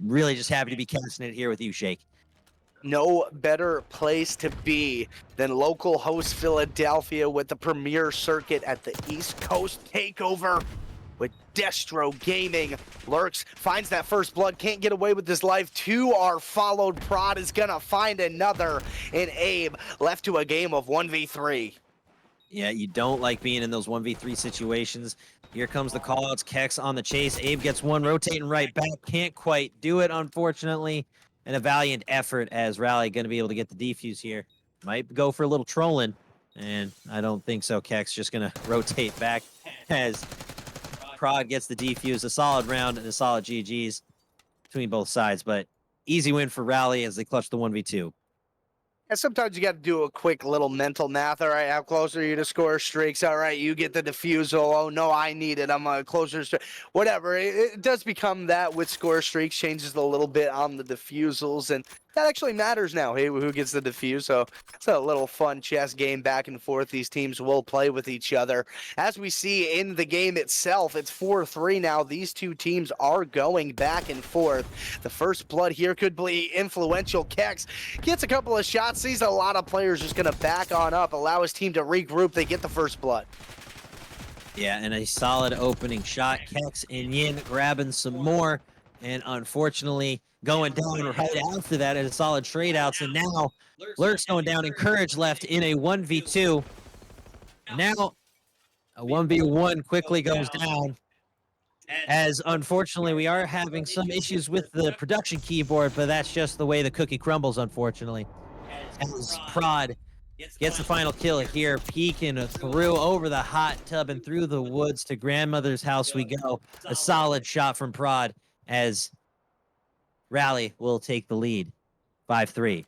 really just happy to be casting it here with you, Shake. No better place to be than local host Philadelphia with the premier circuit at the East Coast TakeOver with Destro Gaming. Lurks finds that first blood, can't get away with his life. 2 are followed. Prod is gonna find another, and Abe left to a game of 1v3. Yeah, you don't like being in those 1v3 situations. Here comes the callouts. Kex on the chase. Abe gets one, rotating right back. Can't quite do it, unfortunately. And a valiant effort as Rally going to be able to get the defuse here. Might go for a little trolling, and I don't think so. Kex just going to rotate back as Prod gets the defuse. A solid round and a solid GG's between both sides, but easy win for Rally as they clutch the 1v2. And sometimes you got to do a quick little mental math. All right, how close are you to score streaks? All right, you get the defusal. Oh, no, I need it. I'm a closer streak. Whatever. It does become that with score streaks, changes a little bit on the defusals. And that actually matters now. Hey, who gets the defuse? So it's a little fun chess game back and forth. These teams will play with each other. As we see in the game itself, it's 4-3 now. These two teams are going back and forth. The first blood here could be influential. Kex gets a couple of shots, sees a lot of players just going to back on up, allow his team to regroup. They get the first blood. Yeah, and a solid opening shot. Kex and Yin grabbing some more, and unfortunately going down right after that at a solid trade outs. And now Lurks going down and Courage left in a 1v2. Now a 1v1 quickly goes down, as unfortunately we are having some issues with the production keyboard, but that's just the way the cookie crumbles, unfortunately. As Prod gets the final kill here, peeking through over the hot tub and through the woods to grandmother's house we go. A solid shot from Prod as Rally will take the lead, 5-3.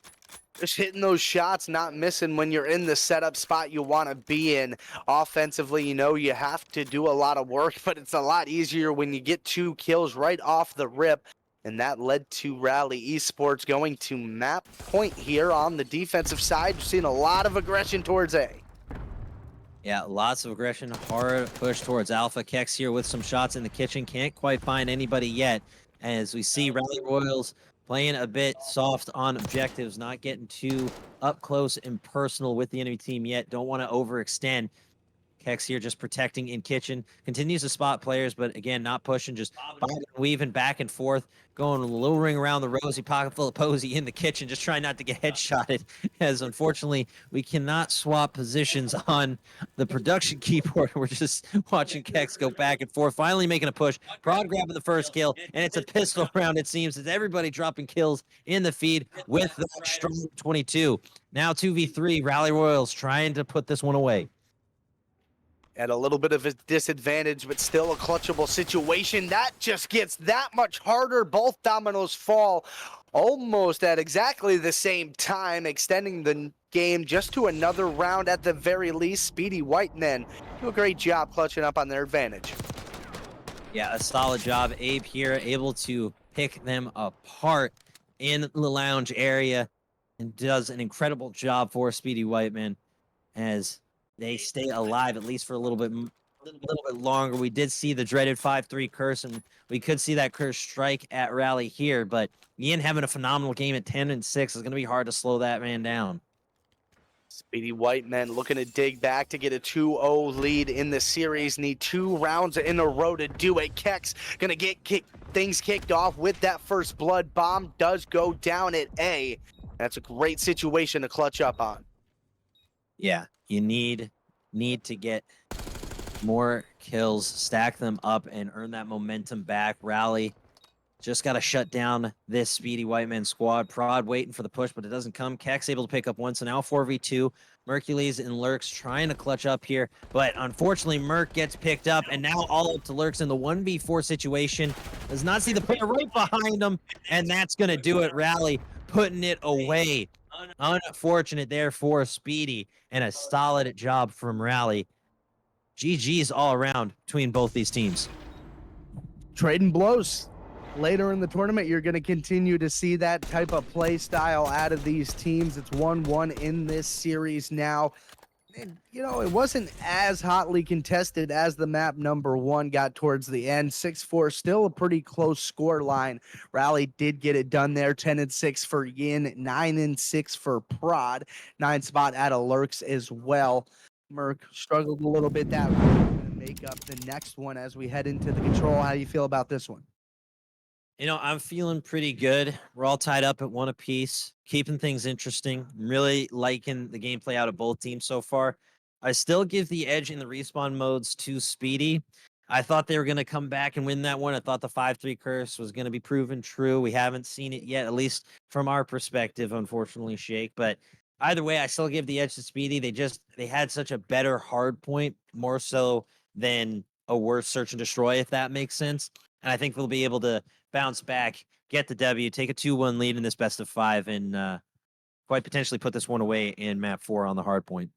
Just hitting those shots, not missing when you're in the setup spot you want to be in. Offensively, you know, you have to do a lot of work, but it's a lot easier when you get 2 kills right off the rip. And that led to Rally Esports going to map point here on the defensive side. You're seeing a lot of aggression towards A. Yeah, lots of aggression, hard push towards Alpha. Kex here with some shots in the kitchen. Can't quite find anybody yet. As we see Rally Royals playing a bit soft on objectives, not getting too up close and personal with the enemy team yet. Don't want to overextend. Kex here just protecting in kitchen. Continues to spot players, but again, not pushing, just bobbing and weaving back and forth, going luring around the rosy pocket full of posy in the kitchen, just trying not to get headshotted, as unfortunately we cannot swap positions on the production keyboard. We're just watching Kex go back and forth, finally making a push. Prod grabbing the first kill, and it's a pistol round, it seems, as everybody dropping kills in the feed with the strong 22. Now 2v3, Rally Royals trying to put this one away. At a little bit of a disadvantage, but still a clutchable situation. That just gets that much harder. Both dominoes fall almost at exactly the same time, extending the game just to another round at the very least. Speedy White men do a great job clutching up on their advantage. Yeah, a solid job. Abe here able to pick them apart in the lounge area and does an incredible job for Speedy Whiteman as they stay alive at least for a little bit longer. We did see the dreaded 5-3 curse, and we could see that curse strike at Rally here, but Ian having a phenomenal game at 10-6 is going to be hard to slow that man down. Speedy White men looking to dig back to get a 2-0 lead in the series. Need 2 rounds in a row to do it. Kex gonna get things kicked off with that first blood. Bomb does go down at A. That's a great situation to clutch up on. Yeah, you need to get more kills, stack them up, and earn that momentum back. Rally just got to shut down this Speedy Whiteman squad. Prod waiting for the push, but it doesn't come. Kex able to pick up one, so now 4v2. Mercules and Lurks trying to clutch up here, but unfortunately Merc gets picked up, and now all up to Lurks in the 1v4 situation. Does not see the player right behind him, and that's going to do it. Rally putting it away. Unfortunate there for Speedy, and a solid job from Rally. GG's all around between both these teams. Trading blows. Later in the tournament, you're going to continue to see that type of play style out of these teams. It's 1-1 in this series now. And, you know, it wasn't as hotly contested as the map number 1 got towards the end. 6-4, still a pretty close score line. Rally did get it done there. 10-6 for Yin, 9-6 for Prod. 9 spot out of Lurks as well. Merc struggled a little bit that round. Going to make up the next one as we head into the control. How do you feel about this one? You know, I'm feeling pretty good. We're all tied up at 1 apiece, keeping things interesting. I'm really liking the gameplay out of both teams so far. I still give the edge in the respawn modes to Speedy. I thought they were going to come back and win that one. I thought the 5-3 curse was going to be proven true. We haven't seen it yet, at least from our perspective, unfortunately, Shake. But either way, I still give the edge to Speedy. They had such a better hard point, more so than a worse search and destroy, if that makes sense. And I think we'll be able to bounce back, get the W, take a 2-1 lead in this best of 5, and quite potentially put this one away in map 4 on the hard point.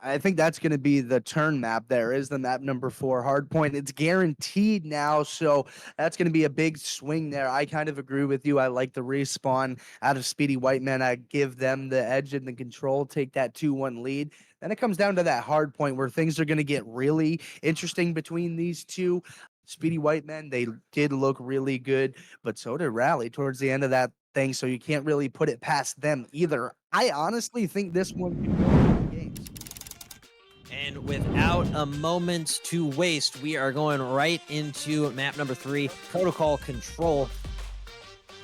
I think that's going to be the turn map there, is the map number 4 hard point. It's guaranteed now, so that's going to be a big swing there. I kind of agree with you. I like the respawn out of Speedy Whiteman. I give them the edge and the control, take that 2-1 lead. Then it comes down to that hard point where things are going to get really interesting between these two. Speedy Whiteman, they did look really good, but so did Rally towards the end of that thing, so you can't really put it past them either. I honestly think this one could go to the games. And without a moment to waste, we are going right into map number 3, Protocol Control,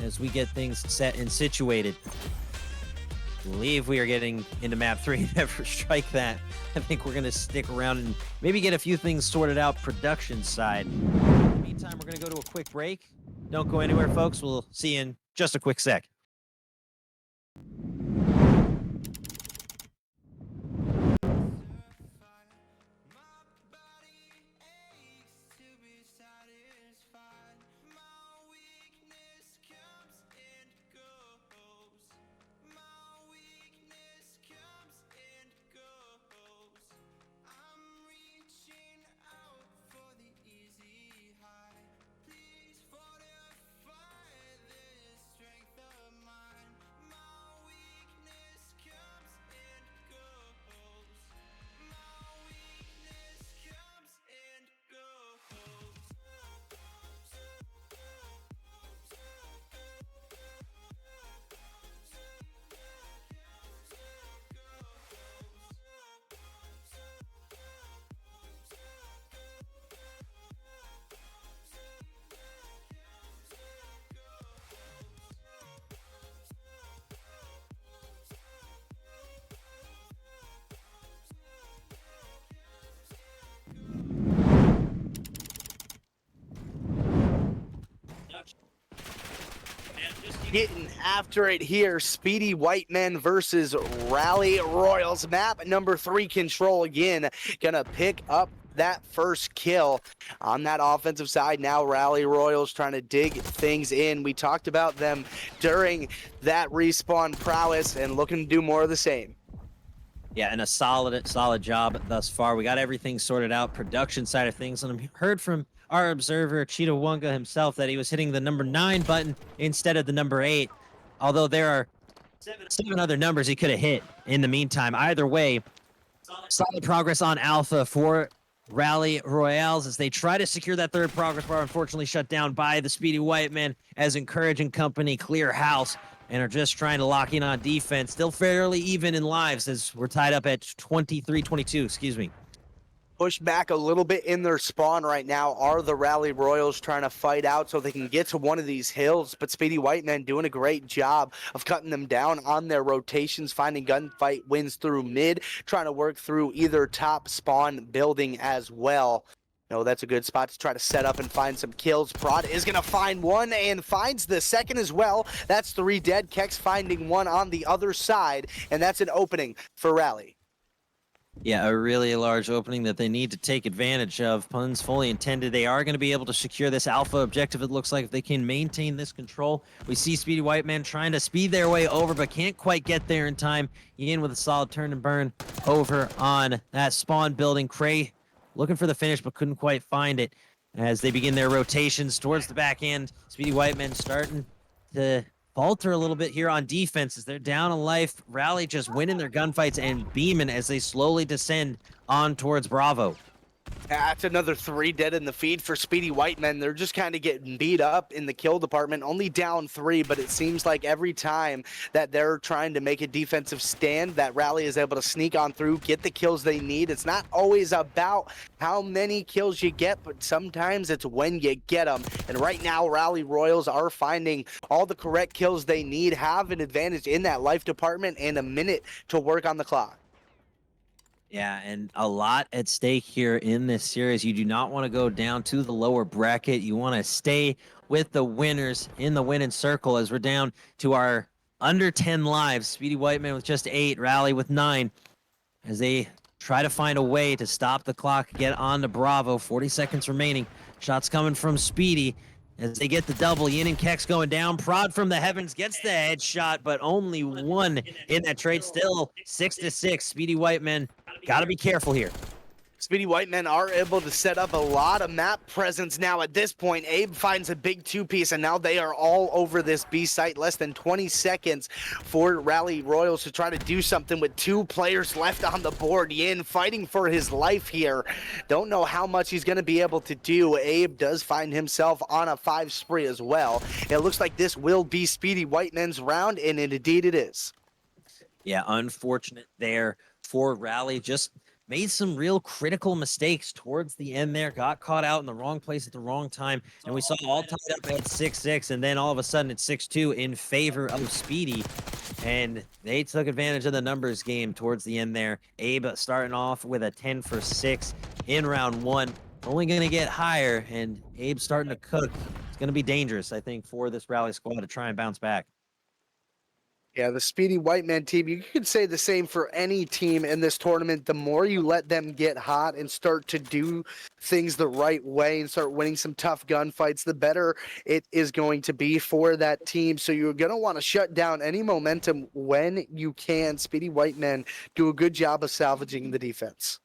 as we get things set and situated. I believe we are getting into map 3. Never strike that. I think we're going to stick around and maybe get a few things sorted out production side. In the meantime, we're going to go to a quick break. Don't go anywhere, folks. We'll see you in just a quick sec. getting after it here. Speedy White Men versus Rally Royals. Map number 3, Control again. Gonna pick up that first kill on that offensive side. Now Rally Royals trying to dig things in. We talked about them during that respawn prowess and looking to do more of the same. Yeah, and a solid job thus far. We got everything sorted out, production side of things, and I heard from our observer, Cheetah Wunga himself, that he was hitting the number 9 button instead of the number 8. Although there are 7 other numbers he could have hit in the meantime. Either way, solid progress on Alpha for Rally Royales as they try to secure that 3rd progress bar, unfortunately shut down by the Speedy White Men as Encouraging Company clear house and are just trying to lock in on defense. Still fairly even in lives as we're tied up at 23-22, excuse me. Push back a little bit in their spawn right now are the Rally Royals trying to fight out so they can get to one of these hills, but Speedy White Men doing a great job of cutting them down on their rotations, finding gunfight wins through mid, trying to work through either top spawn building as well. No, that's a good spot to try to set up and find some kills. Prod is going to find one and finds the second as well. That's 3 dead. Kex finding one on the other side, and that's an opening for Rally. Yeah, a really large opening that they need to take advantage of. Puns fully intended. They are going to be able to secure this alpha objective, it looks like, if they can maintain this control. We see Speedy White Man trying to speed their way over, but can't quite get there in time. Ian with a solid turn and burn over on that spawn building. Cray looking for the finish, but couldn't quite find it as they begin their rotations towards the back end. Speedy White Men starting to falter a little bit here on defense as they're down a life. Rally just winning their gunfights and beaming as they slowly descend on towards Bravo. That's another 3 dead in the feed for Speedy White Men. They're just kind of getting beat up in the kill department, only down 3, but it seems like every time that they're trying to make a defensive stand, that Rally is able to sneak on through, get the kills they need. It's not always about how many kills you get, but sometimes it's when you get them. And right now, Rally Royals are finding all the correct kills they need, have an advantage in that life department, and a minute to work on the clock. Yeah, and a lot at stake here in this series. You do not want to go down to the lower bracket. You want to stay with the winners in the winning circle as we're down to our under 10 lives. Speedy White Man with just 8, Rally with 9 as they try to find a way to stop the clock, get on to Bravo. 40 seconds remaining. Shots coming from Speedy as they get the double. Yin and Kex going down. Prod from the heavens gets the headshot, but only 1 in that trade. Still 6-6. Speedy White Men got to be careful here. Speedy White Men are able to set up a lot of map presence now at this point. Abe finds a big 2-piece, and now they are all over this B site. Less than 20 seconds for Rally Royals to try to do something with 2 players left on the board. Yin fighting for his life here. Don't know how much he's going to be able to do. Abe does find himself on a 5 spree as well. It looks like this will be Speedy White Men's round, and indeed it is. Yeah, unfortunate there for Rally. Just made some real critical mistakes towards the end there, got caught out in the wrong place at the wrong time, and we saw all tied up at 6-6, and then all of a sudden it's 6-2 in favor of Speedy, and they took advantage of the numbers game towards the end there. Abe starting off with a 10 for 6 in round 1, only going to get higher, and Abe starting to cook. It's going to be dangerous, I think, for this Rally squad to try and bounce back. Yeah, the Speedy White Man team, you could say the same for any team in this tournament. The more you let them get hot and start to do things the right way and start winning some tough gunfights, the better it is going to be for that team. So you're going to want to shut down any momentum when you can. Speedy White Men do a good job of salvaging the defense.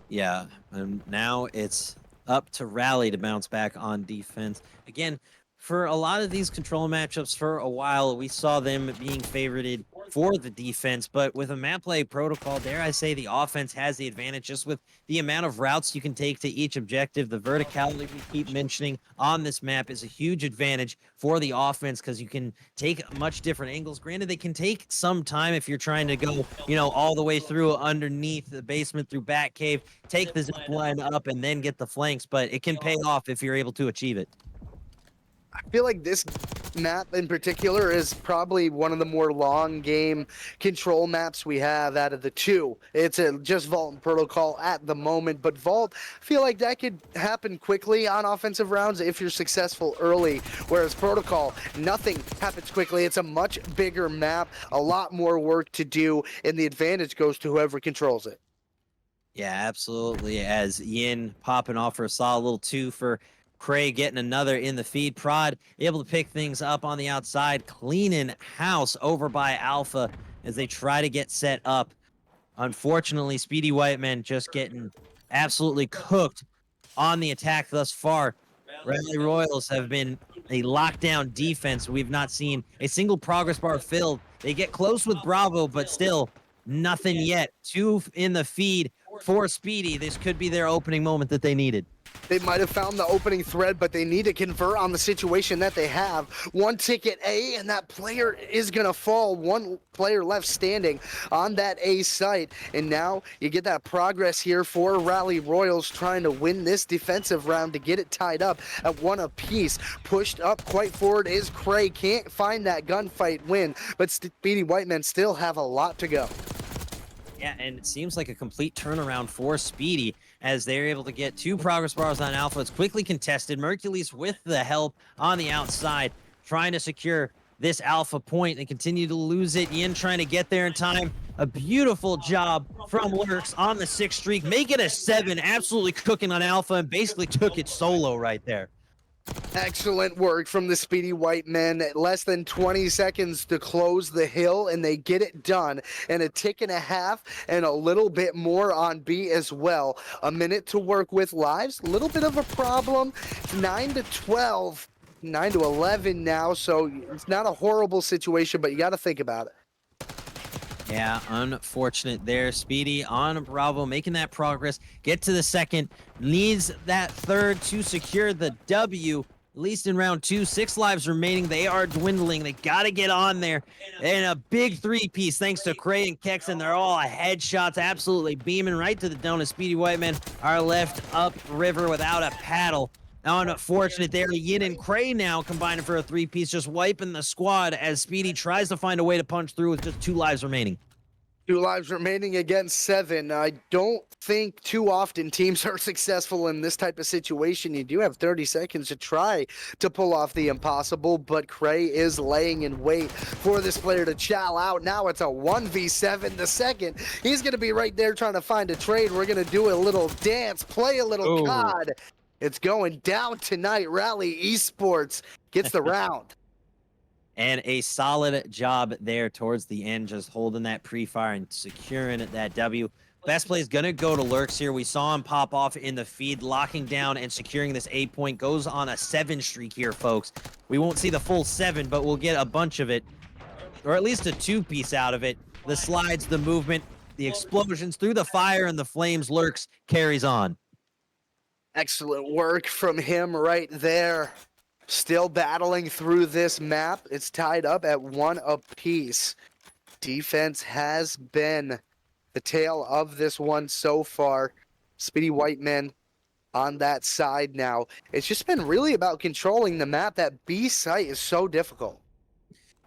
Yeah, and now it's up to Rally to bounce back on defense. Again, for a lot of these control matchups for a while, we saw them being favorited for the defense, but with a map play protocol, dare I say the offense has the advantage just with the amount of routes you can take to each objective. The verticality we keep mentioning on this map is a huge advantage for the offense because you can take much different angles. Granted, they can take some time if you're trying to go, all the way through underneath the basement through back cave, take the zip line up and then get the flanks, but it can pay off if you're able to achieve it. I feel like this map in particular is probably one of the more long game control maps we have out of the two. It's just Vault and Protocol at the moment, but Vault, I feel like that could happen quickly on offensive rounds if you're successful early, whereas Protocol, nothing happens quickly. It's a much bigger map, a lot more work to do, and the advantage goes to whoever controls it. Yeah, absolutely. As Yin popping off for a solid little 2 for Craig, getting another in the feed. Prod able to pick things up on the outside, cleaning house over by Alpha as they try to get set up. Unfortunately, Speedy Whiteman just getting absolutely cooked on the attack thus far. Rally Royals have been a lockdown defense. We've not seen a single progress bar filled. They get close with Bravo, but still nothing yet. 2 in the feed for Speedy. This could be their opening moment that they needed. They might have found the opening thread, but they need to convert on the situation that they have. One ticket A, and that player is going to fall. One player left standing on that A site. And now you get that progress here for Rally Royals trying to win this defensive round to get it tied up at 1 apiece. Pushed up quite forward is Cray. Can't find that gunfight win, but Speedy Whitemen still have a lot to go. Yeah, and it seems like a complete turnaround for Speedy as they're able to get 2 progress bars on Alpha. It's quickly contested. Mercules with the help on the outside, trying to secure this Alpha point and continue to lose it. Yin trying to get there in time. A beautiful job from Lurks on the 6th streak. Make it a 7. Absolutely cooking on Alpha and basically took it solo right there. Excellent work from the Speedy White men. Less than 20 seconds to close the hill, and they get it done. And a tick and a half and a little bit more on B as well. A minute to work with lives. A little bit of a problem. 9 to 12. 9 to 11 now, so it's not a horrible situation, but you got to think about it. Yeah, unfortunate there. Speedy on Bravo, making that progress. Get to the 2nd. Needs that 3rd to secure the W, at least in round 2. 6 lives remaining. They are dwindling. They got to get on there. And a big 3-piece thanks to Cray and Kexon. They're all headshots, absolutely beaming right to the donut. Speedy Whitemen are left up river without a paddle. Unfortunate there. Yin and Cray now combining for a 3-piece, just wiping the squad as Speedy tries to find a way to punch through with just 2 lives remaining. 2 lives remaining against 7. I don't think too often teams are successful in this type of situation. You do have 30 seconds to try to pull off the impossible, but Cray is laying in wait for this player to chow out. Now it's a 1v7. The 2nd, he's going to be right there trying to find a trade. We're going to do a little dance, play a little COD. It's going down tonight. Rally Esports gets the round. And a solid job there towards the end, just holding that pre-fire and securing that W. Best play is going to go to Lurks here. We saw him pop off in the feed, locking down and securing this 8 point. Goes on a 7 streak here, folks. We won't see the full 7, but we'll get a bunch of it, or at least a 2-piece out of it. The slides, the movement, the explosions through the fire and the flames. Lurks carries on. Excellent work from him right there. Still battling through this map. It's tied up at 1 apiece. Defense has been the tail of this one so far. Speedy Whitemen on that side now. It's just been really about controlling the map. That B site is so difficult.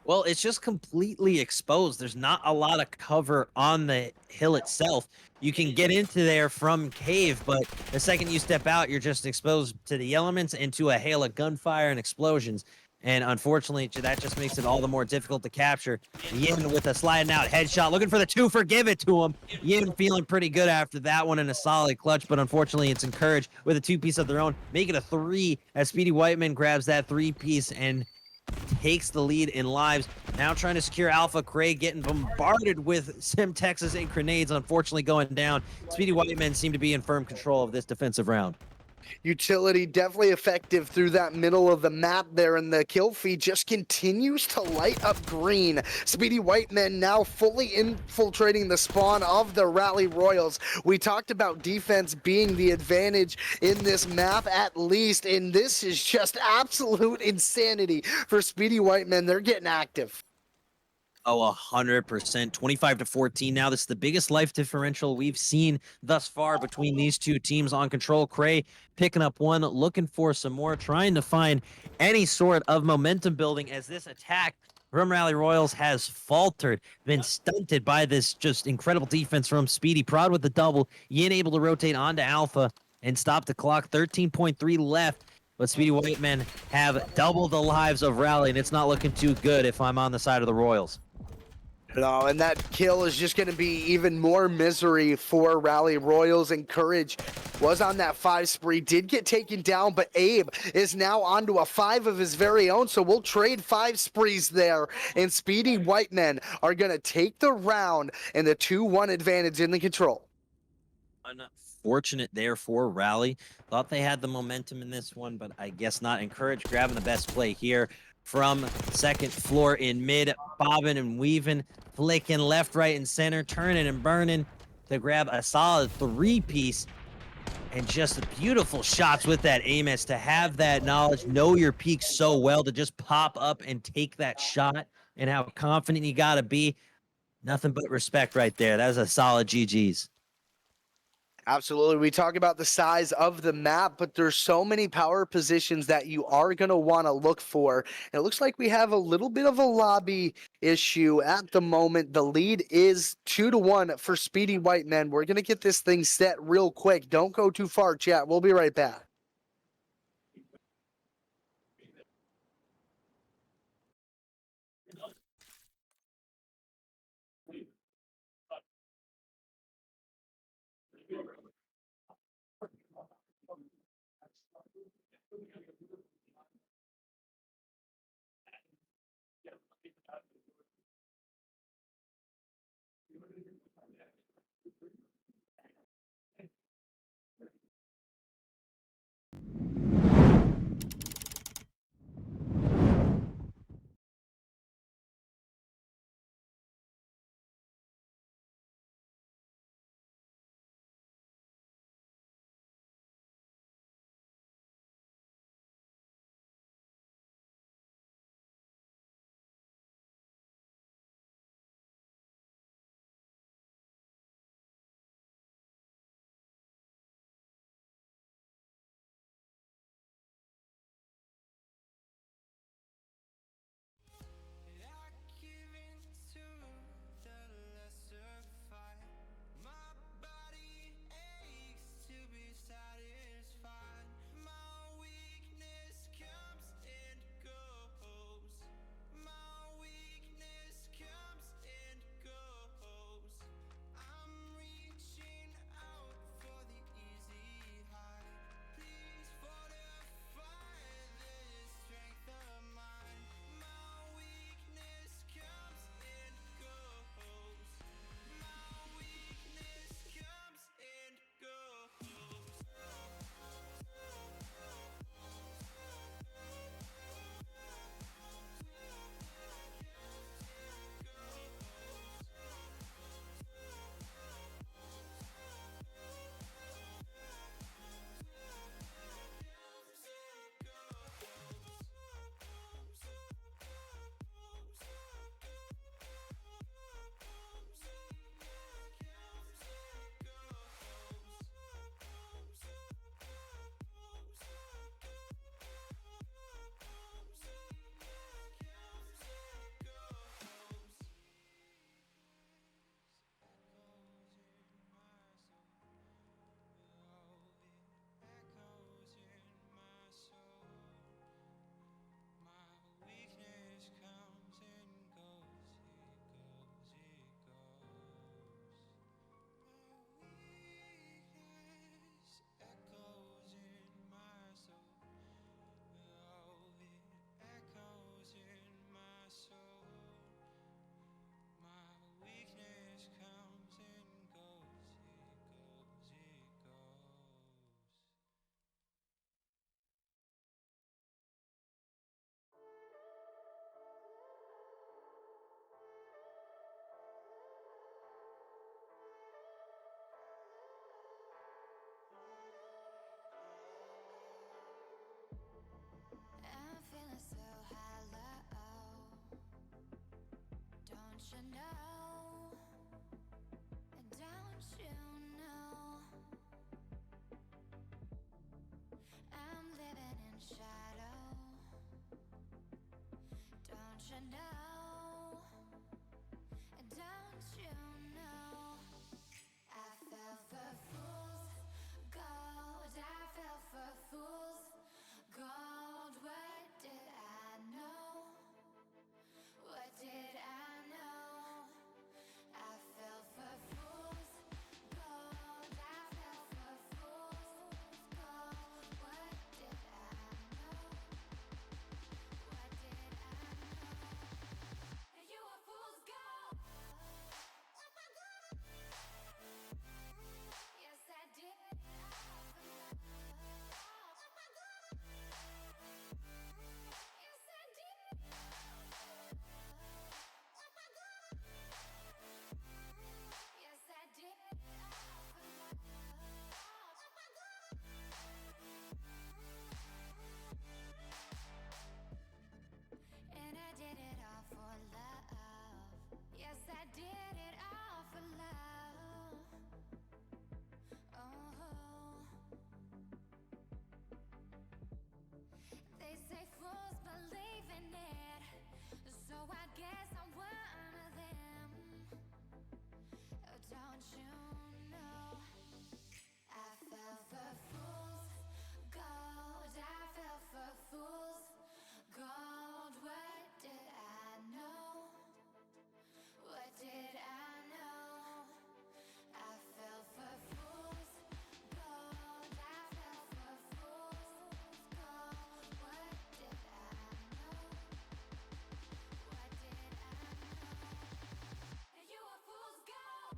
Well, it's just completely exposed. There's not a lot of cover on the hill itself. You can get into there from cave, but the second you step out, you're just exposed to the elements and to a hail of gunfire and explosions. And unfortunately, that just makes it all the more difficult to capture. Yin with a sliding out headshot, looking for the 2 for give it to him. Yin feeling pretty good after that one in a solid clutch, but unfortunately it's encouraged with a 2-piece of their own. Make it a 3 as Speedy Whiteman grabs that 3-piece and takes the lead in lives. Now trying to secure Alpha. Craig getting bombarded with Sim Texas and grenades, unfortunately going down. Speedy Whitemen seem to be in firm control of this defensive round. Utility definitely effective through that middle of the map there, and the kill feed just continues to light up green. Speedy Whitemen now fully infiltrating the spawn of the Rally Royals. We talked about defense being the advantage in this map at least, and this is just absolute insanity for Speedy Whitemen. They're getting active. Oh, 100%. 25-14 now. This is the biggest life differential we've seen thus far between these two teams on control. Cray picking up one, looking for some more, trying to find any sort of momentum building as this attack from Rally Royals has faltered, been stunted by this just incredible defense from Speedy. Prod with the double, Yin able to rotate onto Alpha and stop the clock. 13.3 left. But Speedy Whitemen have double the lives of Rally, and it's not looking too good if I'm on the side of the Royals. No, and that kill is just going to be even more misery for Rally Royals. And Courage was on that 5 spree, did get taken down, but Abe is now onto a 5 of his very own, so we'll trade 5 sprees there. And Speedy Whitemen are going to take the round and the 2-1 advantage in the control. Unfortunate there for Rally. Thought they had the momentum in this one, but I guess not. Encourage grabbing the best play here from second floor in mid, bobbing and weaving, flicking left, right, and center, turning and burning to grab a solid 3-piece. And just beautiful shots with that Amos, to have that knowledge, know your peak so well, to just pop up and take that shot, and how confident you got to be. Nothing but respect right there. That was a solid GG's. Absolutely. We talk about the size of the map, but there's so many power positions that you are going to want to look for. And it looks like we have a little bit of a lobby issue at the moment. The lead is 2-1 for Speedy Whitemen. We're going to get this thing set real quick. Don't go too far, chat. We'll be right back. you know? Don't you know? I'm living in shadow. Don't you know? Don't you know? I fell for fools gold. I fell for fools gold. What did I know? What did I know? I fell for fools gold. I fell for fools gold. What did I know? What did I know? You were fool's gold. Yes, I did. Yes, I did. Yes, I did. And I did it all for love. Yes, I did it all for love. Oh, they say fools believe in it, so I guess I'm one of them. Oh, don't you know? I fell for fools gold. I fell for fools gold. What did I know? What did I know? I fell for fools gold. I fell for fools gold. What did I know? What did I know? You were fool's gold.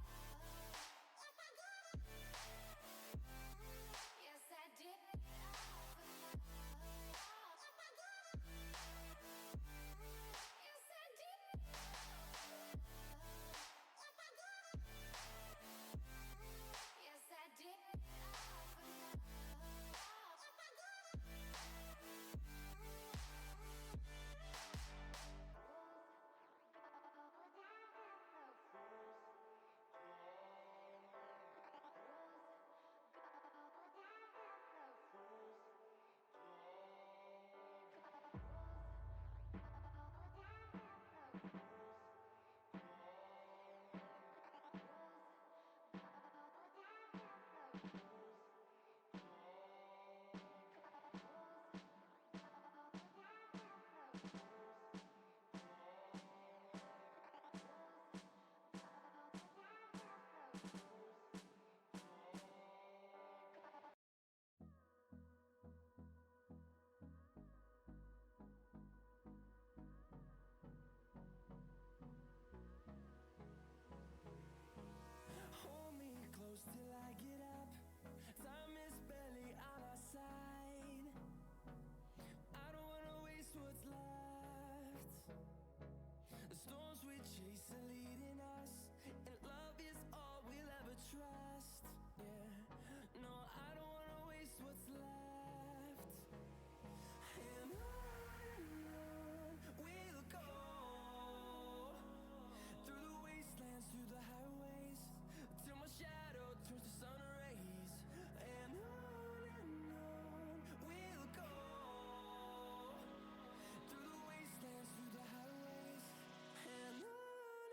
Yes, I did. Yes, I did. Yes, I did. Hold me close till I get up. Time is barely on our side. I don't wanna waste what's left. The storms we chase are leading us, and love is all we'll ever trust. Yeah, no, I don't wanna waste what's left. And on we'll go, through the wastelands, through the highways, till my shadow turns to sun rays. And on we'll go, through the wastelands, through the highways, and on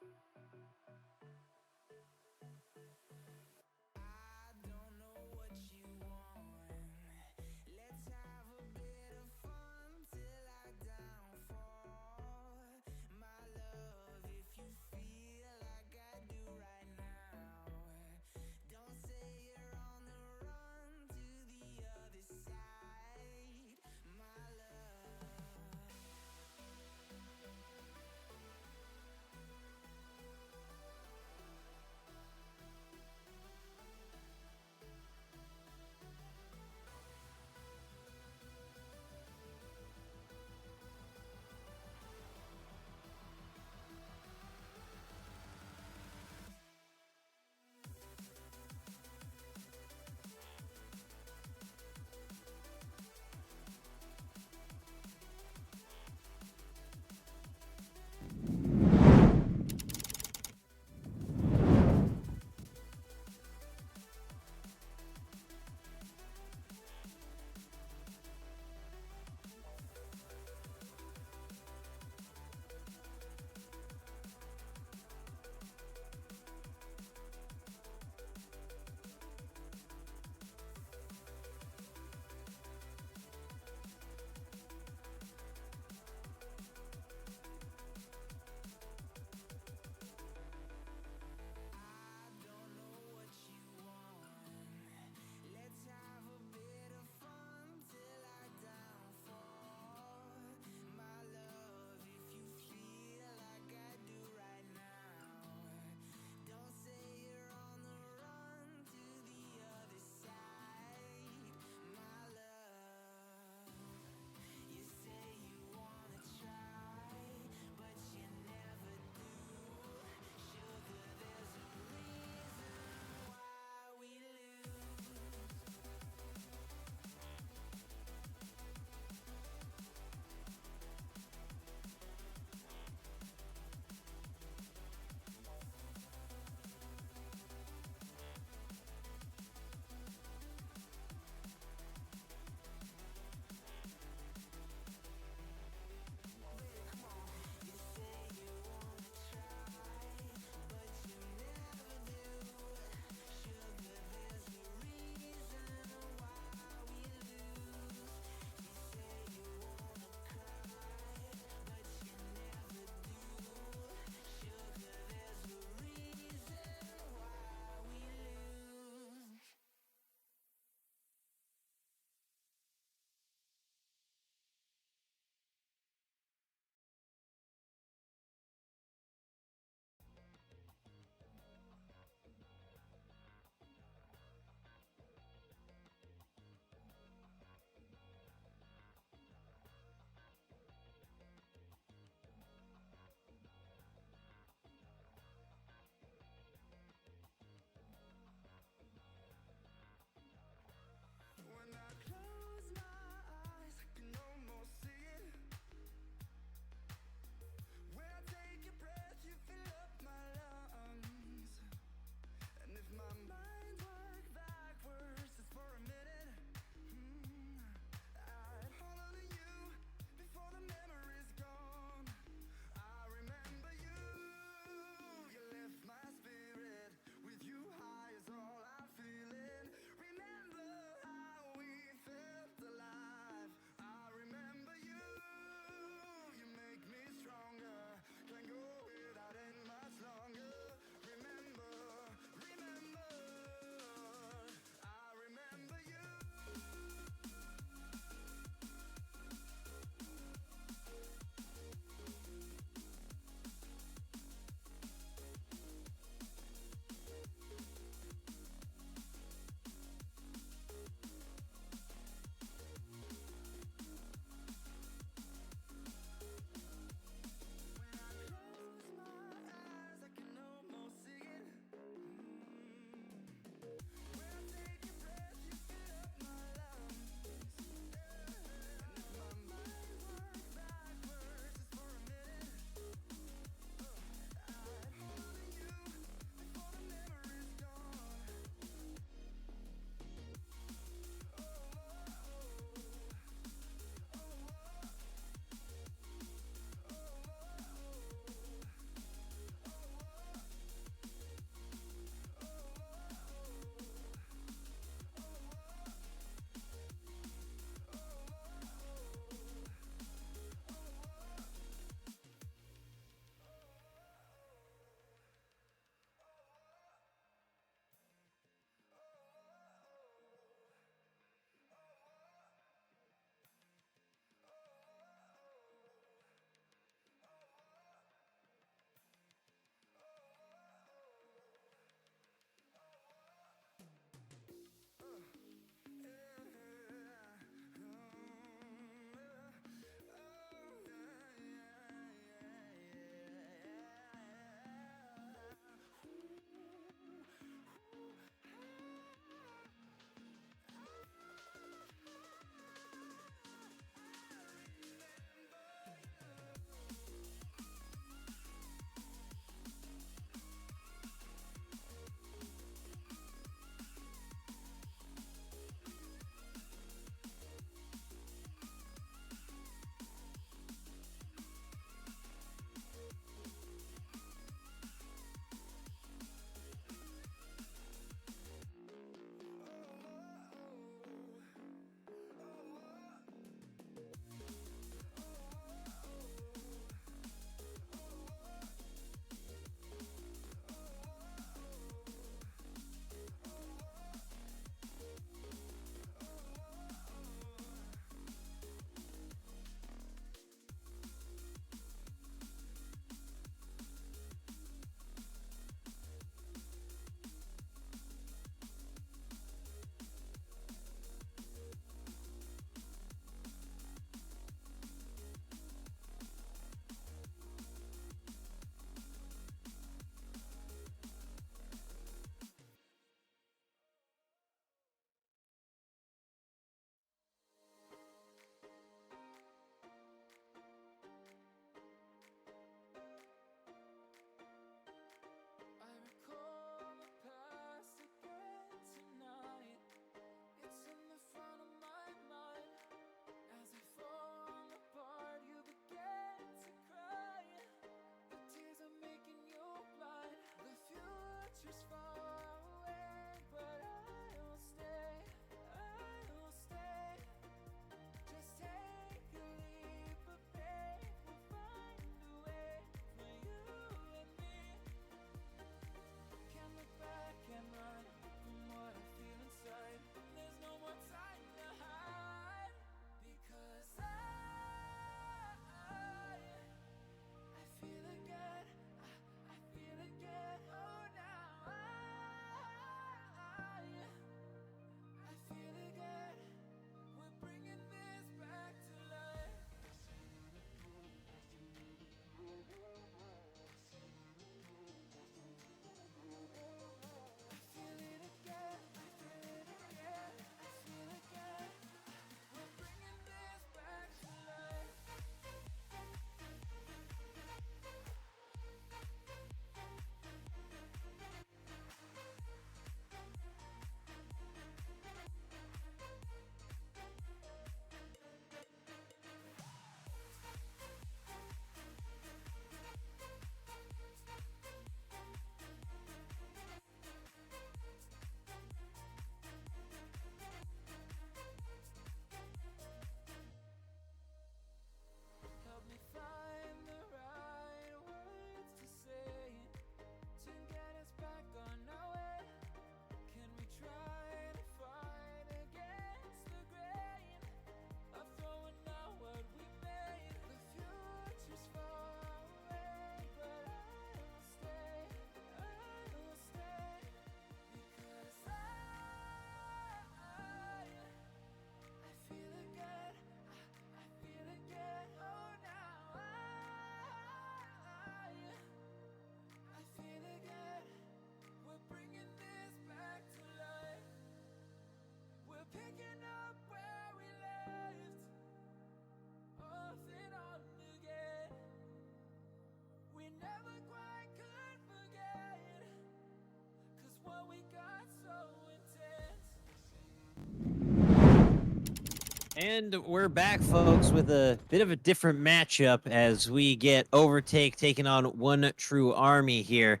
And we're back, folks, with a bit of a different matchup as we get Overtake taking on One True Army here.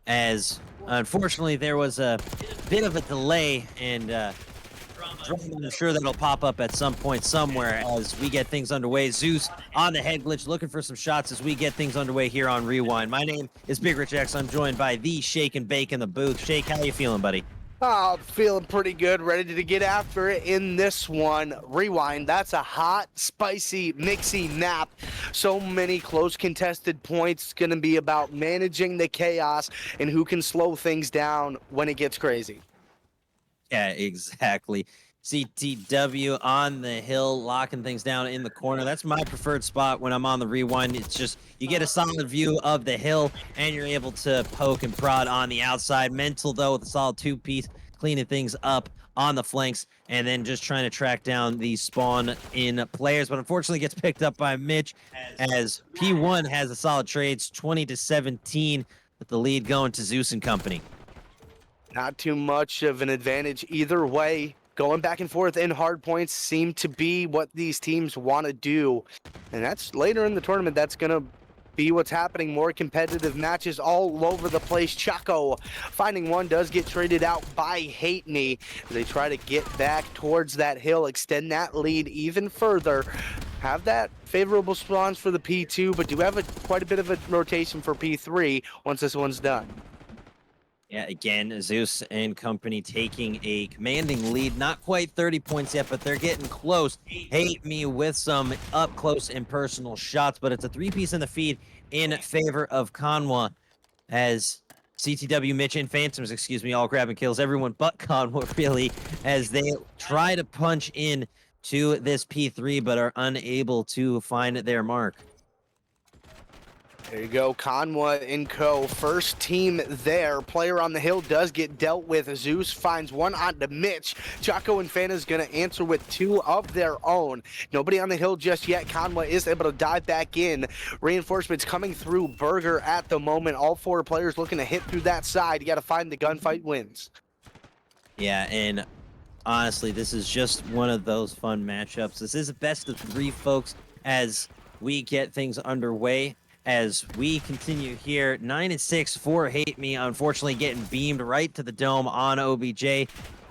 As unfortunately there was a bit of a delay, and I'm sure that'll pop up at some point somewhere as we get things underway. Zeus on the head glitch, looking for some shots as we get things underway here on Rewind. My name is Big Rich X. I'm joined by the Shake and Bake in the booth. Shake, how you feeling, buddy? Oh, feeling pretty good, ready to get after it in this one. Rewind, that's a hot, spicy, mixy map. So many close contested points. It's going to be about managing the chaos and who can slow things down when it gets crazy. Yeah, exactly. CTW on the hill, locking things down in the corner. That's my preferred spot when I'm on the Rewind. It's just you get a solid view of the hill, and you're able to poke and prod on the outside. Mental, though, with a solid two-piece, cleaning things up on the flanks, and then just trying to track down the spawn-in players. But unfortunately gets picked up by Mitch as P1 has a solid trades, 20-17, with the lead going to Zeus and company. Not too much of an advantage either way. Going back and forth in hard points seem to be what these teams want to do. And that's later in the tournament, that's going to be what's happening. More competitive matches all over the place. Chaco finding one, does get traded out by Hate Me. They try to get back towards that hill, extend that lead even further. Have that favorable spawns for the P2, but do have quite a bit of a rotation for P3 once this one's done. Yeah, again, Zeus and company taking a commanding lead. Not quite 30 points yet, but they're getting close. Hate Me with some up close and personal shots, but it's a three-piece in the feed in favor of Conwa as CTW, Mitch, and Phantoms, all grabbing kills. Everyone but Conwa, really, as they try to punch in to this P3, but are unable to find their mark. There you go, Conwa and co. First team there. Player on the hill does get dealt with. Zeus finds one onto Mitch. Chaco and Fana's going to answer with two of their own. Nobody on the hill just yet. Conwa is able to dive back in. Reinforcements coming through Burger at the moment. All four players looking to hit through that side. You got to find the gunfight wins. Yeah, and honestly, this is just one of those fun matchups. This is a best of three, folks, as we get things underway. As we continue here, 9-6 for Hate Me, unfortunately getting beamed right to the dome on OBJ,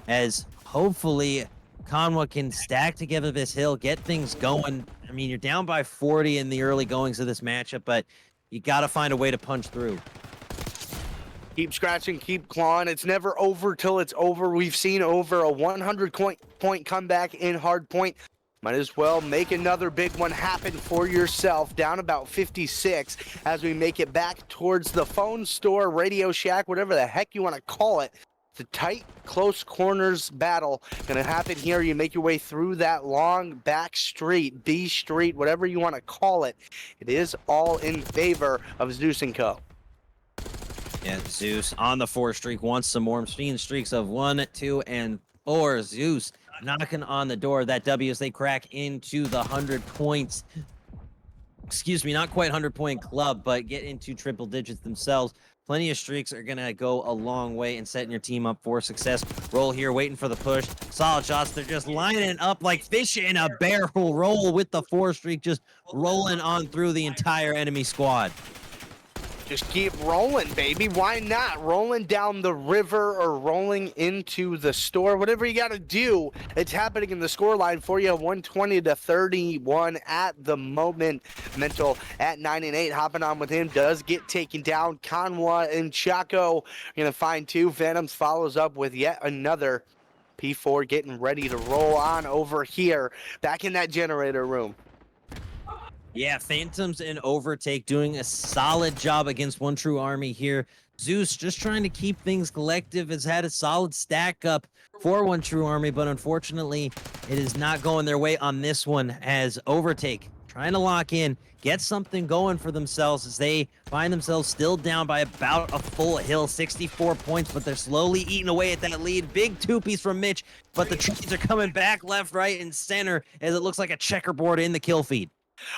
as hopefully Conwa can stack together this hill, get things going. I mean, you're down by 40 in the early goings of this matchup, but you got to find a way to punch through. Keep scratching, keep clawing. It's never over till it's over. We've seen over a 100-point comeback in hard point. Might as well make another big one happen for yourself. Down about 56 as we make it back towards the phone store, Radio Shack, whatever the heck you want to call it. It's a tight, close corners battle gonna happen here. You make your way through that long back street, B Street, whatever you want to call it. It is all in favor of Zeus and Co. Yeah, Zeus on the 4 streak wants some more. I'm seeing streaks of 1, 2, and 4. Zeus knocking on the door of that W as they crack into the 100 points. Excuse me, not quite 100-point club, but get into triple digits themselves. Plenty of streaks are going to go a long way in setting your team up for success. Roll here, waiting for the push. Solid shots. They're just lining up like fish in a barrel. Roll with the 4 streak, just rolling on through the entire enemy squad. Just keep rolling, baby. Why not? Rolling down the river or rolling into the store, whatever you got to do. It's happening in the scoreline for you, 120-31 at the moment. Mental at 9-8, hopping on with him, does get taken down. Conwa and Chaco going to find 2. Phantoms follows up with yet another. P4 getting ready to roll on over here, back in that generator room. Yeah, Phantoms and Overtake doing a solid job against One True Army here. Zeus just trying to keep things collective, has had a solid stack up for One True Army, but unfortunately it is not going their way on this one as Overtake trying to lock in, get something going for themselves as they find themselves still down by about a full hill, 64 points, but they're slowly eating away at that lead. Big two-piece from Mitch, but the trades are coming back left, right, and center as it looks like a checkerboard in the kill feed.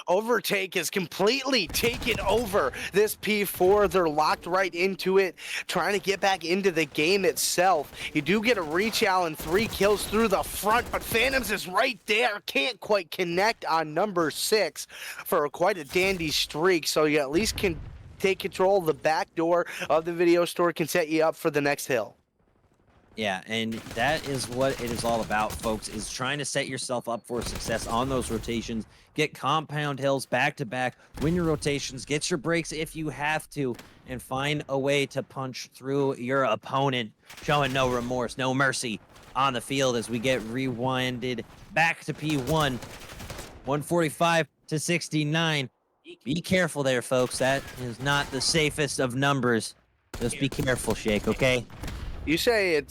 Overtake has completely taken over this P4. They're locked right into it, trying to get back into the game itself. You do get a reach out and 3 kills through the front, but Phantoms is right there. Can't quite connect on number 6 for quite a dandy streak, so you at least can take control of the back door of the video store, can set you up for the next hill. Yeah, and that is what it is all about, folks, is trying to set yourself up for success on those rotations, get compound hills back to back, win your rotations, get your breaks if you have to, and find a way to punch through your opponent, showing no remorse, no mercy on the field as we get rewinded back to P1, 145 to 69. Be careful there, folks. That is not the safest of numbers. Just be careful, Shake, okay? You say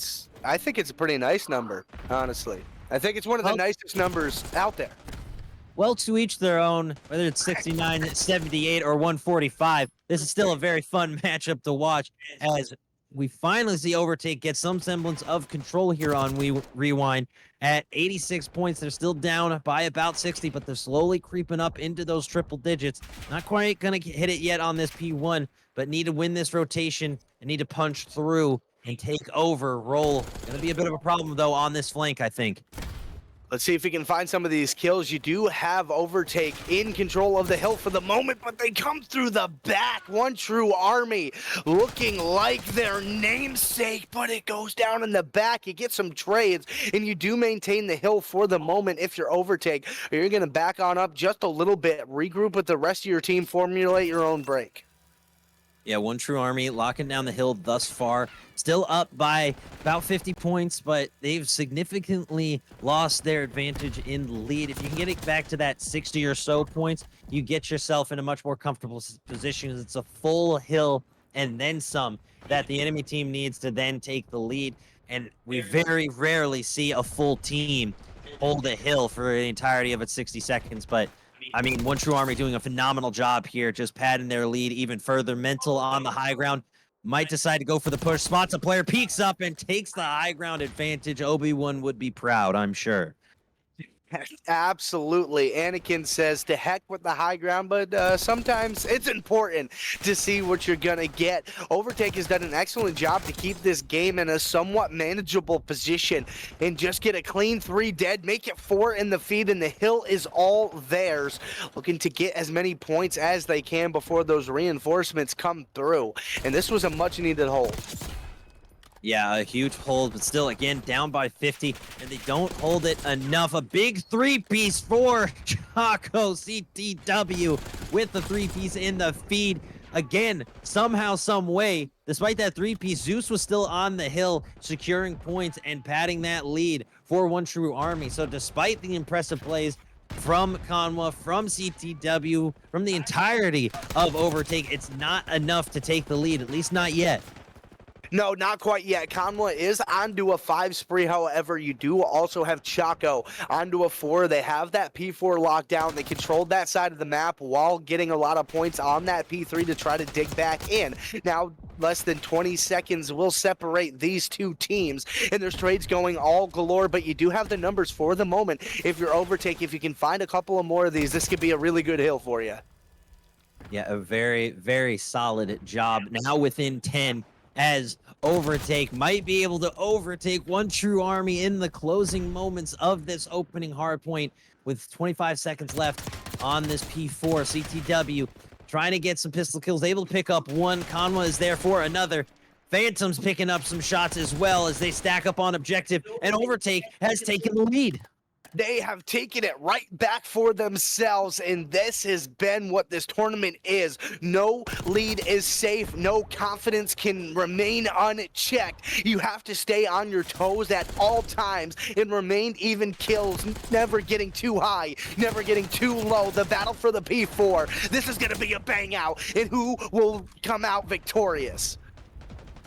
I think it's a pretty nice number, honestly. I think it's one of the nicest numbers out there. Well, to each their own, whether it's 69, 78, or 145, this is still a very fun matchup to watch as we finally see Overtake get some semblance of control here on Rewind. At 86 points, they're still down by about 60, but they're slowly creeping up into those triple digits. Not quite going to hit it yet on this P1, but need to win this rotation and need to punch through and take over. Roll. Going to be a bit of a problem, though, on this flank, I think. Let's see if we can find some of these kills. You do have Overtake in control of the hill for the moment, but they come through the back. One True Army looking like their namesake, but it goes down in the back. You get some trades, and you do maintain the hill for the moment if you're Overtake. You're going to back on up just a little bit, regroup with the rest of your team, formulate your own break. Yeah, One True Army locking down the hill thus far. Still up by about 50 points, but they've significantly lost their advantage in the lead. If you can get it back to that 60 or so points, you get yourself in a much more comfortable position. It's a full hill and then some that the enemy team needs to then take the lead. And we very rarely see a full team hold a hill for the entirety of its 60 seconds, but I mean, One True Army doing a phenomenal job here, just padding their lead even further. Mental on the high ground. Might decide to go for the push. Spots a player, peeks up, and takes the high ground advantage. Obi-Wan would be proud, I'm sure. Absolutely. Anakin says to heck with the high ground, but sometimes it's important to see what you're going to get. Overtake has done an excellent job to keep this game in a somewhat manageable position and just get a clean 3 dead, make it 4 in the feed, and the hill is all theirs. Looking to get as many points as they can before those reinforcements come through. And this was a much needed hold. Yeah, a huge hold, but still, again, down by 50, and they don't hold it enough. A big 3-piece for Chaco CTW with the 3-piece in the feed. Again, somehow, some way, despite that 3-piece, Zeus was still on the hill, securing points and padding that lead for One True Army. So despite the impressive plays from Conwa, from CTW, from the entirety of Overtake, it's not enough to take the lead, at least not yet. No, not quite yet. Conwa is onto a 5 spree. However, you do also have Chaco onto a 4. They have that P4 lockdown. They controlled that side of the map while getting a lot of points on that P3 to try to dig back in. Now, less than 20 seconds will separate these two teams, and there's trades going all galore, but you do have the numbers for the moment. If you're Overtake, if you can find a couple of more of these, this could be a really good hill for you. Yeah, a very, very solid job. Now within 10, as Overtake might be able to overtake One True Army in the closing moments of this opening hardpoint with 25 seconds left on this P4. CTW trying to get some pistol kills, able to pick up one. Conwa is there for another. Phantoms picking up some shots as well as they stack up on objective, and Overtake has taken the lead. They have taken it right back for themselves, and this has been what this tournament is. No lead is safe. No confidence can remain unchecked. You have to stay on your toes at all times and remain even kills, never getting too high, never getting too low. The battle for the P4. This is going to be a bang out, and who will come out victorious?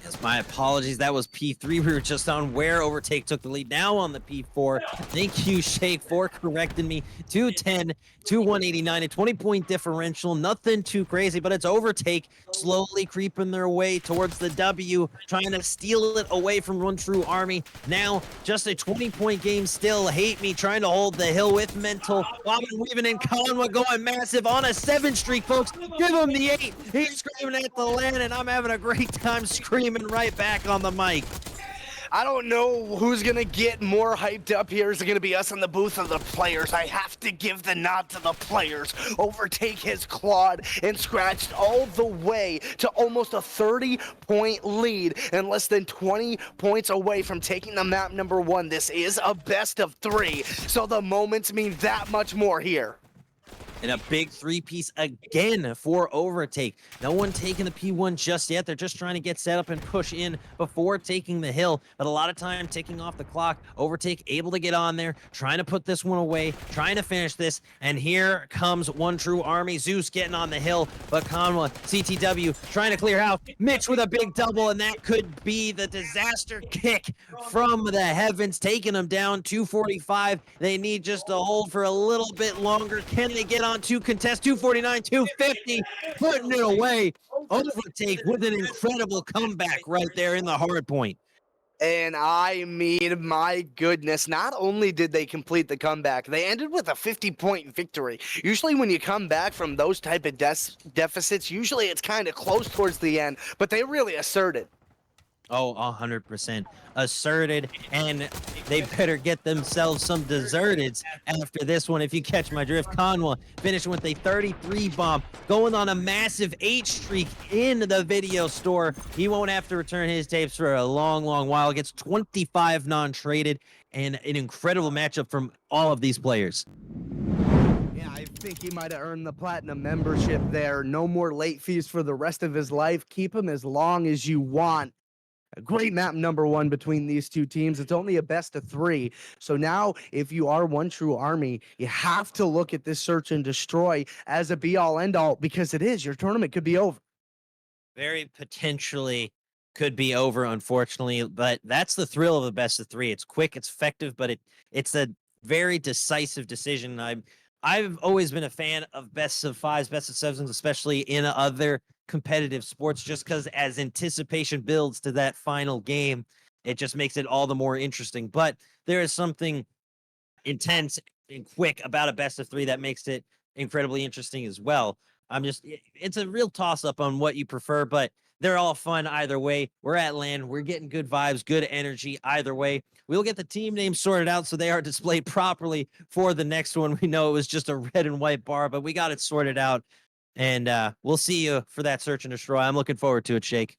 Yes, my apologies. That was P3. We were just on where Overtake took the lead. Now on the P4. Thank you, Shake, for correcting me. 210 to 189, a 20-point differential. Nothing too crazy, but it's Overtake slowly creeping their way towards the W, trying to steal it away from One True Army. Now, just a 20-point game still. Hate Me trying to hold the hill with Mental. Bobbin Weaving and Conwa going massive on a 7 streak, folks. Give him the 8. He's screaming at the land, and I'm having a great time screaming right back on the mic. I don't know who's going to get more hyped up here. Is it going to be us in the booth or the players? I have to give the nod to the players. Overtake has clawed and scratched all the way to almost a 30-point lead and less than 20 points away from taking the map number 1. This is a best of 3, so the moments mean that much more here. And a big 3-piece again for Overtake. No one taking the P1 just yet. They're just trying to get set up and push in before taking the hill. But a lot of time ticking off the clock. Overtake able to get on there, trying to put this one away, trying to finish this. And here comes One True Army. Zeus getting on the hill, but Conwa, CTW trying to clear out. Mitch with a big double, and that could be the disaster kick from the heavens, taking them down 245. They need just to hold for a little bit longer. Can they get on to contest? 249, 250, putting it away. Overtake with an incredible comeback right there in the hard point. And I mean, my goodness, not only did they complete the comeback, they ended with a 50-point victory. Usually when you come back from those type of deficits, usually it's kind of close towards the end, but they really asserted. Oh, 100% asserted, and they better get themselves some deserteds after this one, if you catch my drift. Conwa finishing with a 33 bomb, going on a massive 8 streak in the video store. He won't have to return his tapes for a long, long while. Gets 25 non-traded, and an incredible matchup from all of these players. Yeah, I think he might have earned the platinum membership there. No more late fees for the rest of his life. Keep him as long as you want. A great map number 1 between these two teams. It's only a best of 3. So now, if you are One True Army, you have to look at this search and destroy as a be-all, end-all, because it is. Your tournament could be over. Very potentially could be over, unfortunately, but that's the thrill of a best of 3. It's quick, it's effective, but it's a very decisive decision. I've always been a fan of best of 5s, best of 7s, especially in other competitive sports, just because as anticipation builds to that final game, it just makes it all the more interesting. But there is something intense and quick about a best of 3 that makes it incredibly interesting as well. It's a real toss up on what you prefer, but they're all fun either way. We're at LAN. We're getting good vibes, good energy either way. We'll get the team names sorted out so they are displayed properly for the next one. We know it was just a red and white bar, but we got it sorted out. And we'll see you for that search and destroy. I'm looking forward to it, Shake.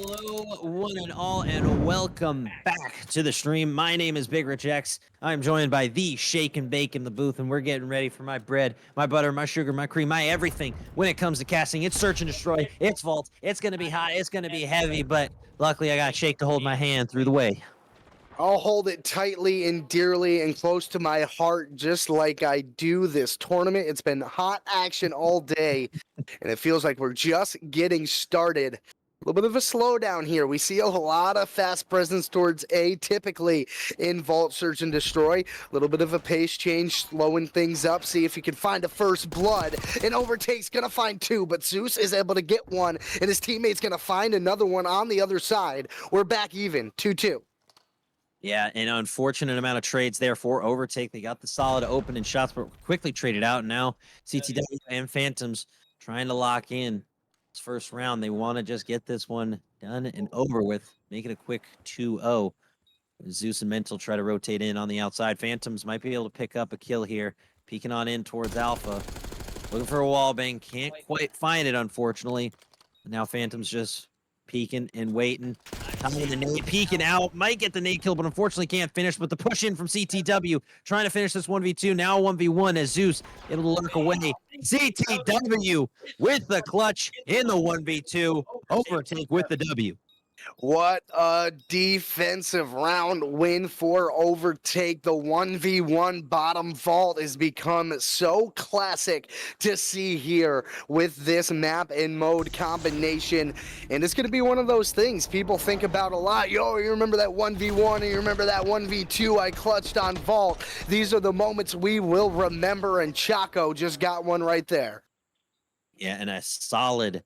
Hello, one and all, and welcome back to the stream. My name is Big Rich X. I'm joined by the Shake and Bake in the booth, and we're getting ready for my bread, my butter, my sugar, my cream, my everything. When it comes to casting, it's search and destroy, it's vault, it's gonna be hot, it's gonna be heavy, but luckily I got Shake to hold my hand through the way. I'll hold it tightly and dearly and close to my heart, just like I do this tournament. It's been hot action all day, and it feels like we're just getting started. A little bit of a slowdown here. We see a lot of fast presence towards A, typically in Vault Search and Destroy. A little bit of a pace change, slowing things up. See if you can find a first blood. And Overtake's going to find two, but Zeus is able to get one, and his teammate's going to find another one on the other side. We're back even, 2-2. Yeah, an unfortunate amount of trades there for Overtake. They got the solid opening shots, but quickly traded out. And now CTW and Phantoms trying to lock in this first round. They want to just get this one done and over with, make it a quick 2-0. Zeus and Mental try to rotate in on the outside. Phantoms might be able to pick up a kill here, peeking on in towards Alpha. Looking for a wall bang, can't quite find it, unfortunately. Now Phantoms just peeking and waiting. Timing the nade, peeking out, might get the nade kill, but unfortunately can't finish. But the push in from CTW, trying to finish this 1v2, now 1v1 as Zeus able to lurk away. CTW with the clutch in the 1v2, Overtake with the W. What a defensive round win for Overtake. The 1v1 bottom vault has become so classic to see here with this map and mode combination. And it's going to be one of those things people think about a lot. Yo, you remember that 1v1 and you remember that 1v2 I clutched on vault. These are the moments we will remember, and Chaco just got one right there. Yeah, and a solid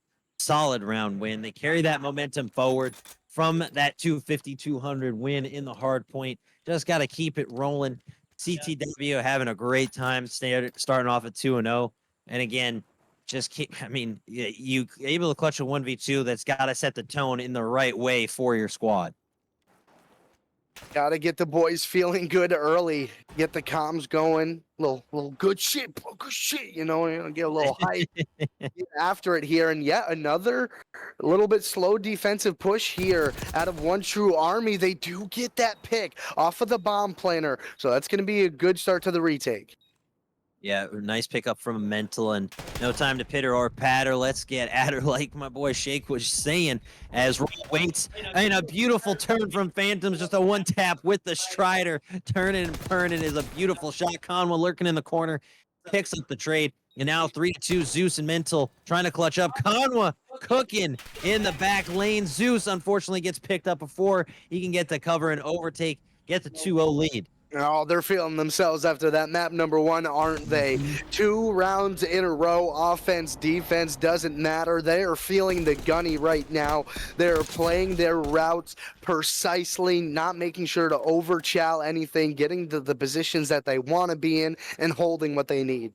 round win. They carry that momentum forward from that 250-200 win in the hard point. Just got to keep it rolling. CTW having a great time starting off at 2-0. And again, just keep, I mean, you able to clutch a 1v2 that's got to set the tone in the right way for your squad. Gotta get the boys feeling good early. Get the comms going. Little good shit, bro, good shit. You know, get a little hype. Get after it here, and yet another little bit slow defensive push here out of One True Army. They do get that pick off of the bomb planner, so that's gonna be a good start to the retake. Yeah, nice pickup from Mental, and no time to pitter or patter. Let's get at her, like my boy Shake was saying, as Roll waits. And a beautiful turn from Phantoms, just a one tap with the Strider. Turning and burning is a beautiful shot. Conway lurking in the corner, picks up the trade. And now 3-2, Zeus and Mental trying to clutch up. Conway cooking in the back lane. Zeus unfortunately gets picked up before he can get to cover and Overtake, get the 2-0 lead. Oh, they're feeling themselves after that map number one, aren't they? 2 rounds in a row, offense, defense, doesn't matter. They are feeling the gunny right now. They're playing their routes precisely, not making sure to overchow anything, getting to the positions that they want to be in, and holding what they need.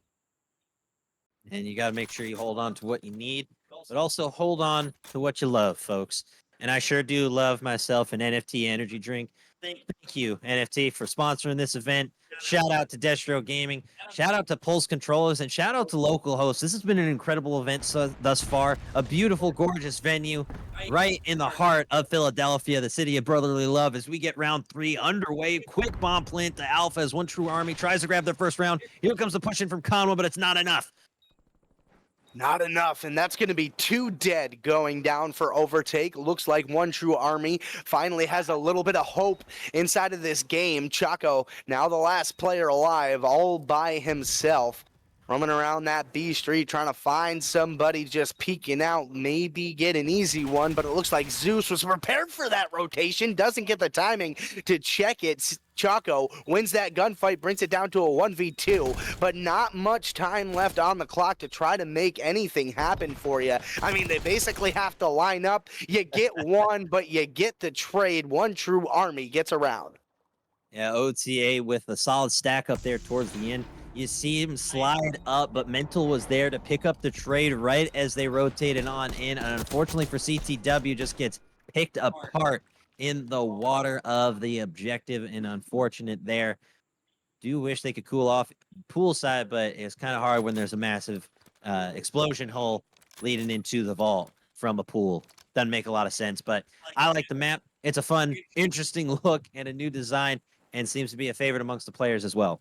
And you got to make sure you hold on to what you need, but also hold on to what you love, folks. And I sure do love myself an NFT energy drink. Thank you, NFT, for sponsoring this event. Shout out to Destro Gaming. Shout out to Pulse Controllers, and shout out to local hosts. This has been an incredible event thus far. A beautiful, gorgeous venue right in the heart of Philadelphia, the city of brotherly love. As we get round 3 underway, quick bomb plant to Alpha as One True Army tries to grab their first round. Here comes the push in from Conway, but it's not enough. Not enough, and that's going to be 2 dead going down for Overtake. Looks like One True Army finally has a little bit of hope inside of this game. Chaco, now the last player alive, all by himself. Roaming around that B street, trying to find somebody just peeking out, maybe get an easy one, but it looks like Zeus was prepared for that rotation, doesn't get the timing to check it. Chaco wins that gunfight, brings it down to a 1v2, but not much time left on the clock to try to make anything happen for you. I mean, they basically have to line up. You get one, but you get the trade. One True Army gets around. Yeah, OTA with a solid stack up there towards the end. You see him slide up, but Mental was there to pick up the trade right as they rotated on in. And unfortunately for CTW, just gets picked apart in the water of the objective, and unfortunate there. Do wish they could cool off poolside, but it's kind of hard when there's a massive explosion hole leading into the vault from a pool. doesn't make a lot of sense. But I like the map. It's a fun, interesting look and a new design, and seems to be a favorite amongst the players as well.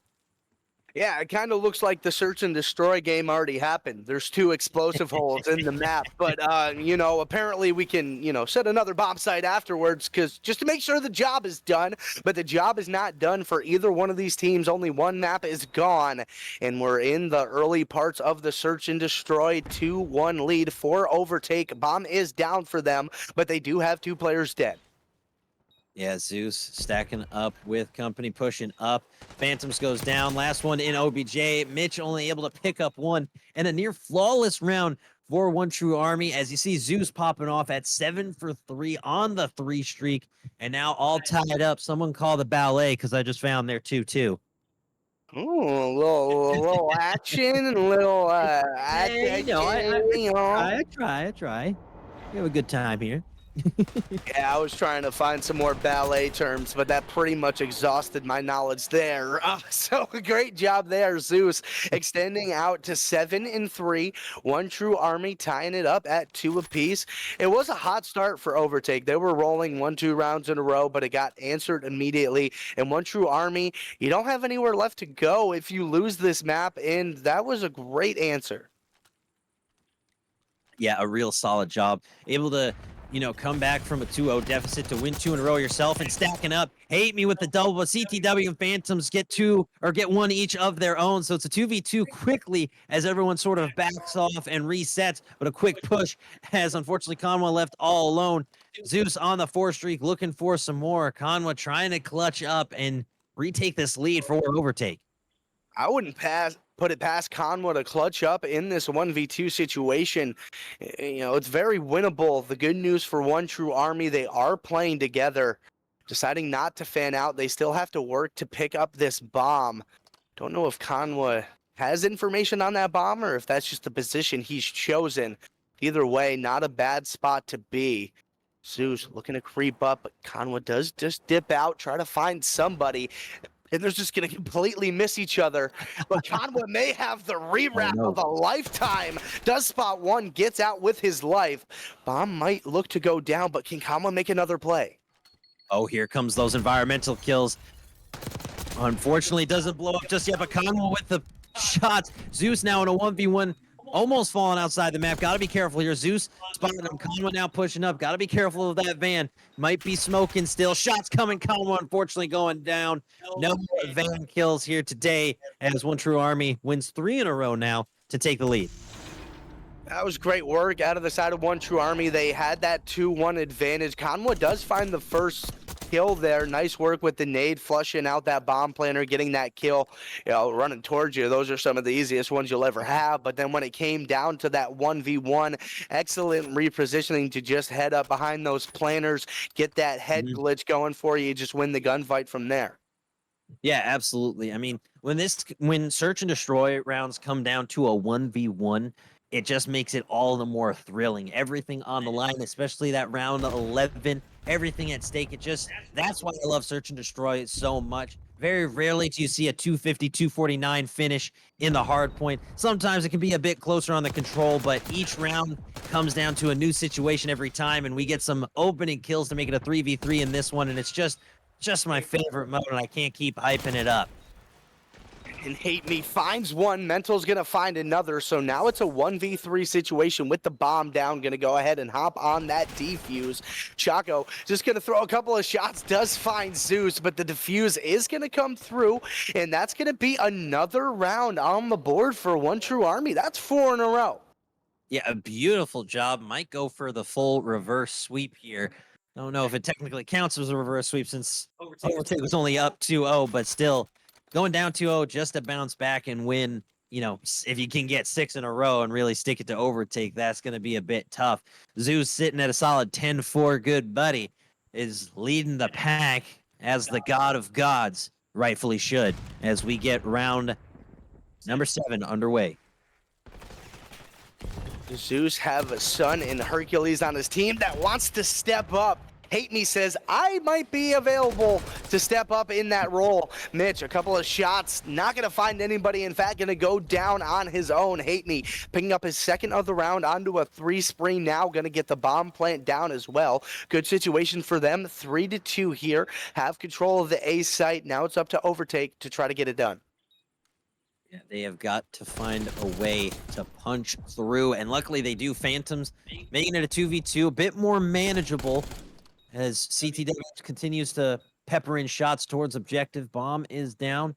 Yeah, it kind of looks like the search and destroy game already happened. There's 2 explosive holes in the map, but apparently we can, set another bomb site afterwards because just to make sure the job is done. But the job is not done for either one of these teams. Only one map is gone, and we're in the early parts of the search and destroy. 2-1 lead for Overtake. Bomb is down for them, but they do have 2 players dead. Yeah, Zeus stacking up with company, pushing up. Phantoms goes down. Last one in OBJ. Mitch only able to pick up 1, and a near flawless round for One True Army. As you see, Zeus popping off at 7 for 3 on the 3 streak, and now all tied up. Someone call the ballet because I just found their 2-2. Ooh, a little action, a little Hey, action, I try. We have a good time here. Yeah, I was trying to find some more ballet terms, but that pretty much exhausted my knowledge there. So great job there, Zeus, extending out to 7 and 3. One True Army tying it up at 2 apiece. It was a hot start for Overtake. They were rolling 1-2 rounds in a row, but it got answered immediately. And One True Army, you don't have anywhere left to go if you lose this map, and that was a great answer. Yeah, a real solid job. Able to, come back from a 2-0 deficit to win 2 in a row yourself and stacking up. Hate me with the double, but CTW and Phantoms get 1 each of their own. So it's a 2v2 quickly as everyone sort of backs off and resets, but a quick push as unfortunately Conwa left all alone. Zeus on the 4 streak looking for some more. Conwa trying to clutch up and retake this lead for Overtake. I wouldn't put it past Conwa to clutch up in this 1v2 situation. It's very winnable. The good news for One True Army, they are playing together, deciding not to fan out. They still have to work to pick up this bomb. Don't know if Conwa has information on that bomb or if that's just the position he's chosen. Either way, not a bad spot to be. Zeus looking to creep up, but Conwa does just dip out, try to find somebody. And they're just going to completely miss each other. But Conwa may have the rewrap of a lifetime. Does spot 1, gets out with his life. Bomb might look to go down, but can Conwa make another play? Oh, here comes those environmental kills. Unfortunately, doesn't blow up just yet, but Conwa with the shots. Zeus now in a 1v1, almost falling outside the map. Got to be careful here. Zeus spotted him. Conwa now pushing up. Got to be careful of that van. Might be smoking still. Shots coming. Conwa unfortunately going down. No van kills here today as One True Army wins 3 in a row now to take the lead. That was great work out of the side of One True Army. They had that 2-1 advantage. Conwa does find the first kill there. Nice work with the nade, flushing out that bomb planner, getting that kill, running towards you. Those are some of the easiest ones you'll ever have. But then when it came down to that 1v1, excellent repositioning to just head up behind those planners, get that head glitch going for you, just win the gunfight from there. Yeah, absolutely. I mean, when search and destroy rounds come down to a 1v1, it just makes it all the more thrilling. Everything on the line, especially that round 11, everything at stake. That's why I love search and destroy so much. Very rarely do you see a 250, 249 finish in the hard point. Sometimes it can be a bit closer on the control, but each round comes down to a new situation every time, and we get some opening kills to make it a 3v3 in this one, and it's just my favorite mode, and I can't keep hyping it up. And Hate Me finds one. Mental's going to find another. So now it's a 1v3 situation with the bomb down. Going to go ahead and hop on that defuse. Chaco just going to throw a couple of shots. Does find Zeus, but the defuse is going to come through. And that's going to be another round on the board for One True Army. That's 4 in a row. Yeah, a beautiful job. Might go for the full reverse sweep here. I don't know if it technically counts as a reverse sweep since Overtake was only up 2-0, but still. Going down 2-0 just to bounce back and win, if you can get 6 in a row and really stick it to Overtake, that's going to be a bit tough. Zeus sitting at a solid 10-4. Good buddy is leading the pack as the god of gods rightfully should as we get round number 7 underway. Zeus have a son in Hercules on his team that wants to step up Hate Me says, I might be available to step up in that role. Mitch, a couple of shots, not going to find anybody. In fact, going to go down on his own. Hate Me picking up his second of the round onto a 3 spree now. Going to get the bomb plant down as well. Good situation for them. 3-2 here. Have control of the A site. Now it's up to Overtake to try to get it done. Yeah, they have got to find a way to punch through, and luckily they do. Phantoms making it a 2v2, a bit more manageable as CTW continues to pepper in shots towards objective. Bomb is down.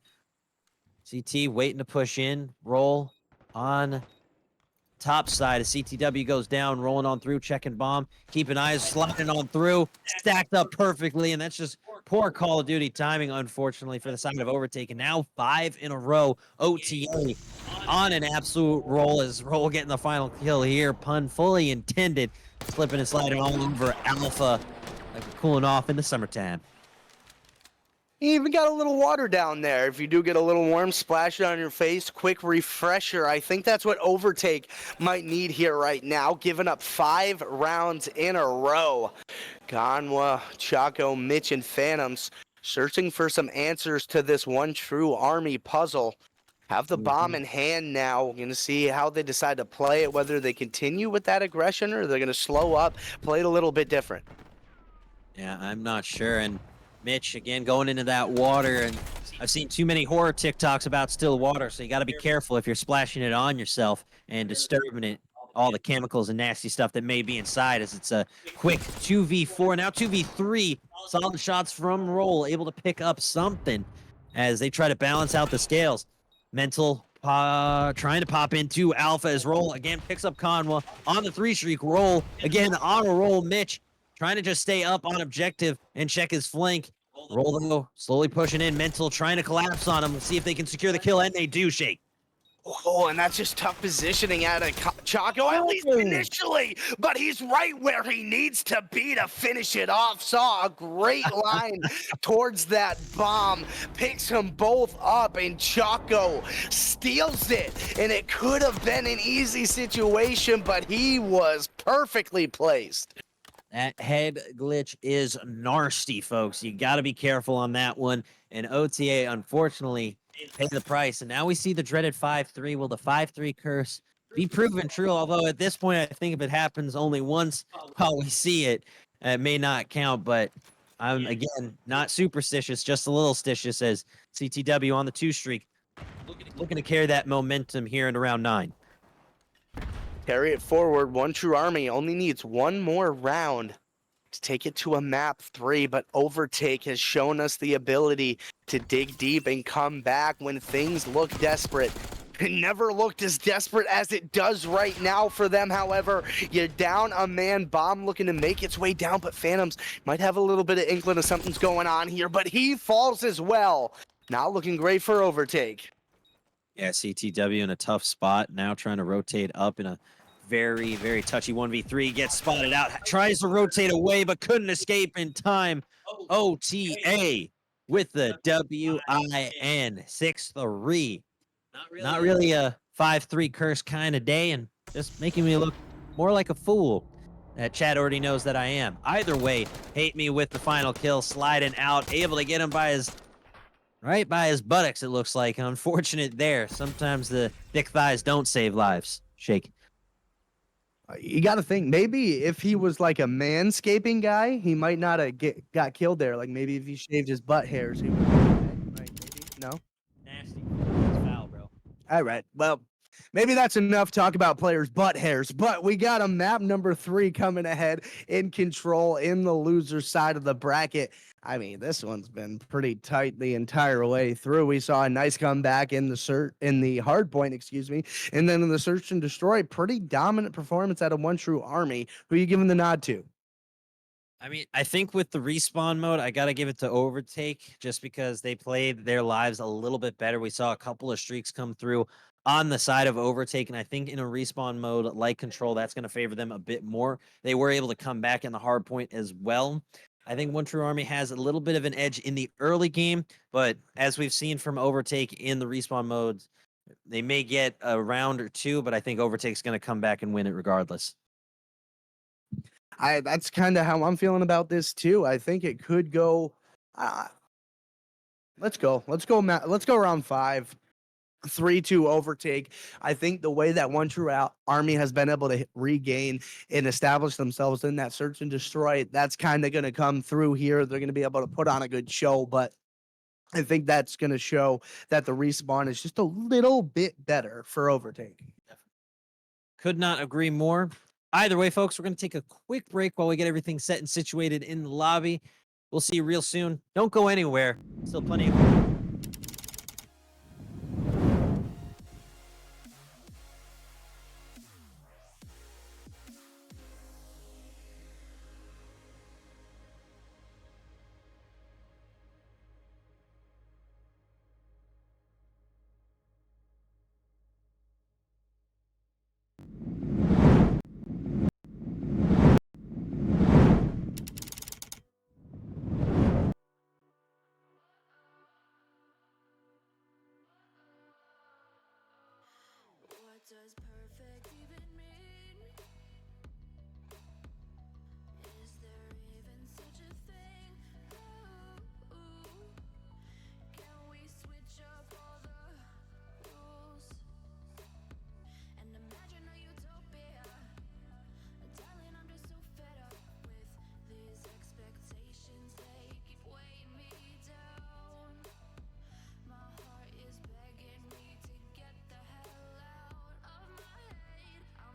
CT waiting to push in, roll on top side as CTW goes down, rolling on through, checking bomb, keeping eyes, sliding on through, stacked up perfectly, and that's just poor Call of Duty timing, unfortunately, for the side of Overtake. And now 5 in a row, OTA on an absolute roll as Roll getting the final kill here. Pun fully intended, slipping and sliding all over Alpha, like cooling off in the summertime. You even got a little water down there. If you do get a little warm, splash it on your face. Quick refresher. I think that's what Overtake might need here right now. Giving up 5 rounds in a row. Ganwa, Chaco, Mitch, and Phantoms searching for some answers to this one true army puzzle. Have the bomb in hand now. We're going to see how they decide to play it, whether they continue with that aggression or they're going to slow up, play it a little bit different. Yeah, I'm not sure. And Mitch, again, going into that water, and I've seen too many horror TikToks about still water, so you got to be careful if you're splashing it on yourself and disturbing it, all the chemicals and nasty stuff that may be inside, as it's a quick 2v4, now 2v3. Solid shots from Roll, able to pick up something as they try to balance out the scales. Mental trying to pop into Alpha as Roll again picks up Conwa on the 3 streak. Roll again on a roll. Mitch trying to just stay up on objective and check his flank. Roll though, slowly pushing in. Mental trying to collapse on him. Let's see if they can secure the kill, and they do, Shake. Oh, and that's just tough positioning out of Chaco, at least initially, but he's right where he needs to be to finish it off. Saw a great line towards that bomb, picks them both up, and Chaco steals it, and it could have been an easy situation, but he was perfectly placed. That head glitch is nasty, folks. You got to be careful on that one. And OTA, unfortunately, pay the price. And now we see the dreaded 5-3. Will the 5-3 curse be proven true? Although at this point, I think if it happens only once while we see it, it may not count. But I'm, again, not superstitious, just a little stitious as CTW on the 2 streak. Looking to carry that momentum here in round 9. Carry it forward. One true army only needs one more round to take it to a map 3, but Overtake has shown us the ability to dig deep and come back when things look desperate. It never looked as desperate as it does right now for them, however. You're down a man, bomb looking to make its way down, but Phantoms might have a little bit of inkling of something's going on here, but he falls as well. Not looking great for Overtake. Yeah, CTW in a tough spot, now trying to rotate up in a very, very touchy 1v3, gets spotted out, tries to rotate away, but couldn't escape in time. OTA with the WIN 6-3. Not really a 5-3 curse kind of day, and just making me look more like a fool. Chad already knows that I am. Either way, Hate Me with the final kill, sliding out, able to get him by his right by his buttocks, it looks like. Unfortunate there. Sometimes the thick thighs don't save lives. Shake. You got to think, maybe if he was like a manscaping guy, he might not have got killed there. Like maybe if he shaved his butt hairs, he would have been okay. Right? Maybe? No? Nasty. It's foul, bro. All right. Well, maybe that's enough talk about players' butt hairs, but we got a map number 3 coming ahead in control in the loser side of the bracket. I mean, this one's been pretty tight the entire way through. We saw a nice comeback in the hard point, and then in the search and destroy, pretty dominant performance out of One True Army. Who are you giving the nod to? I mean, I think with the respawn mode, I got to give it to Overtake just because they played their lives a little bit better. We saw a couple of streaks come through on the side of Overtake, and I think in a respawn mode like Control, that's going to favor them a bit more. They were able to come back in the hard point as well. I think One True Army has a little bit of an edge in the early game, but as we've seen from Overtake in the respawn modes, they may get a round or two, but I think Overtake's going to come back and win it regardless. That's kind of how I'm feeling about this too. I think it could go. Uh, let's go. Let's go round 5. 3-2 overtake. I think the way that One True Army has been able to regain and establish themselves in that search and destroy, that's kind of going to come through here. They're going to be able to put on a good show, but I think that's going to show that the respawn is just a little bit better for overtake. Could not agree more. Either way, folks, we're going to take a quick break while we get everything set and situated in the lobby. We'll see you real soon. Don't go anywhere. Still plenty of. What does perfect even mean? Is there even such a thing? Ooh, can we switch up all the rules and imagine a utopia? Darling, I'm just so fed up with these expectations. They keep weighing me down. My heart is begging me to get the hell out of my head. I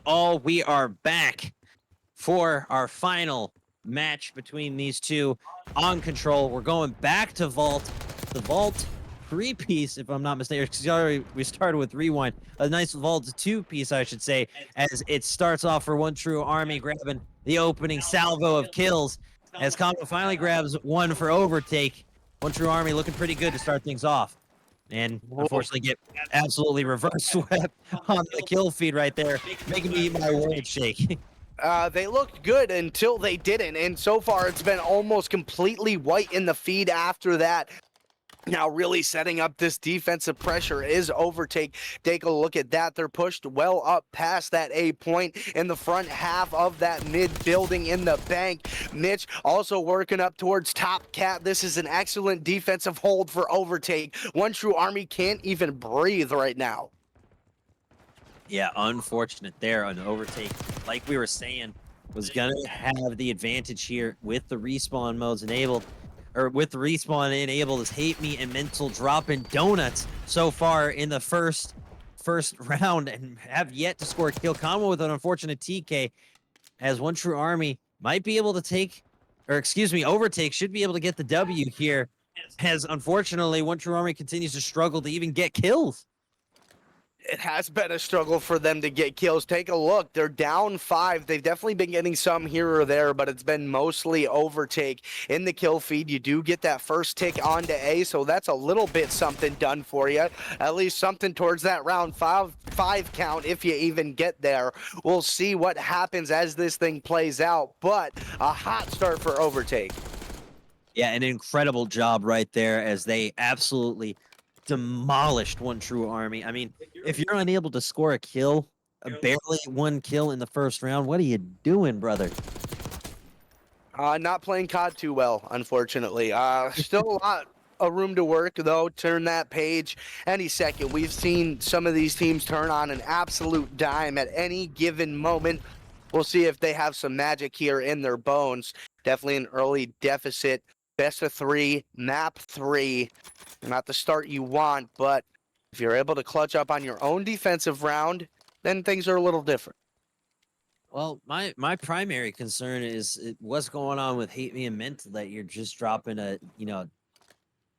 all. We are back for our final match between these two on Control. We're going back to Vault. The Vault 3-piece, if I'm not mistaken. Sorry, we started with Rewind. A nice Vault 2-piece, I should say, as it starts off for One True Army grabbing the opening salvo of kills. As Combo finally grabs one for Overtake. One True Army looking pretty good to start things off. And unfortunately get absolutely reverse swept on the kill feed right there, making me eat my words shake. They looked good until they didn't, and so far it's been almost completely white in the feed after that. Now really setting up this defensive pressure is Overtake. Take a look at that. They're pushed well up past that A point in the front half of that mid building in the bank. Mitch also working up towards top cat. This is an excellent defensive hold for Overtake. One True Army can't even breathe right now. Yeah, unfortunate there on Overtake. Like we were saying, was going to have the advantage here with the respawn modes enabled. Or with the respawn enabled is Hate Me and Mental dropping donuts so far in the first round and have yet to score a kill. Combo with an unfortunate TK as One True Army might be able to take, or excuse me, Overtake should be able to get the W here, as unfortunately One True Army continues to struggle to even get kills. It has been a struggle for them to get kills. Take a look. They're down 5. They've definitely been getting some here or there, but it's been mostly Overtake. In the kill feed, you do get that first tick onto A, so that's a little bit something done for you. At least something towards that round 5 count if you even get there. We'll see what happens as this thing plays out, but a hot start for Overtake. Yeah, an incredible job right there as they absolutely demolished One True Army. I mean, if you're unable to score a kill, barely one kill in the first round, what are you doing, brother? Not playing COD too well, unfortunately. Still a lot of room to work, though. Turn that page any second. We've seen some of these teams turn on an absolute dime at any given moment. We'll see if they have some magic here in their bones. Definitely an early deficit. Best of 3, map 3. Not the start you want, but if you're able to clutch up on your own defensive round, then things are a little different. Well, my primary concern is what's going on with Hate Me and Mental that you're just dropping a,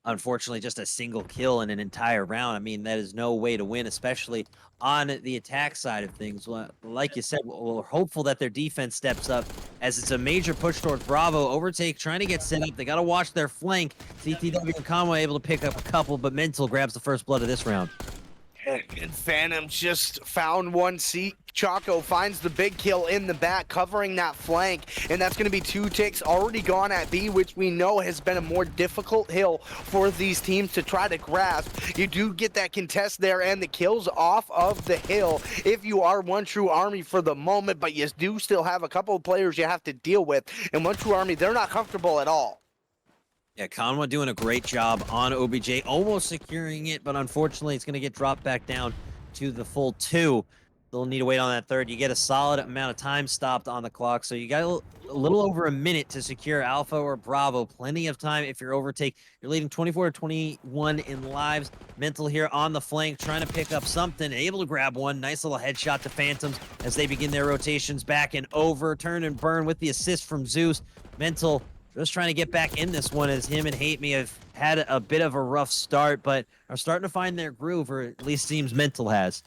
unfortunately just a single kill in an entire round. I mean, that is no way to win, especially on the attack side of things. Well, like you said, we're hopeful that their defense steps up as it's a major push towards Bravo. Overtake trying to get set up. They got to watch their flank. CTW and Conway able to pick up a couple, but Mental grabs the first blood of this round. And Phantom just found one seat. Choco finds the big kill in the back, covering that flank, and that's going to be 2 ticks already gone at B, which we know has been a more difficult hill for these teams to try to grasp. You do get that contest there and the kills off of the hill if you are One True Army for the moment, but you do still have a couple of players you have to deal with, and One True Army, they're not comfortable at all. Yeah, Conway doing a great job on OBJ, almost securing it, but unfortunately it's going to get dropped back down to the full 2. They'll need to wait on that third. You get a solid amount of time stopped on the clock, so you got a little over a minute to secure Alpha or Bravo. Plenty of time if you're Overtake. You're leading 24-21 in lives. Mental here on the flank, trying to pick up something, able to grab one. Nice little headshot to Phantoms as they begin their rotations back and over. Turn and burn with the assist from Zeus. Mental just trying to get back in this one as him and Hate Me have had a bit of a rough start, but are starting to find their groove, or at least seems Mental has.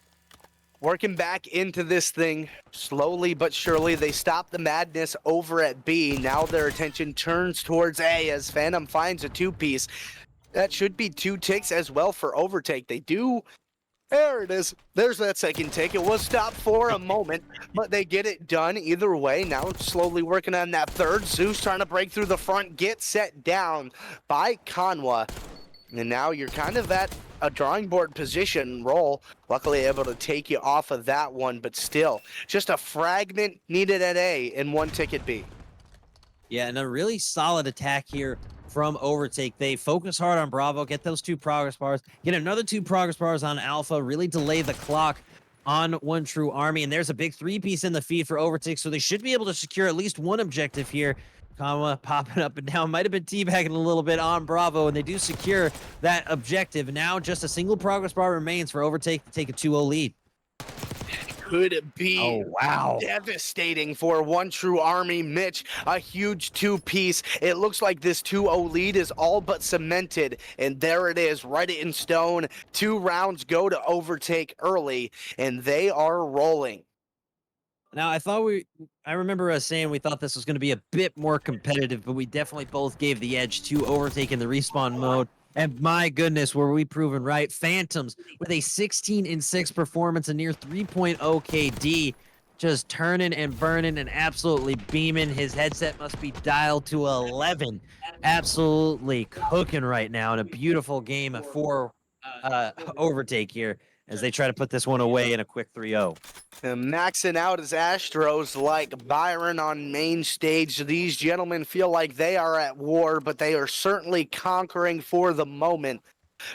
Working back into this thing slowly but surely. They stop the madness over at B. Now their attention turns towards A as Phantom finds a 2-piece. That should be 2 ticks as well for Overtake. They do. There it is. There's that second tick. It was stopped for a moment, but they get it done either way. Now slowly working on that third. Zeus trying to break through the front, get set down by Conwa. And now you're kind of at a drawing board position roll. Luckily able to take you off of that one, but still just a fragment needed at A and 1 tick at B. Yeah, and a really solid attack here from Overtake. They focus hard on Bravo, get those 2 progress bars, get another 2 progress bars on Alpha, really delay the clock on One True Army. And there's a big 3-piece in the feed for Overtake, so they should be able to secure at least 1 objective here. Kama popping up and down, might have been teabagging a little bit on Bravo, and they do secure that objective. Now just a single progress bar remains for Overtake to take a 2-0 lead. could be Oh, wow. devastating for One True Army. Mitch, a huge two-piece. It looks like this 2-0 lead is all but cemented, and there it is, right in stone. 2 rounds go to overtake early, and they are rolling. Now, I remember us saying we thought this was going to be a bit more competitive, but we definitely both gave the edge to overtake in the respawn mode. And my goodness, were we proven right? Phantoms with a 16-6 performance, a near 3.0 KD, just turning and burning and absolutely beaming. His headset must be dialed to 11. Absolutely cooking right now in a beautiful game of 4 overtake here as they try to put this one away in a quick 3-0. And maxing out as Astros like Byron on main stage. These gentlemen feel like they are at war, but they are certainly conquering for the moment.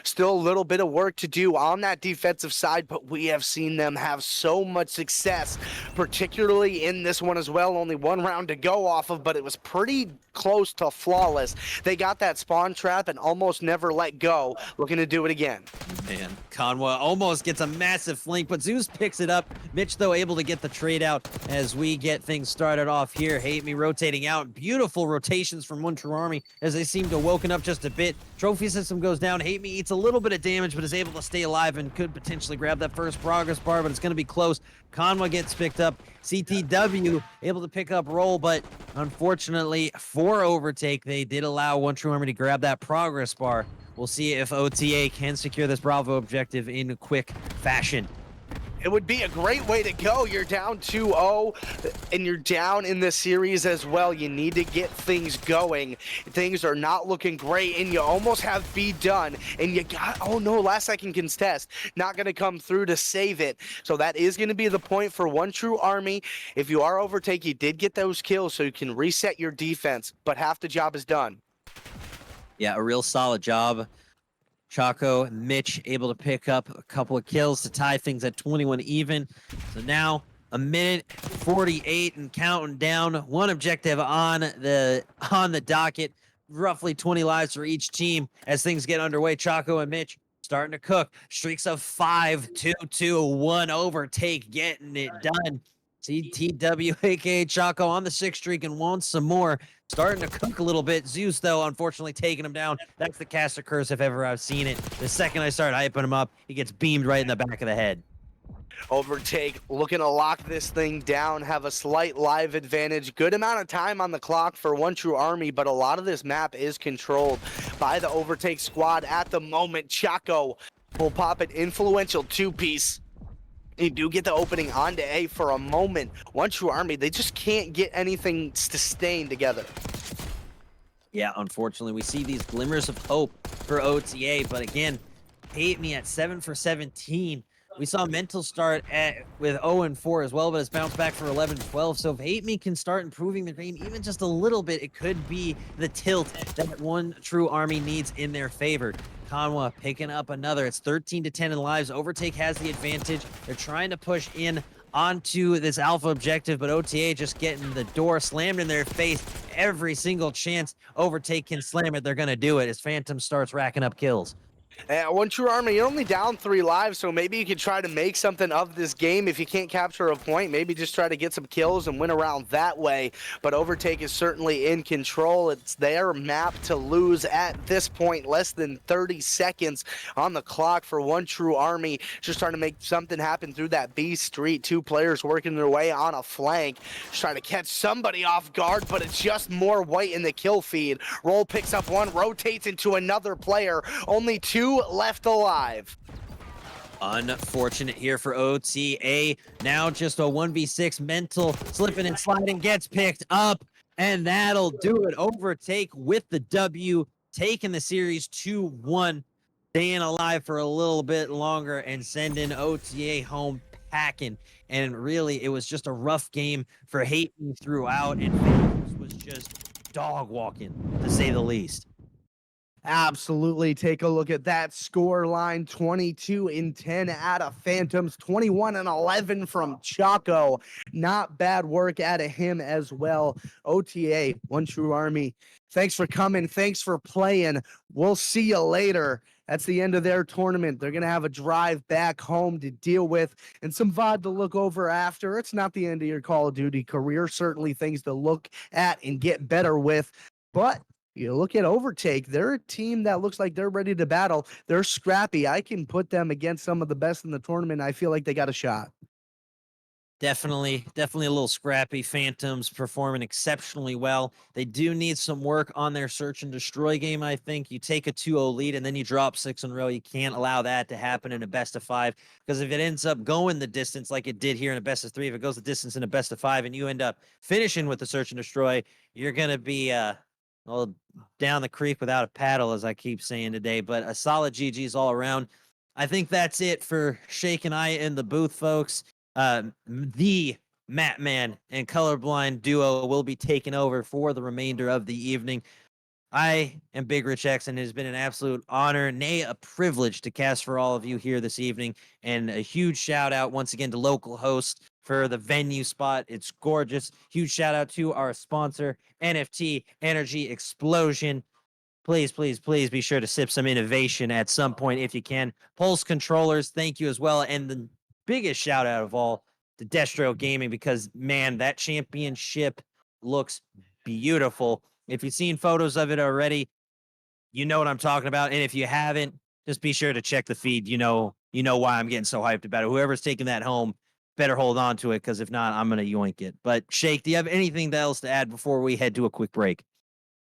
Still a little bit of work to do on that defensive side, but we have seen them have so much success, particularly in this one as well. Only 1 round to go off of, but it was pretty close to flawless. They got that spawn trap and almost never let go. Looking to do it again. Man, Conwa almost gets a massive flank, but Zeus picks it up. Mitch, though, able to get the trade out as we get things started off here. Hate Me rotating out. Beautiful rotations from One True Army as they seem to woken up just a bit. Trophy system goes down. Hate Me eats a little bit of damage, but is able to stay alive and could potentially grab that first progress bar, but it's going to be close. Conwa gets picked up. CTW able to pick up roll, but unfortunately for overtake, they did allow One True Army to grab that progress bar. We'll see if OTA can secure this Bravo objective in quick fashion. It would be a great way to go. You're down 2-0, and you're down in the series as well. You need to get things going. Things are not looking great, and you almost have B done. And you got, oh no, last second contest. Not going to come through to save it. So that is going to be the point for One True Army. If you are overtake, you did get those kills, so you can reset your defense, but half the job is done. Yeah, a real solid job. Chaco, Mitch able to pick up a couple of kills to tie things at 21 even. So now a minute 48 and counting down. One objective on the docket. Roughly 20 lives for each team as things get underway. Chaco and Mitch starting to cook. Streaks of 5, 2, 2, 1 overtake, getting it done. CTW, aka Chaco, on the 6th streak and wants some more. Starting to cook a little bit. Zeus, though, unfortunately taking him down. That's the caster curse if ever I've seen it. The second I start hyping him up, he gets beamed right in the back of the head. Overtake looking to lock this thing down, have a slight live advantage. Good amount of time on the clock for One True Army, but a lot of this map is controlled by the Overtake squad at the moment. Chaco will pop an influential 2-piece. You do get the opening onto A for a moment. One True Army, they just can't get anything sustained together. Yeah, unfortunately, we see these glimmers of hope for OTA, but again, Hate Me at 7 for 17. We saw Mental start with 0-4 as well, but it's bounced back for 11-12. So if Hate Me can start improving the game even just a little bit, it could be the tilt that One True Army needs in their favor. Conwa picking up another. It's 13-10 in lives. Overtake has the advantage. They're trying to push in onto this alpha objective, but OTA just getting the door slammed in their face. Every single chance Overtake can slam it, they're going to do it as Phantom starts racking up kills. One True Army, you're only down 3 lives, so maybe you could try to make something of this game. If you can't capture a point, maybe just try to get some kills and win around that way. But Overtake is certainly in control. It's their map to lose at this point. Less than 30 seconds on the clock for One True Army. Just trying to make something happen through that B street. 2 players working their way on a flank. Just trying to catch somebody off guard, but it's just more white in the kill feed. Roll picks up one, rotates into another player. Only 2 left alive. Unfortunate here for OTA. Now just a 1v6. Mental slipping and sliding gets picked up, and that'll do it. Overtake with the W, taking the series 2-1, staying alive for a little bit longer and sending OTA home packing. And really, it was just a rough game for Hate Me throughout, and Phantoms was just dog walking, to say the least. Absolutely. Take a look at that score line. 22-10 out of Phantoms, 21-11 from Chaco. Not bad work out of him as well. OTA, One True Army, thanks for coming. Thanks for playing. We'll see you later. That's the end of their tournament. They're going to have a drive back home to deal with and some VOD to look over after. It's not the end of your Call of Duty career. Certainly things to look at and get better with. But you look at Overtake, they're a team that looks like they're ready to battle. They're scrappy. I can put them against some of the best in the tournament. I feel like they got a shot. Definitely a little scrappy. Phantoms performing exceptionally well. They do need some work on their search and destroy game, I think. You take a 2-0 lead and then you drop 6 in a row. You can't allow that to happen in a best of 5, because if it ends up going the distance like it did here in a best of 3, if it goes the distance in a best of 5 and you end up finishing with the search and destroy, you're going to be well, down the creek without a paddle, as I keep saying today. But a solid GG's all around. I think that's it for Shake and I in the booth, folks. The Matman and Colorblind duo will be taking over for the remainder of the evening. I am Big Rich X, and it has been an absolute honor, nay, a privilege to cast for all of you here this evening. And a huge shout out once again to local host for the venue spot. It's gorgeous. Huge shout out to our sponsor, NFT Energy Explosion. Please be sure to sip some innovation at some point if you can. Pulse controllers, thank you as well. And the biggest shout out of all to Destro Gaming, because man, that championship looks beautiful. If you've seen photos of it already, you know what I'm talking about. And if you haven't, just be sure to check the feed. You know why I'm getting so hyped about it. Whoever's taking that home better hold on to it, because if not, I'm gonna yoink it. But Shake, do you have anything else to add before we head to a quick break?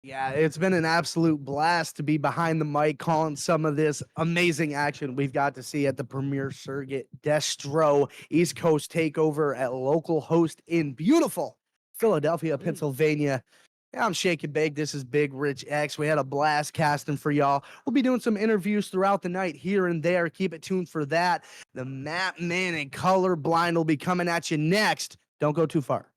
Yeah, it's been an absolute blast to be behind the mic calling some of this amazing action we've got to see at the premier circuit. Destro East Coast Takeover at local host in beautiful Philadelphia, Pennsylvania. Yeah, I'm Shake and Bake. This is Big Rich X. We had a blast casting for y'all. We'll be doing some interviews throughout the night here and there. Keep it tuned for that. The Map Man and Colorblind will be coming at you next. Don't go too far.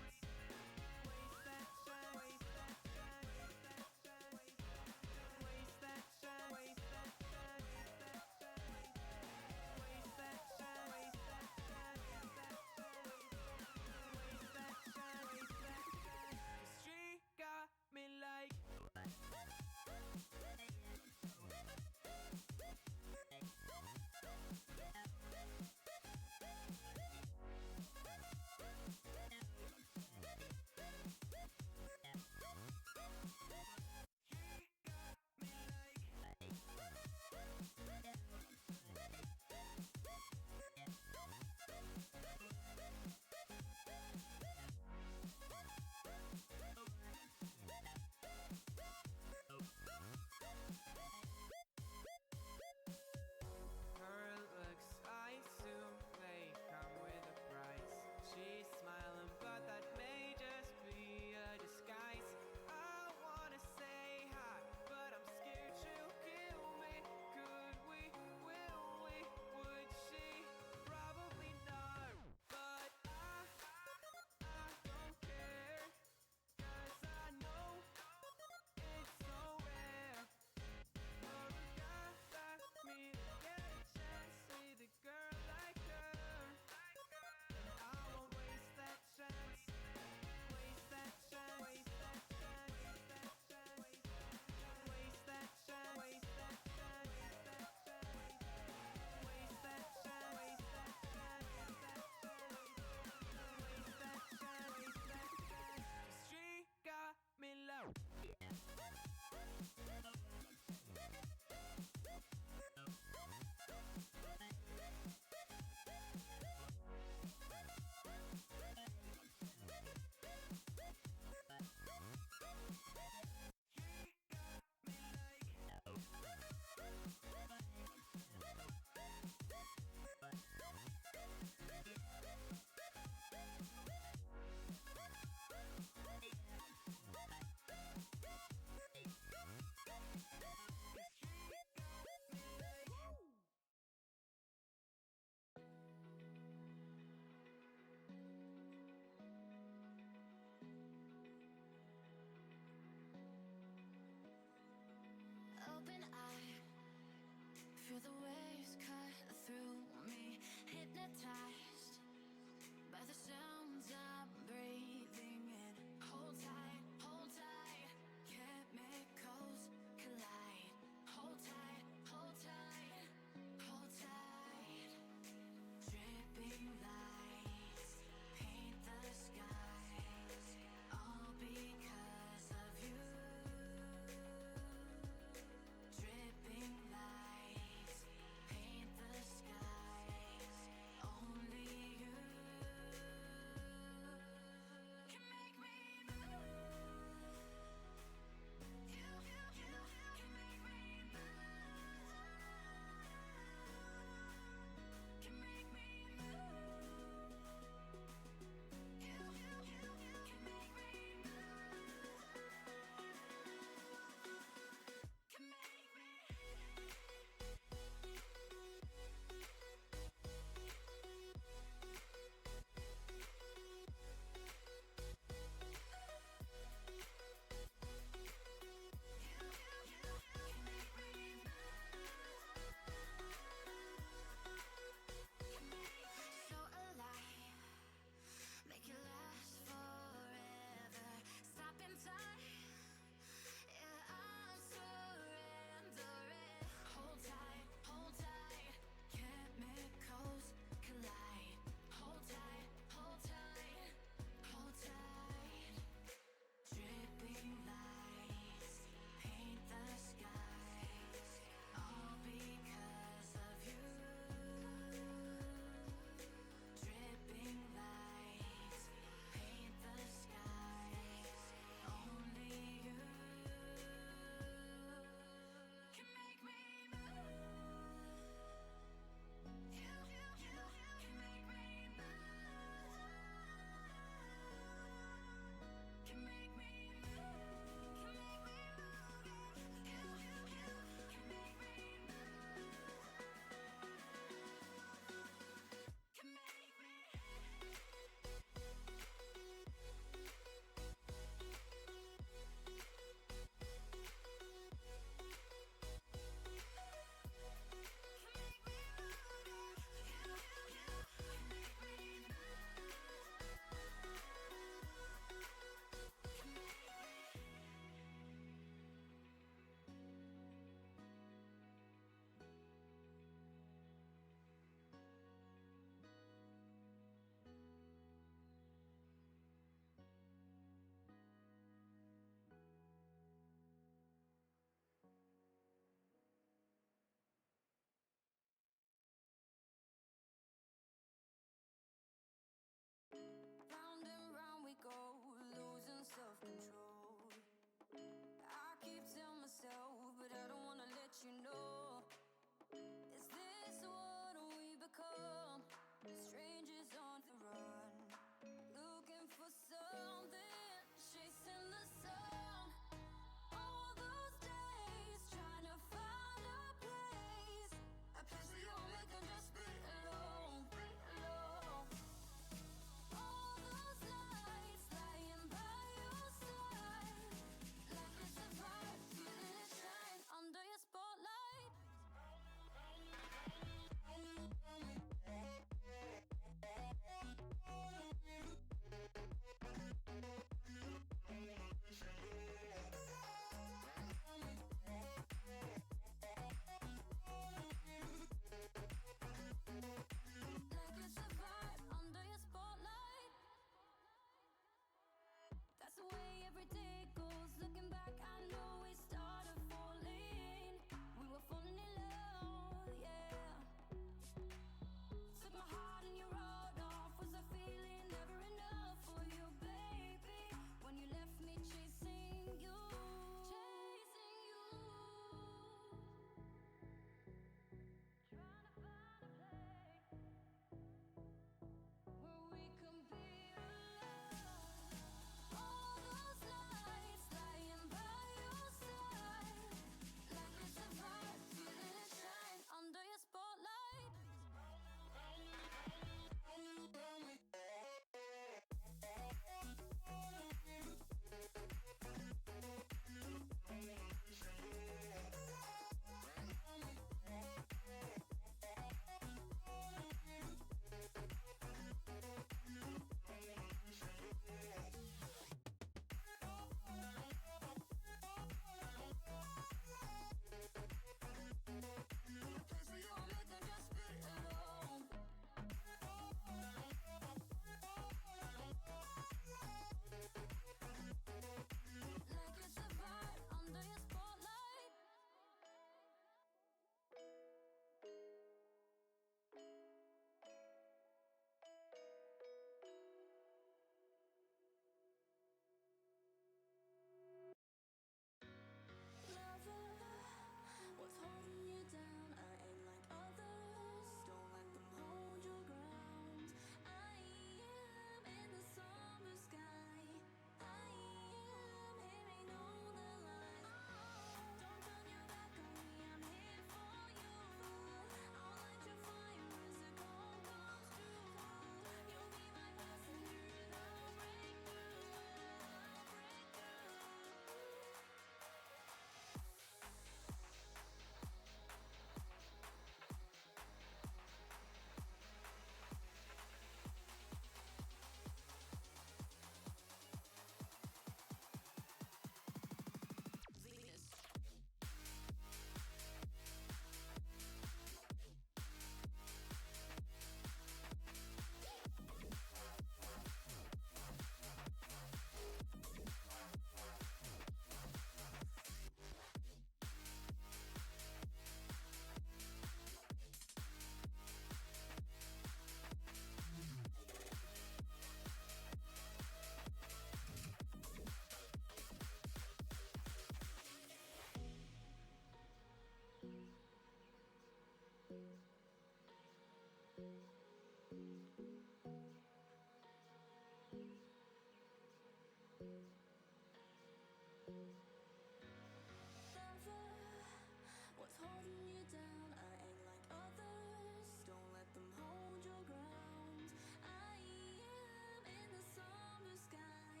What's holding you down? I ain't like others. Don't let them hold your ground. I am in the somber sky.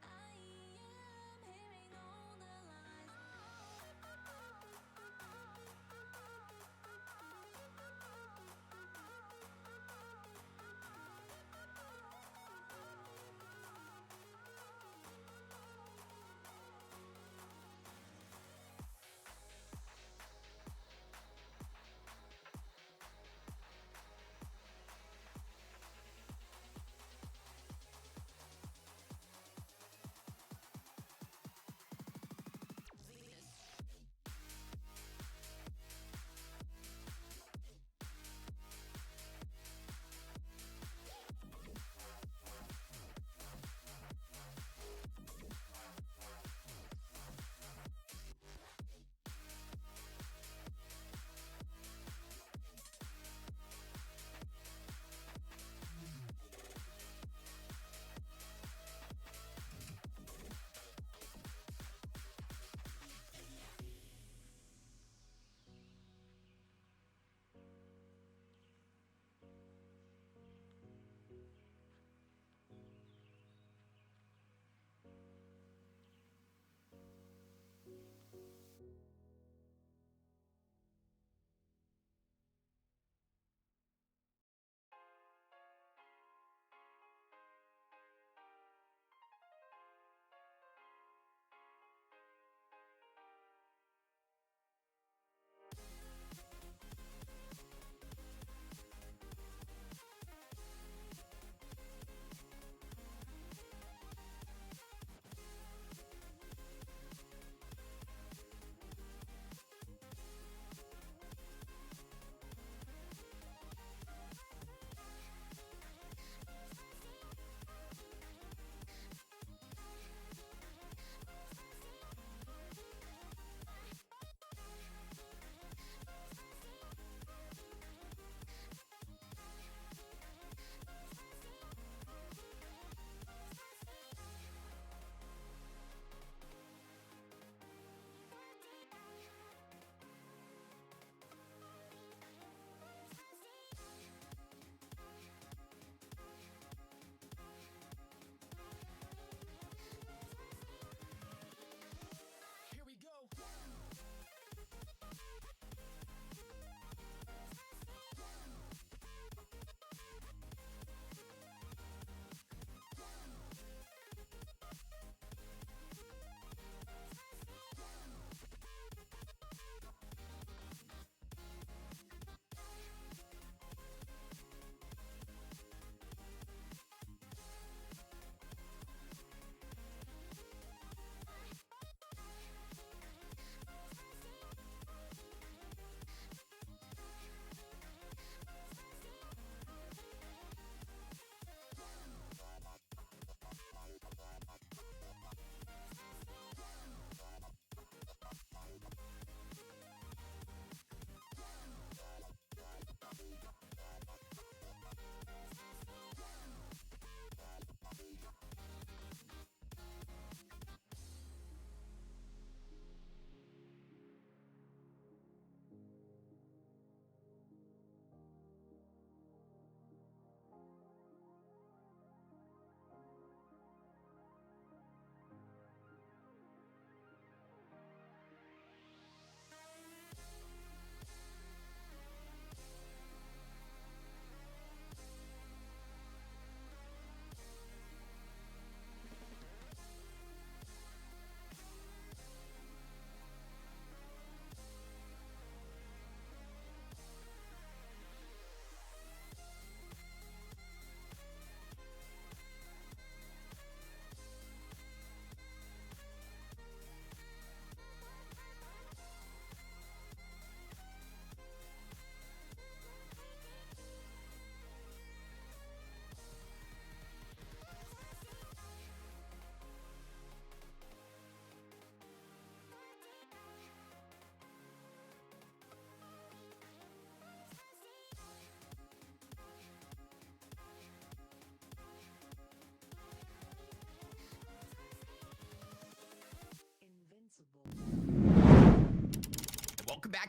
I am hearing all the lies.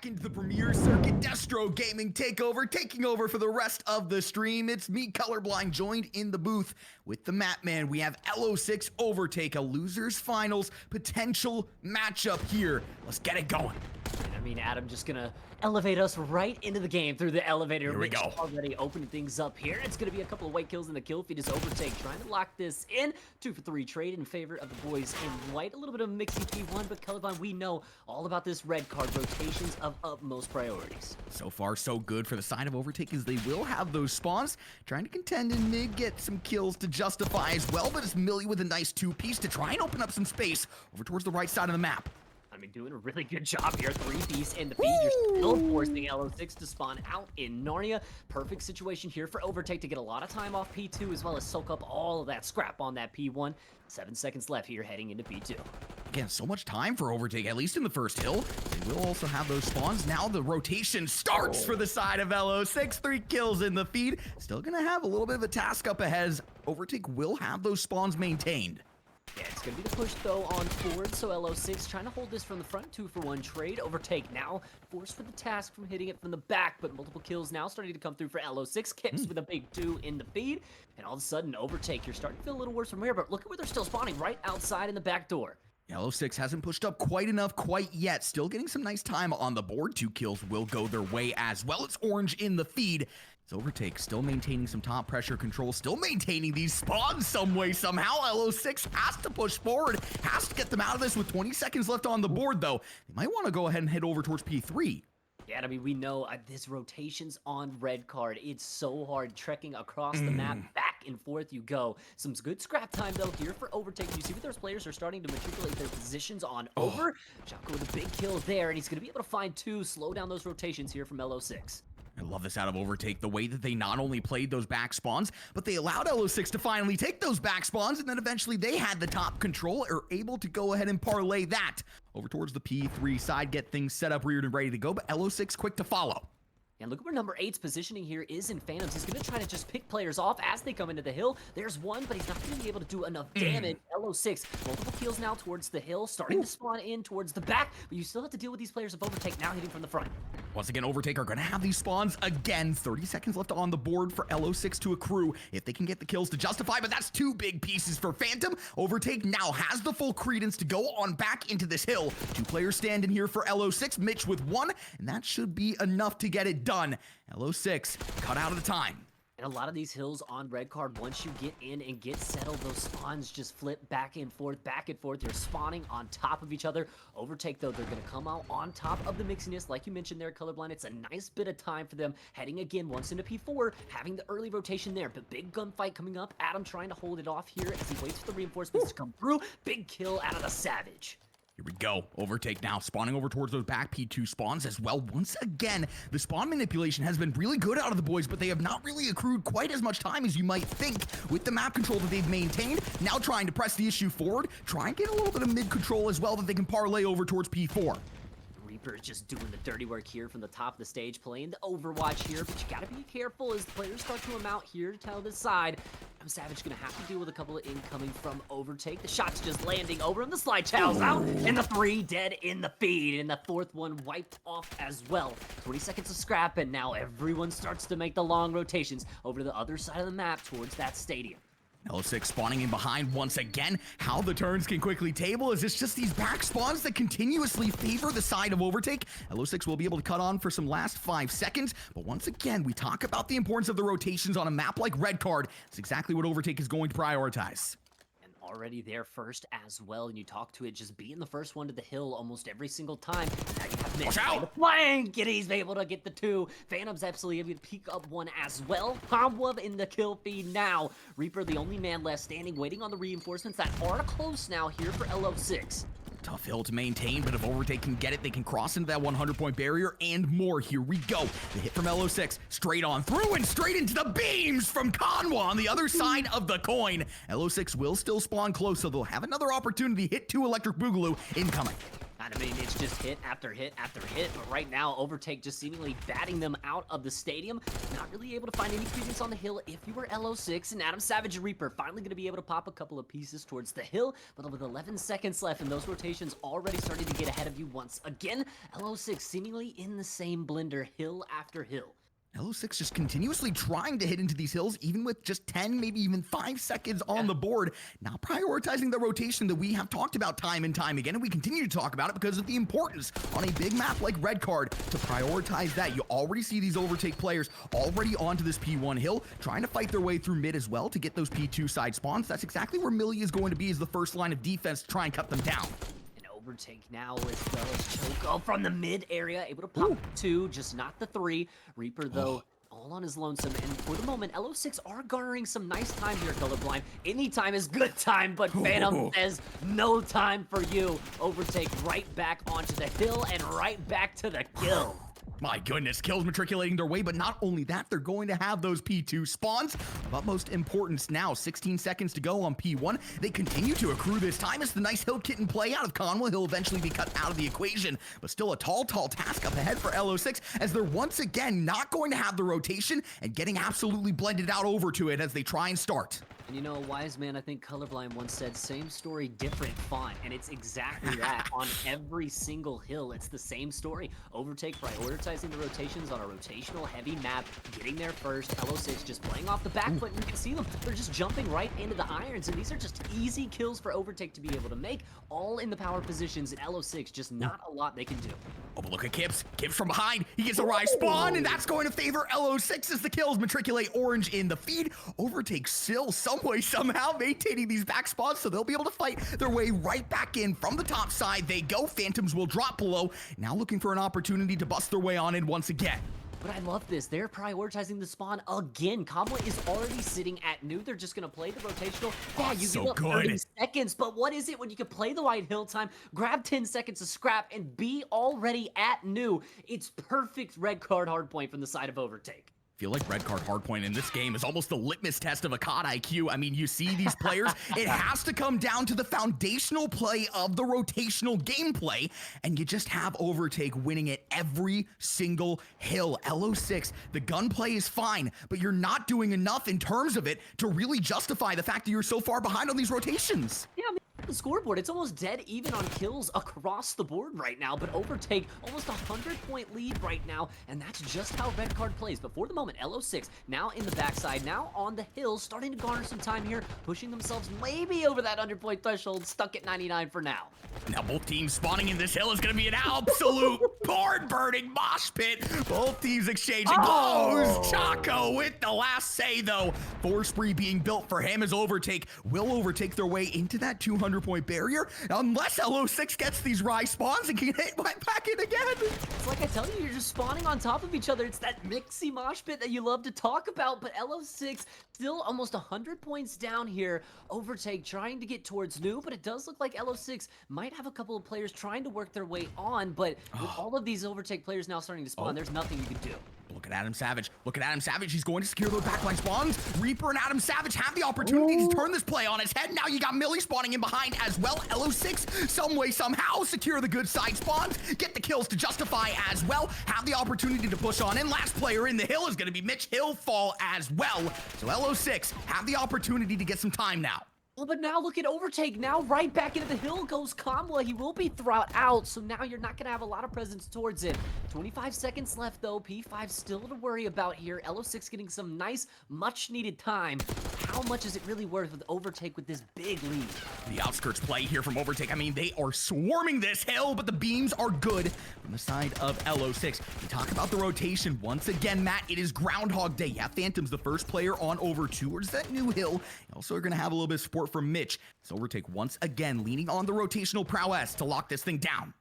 into the Premier Circuit. Destro Gaming Takeover, taking over for the rest of the stream. It's me, Colorblind, joined in the booth with the Map Man. We have LO6 Overtake, a losers finals potential matchup here. Let's get it going. And I mean, Adam just gonna elevate us right into the game through the elevator. Here we Mitch go. Already opening things up here. It's gonna be a couple of white kills in the kill feed as Overtake trying to lock this in. 2 for 3 trade in favor of the boys in white. A little bit of mixy P1, but Colorblind, we know all about this red card rotations of utmost priorities. So far, so good for the side of Overtake, as they will have those spawns. Trying to contend in mid, get some kills to justify as well, but it's Millie with a nice 2-piece to try and open up some space over towards the right side of the map. I mean, doing a really good job here. 3-piece in the feed. You're still forcing LO6 to spawn out in Narnia. Perfect situation here for Overtake to get a lot of time off P2 as well as soak up all of that scrap on that P1. 7 seconds left here heading into P2. Again, so much time for Overtake, at least in the first hill. They will also have those spawns. Now the rotation starts for the side of LO6. 3 kills in the feed. Still gonna have a little bit of a task up ahead as Overtake will have those spawns maintained. Yeah, it's going to be the push, though, on forward, so LO6 trying to hold this from the front. 2 for 1 trade. Overtake now forced for the task from hitting it from the back, but multiple kills now starting to come through for LO6. Kips with a big 2 in the feed, and all of a sudden, Overtake, you're starting to feel a little worse from here, but look at where they're still spawning, right outside in the back door. LO6 hasn't pushed up quite enough quite yet. Still getting some nice time on the board. 2 kills will go their way as well. It's orange in the feed. It's Overtake still maintaining some top pressure control, still maintaining these spawns some way, somehow. LO6 has to push forward, has to get them out of this with 20 seconds left on the board, though. They might want to go ahead and head over towards P3. Yeah, I mean, we know this rotations on red card. It's so hard trekking across the map. Back and forth you go. Some good scrap time, though, here for Overtake. You see what those players are starting to matriculate their positions on over. Jocko with a big kill there, and he's going to be able to find 2, slow down those rotations here from LO6. I love this out of Overtake, the way that they not only played those back spawns, but they allowed LO6 to finally take those back spawns, and then eventually they had the top control, are able to go ahead and parlay that over towards the P3 side, get things set up, reared, and ready to go, but LO6 quick to follow. And look at where number 8's positioning here is in Phantoms. He's going to try to just pick players off as they come into the hill. There's one, but he's not going to be able to do enough damage. LO6, multiple kills now towards the hill, starting to spawn in towards the back, but you still have to deal with these players of Overtake now hitting from the front. Once again, Overtake are going to have these spawns again. 30 seconds left on the board for LO6 to accrue if they can get the kills to justify, but that's 2 big pieces for Phantom. Overtake now has the full credence to go on back into this hill. 2 players standing here for LO6, Mitch with 1, and that should be enough to get it done. LO6 cut out of the time. And a lot of these hills on red card, once you get in and get settled, those spawns just flip back and forth, back and forth. You're spawning on top of each other. Overtake, though, they're going to come out on top of the mixiness. Like you mentioned there, Colorblind, it's a nice bit of time for them. Heading again once into P4, having the early rotation there. But big gunfight coming up. Adam trying to hold it off here as he waits for the reinforcements to come through. Big kill out of the Savage. Here we go. Overtake now spawning over towards those back P2 spawns as well. Once again, the spawn manipulation has been really good out of the boys, but they have not really accrued quite as much time as you might think with the map control that they've maintained. Now trying to press the issue forward, try and get a little bit of mid control as well that they can parlay over towards P4. Reaper is just doing the dirty work here from the top of the stage, playing the Overwatch here, but you gotta be careful as the players start to amount here to the side. Savage gonna have to deal with a couple of incoming from Overtake. The shot's just landing over him. The slide chow's out, and the 3 dead in the feed, and the 4th one wiped off as well. 20 seconds of scrap, and now everyone starts to make the long rotations over to the other side of the map towards that stadium. LO6 spawning in behind once again. How the turns can quickly table is it's just these back spawns that continuously favor the side of Overtake. LO6 will be able to cut on for some last 5 seconds, but once again, we talk about the importance of the rotations on a map like Red Card. It's exactly what Overtake is going to prioritize. Already there first as well, and you talk to it just being the first one to the hill almost every single time. Now you have Mitch Watch out! the flank, and he's able to get the 2. Phantom's absolutely able to peek up 1 as well. Pomwub in the kill feed now. Reaper, the only man left standing, waiting on the reinforcements that are close now here for LO6. Tough hill to maintain, but if Overtake can get it, they can cross into that 100-point barrier and more. Here we go. The hit from LO6, straight on through and straight into the beams from Conwa on the other side of the coin. LO6 will still spawn close, so they'll have another opportunity. Hit 2 Electric Boogaloo incoming. that. I mean, it's just hit after hit after hit, but right now, Overtake just seemingly batting them out of the stadium. Not really able to find any credence on the hill if you were LO6, and Adam Savage and Reaper finally going to be able to pop a couple of pieces towards the hill, but with 11 seconds left and those rotations already starting to get ahead of you once again, LO6 seemingly in the same blender, hill after hill. LO6 just continuously trying to hit into these hills, even with just 10, maybe even 5 seconds on the board. Not prioritizing the rotation that we have talked about time and time again, and we continue to talk about it because of the importance on a big map like Red Card to prioritize that. You already see these Overtake players already onto this P1 hill, trying to fight their way through mid as well to get those P2 side spawns. That's exactly where Millie is going to be as the first line of defense to try and cut them down. Overtake now as well as Choco from the mid area, able to pop 2, just not the 3. Reaper though, all on his lonesome, and for the moment, LO6 are garnering some nice time here, Colorblind. Any time is good time, but Phantom says no time for you. Overtake right back onto the hill and right back to the kill. My goodness, kills matriculating their way, but not only that, they're going to have those P2 spawns of utmost importance now. 16 seconds to go on P1. They continue to accrue this time as the nice hill kitten play out of Conwell. He'll eventually be cut out of the equation, but still a tall task up ahead for LO6 as they're once again not going to have the rotation and getting absolutely blended out over to it as they try and start. And you know, a wise man, I think Colorblind once said, same story, different font. And it's exactly that on every single hill. It's the same story. Overtake prioritizing the rotations on a rotational heavy map, getting there first. LO6 just playing off the back foot. You can see them. They're just jumping right into the irons. And these are just easy kills for Overtake to be able to make, all in the power positions. And LO6, just not a lot they can do. Oh, but look at Kips. Kips from behind. He gets a rise spawn, and that's going to favor LO6 as the kills matriculate orange in the feed. Overtake still some way, somehow maintaining these back spots, so they'll be able to fight their way right back in from the top side. They go. Phantoms will drop below. Now looking for an opportunity to bust their way on in once again. But I love this. They're prioritizing the spawn again. Kamala is already sitting at new. They're just going to play the rotational. Yeah, you so give up good. 30 seconds, but what is it when you can play the white hill time, grab 10 seconds of scrap, and be already at new? It's perfect red card hardpoint from the side of Overtake. Feel like red card hardpoint in this game is almost the litmus test of a COD IQ. I mean, you see these players, it has to come down to the foundational play of the rotational gameplay, and you just have Overtake winning at every single hill. LO6, the gunplay is fine, but you're not doing enough in terms of it to really justify the fact that you're so far behind on these rotations. Yeah, I mean, the scoreboard, it's almost dead even on kills across the board right now, but Overtake almost a 100-point lead right now, and that's just how red card plays. But for the moment, LO6 now in the backside, now on the hill, starting to garner some time here, pushing themselves maybe over that 100-point threshold, stuck at 99 for now. Now both teams spawning in this hill is going to be an absolute board-burning mosh pit. Both teams exchanging blows. Chaco with the last say, though. Force spree being built for him as Overtake will overtake their way into that 200-point barrier, unless LO6 gets these rise spawns and can hit right back in again. It's like I tell you, you're just spawning on top of each other. It's that mixy mosh pit that you love to talk about, but LO6 still almost 100 points down here. Overtake trying to get towards new, but it does look like LO6 might have a couple of players trying to work their way on, but with all of these Overtake players now starting to spawn, there's nothing you can do. Look at Adam Savage. Look at Adam Savage. He's going to secure those backline spawns. Reaper and Adam Savage have the opportunity to turn this play on its head. Now you got Millie spawning in behind as well. LO6, some way, somehow, secure the good side spawns. Get the kills to justify as well. Have the opportunity to push on in. Last player in the hill is going to be Mitch Hillfall as well. So LO6 have the opportunity to get some time now. Well, but now look at Overtake. Now right back into the hill goes Kamala. He will be thrown out, so now you're not going to have a lot of presence towards it. 25 seconds left, though. P5 still to worry about here. LO6 getting some nice, much-needed time. How much is it really worth with Overtake with this big lead? The outskirts play here from Overtake. I mean, they are swarming this hill, but the beams are good from the side of LO6. We talk about the rotation once again, Matt. It is Groundhog Day. Yeah, Phantom's the first player on over towards that new hill. You also are going to have a little bit of support from Mitch. So Overtake once again leaning on the rotational prowess to lock this thing down.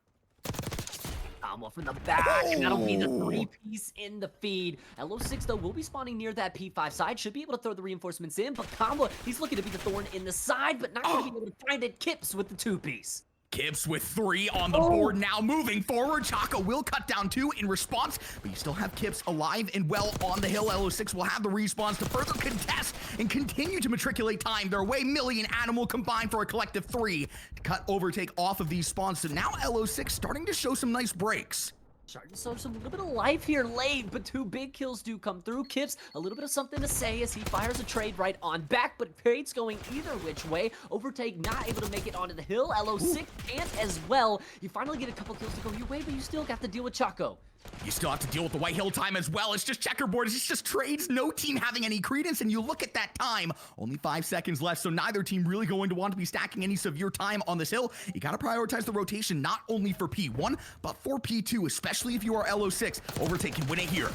Kamala from the back, and that'll be the 3-piece in the feed. LO6, though, will be spawning near that P5 side. Should be able to throw the reinforcements in, but Kamala, he's looking to be the thorn in the side, but not going to be able to find it. Kips with the 2-piece. Kips with 3 on the board now, moving forward. Chaco will cut down 2 in response, but you still have Kips alive and well on the hill. LO6 will have the respawns to further contest and continue to matriculate time their way. Millie and Animal combined for a collective 3 to cut Overtake off of these spawns. So now LO6 starting to show some nice breaks. Starting to show some little bit of life here late, but 2 big kills do come through. Kips, a little bit of something to say as he fires a trade right on back, but trade's going either which way. Overtake not able to make it onto the hill. LO6 can't as well. You finally get a couple kills to go your way, but you still got to deal with Chaco. You still have to deal with the White Hill time as well. It's just checkerboard. It's just trades. No team having any credence. And you look at that time, only 5 seconds left. So neither team really going to want to be stacking any severe time on this hill. You got to prioritize the rotation, not only for P1, but for P2, especially if you are LO6. Overtake can win it here.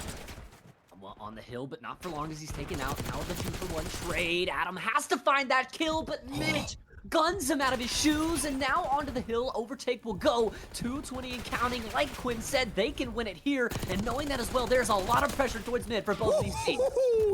Well, on the hill, but not for long as he's taken out. Now the 2-for-1 trade. Adam has to find that kill, but Mitch guns him out of his shoes, and now onto the hill. Overtake will go 220 and counting. Like Quinn said, they can win it here, and knowing that as well, there's a lot of pressure towards mid for both of these teams.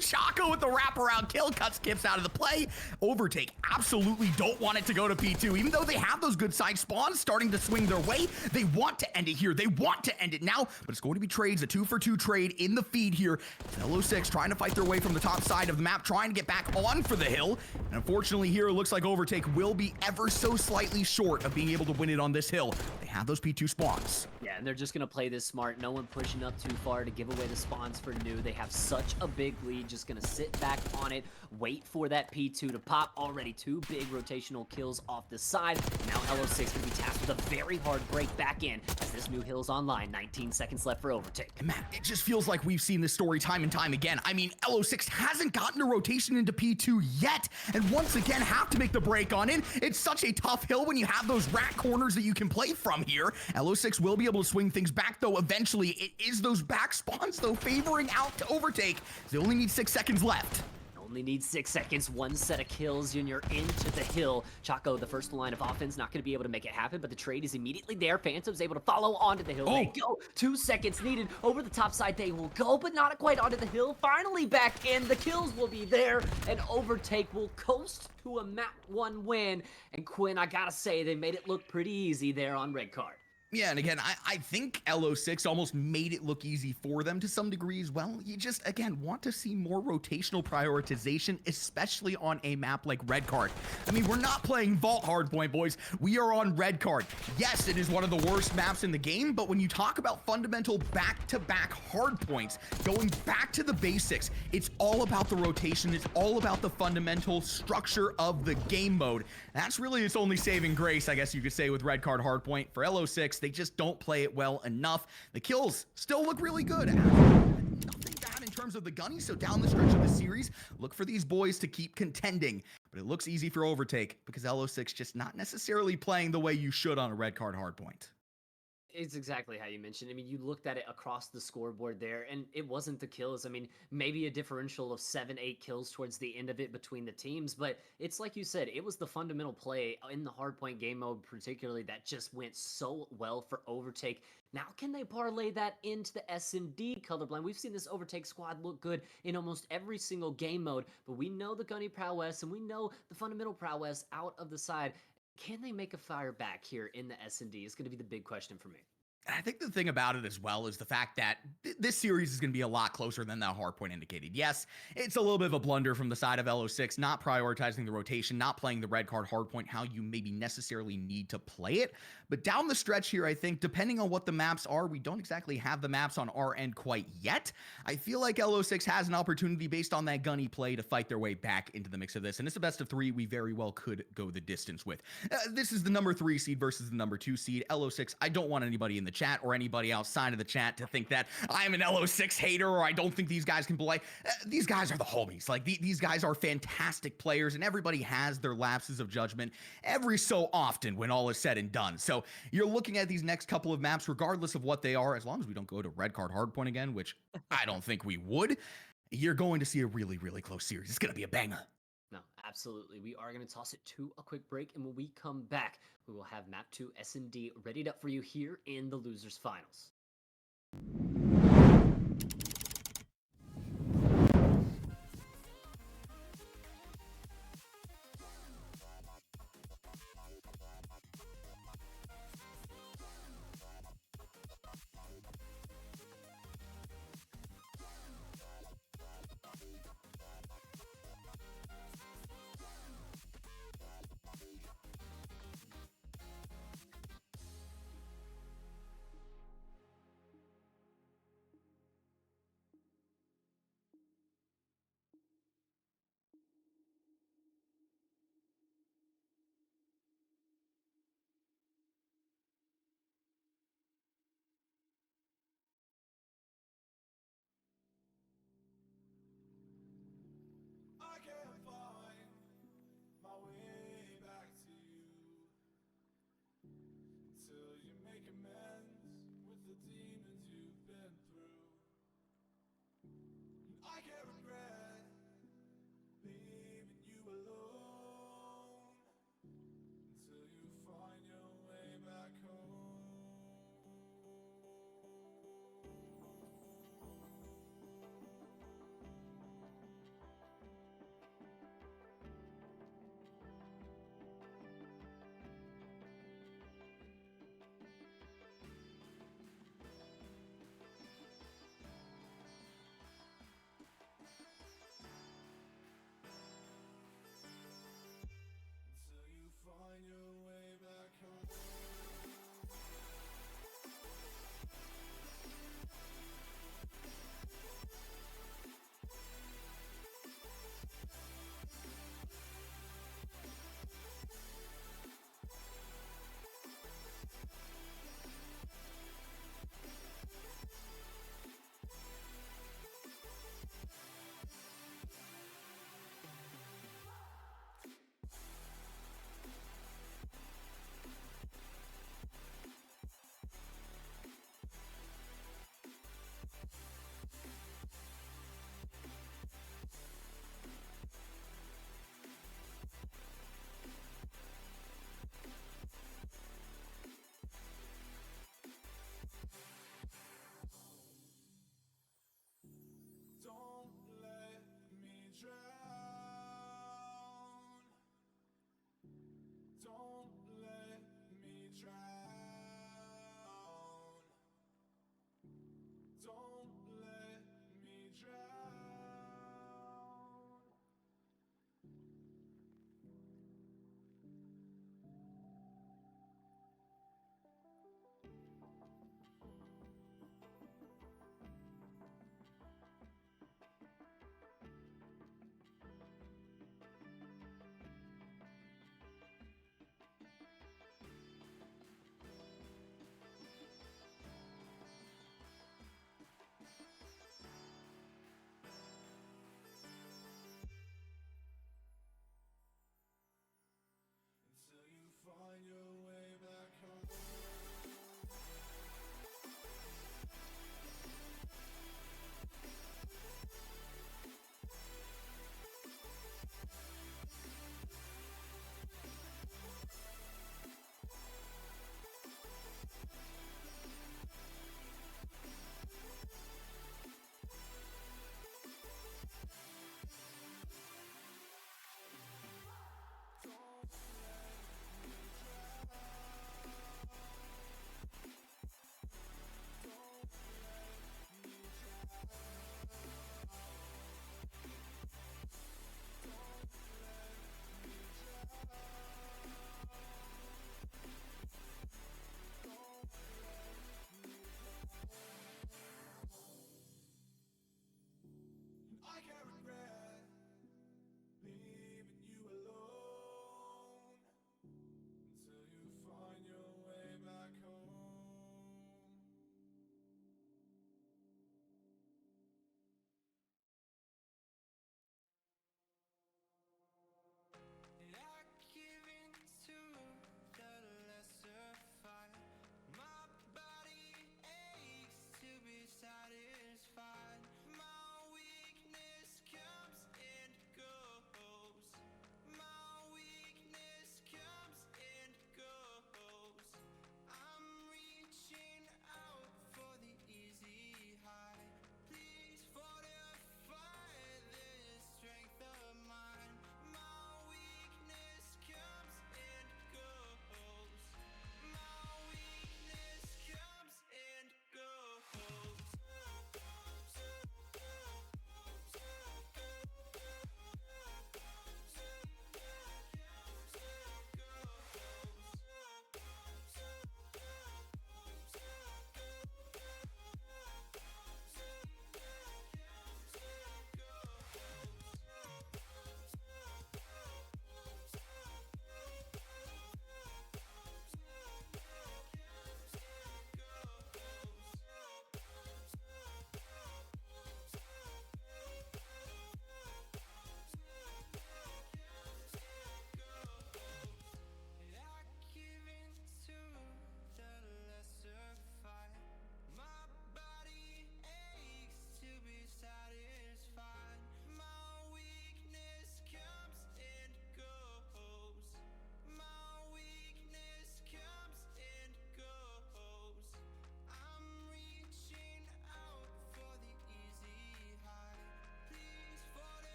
Chaco with the wraparound kill, cuts Kips out of the play. Overtake absolutely don't want it to go to P2, even though they have those good side spawns starting to swing their way. They want to end it here. They want to end it now, but it's going to be trades, a 2-for-2 trade in the feed here. LO6 trying to fight their way from the top side of the map, trying to get back on for the hill, and unfortunately here it looks like Overtake will be ever so slightly short of being able to win it on this hill. They have those P2 spawns. Yeah, and they're just going to play this smart. No one pushing up too far to give away the spawns for new. They have such a big lead, just going to sit back on it, wait for that P2 to pop. Already 2 big rotational kills off the side. Now LO6 going to be tasked with a very hard break back in as this new hill's online. 19 seconds left for Overtake. And man, it just feels like we've seen this story time and time again. I mean, LO6 hasn't gotten a rotation into P2 yet, and once again have to make the break on it. It's such a tough hill when you have those rat corners that you can play from here. LO6 will be able to swing things back, though, eventually. It is those back spawns, though, favoring out to Overtake. They only need 6 seconds left. Only need 6 seconds, 1 set of kills, and you're into the hill. Chaco, the first line of offense, not going to be able to make it happen, but the trade is immediately there. Phantom's able to follow onto the hill. They go. 2 seconds needed. Over the top side, they will go, but not quite onto the hill. Finally back in. The kills will be there, and Overtake will coast to a map 1 win. And Quinn, I gotta say, they made it look pretty easy there on red card. Yeah, and again, I think LO6 almost made it look easy for them to some degree as well. You just, again, want to see more rotational prioritization, especially on a map like Red Card. I mean, we're not playing Vault Hardpoint, boys. We are on Red Card. Yes, it is one of the worst maps in the game, but when you talk about fundamental back-to-back hardpoints, going back to the basics, it's all about the rotation. It's all about the fundamental structure of the game mode. That's really its only saving grace, I guess you could say, with Red Card Hardpoint. For LO6, they just don't play it well enough. The kills still look really good. Nothing bad in terms of the gunny, so down the stretch of the series, look for these boys to keep contending. But it looks easy for Overtake because LO6 just not necessarily playing the way you should on a Red Card Hardpoint. It's exactly how you mentioned. I mean, you looked at it across the scoreboard there, and it wasn't the kills. I mean, maybe a differential of 7-8 kills towards the end of it between the teams, but it's like you said, it was the fundamental play in the hardpoint game mode particularly that just went so well for Overtake. Now, can they parlay that into the S&D colorblind? We've seen this Overtake squad look good in almost every single game mode, but we know the gunny prowess, and we know the fundamental prowess out of the side. Can they make a fire back here in the S&D is going to be the big question for me. And I think the thing about it as well is the fact that this series is going to be a lot closer than that hardpoint indicated. Yes, it's a little bit of a blunder from the side of LO6, not prioritizing the rotation, not playing the red card hardpoint how you maybe necessarily need to play it. But down the stretch here, I think, depending on what the maps are, we don't exactly have the maps on our end quite yet. I feel like LO6 has an opportunity based on that gunny play to fight their way back into the mix of this. And it's a best of 3 we very well could go the distance with. This is the number 3 seed versus the number 2 seed. LO6, I don't want anybody in the chat or anybody outside of the chat to think that I'm an LO6 hater or I don't think these guys can play. These guys are the homies. Like, these guys are fantastic players, and everybody has their lapses of judgment every so often when all is said and done. So you're looking at these next couple of maps, regardless of what they are, as long as we don't go to red card hardpoint again, which I don't think we would, you're going to see a really, really close series. It's going to be a banger. No, absolutely. We are going to toss it to a quick break, and when we come back, we will have Map 2 S&D readied up for you here in the Losers Finals.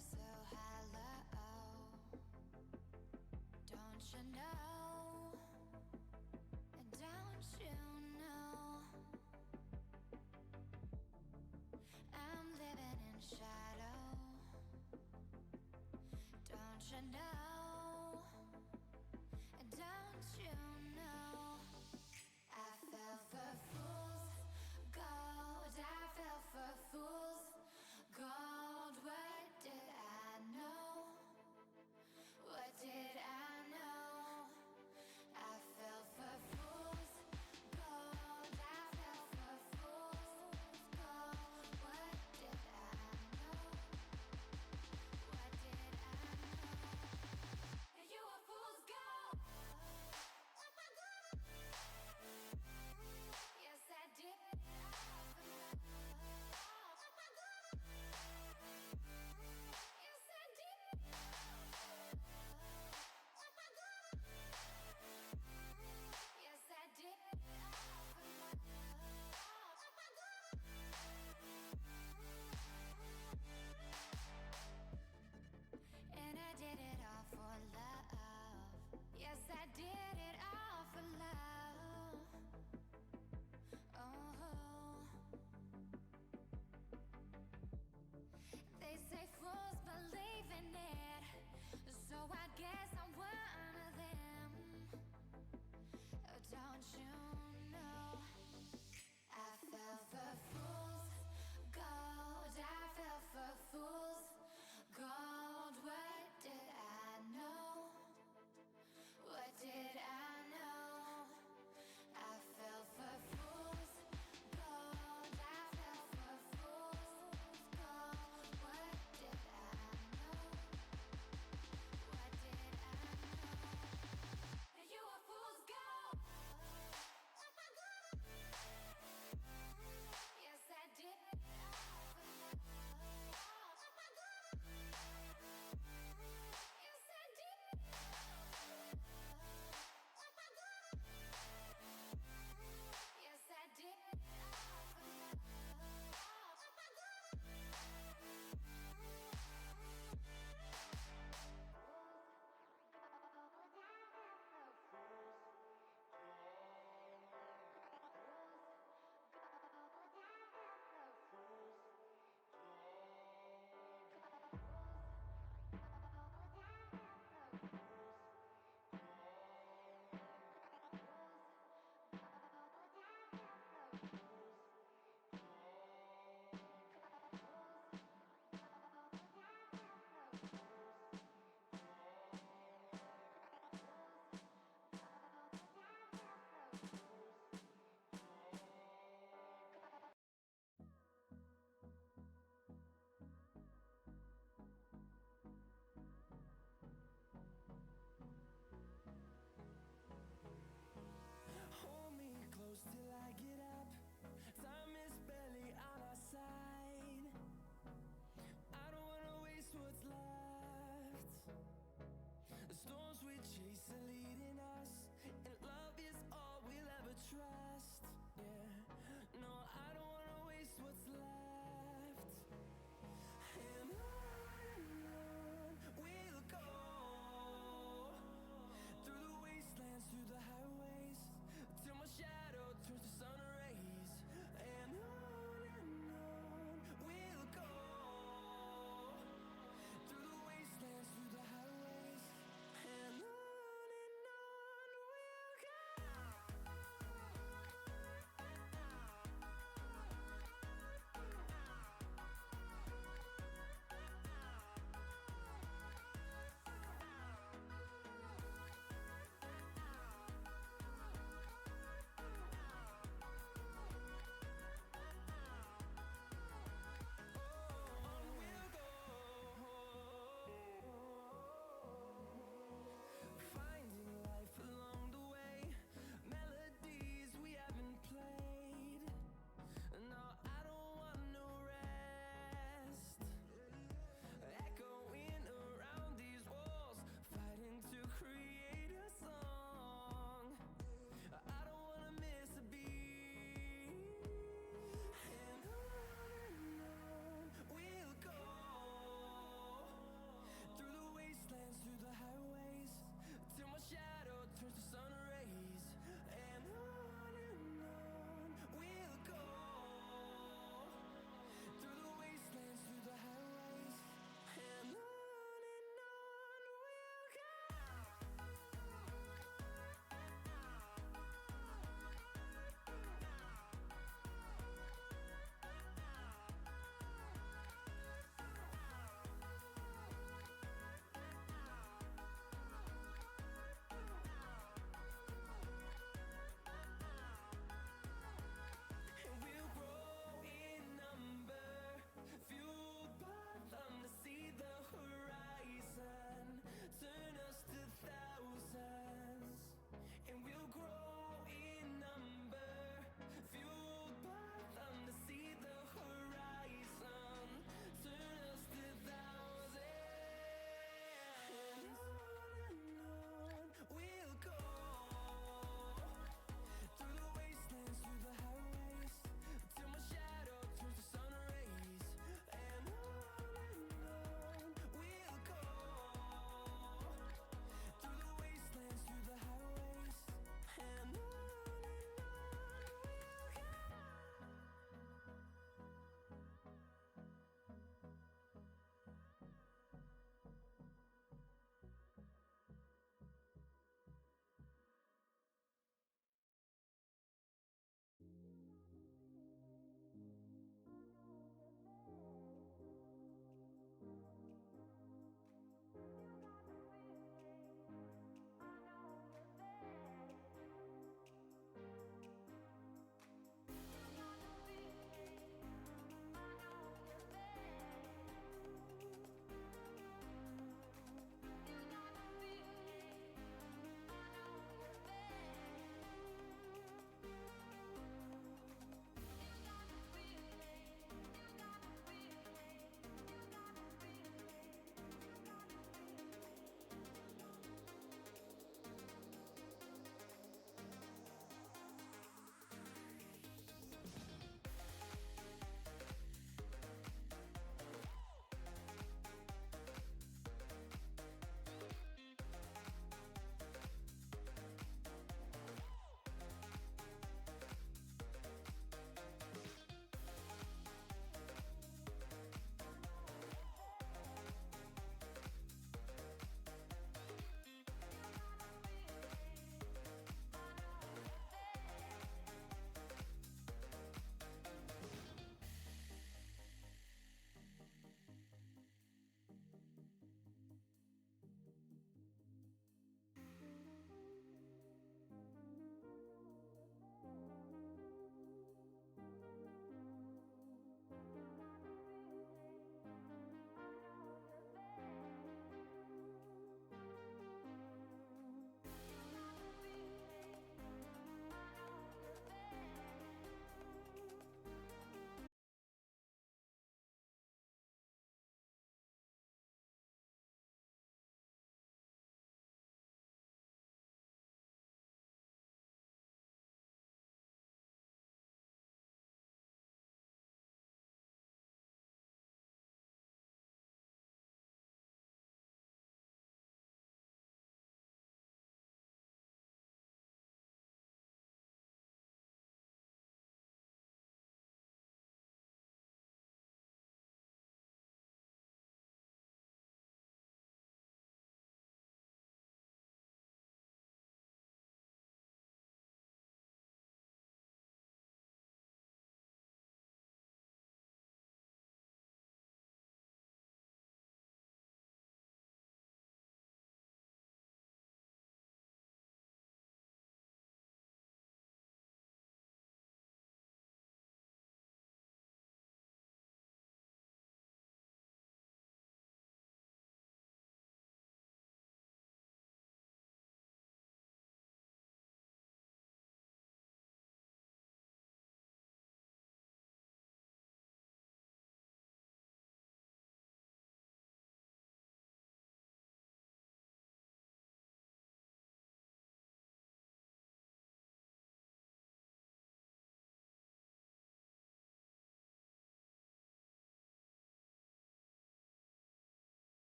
so hollow. Don't you know? Don't you know? I'm living in shadow. Don't you know? Don't you know? I fell for fools gold. I fell for fools gold. What did I know? What did I know?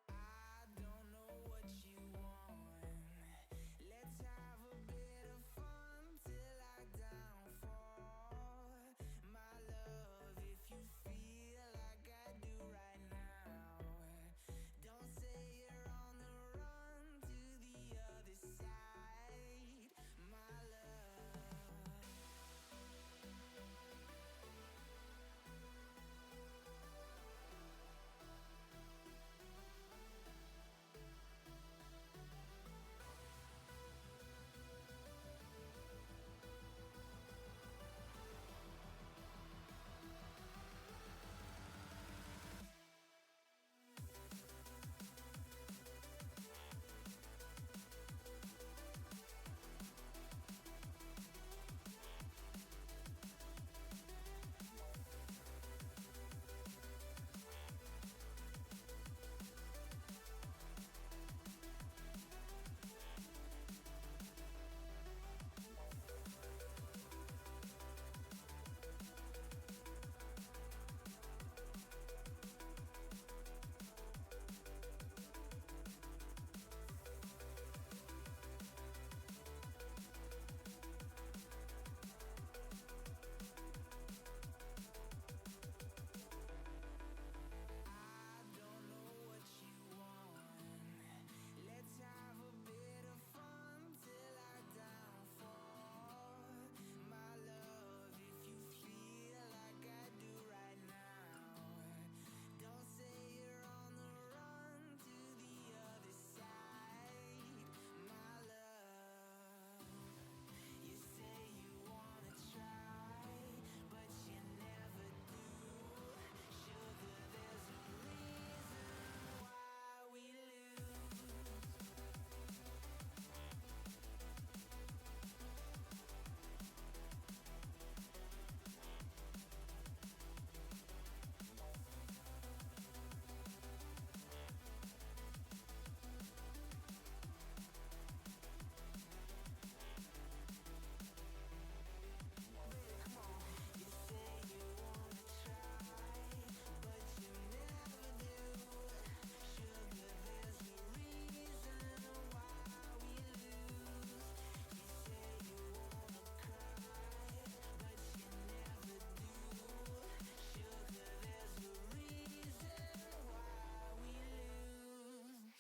I don't know what you want. Let's have a bit of fun till I downfall. My love, if you feel like I do right now, don't say you're on the run to the other side. My love. I don't know what you want. Let's have a bit of fun till I downfall. My love, if you feel like I do right now, don't say you're on the run to the other side. My love, you say you wanna try, but you never do. Sugar, there's a reason why we lose. You say you wanna try, but you never do. Sugar, there's a reason why we lose. You say you wanna cry, but you never do. Sugar, there's a reason why we lose.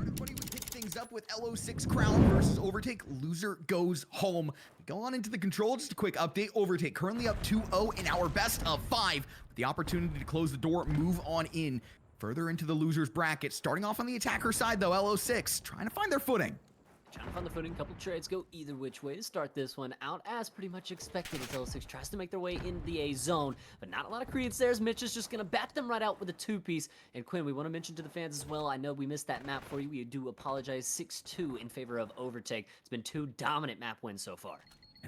Everybody, we pick things up with LO6 Crown versus Overtake. Loser goes home. Go on into the control. Just a quick update. Overtake currently up 2-0 in our best of 5. With the opportunity to close the door, move on in. Further into the losers bracket. Starting off on the attacker side though, LO6 trying to find their footing. Trying to find the footing, couple trades go either which way to start this one out, as pretty much expected as L6 tries to make their way in the A zone, but not a lot of credence there as Mitch is just going to bat them right out with a 2-piece. And Quinn, we want to mention to the fans as well, I know we missed that map for you. We do apologize. 6-2 in favor of Overtake. It's been 2 dominant map wins so far.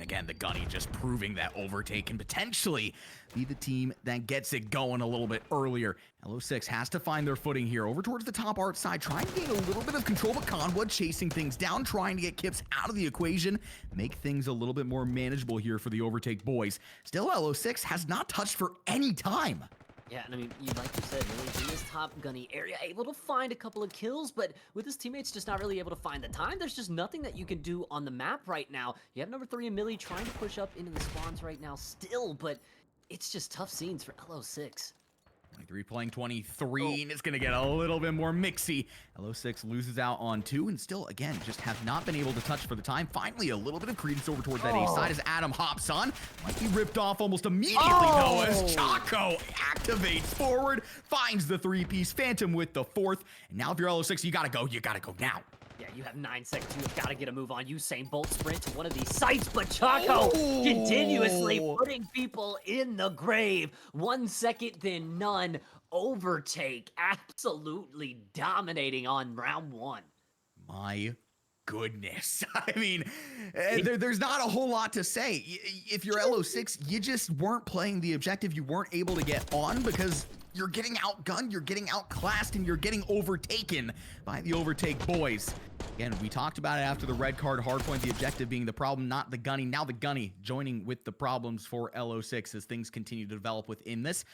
And again, the Gunny just proving that Overtake can potentially be the team that gets it going a little bit earlier. LO6 has to find their footing here over towards the top art side, trying to gain a little bit of control, but Conwood chasing things down, trying to get Kips out of the equation, make things a little bit more manageable here for the Overtake boys. Still, LO6 has not touched for any time. Yeah, and I mean, like you said, really in this top gunny area, able to find a couple of kills, but with his teammates just not really able to find the time, there's just nothing that you can do on the map right now. You have number 3 and Millie trying to push up into the spawns right now still, but it's just tough scenes for LO6. 23 playing 23, and it's going to get a little bit more mixy. LO6 loses out on 2, and still, again, just have not been able to touch for the time. Finally, a little bit of credence over towards that A side as Adam hops on. Might be ripped off almost immediately, though, as Chaco activates forward, finds the 3-piece Phantom with the 4th. And now if you're LO6, you got to go now. Yeah, you have 9 seconds. You've got to get a move on. Usain Bolt sprint to one of these sites, but Chaco continuously putting people in the grave. 1 second, then none. Overtake absolutely dominating on round 1. My goodness. I mean, there's not a whole lot to say. If you're LO6, you just weren't playing the objective. You weren't able to get on because you're getting outgunned, you're getting outclassed, and you're getting overtaken by the Overtake boys. Again, we talked about it after the red card hardpoint, the objective being the problem, not the Gunny. Now the Gunny joining with the problems for LO6 as things continue to develop within this.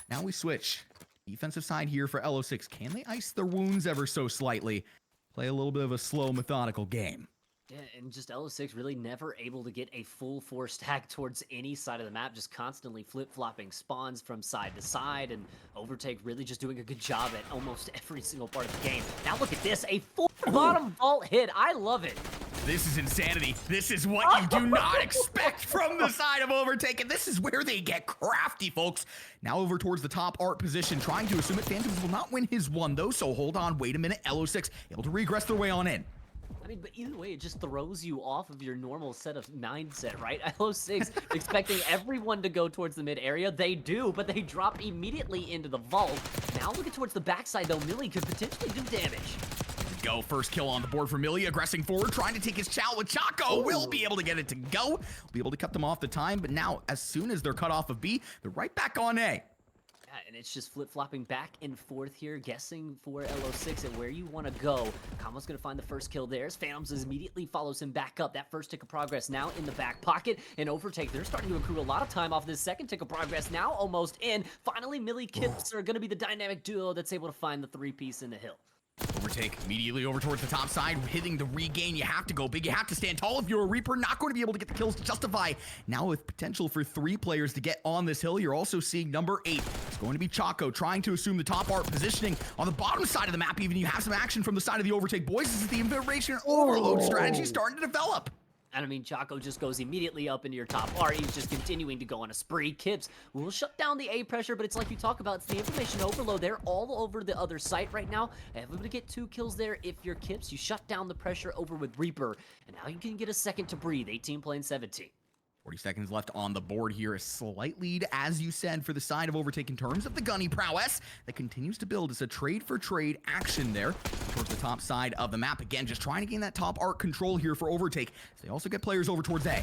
Now we switch. Defensive side here for LO6. Can they ice their wounds ever so slightly? Play a little bit of a slow, methodical game. Yeah, and just LO6 really never able to get a full force tag towards any side of the map, just constantly flip-flopping spawns from side to side, and Overtake really just doing a good job at almost every single part of the game. Now look at this, a full bottom vault hit. I love it. This is insanity. This is what you do not expect from the side of Overtake, and this is where they get crafty, folks. Now over towards the top art position, trying to assume it. Phantoms will not win his one, though, so hold on. Wait a minute. LO6 able to regress their way on in. I mean, but either way, it just throws you off of your normal set of mindset, right? LO6 expecting everyone to go towards the mid area. They do, but they drop immediately into the vault. Now looking towards the backside, though, Millie could potentially do damage. Go. First kill on the board for Millie, aggressing forward, trying to take his chow with Chaco. Will be able to get it to go. Will be able to cut them off the time, but now, as soon as they're cut off of B, they're right back on A. Yeah, and it's just flip-flopping back and forth here, guessing for LO6 and where you want to go. Kama's going to find the first kill there. Phantoms immediately follows him back up. That first tick of progress now in the back pocket. And Overtake, they're starting to accrue a lot of time off this second tick of progress, now almost in. Finally, Millie Kips are going to be the dynamic duo that's able to find the 3-piece in the hill. Overtake immediately over towards the top side, hitting the regain. You have to go big. You have to stand tall. If you're a Reaper, not going to be able to get the kills to justify. Now with potential for 3 players to get on this hill, you're also seeing number 8. It's going to be Chaco trying to assume the top art positioning on the bottom side of the map. Even you have some action from the side of the Overtake boys. This is the information overload strategy starting to develop. And I mean, Chaco just goes immediately up into your top art. He's just continuing to go on a spree. Kips will shut down the A pressure, but it's like you talk about, it's the information overload. They're all over the other site right now. Able to get 2 kills there if you're Kips. You shut down the pressure over with Reaper, and now you can get a second to breathe. 18 playing 17. 40 seconds left on the board here. A slight lead, as you said, for the side of Overtake in terms of the Gunny prowess that continues to build. It's a trade-for-trade action there towards the top side of the map. Again, just trying to gain that top art control here for Overtake. They also get players over towards A.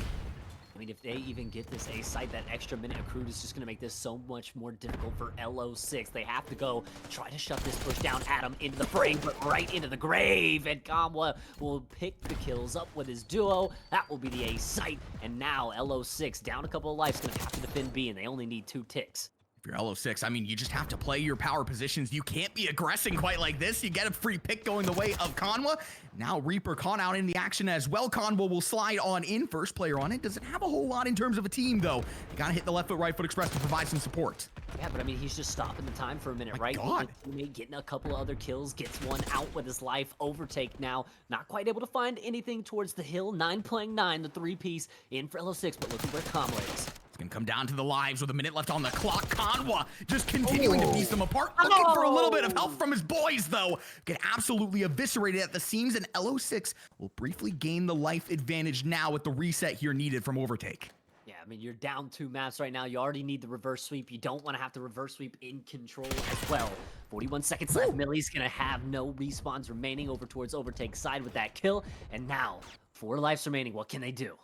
I mean, if they even get this A site, that extra minute accrued is just going to make this so much more difficult for LO6. They have to go try to shut this push down. Adam into the frame, but right into the grave. And Kamwa will pick the kills up with his duo. That will be the A site. And now LO6 down a couple of lives, going to have to defend B, and they only need 2 ticks. If you're LO6, I mean, you just have to play your power positions. You can't be aggressing quite like this. You get a free pick going the way of Conwa. Now Reaper caught out in the action as well. Conwa will slide on in. First player on it. Doesn't have a whole lot in terms of a team, though. You gotta hit the left foot, right foot express to provide some support. Yeah, but I mean, he's just stopping the time for a minute, right? God. Getting a couple of other kills, gets one out with his life. Overtake now, not quite able to find anything towards the hill. 9 playing 9, the 3-piece in for LO6, but look at where Conway is. Gonna come down to the lives with a minute left on the clock. Conwa just continuing to piece them apart. Looking for a little bit of help from his boys, though. Get absolutely eviscerated at the seams, and LO6 will briefly gain the life advantage now with the reset here needed from Overtake. Yeah, I mean, you're down 2 maps right now. You already need the reverse sweep. You don't want to have to reverse sweep in control as well. 41 seconds left. Millie's going to have no respawns remaining over towards Overtake's side with that kill. And now, 4 lives remaining. What can they do?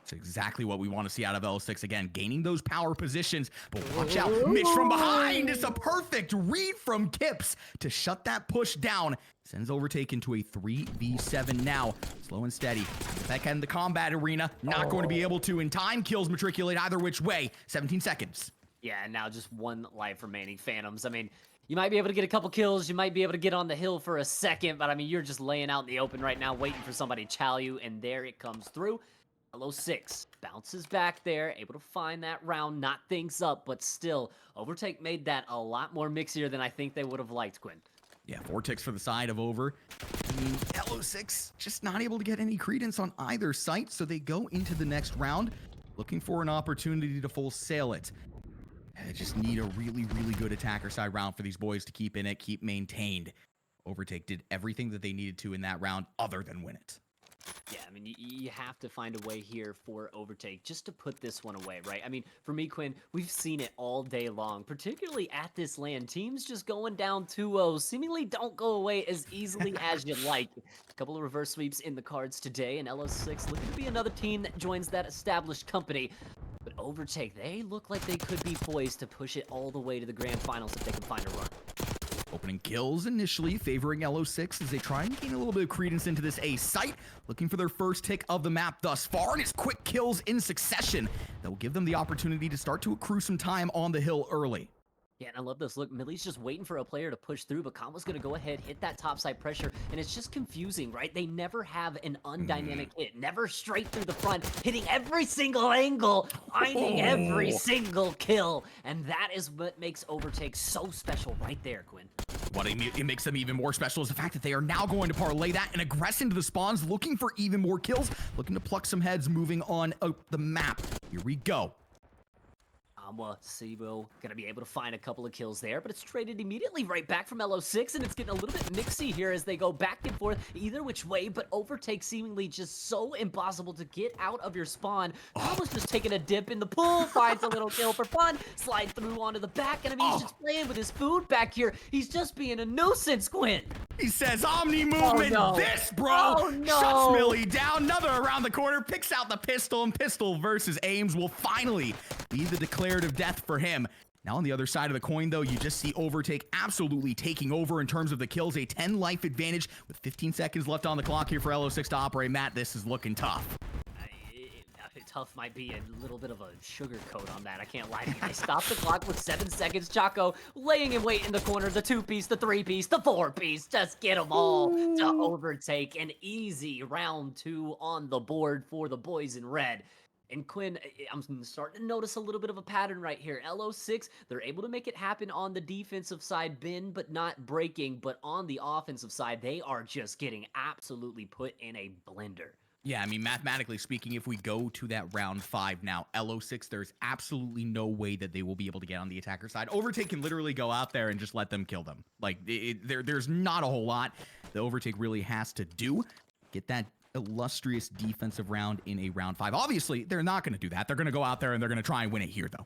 It's exactly what we want to see out of L6 again, gaining those power positions. But watch out, Mitch from behind. It's a perfect read from Kips to shut that push down. Sends Overtake into a 3v7 now. Slow and steady. Back in the combat arena, not going to be able to in time. Kills matriculate either which way. 17 seconds. Yeah, and now just 1 life remaining. Phantoms, I mean, you might be able to get a couple kills, you might be able to get on the hill for a second, but I mean, you're just laying out in the open right now, waiting for somebody to chow you, and there it comes through. L6 bounces back there, able to find that round, knot things up, but still, Overtake made that a lot more mixier than I think they would have liked, Quinn. Yeah, 4 ticks for the side of Over. I mean, L6 just not able to get any credence on either site, so they go into the next round looking for an opportunity to full sail it. They just need a really, really good attacker side round for these boys to keep in it, keep maintained. Overtake did everything that they needed to in that round other than win it. Yeah, I mean, you have to find a way here for Overtake just to put this one away, right? I mean, for me, Quinn, we've seen it all day long, particularly at this LAN. Teams just going down 2-0 seemingly don't go away as easily as you'd like. A couple of reverse sweeps in the cards today, and LS6 looking to be another team that joins that established company. But Overtake, they look like they could be poised to push it all the way to the grand finals if they can find a run. Opening kills initially, favoring LO6 as they try and gain a little bit of credence into this A site, looking for their first tick of the map thus far, and it's quick kills in succession that will give them the opportunity to start to accrue some time on the hill early. Yeah, and I love this. Look, Millie's just waiting for a player to push through, but Combo's going to go ahead, hit that topside pressure, and it's just confusing, right? They never have an undynamic hit, never straight through the front, hitting every single angle, finding every single kill, and that is what makes Overtake so special right there, Quinn. What it makes them even more special is the fact that they are now going to parlay that and aggress into the spawns, looking for even more kills, looking to pluck some heads, moving on the map. Here we go. Sibo gonna be able to find a couple of kills there, but it's traded immediately right back from LO6, and it's getting a little bit mixy here as they go back and forth either which way, but Overtake seemingly just so impossible to get out of your spawn. Combo's just taking a dip in the pool, finds a little kill for fun, slide through onto the back, and I mean, he's just playing with his food back here. He's just being a nuisance, Quinn. He says, Omni movement, this, bro! Oh, no. Shuts Millie down, another around the corner, picks out the pistol, and pistol versus Ames will finally be the declarative death for him. Now on the other side of the coin, though, you just see Overtake absolutely taking over in terms of the kills, a 10 life advantage with 15 seconds left on the clock here for LO6 to operate. Matt, this is looking tough. Tough might be a little bit of a sugar coat on that. I can't lie to you. They stopped the clock with 7 seconds. Chaco laying in wait in the corner. The 2-piece, the 3-piece, the 4-piece. Just get them all to Overtake. An easy round 2 on the board for the boys in red. And Quinn, I'm starting to notice a little bit of a pattern right here. LO6, they're able to make it happen on the defensive side, bin, but not breaking. But on the offensive side, they are just getting absolutely put in a blender. Yeah, I mean, mathematically speaking, if we go to that round 5 now, LO6, there's absolutely no way that they will be able to get on the attacker side. Overtake can literally go out there and just let them kill them. Like, there's not a whole lot that Overtake really has to do. Get that illustrious defensive round in a round 5. Obviously, they're not going to do that. They're going to go out there and they're going to try and win it here, though.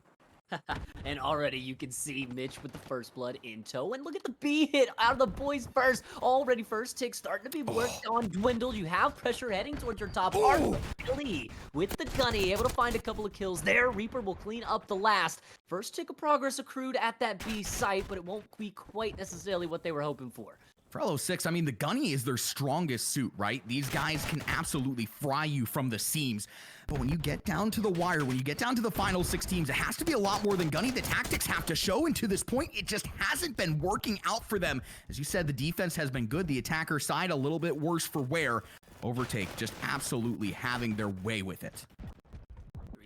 And already you can see Mitch with the first blood in tow. And look at the B hit out of the boys first. Already first tick starting to be worked on. Dwindle. You have pressure heading towards your top. Billy with the gunny. Able to find a couple of kills there. Reaper will clean up the last. First tick of progress accrued at that B site, but it won't be quite necessarily what they were hoping for. For LO6, I mean, the gunny is their strongest suit, right? These guys can absolutely fry you from the seams. But when you get down to the wire, when you get down to the final 6 teams, it has to be a lot more than gunny. The tactics have to show, and to this point, it just hasn't been working out for them. As you said, the defense has been good. The attacker side, a little bit worse for wear. Overtake just absolutely having their way with it.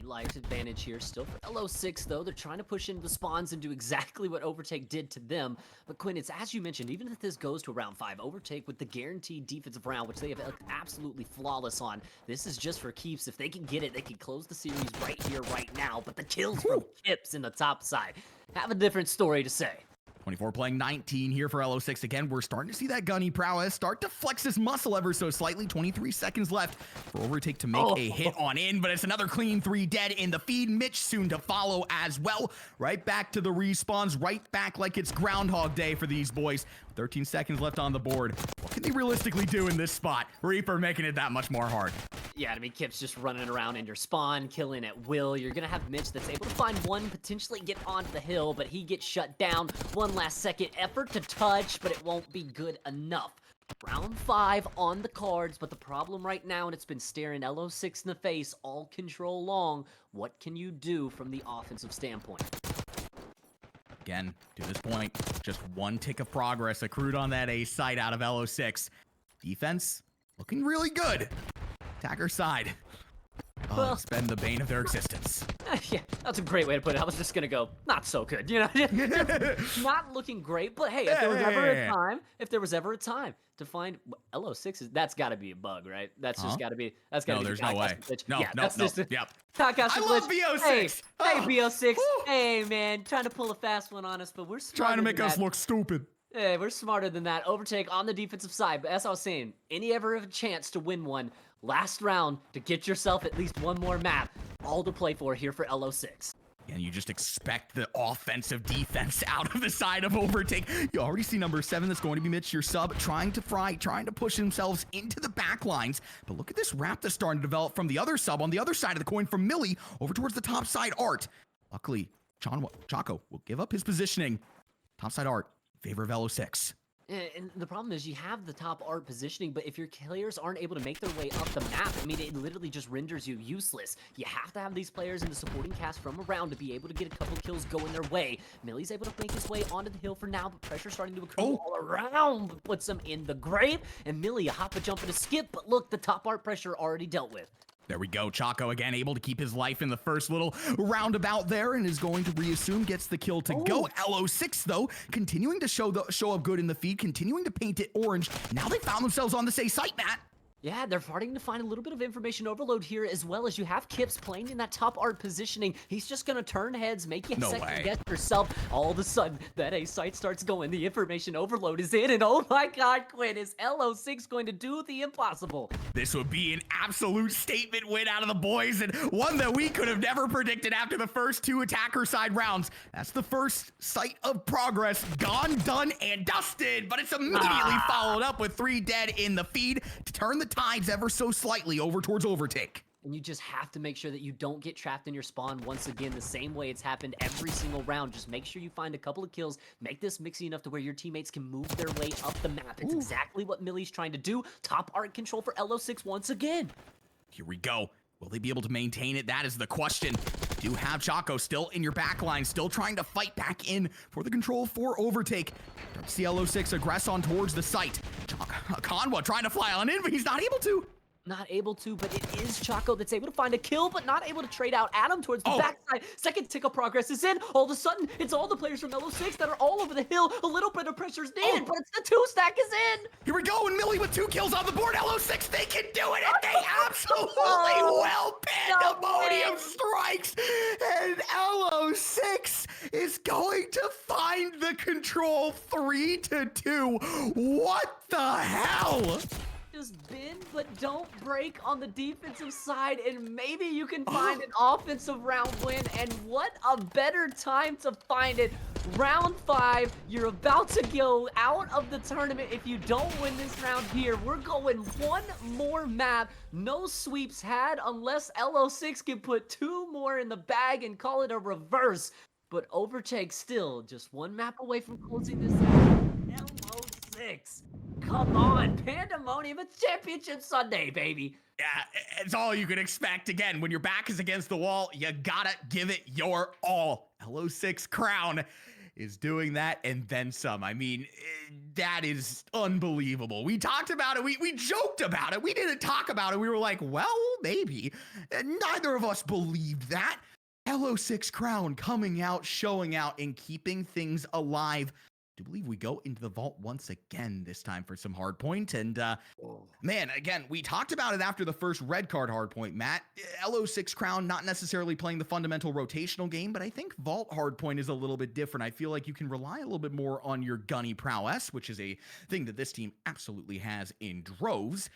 Life advantage here still for LO6, though. They're trying to push into the spawns and do exactly what Overtake did to them. But Quinn, it's as you mentioned, even if this goes to a round 5, Overtake with the guaranteed defensive round, which they have absolutely flawless on. This is just for keeps. If they can get it, they can close the series right here, right now. But the kills from Kips in the top side have a different story to say. 24 playing 19 here for LO6. Again, we're starting to see that gunny prowess start to flex his muscle ever so slightly. 23 seconds left for Overtake to make a hit on in, but it's another clean 3 dead in the feed. Mitch soon to follow as well. Right back to the respawns, right back like it's Groundhog Day for these boys. 13 seconds left on the board. What can they realistically do in this spot? Reaper making it that much more hard. Yeah, I mean, Kip's just running around in your spawn, killing at will. You're gonna have Mitch that's able to find one, potentially get onto the hill, but he gets shut down. One last second effort to touch, but it won't be good enough. Round 5 on the cards, but the problem right now, and it's been staring LO6 in the face all control long, what can you do from the offensive standpoint? Again, to this point, just one tick of progress accrued on that A site out of LO6. Defense looking really good. Attacker side. Oh, Well- it's been the bane of their existence. Yeah, that's a great way to put it. I was just gonna go, not so good, you know? Not looking great, but hey, if there was ever a time to find LO6 that's gotta be a bug, right? That's just gotta be, that's gotta No, be there's the no way. Godcaster glitch. No, Yeah, no, that's no. just a Yep. Godcaster I love glitch. BO6. Hey, Oh. BO6. Woo. Hey, man, trying to pull a fast one on us, but we're smarter Trying to make than us that. look stupid. Hey, we're smarter than that. Overtake on the defensive side, but as I was saying, any ever have a chance to win one, last round to get yourself at least one more map, all to play for here for LO6. And you just expect the offensive defense out of the side of Overtake. You already see number 7, that's going to be Mitch, your sub, trying to push themselves into the back lines. But look at this wrap that's starting to develop from the other sub on the other side of the coin from Millie over towards the top side Art. Luckily, Chaco will give up his positioning. Top side Art in favor of LO6. And the problem is you have the top art positioning, but if your players aren't able to make their way up the map, I mean, it literally just renders you useless. You have to have these players in the supporting cast from around to be able to get a couple kills going their way. Millie's able to make his way onto the hill for now, but pressure's starting to accrue all around, but puts him in the grave. And Millie, a hop, a jump, and a skip, but look, the top art pressure already dealt with. There we go. Chaco again able to keep his life in the first little roundabout there and is going to reassume, gets the kill to go. LO6 though, continuing to show up good in the feed, continuing to paint it orange. Now they found themselves on the same site, Matt. Yeah, they're starting to find a little bit of information overload here, as well as you have Kips playing in that top art positioning. He's just gonna turn heads, make you second guess yourself. All of a sudden, that A site starts going. The information overload is in, and oh my God, Quinn, is LO6 going to do the impossible? This would be an absolute statement win out of the boys, and one that we could have never predicted after the first 2 attacker side rounds. That's the first sight of progress, gone, done, and dusted, but it's immediately followed up with 3 dead in the feed to turn the tides ever so slightly over towards Overtake. And you just have to make sure that you don't get trapped in your spawn once again, the same way it's happened every single round. Just make sure you find a couple of kills, make this mixy enough to where your teammates can move their way up the map. It's exactly what Millie's trying to do. Top art control for LO6 once again. Here we go. Will they be able to maintain it? That is the question. You have Chaco still in your back line, still trying to fight back in for the control for Overtake. Start to see LO6 aggress on towards the site. Conwa trying to fly on in, but he's not able to. Not able to, but it is Chaco that's able to find a kill, but not able to trade out Adam towards the backside. Second tick of progress is in. All of a sudden, it's all the players from LO6 that are all over the hill. A little bit of pressure is needed, but it's the 2-stack is in. Here we go, and Millie with 2 kills on the board. LO6, they can do it, and they absolutely will. Pandemonium strikes, and LO6 is going to find the control 3-2. What the hell? Just bend, but don't break on the defensive side, and maybe you can find an offensive round win. And what a better time to find it. Round 5, you're about to go out of the tournament if you don't win this round here. We're going one more map. No sweeps had unless LO6 can put 2 more in the bag and call it a reverse. But Overtake still just one map away from closing this out. LO6. Come on, Pandemonium, it's Championship Sunday, baby. Yeah, it's all you can expect. Again, when your back is against the wall, you gotta give it your all. LO6 Crown is doing that and then some. I mean, that is unbelievable. We talked about it. We joked about it. We didn't talk about it. We were like, well, maybe. Neither of us believed that. LO6 Crown coming out, showing out, and keeping things alive. do believe we go into the vault once again this time for some hard point. And man, again, we talked about it after the first red card hard point, Matt. LO6 Crown not necessarily playing the fundamental rotational game, but I think vault hard point is a little bit different. I feel like you can rely a little bit more on your gunny prowess, which is a thing that this team absolutely has in droves.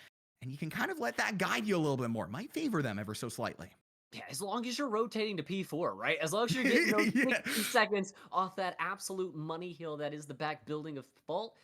And you can kind of let that guide you a little bit more. Might favor them ever so slightly. Yeah, as long as you're rotating to P4, right? As long as you're getting those Yeah. 60 seconds off that absolute money hill that is the back building of Vault.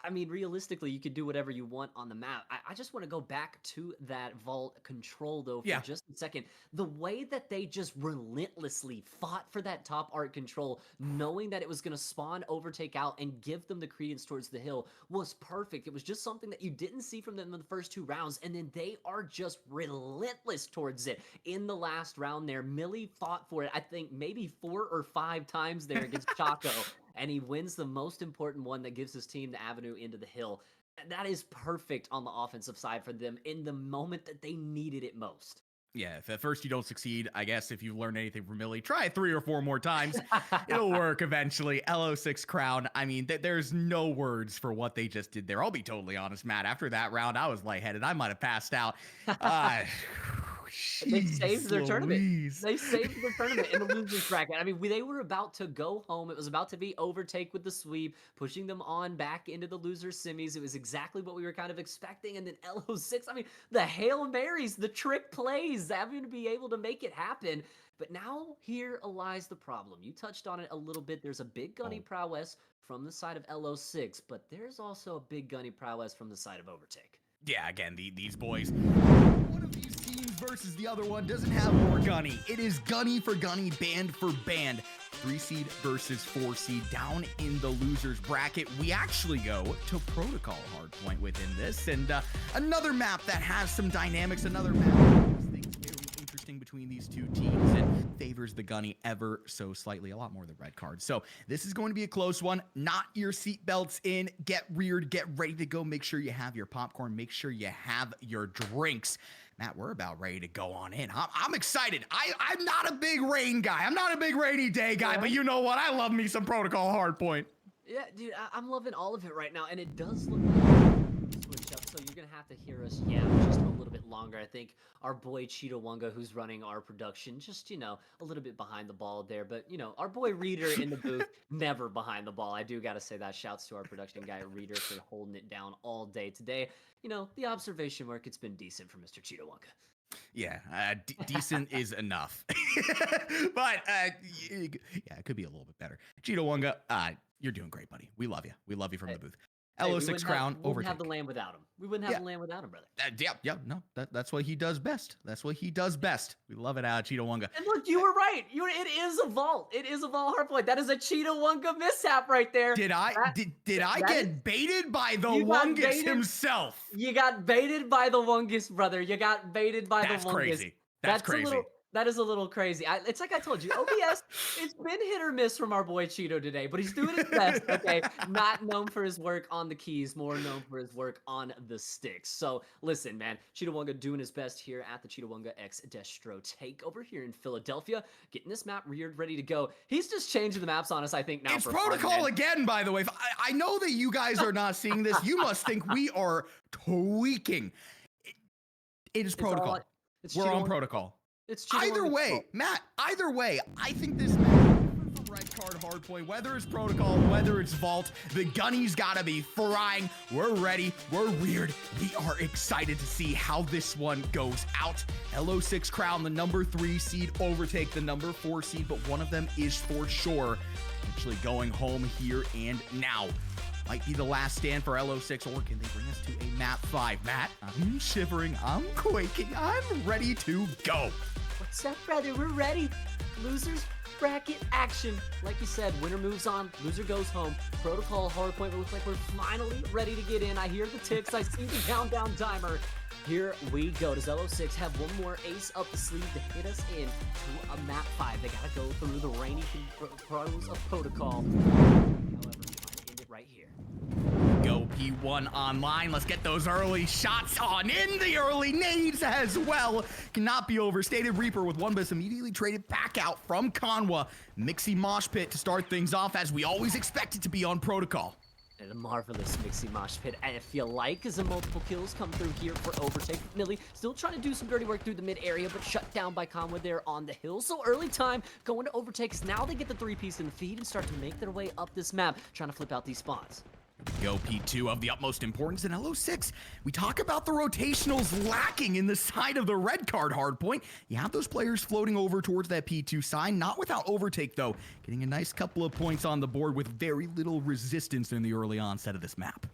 I mean, realistically, you could do whatever you want on the map. I just want to go back to that Vault control, though, for just a second. The way that they just relentlessly fought for that top art control, knowing that it was going to spawn, overtake out, and give them the credence towards the hill was perfect. It was just something that you didn't see from them in the first 2 rounds, and then they are just relentless towards it. In the last round there, Millie fought for it, I think, maybe 4 or 5 times there against Chaco. And he wins the most important one that gives his team the avenue into the hill. That is perfect on the offensive side for them in the moment that they needed it most. Yeah, if at first you don't succeed, I guess if you've learned anything from Millie, try it 3 or 4 more times. It'll work eventually. LO6 Crown, I mean, there's no words for what they just did there. I'll be totally honest, Matt. After that round, I was lightheaded. I might have passed out. They saved their tournament. Louise. They saved their tournament in the losers bracket. I mean, they were about to go home. It was about to be overtake with the sweep, pushing them on back into the losers semis. It was exactly what we were kind of expecting. And then LO6, I mean, the Hail Marys, the trick plays, having to be able to make it happen. But now here lies the problem. You touched on it a little bit. There's a big gunny prowess from the side of LO6, but there's also a big gunny prowess from the side of Overtake. Yeah, again, these boys, one of these teams versus the other one doesn't have more gunny. It is gunny for gunny, band for band. 3 seed versus 4 seed down in the losers bracket. We actually go to protocol hardpoint within this, and another map that has some dynamics, another map that makes things very interesting between these two teams and favors the gunny ever so slightly, a lot more than red card. So this is going to be a close one. Knot your seatbelts in, get reared, get ready to go. Make sure you have your popcorn, make sure you have your drinks. Matt, we're about ready to go on in. I'm excited. I'm not a big rain guy. I'm not a big rainy day guy, but you know what? I love me some protocol hardpoint. Yeah, dude, I'm loving all of it right now, and it does look like a switch up, so you're going to have to hear us just a little bit longer. I think our boy Cheeto Wunga, who's running our production, just, a little bit behind the ball there, but, our boy Reader in the booth, never behind the ball. I do got to say that. Shouts to our production guy, Reader, for holding it down all day today. The observation work, it's been decent for Mr. Cheeto Wunga. Yeah, decent is enough. But, yeah, it could be a little bit better. Cheeto Wunga, you're doing great, buddy. We love you. We love you from the booth. LO6 Crown, we wouldn't have Overtake. the land without him. We wouldn't have the land without him, brother. No, that's what he does best. That's what he does best. We love it, Cheeto Wunga. And look, you were right. It is a vault. It is a vault hardpoint. That is a Cheeto Wunga mishap right there. Did I get baited by the Wungus himself? You got baited by the Wungus, brother. You got baited by the Wungus. That's crazy. That's crazy. That is a little crazy. It's like I told you, OBS, it's been hit or miss from our boy Cheeto today, but he's doing his best, okay? Not known for his work on the keys, more known for his work on the sticks. So listen, man, Cheeto Wunga doing his best here at the Cheeto Wunga x Destro TakeOver here in Philadelphia, getting this map reared, ready to go. He's just changing the maps on us, I think, now. It's protocol again, by the way. I know that you guys are not seeing this. You must think we are tweaking. It is protocol. We're on protocol. Either way, Matt, either way, I think this from red card hardpoint, whether it's protocol, whether it's vault, the gunny's gotta be frying. We're ready, we're reared. We are excited to see how this one goes out. LO6 Crown, the number 3 seed, overtake the number 4 seed, but one of them is for sure actually going home here and now. Might be the last stand for LO6, or can they bring us to a map 5? Matt, I'm shivering, I'm quaking, I'm ready to go. What's up, brother? We're ready. Losers bracket action. Like you said, winner moves on, loser goes home. Protocol hardpoint. It looks like we're finally ready to get in. I hear the ticks. I see the countdown timer. Here we go. Does LO6 have one more ace up the sleeve to hit us in to a map 5? They gotta go through the rainy pros of protocol. However, we might end it right here. Go P1 online. Let's get those early shots on in. The early nades as well cannot be overstated. Reaper with one, but it's immediately traded back out from Conwa. Mixie Mosh Pit to start things off, as we always expect it to be on Protocol. And a marvelous Mixie Mosh Pit, I feel like, as the multiple kills come through here for Overtake. Millie still trying to do some dirty work through the mid area, but shut down by Conwa there on the hill. So early time going to Overtake, 'cause now they get the 3-piece in the feed and start to make their way up this map, trying to flip out these spawns. Go P2 of the utmost importance in LO6. We talk about the rotationals lacking in the side of the red card hardpoint. You have those players floating over towards that P2 sign, not without Overtake though, getting a nice couple of points on the board with very little resistance in the early onset of this map.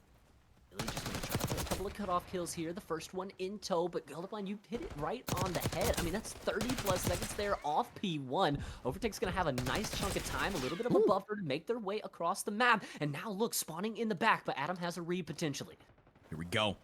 Really just gonna try to put a couple of cutoff kills here. The first one in tow, but Gullivan, you hit it right on the head. I mean, that's 30 plus seconds there off P1. Overtake's gonna have a nice chunk of time, a little bit of a buffer to make their way across the map. And now look, spawning in the back, but Adam has a read potentially. Here we go.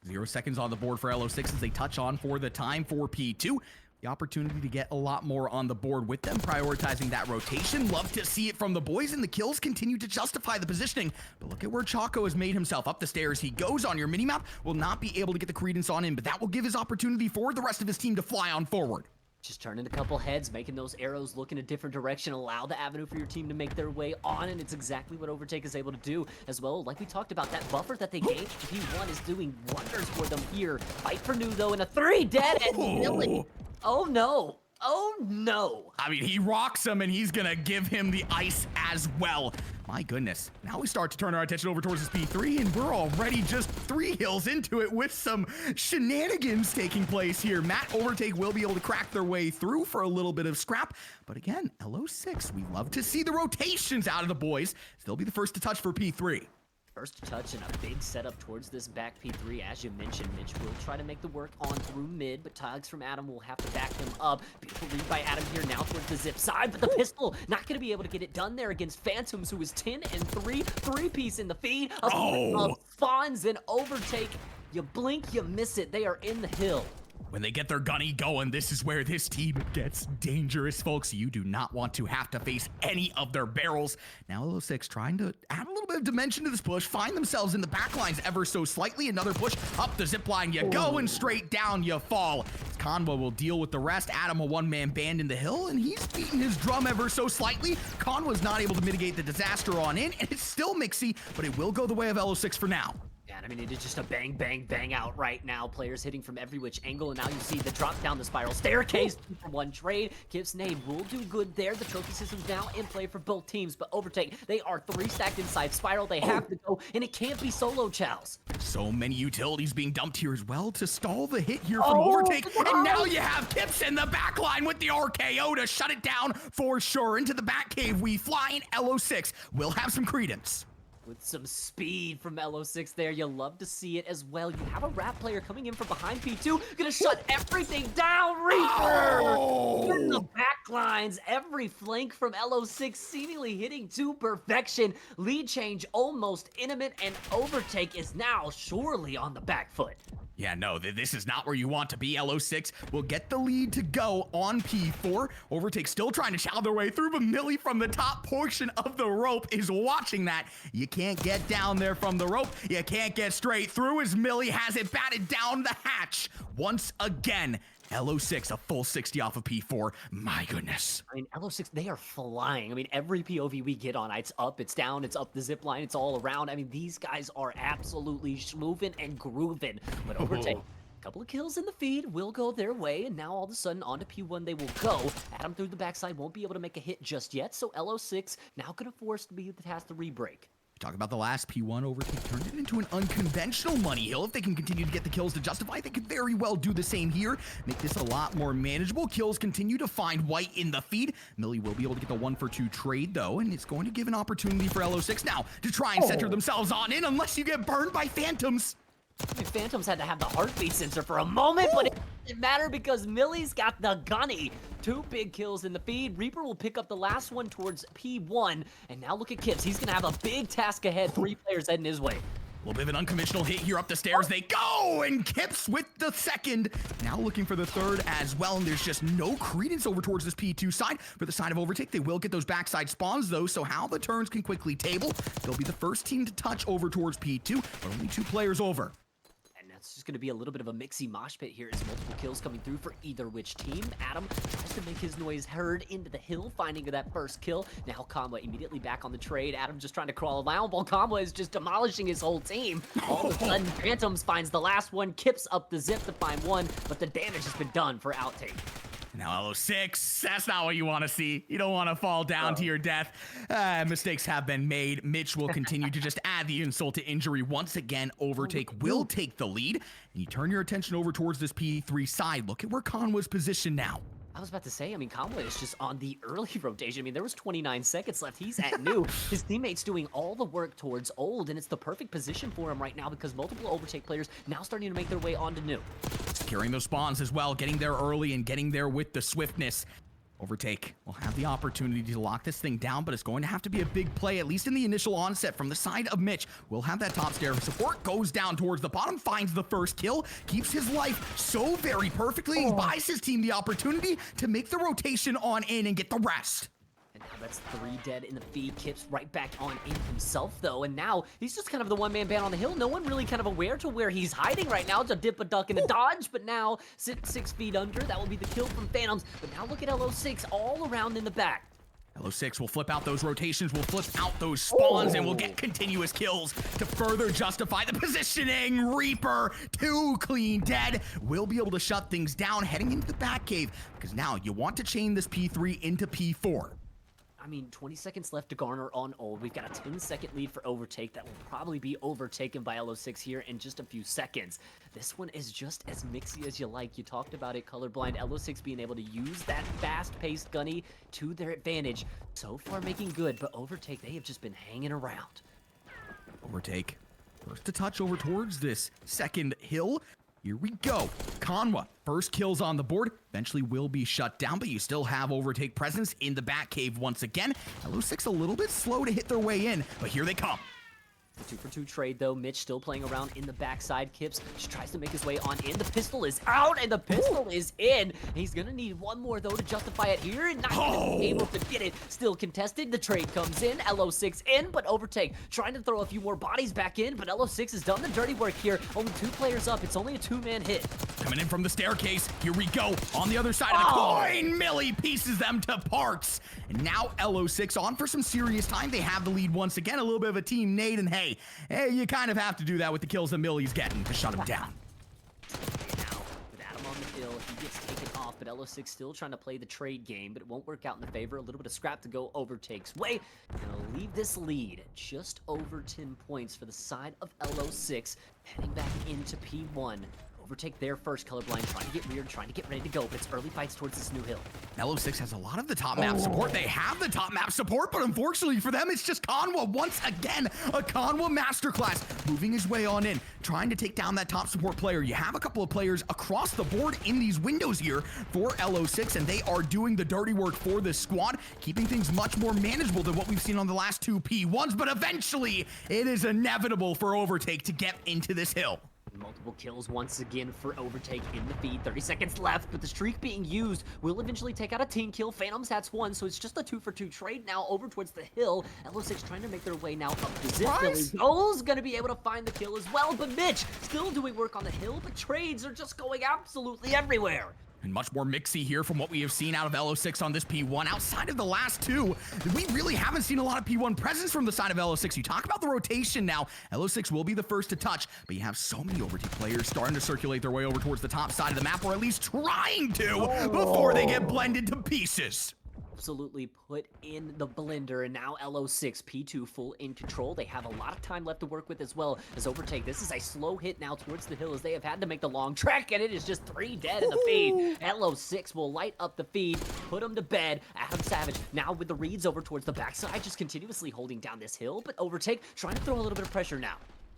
0 seconds on the board for LO6 as they touch on for the time for P2. The opportunity to get a lot more on the board with them, prioritizing that rotation. Love to see it from the boys, and the kills continue to justify the positioning. But look at where Chaco has made himself. Up the stairs he goes on your minimap. Will not be able to get the credence on him, but that will give his opportunity for the rest of his team to fly on forward. Just turning a couple heads, making those arrows look in a different direction, allow the avenue for your team to make their way on, and it's exactly what Overtake is able to do as well. Like we talked about, that buffer that they gained to P1 is doing wonders for them here. Fight for new though, and a 3 dead, and Millie. Oh no. Oh no. I mean, he rocks him, and he's gonna give him the ice as well. My goodness. Now we start to turn our attention over towards this P3, and we're already just 3 hills into it with some shenanigans taking place here. Matt Overtake will be able to crack their way through for a little bit of scrap. But again, LO6, we love to see the rotations out of the boys. They'll be the first to touch for P3. First touch and a big setup towards this back P3. As you mentioned, Mitch will try to make the work on through mid, but tags from Adam will have to back him up. Beautiful read by Adam here now towards the zip side, but the pistol not going to be able to get it done there against Phantoms, who is 10 and 3. 3-piece in the feed. Of spawns and Overtake. You blink, you miss it. They are in the hill. When they get their gunny going, this is where this team gets dangerous, folks. You do not want to have to face any of their barrels. Now LO6 trying to add a little bit of dimension to this push, find themselves in the backlines ever so slightly. Another push up the zip line. You go, and straight down you fall. Conwa will deal with the rest. Adam, a one-man band in the hill, and he's beating his drum ever so slightly. Conwa's not able to mitigate the disaster on in, and it's still Mixie, but it will go the way of LO6 for now. Yeah, I mean, it is just a bang, bang, bang out right now. Players hitting from every which angle, and now you see the drop down the spiral staircase. 2-for-1 trade. Gives Nade will do good there. The trophy system's now in play for both teams, but Overtake, they are 3 stacked inside spiral. They have to go, and it can't be solo chows. So many utilities being dumped here as well to stall the hit here from Overtake. And now you have Kips in the back line with the RKO to shut it down for sure. Into the back cave we fly, and LO6 will have some credence. With some speed from LO6 there. You love to see it as well. You have a rap player coming in from behind P2. Gonna shut everything down. Reaper! In the back lines. Every flank from LO6 seemingly hitting to perfection. Lead change almost intimate, and Overtake is now surely on the back foot. Yeah, no, this is not where you want to be. LO6 will get the lead to go on P4. Overtake still trying to chow their way through, but Millie from the top portion of the rope is watching that. You can't get down there from the rope. You can't get straight through as Millie has it batted down the hatch once again. LO6, a full 60 off of P4. My goodness. I mean, LO6, they are flying. I mean, every POV we get on, it's up, it's down, it's up the zip line, it's all around. I mean, these guys are absolutely moving and grooving. But Overtake, a couple of kills in the feed will go their way, and now all of a sudden onto P1 they will go. Adam through the backside won't be able to make a hit just yet, so LO6 now gonna force to be the task to re-break. Talk about the last P1 Overtake turned it into an unconventional money hill. If they can continue to get the kills to justify, they could very well do the same here. Make this a lot more manageable. Kills continue to find White in the feed. Millie will be able to get the 1-for-2 trade though, and it's going to give an opportunity for LO6 now to try and center themselves on in, unless you get burned by Phantoms. I mean, Phantoms had to have the heartbeat sensor for a moment, but it didn't matter because Millie's got the gunny. 2 big kills in the feed. Reaper will pick up the last one towards P1. And now look at Kips. He's going to have a big task ahead. 3 players heading his way. A little bit of an unconventional hit here up the stairs. They go, and Kips with the second. Now looking for the third as well, and there's just no credence over towards this P2 side. For the side of Overtake, they will get those backside spawns though, so how the turns can quickly table. They'll be the first team to touch over towards P2, but only 2 players over. And that's just going to be a little bit of a mixy mosh pit here as multiple kills coming through for either which team. Adam tries to make his noise heard into the hill, finding that first kill. Now Kamwa immediately back on the trade. Adam just trying to crawl around while Kamwa is just demolishing his whole team. All of a sudden, Phantoms finds the last one, Kips up the zip to find one, but the damage has been done for Outtake. Now LO6, that's not what you want to see. You don't want to fall down to your death. Mistakes have been made. Mitch will continue to just add the insult to injury. Once again, Overtake will take the lead. And you turn your attention over towards this P3 side. Look at where Conwa's positioned now. I was about to say, I mean, Kamwa is just on the early rotation. I mean, there was 29 seconds left. He's at new. His teammates doing all the work towards old, and it's the perfect position for him right now because multiple Overtake players now starting to make their way onto new. Securing those spawns as well, getting there early and getting there with the swiftness. Overtake will have the opportunity to lock this thing down, but it's going to have to be a big play, at least in the initial onset from the side of Mitch. We'll have that top stair. Support goes down towards the bottom, finds the first kill, keeps his life so very perfectly, buys his team the opportunity to make the rotation on in and get the rest. And now that's 3 dead in the feed. Kips right back on in himself, though. And now he's just kind of the one-man band on the hill. No one really kind of aware to where he's hiding right now. It's a dip, a duck, and a dodge. But now, 6 feet under. That will be the kill from Phantoms. But now look at LO6 all around in the back. LO6 will flip out those rotations, will flip out those spawns, and will get continuous kills to further justify the positioning. Reaper, 2 clean dead, will be able to shut things down heading into the back cave, because now you want to chain this P3 into P4. I mean, 20 seconds left to garner on old. We've got a 10-second lead for Overtake that will probably be overtaken by LO6 here in just a few seconds. This one is just as mixy as you like. You talked about it, colorblind. LO6 being able to use that fast-paced gunny to their advantage. So far making good, but Overtake, they have just been hanging around. Overtake, first to touch over towards this second hill. Here we go. Conwa, first kills on the board. Eventually will be shut down, but you still have Overtake presence in the back cave once again. LO6 a little bit slow to hit their way in, but here they come. The 2-for-2 trade, though. Mitch still playing around in the backside. Kips just tries to make his way on in. The pistol is out, and the pistol is in. He's going to need one more, though, to justify it here, and not even able to get it. Still contested. The trade comes in. LO6 in, but Overtake trying to throw a few more bodies back in, but LO6 has done the dirty work here. Only 2 players up. It's only a 2-man hit. Coming in from the staircase. Here we go. On the other side of the coin, Millie pieces them to parts. And now LO6 on for some serious time. They have the lead once again. A little bit of a team nade, and hey, you kind of have to do that with the kills that Millie's getting to shut him down. Now, with Adam on the hill, he gets taken off, but LO6 still trying to play the trade game, but it won't work out in the favor. A little bit of scrap to go Overtake's way. Gonna leave this lead just over 10 points for the side of LO6, heading back into P1. Overtake their first, colorblind, trying to get weird, trying to get ready to go, but it's early fights towards this new hill. LO6 has a lot of the top map support. They have the top map support, but unfortunately for them, it's just Conwa once again. A Conwa masterclass, moving his way on in, trying to take down that top support player. You have a couple of players across the board in these windows here for LO6, and they are doing the dirty work for this squad, keeping things much more manageable than what we've seen on the last 2 P1s, but eventually, it is inevitable for Overtake to get into this hill. Multiple kills once again for Overtake in the feed. 30 seconds left, but the streak being used will eventually take out a team kill. Phantoms, that's 1, so it's just a 2-for-2 trade now over towards the hill. LO6 trying to make their way now up to zip. Billy Goal's gonna be able to find the kill as well, but Mitch still doing work on the hill, but trades are just going absolutely everywhere. And much more mixy here from what we have seen out of LO6 on this P1. Outside of the last 2, we really haven't seen a lot of P1 presence from the side of LO6. You talk about the rotation now. LO6 will be the first to touch, but you have so many Overtake players starting to circulate their way over towards the top side of the map, or at least trying to, before they get blended to pieces. Absolutely put in the blender, and now LO6 P2 full in control. They have a lot of time left to work with as well as Overtake. This is a slow hit now towards the hill as they have had to make the long trek, and it is just 3 dead in the feed. LO6 will light up the feed, put them to bed. Adam Savage now with the reads over towards the backside, just continuously holding down this hill, but Overtake trying to throw a little bit of pressure now.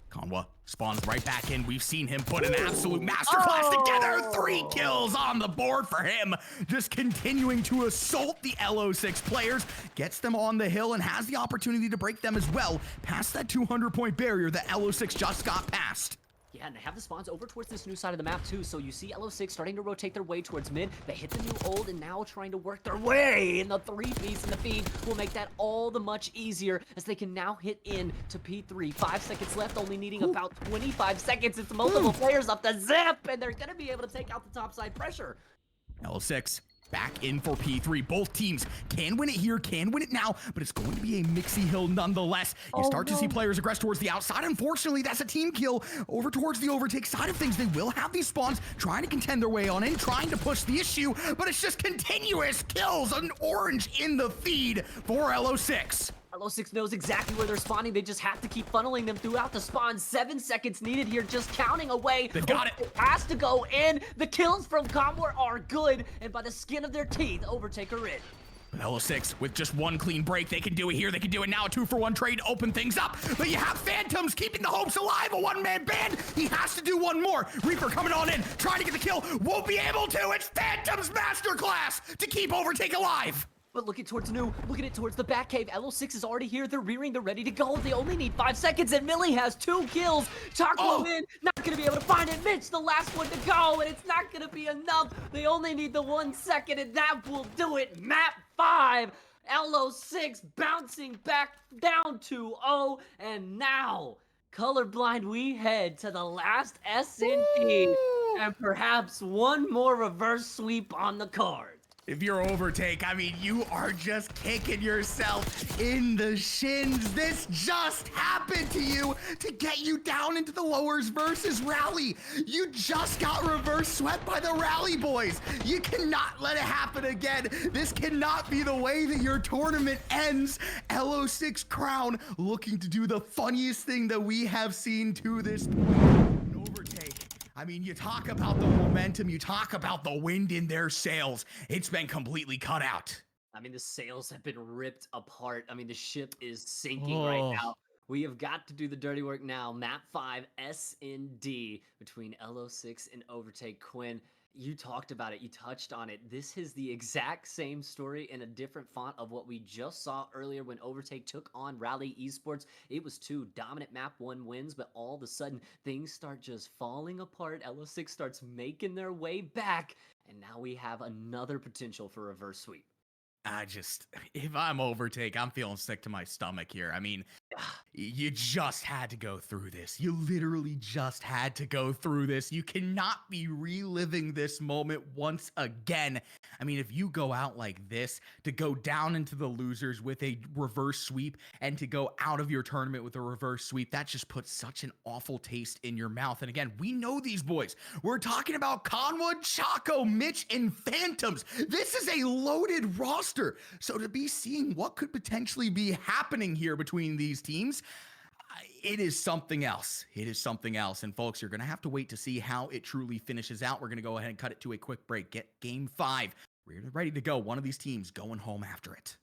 Conwa spawns right back in. We've seen him put an absolute masterclass together. 3 kills on the board for him. Just continuing to assault the LO6 players. Gets them on the hill and has the opportunity to break them as well. Past that 200-point barrier that LO6 just got past. Yeah, and they have the spawns over towards this new side of the map too, so you see LO6 starting to rotate their way towards mid. They hit the new old and now trying to work their way in the 3-piece, and the feed will make that all the much easier as they can now hit in to P3. 5 seconds left, only needing about 25 seconds. It's multiple players up the zip, and they're gonna be able to take out the top side pressure. LO6 back in for P3. Both teams can win it here, can win it now, but it's going to be a mixy hill nonetheless. You start to see players aggress towards the outside. Unfortunately, that's a team kill. Over towards the overtake side of things, they will have these spawns trying to contend their way on in, trying to push the issue, but it's just continuous kills. An orange in the feed for LO6. LO6 knows exactly where they're spawning. They just have to keep funneling them throughout the spawn. 7 seconds needed here, just counting away. They've got it. It has to go in. The kills from Comwar are good, and by the skin of their teeth, overtake are in. LO6 with just one clean break. They can do it here. They can do it now. A 2-for-1 trade to open things up. But you have Phantoms keeping the hopes alive. A one-man band. He has to do one more. Reaper coming on in, trying to get the kill. Won't be able to. It's Phantom's masterclass to keep Overtake alive. But looking towards New, looking it towards the back cave. LO6 is already here. They're rearing. They're ready to go. They only need 5 seconds, and Millie has 2 kills. Taco in, not gonna be able to find it. Mitch, the last one to go, and it's not gonna be enough. They only need the 1 second, and that will do it. Map 5. LO6 bouncing back down to 0, and now, colorblind, we head to the last S&P, and perhaps one more reverse sweep on the card. If you're Overtake, I mean, you are just kicking yourself in the shins. This just happened to you to get you down into the lowers versus Rally. You just got reverse swept by the Rally boys. You cannot let it happen again. This cannot be the way that your tournament ends. LO6 Crown looking to do the funniest thing that we have seen to this point. Overtake. I mean, you talk about the momentum, you talk about the wind in their sails. It's been completely cut out. I mean, the sails have been ripped apart. I mean, the ship is sinking right now. We have got to do the dirty work now. Map 5, S&D between LO6 and Overtake. Quinn, you talked about it. You touched on it. This is the exact same story in a different font of what we just saw earlier when Overtake took on Rally Esports. It was 2 dominant map 1 wins, but all of a sudden, things start just falling apart. LO6 starts making their way back, and now we have another potential for reverse sweep. If I'm Overtake, I'm feeling sick to my stomach here. I mean, you just had to go through this. You literally just had to go through this. You cannot be reliving this moment once again. I mean, if you go out like this, to go down into the losers with a reverse sweep and to go out of your tournament with a reverse sweep, that just puts such an awful taste in your mouth. And again, we know these boys. We're talking about Conwood, Chaco, Mitch, and Phantoms. This is a loaded roster. So to be seeing what could potentially be happening here between these teams, it is something else. It is something else. And folks, you're going to have to wait to see how it truly finishes out. We're going to go ahead and cut it to a quick break. Get game 5. We're ready to go. One of these teams going home after it.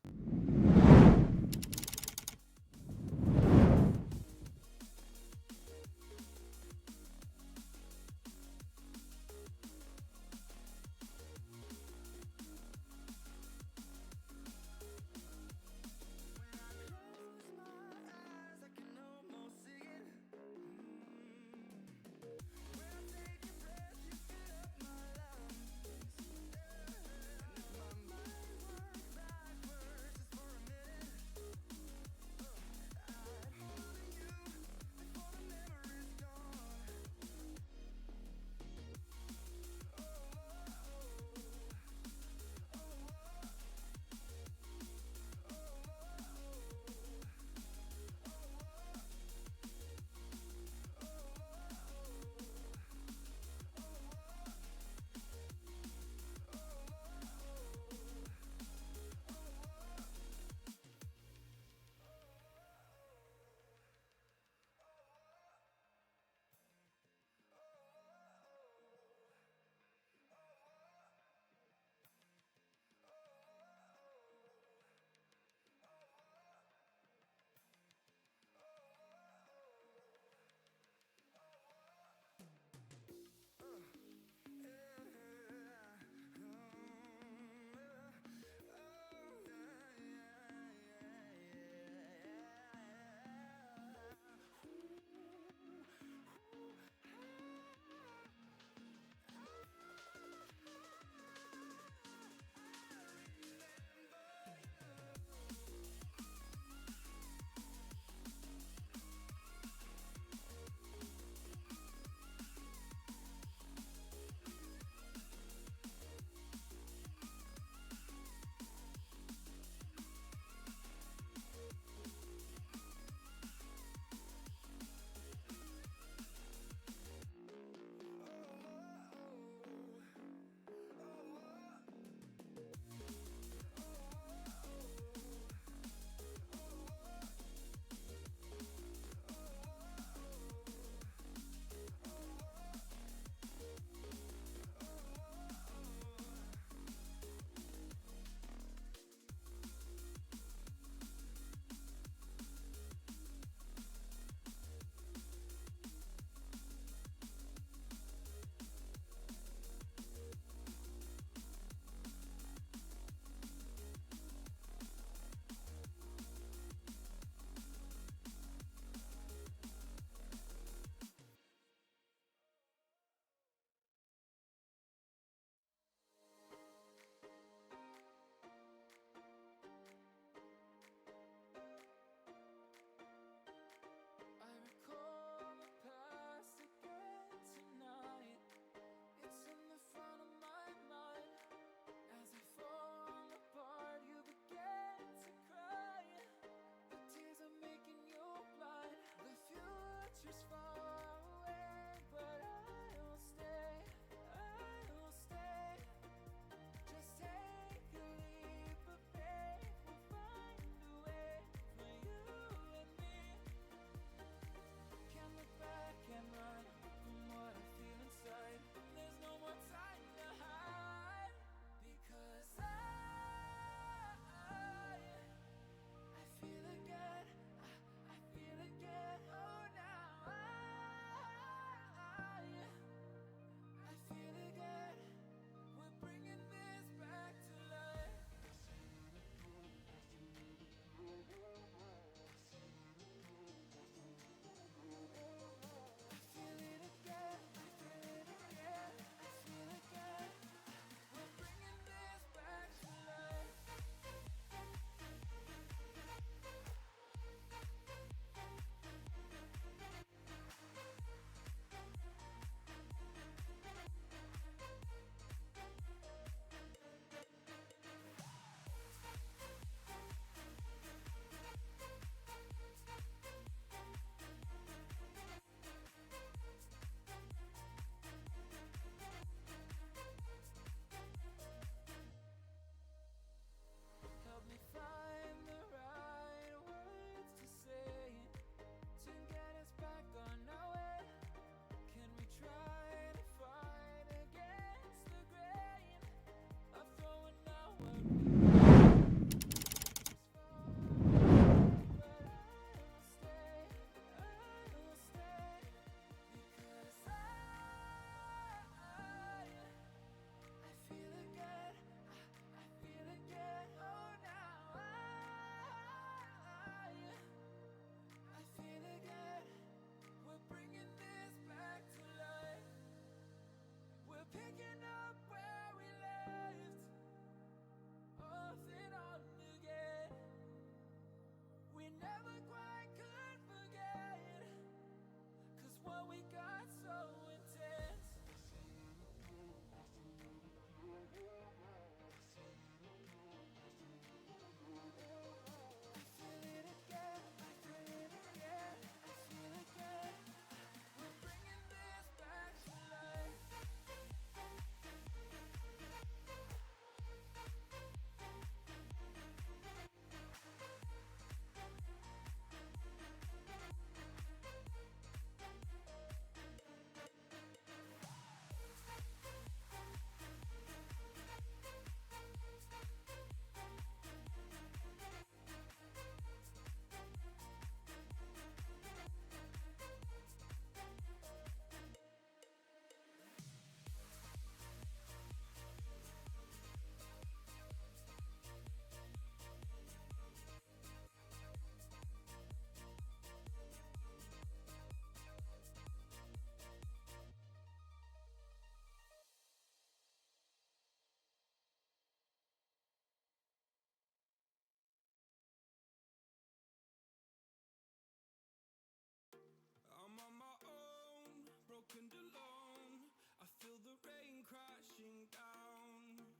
crashing down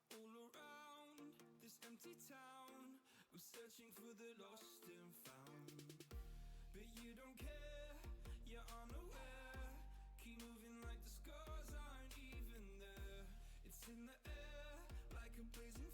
all around this empty town. I'm searching for the lost and found, but you don't care, you're unaware. Keep moving like the scars aren't even there. It's in the air like a blazing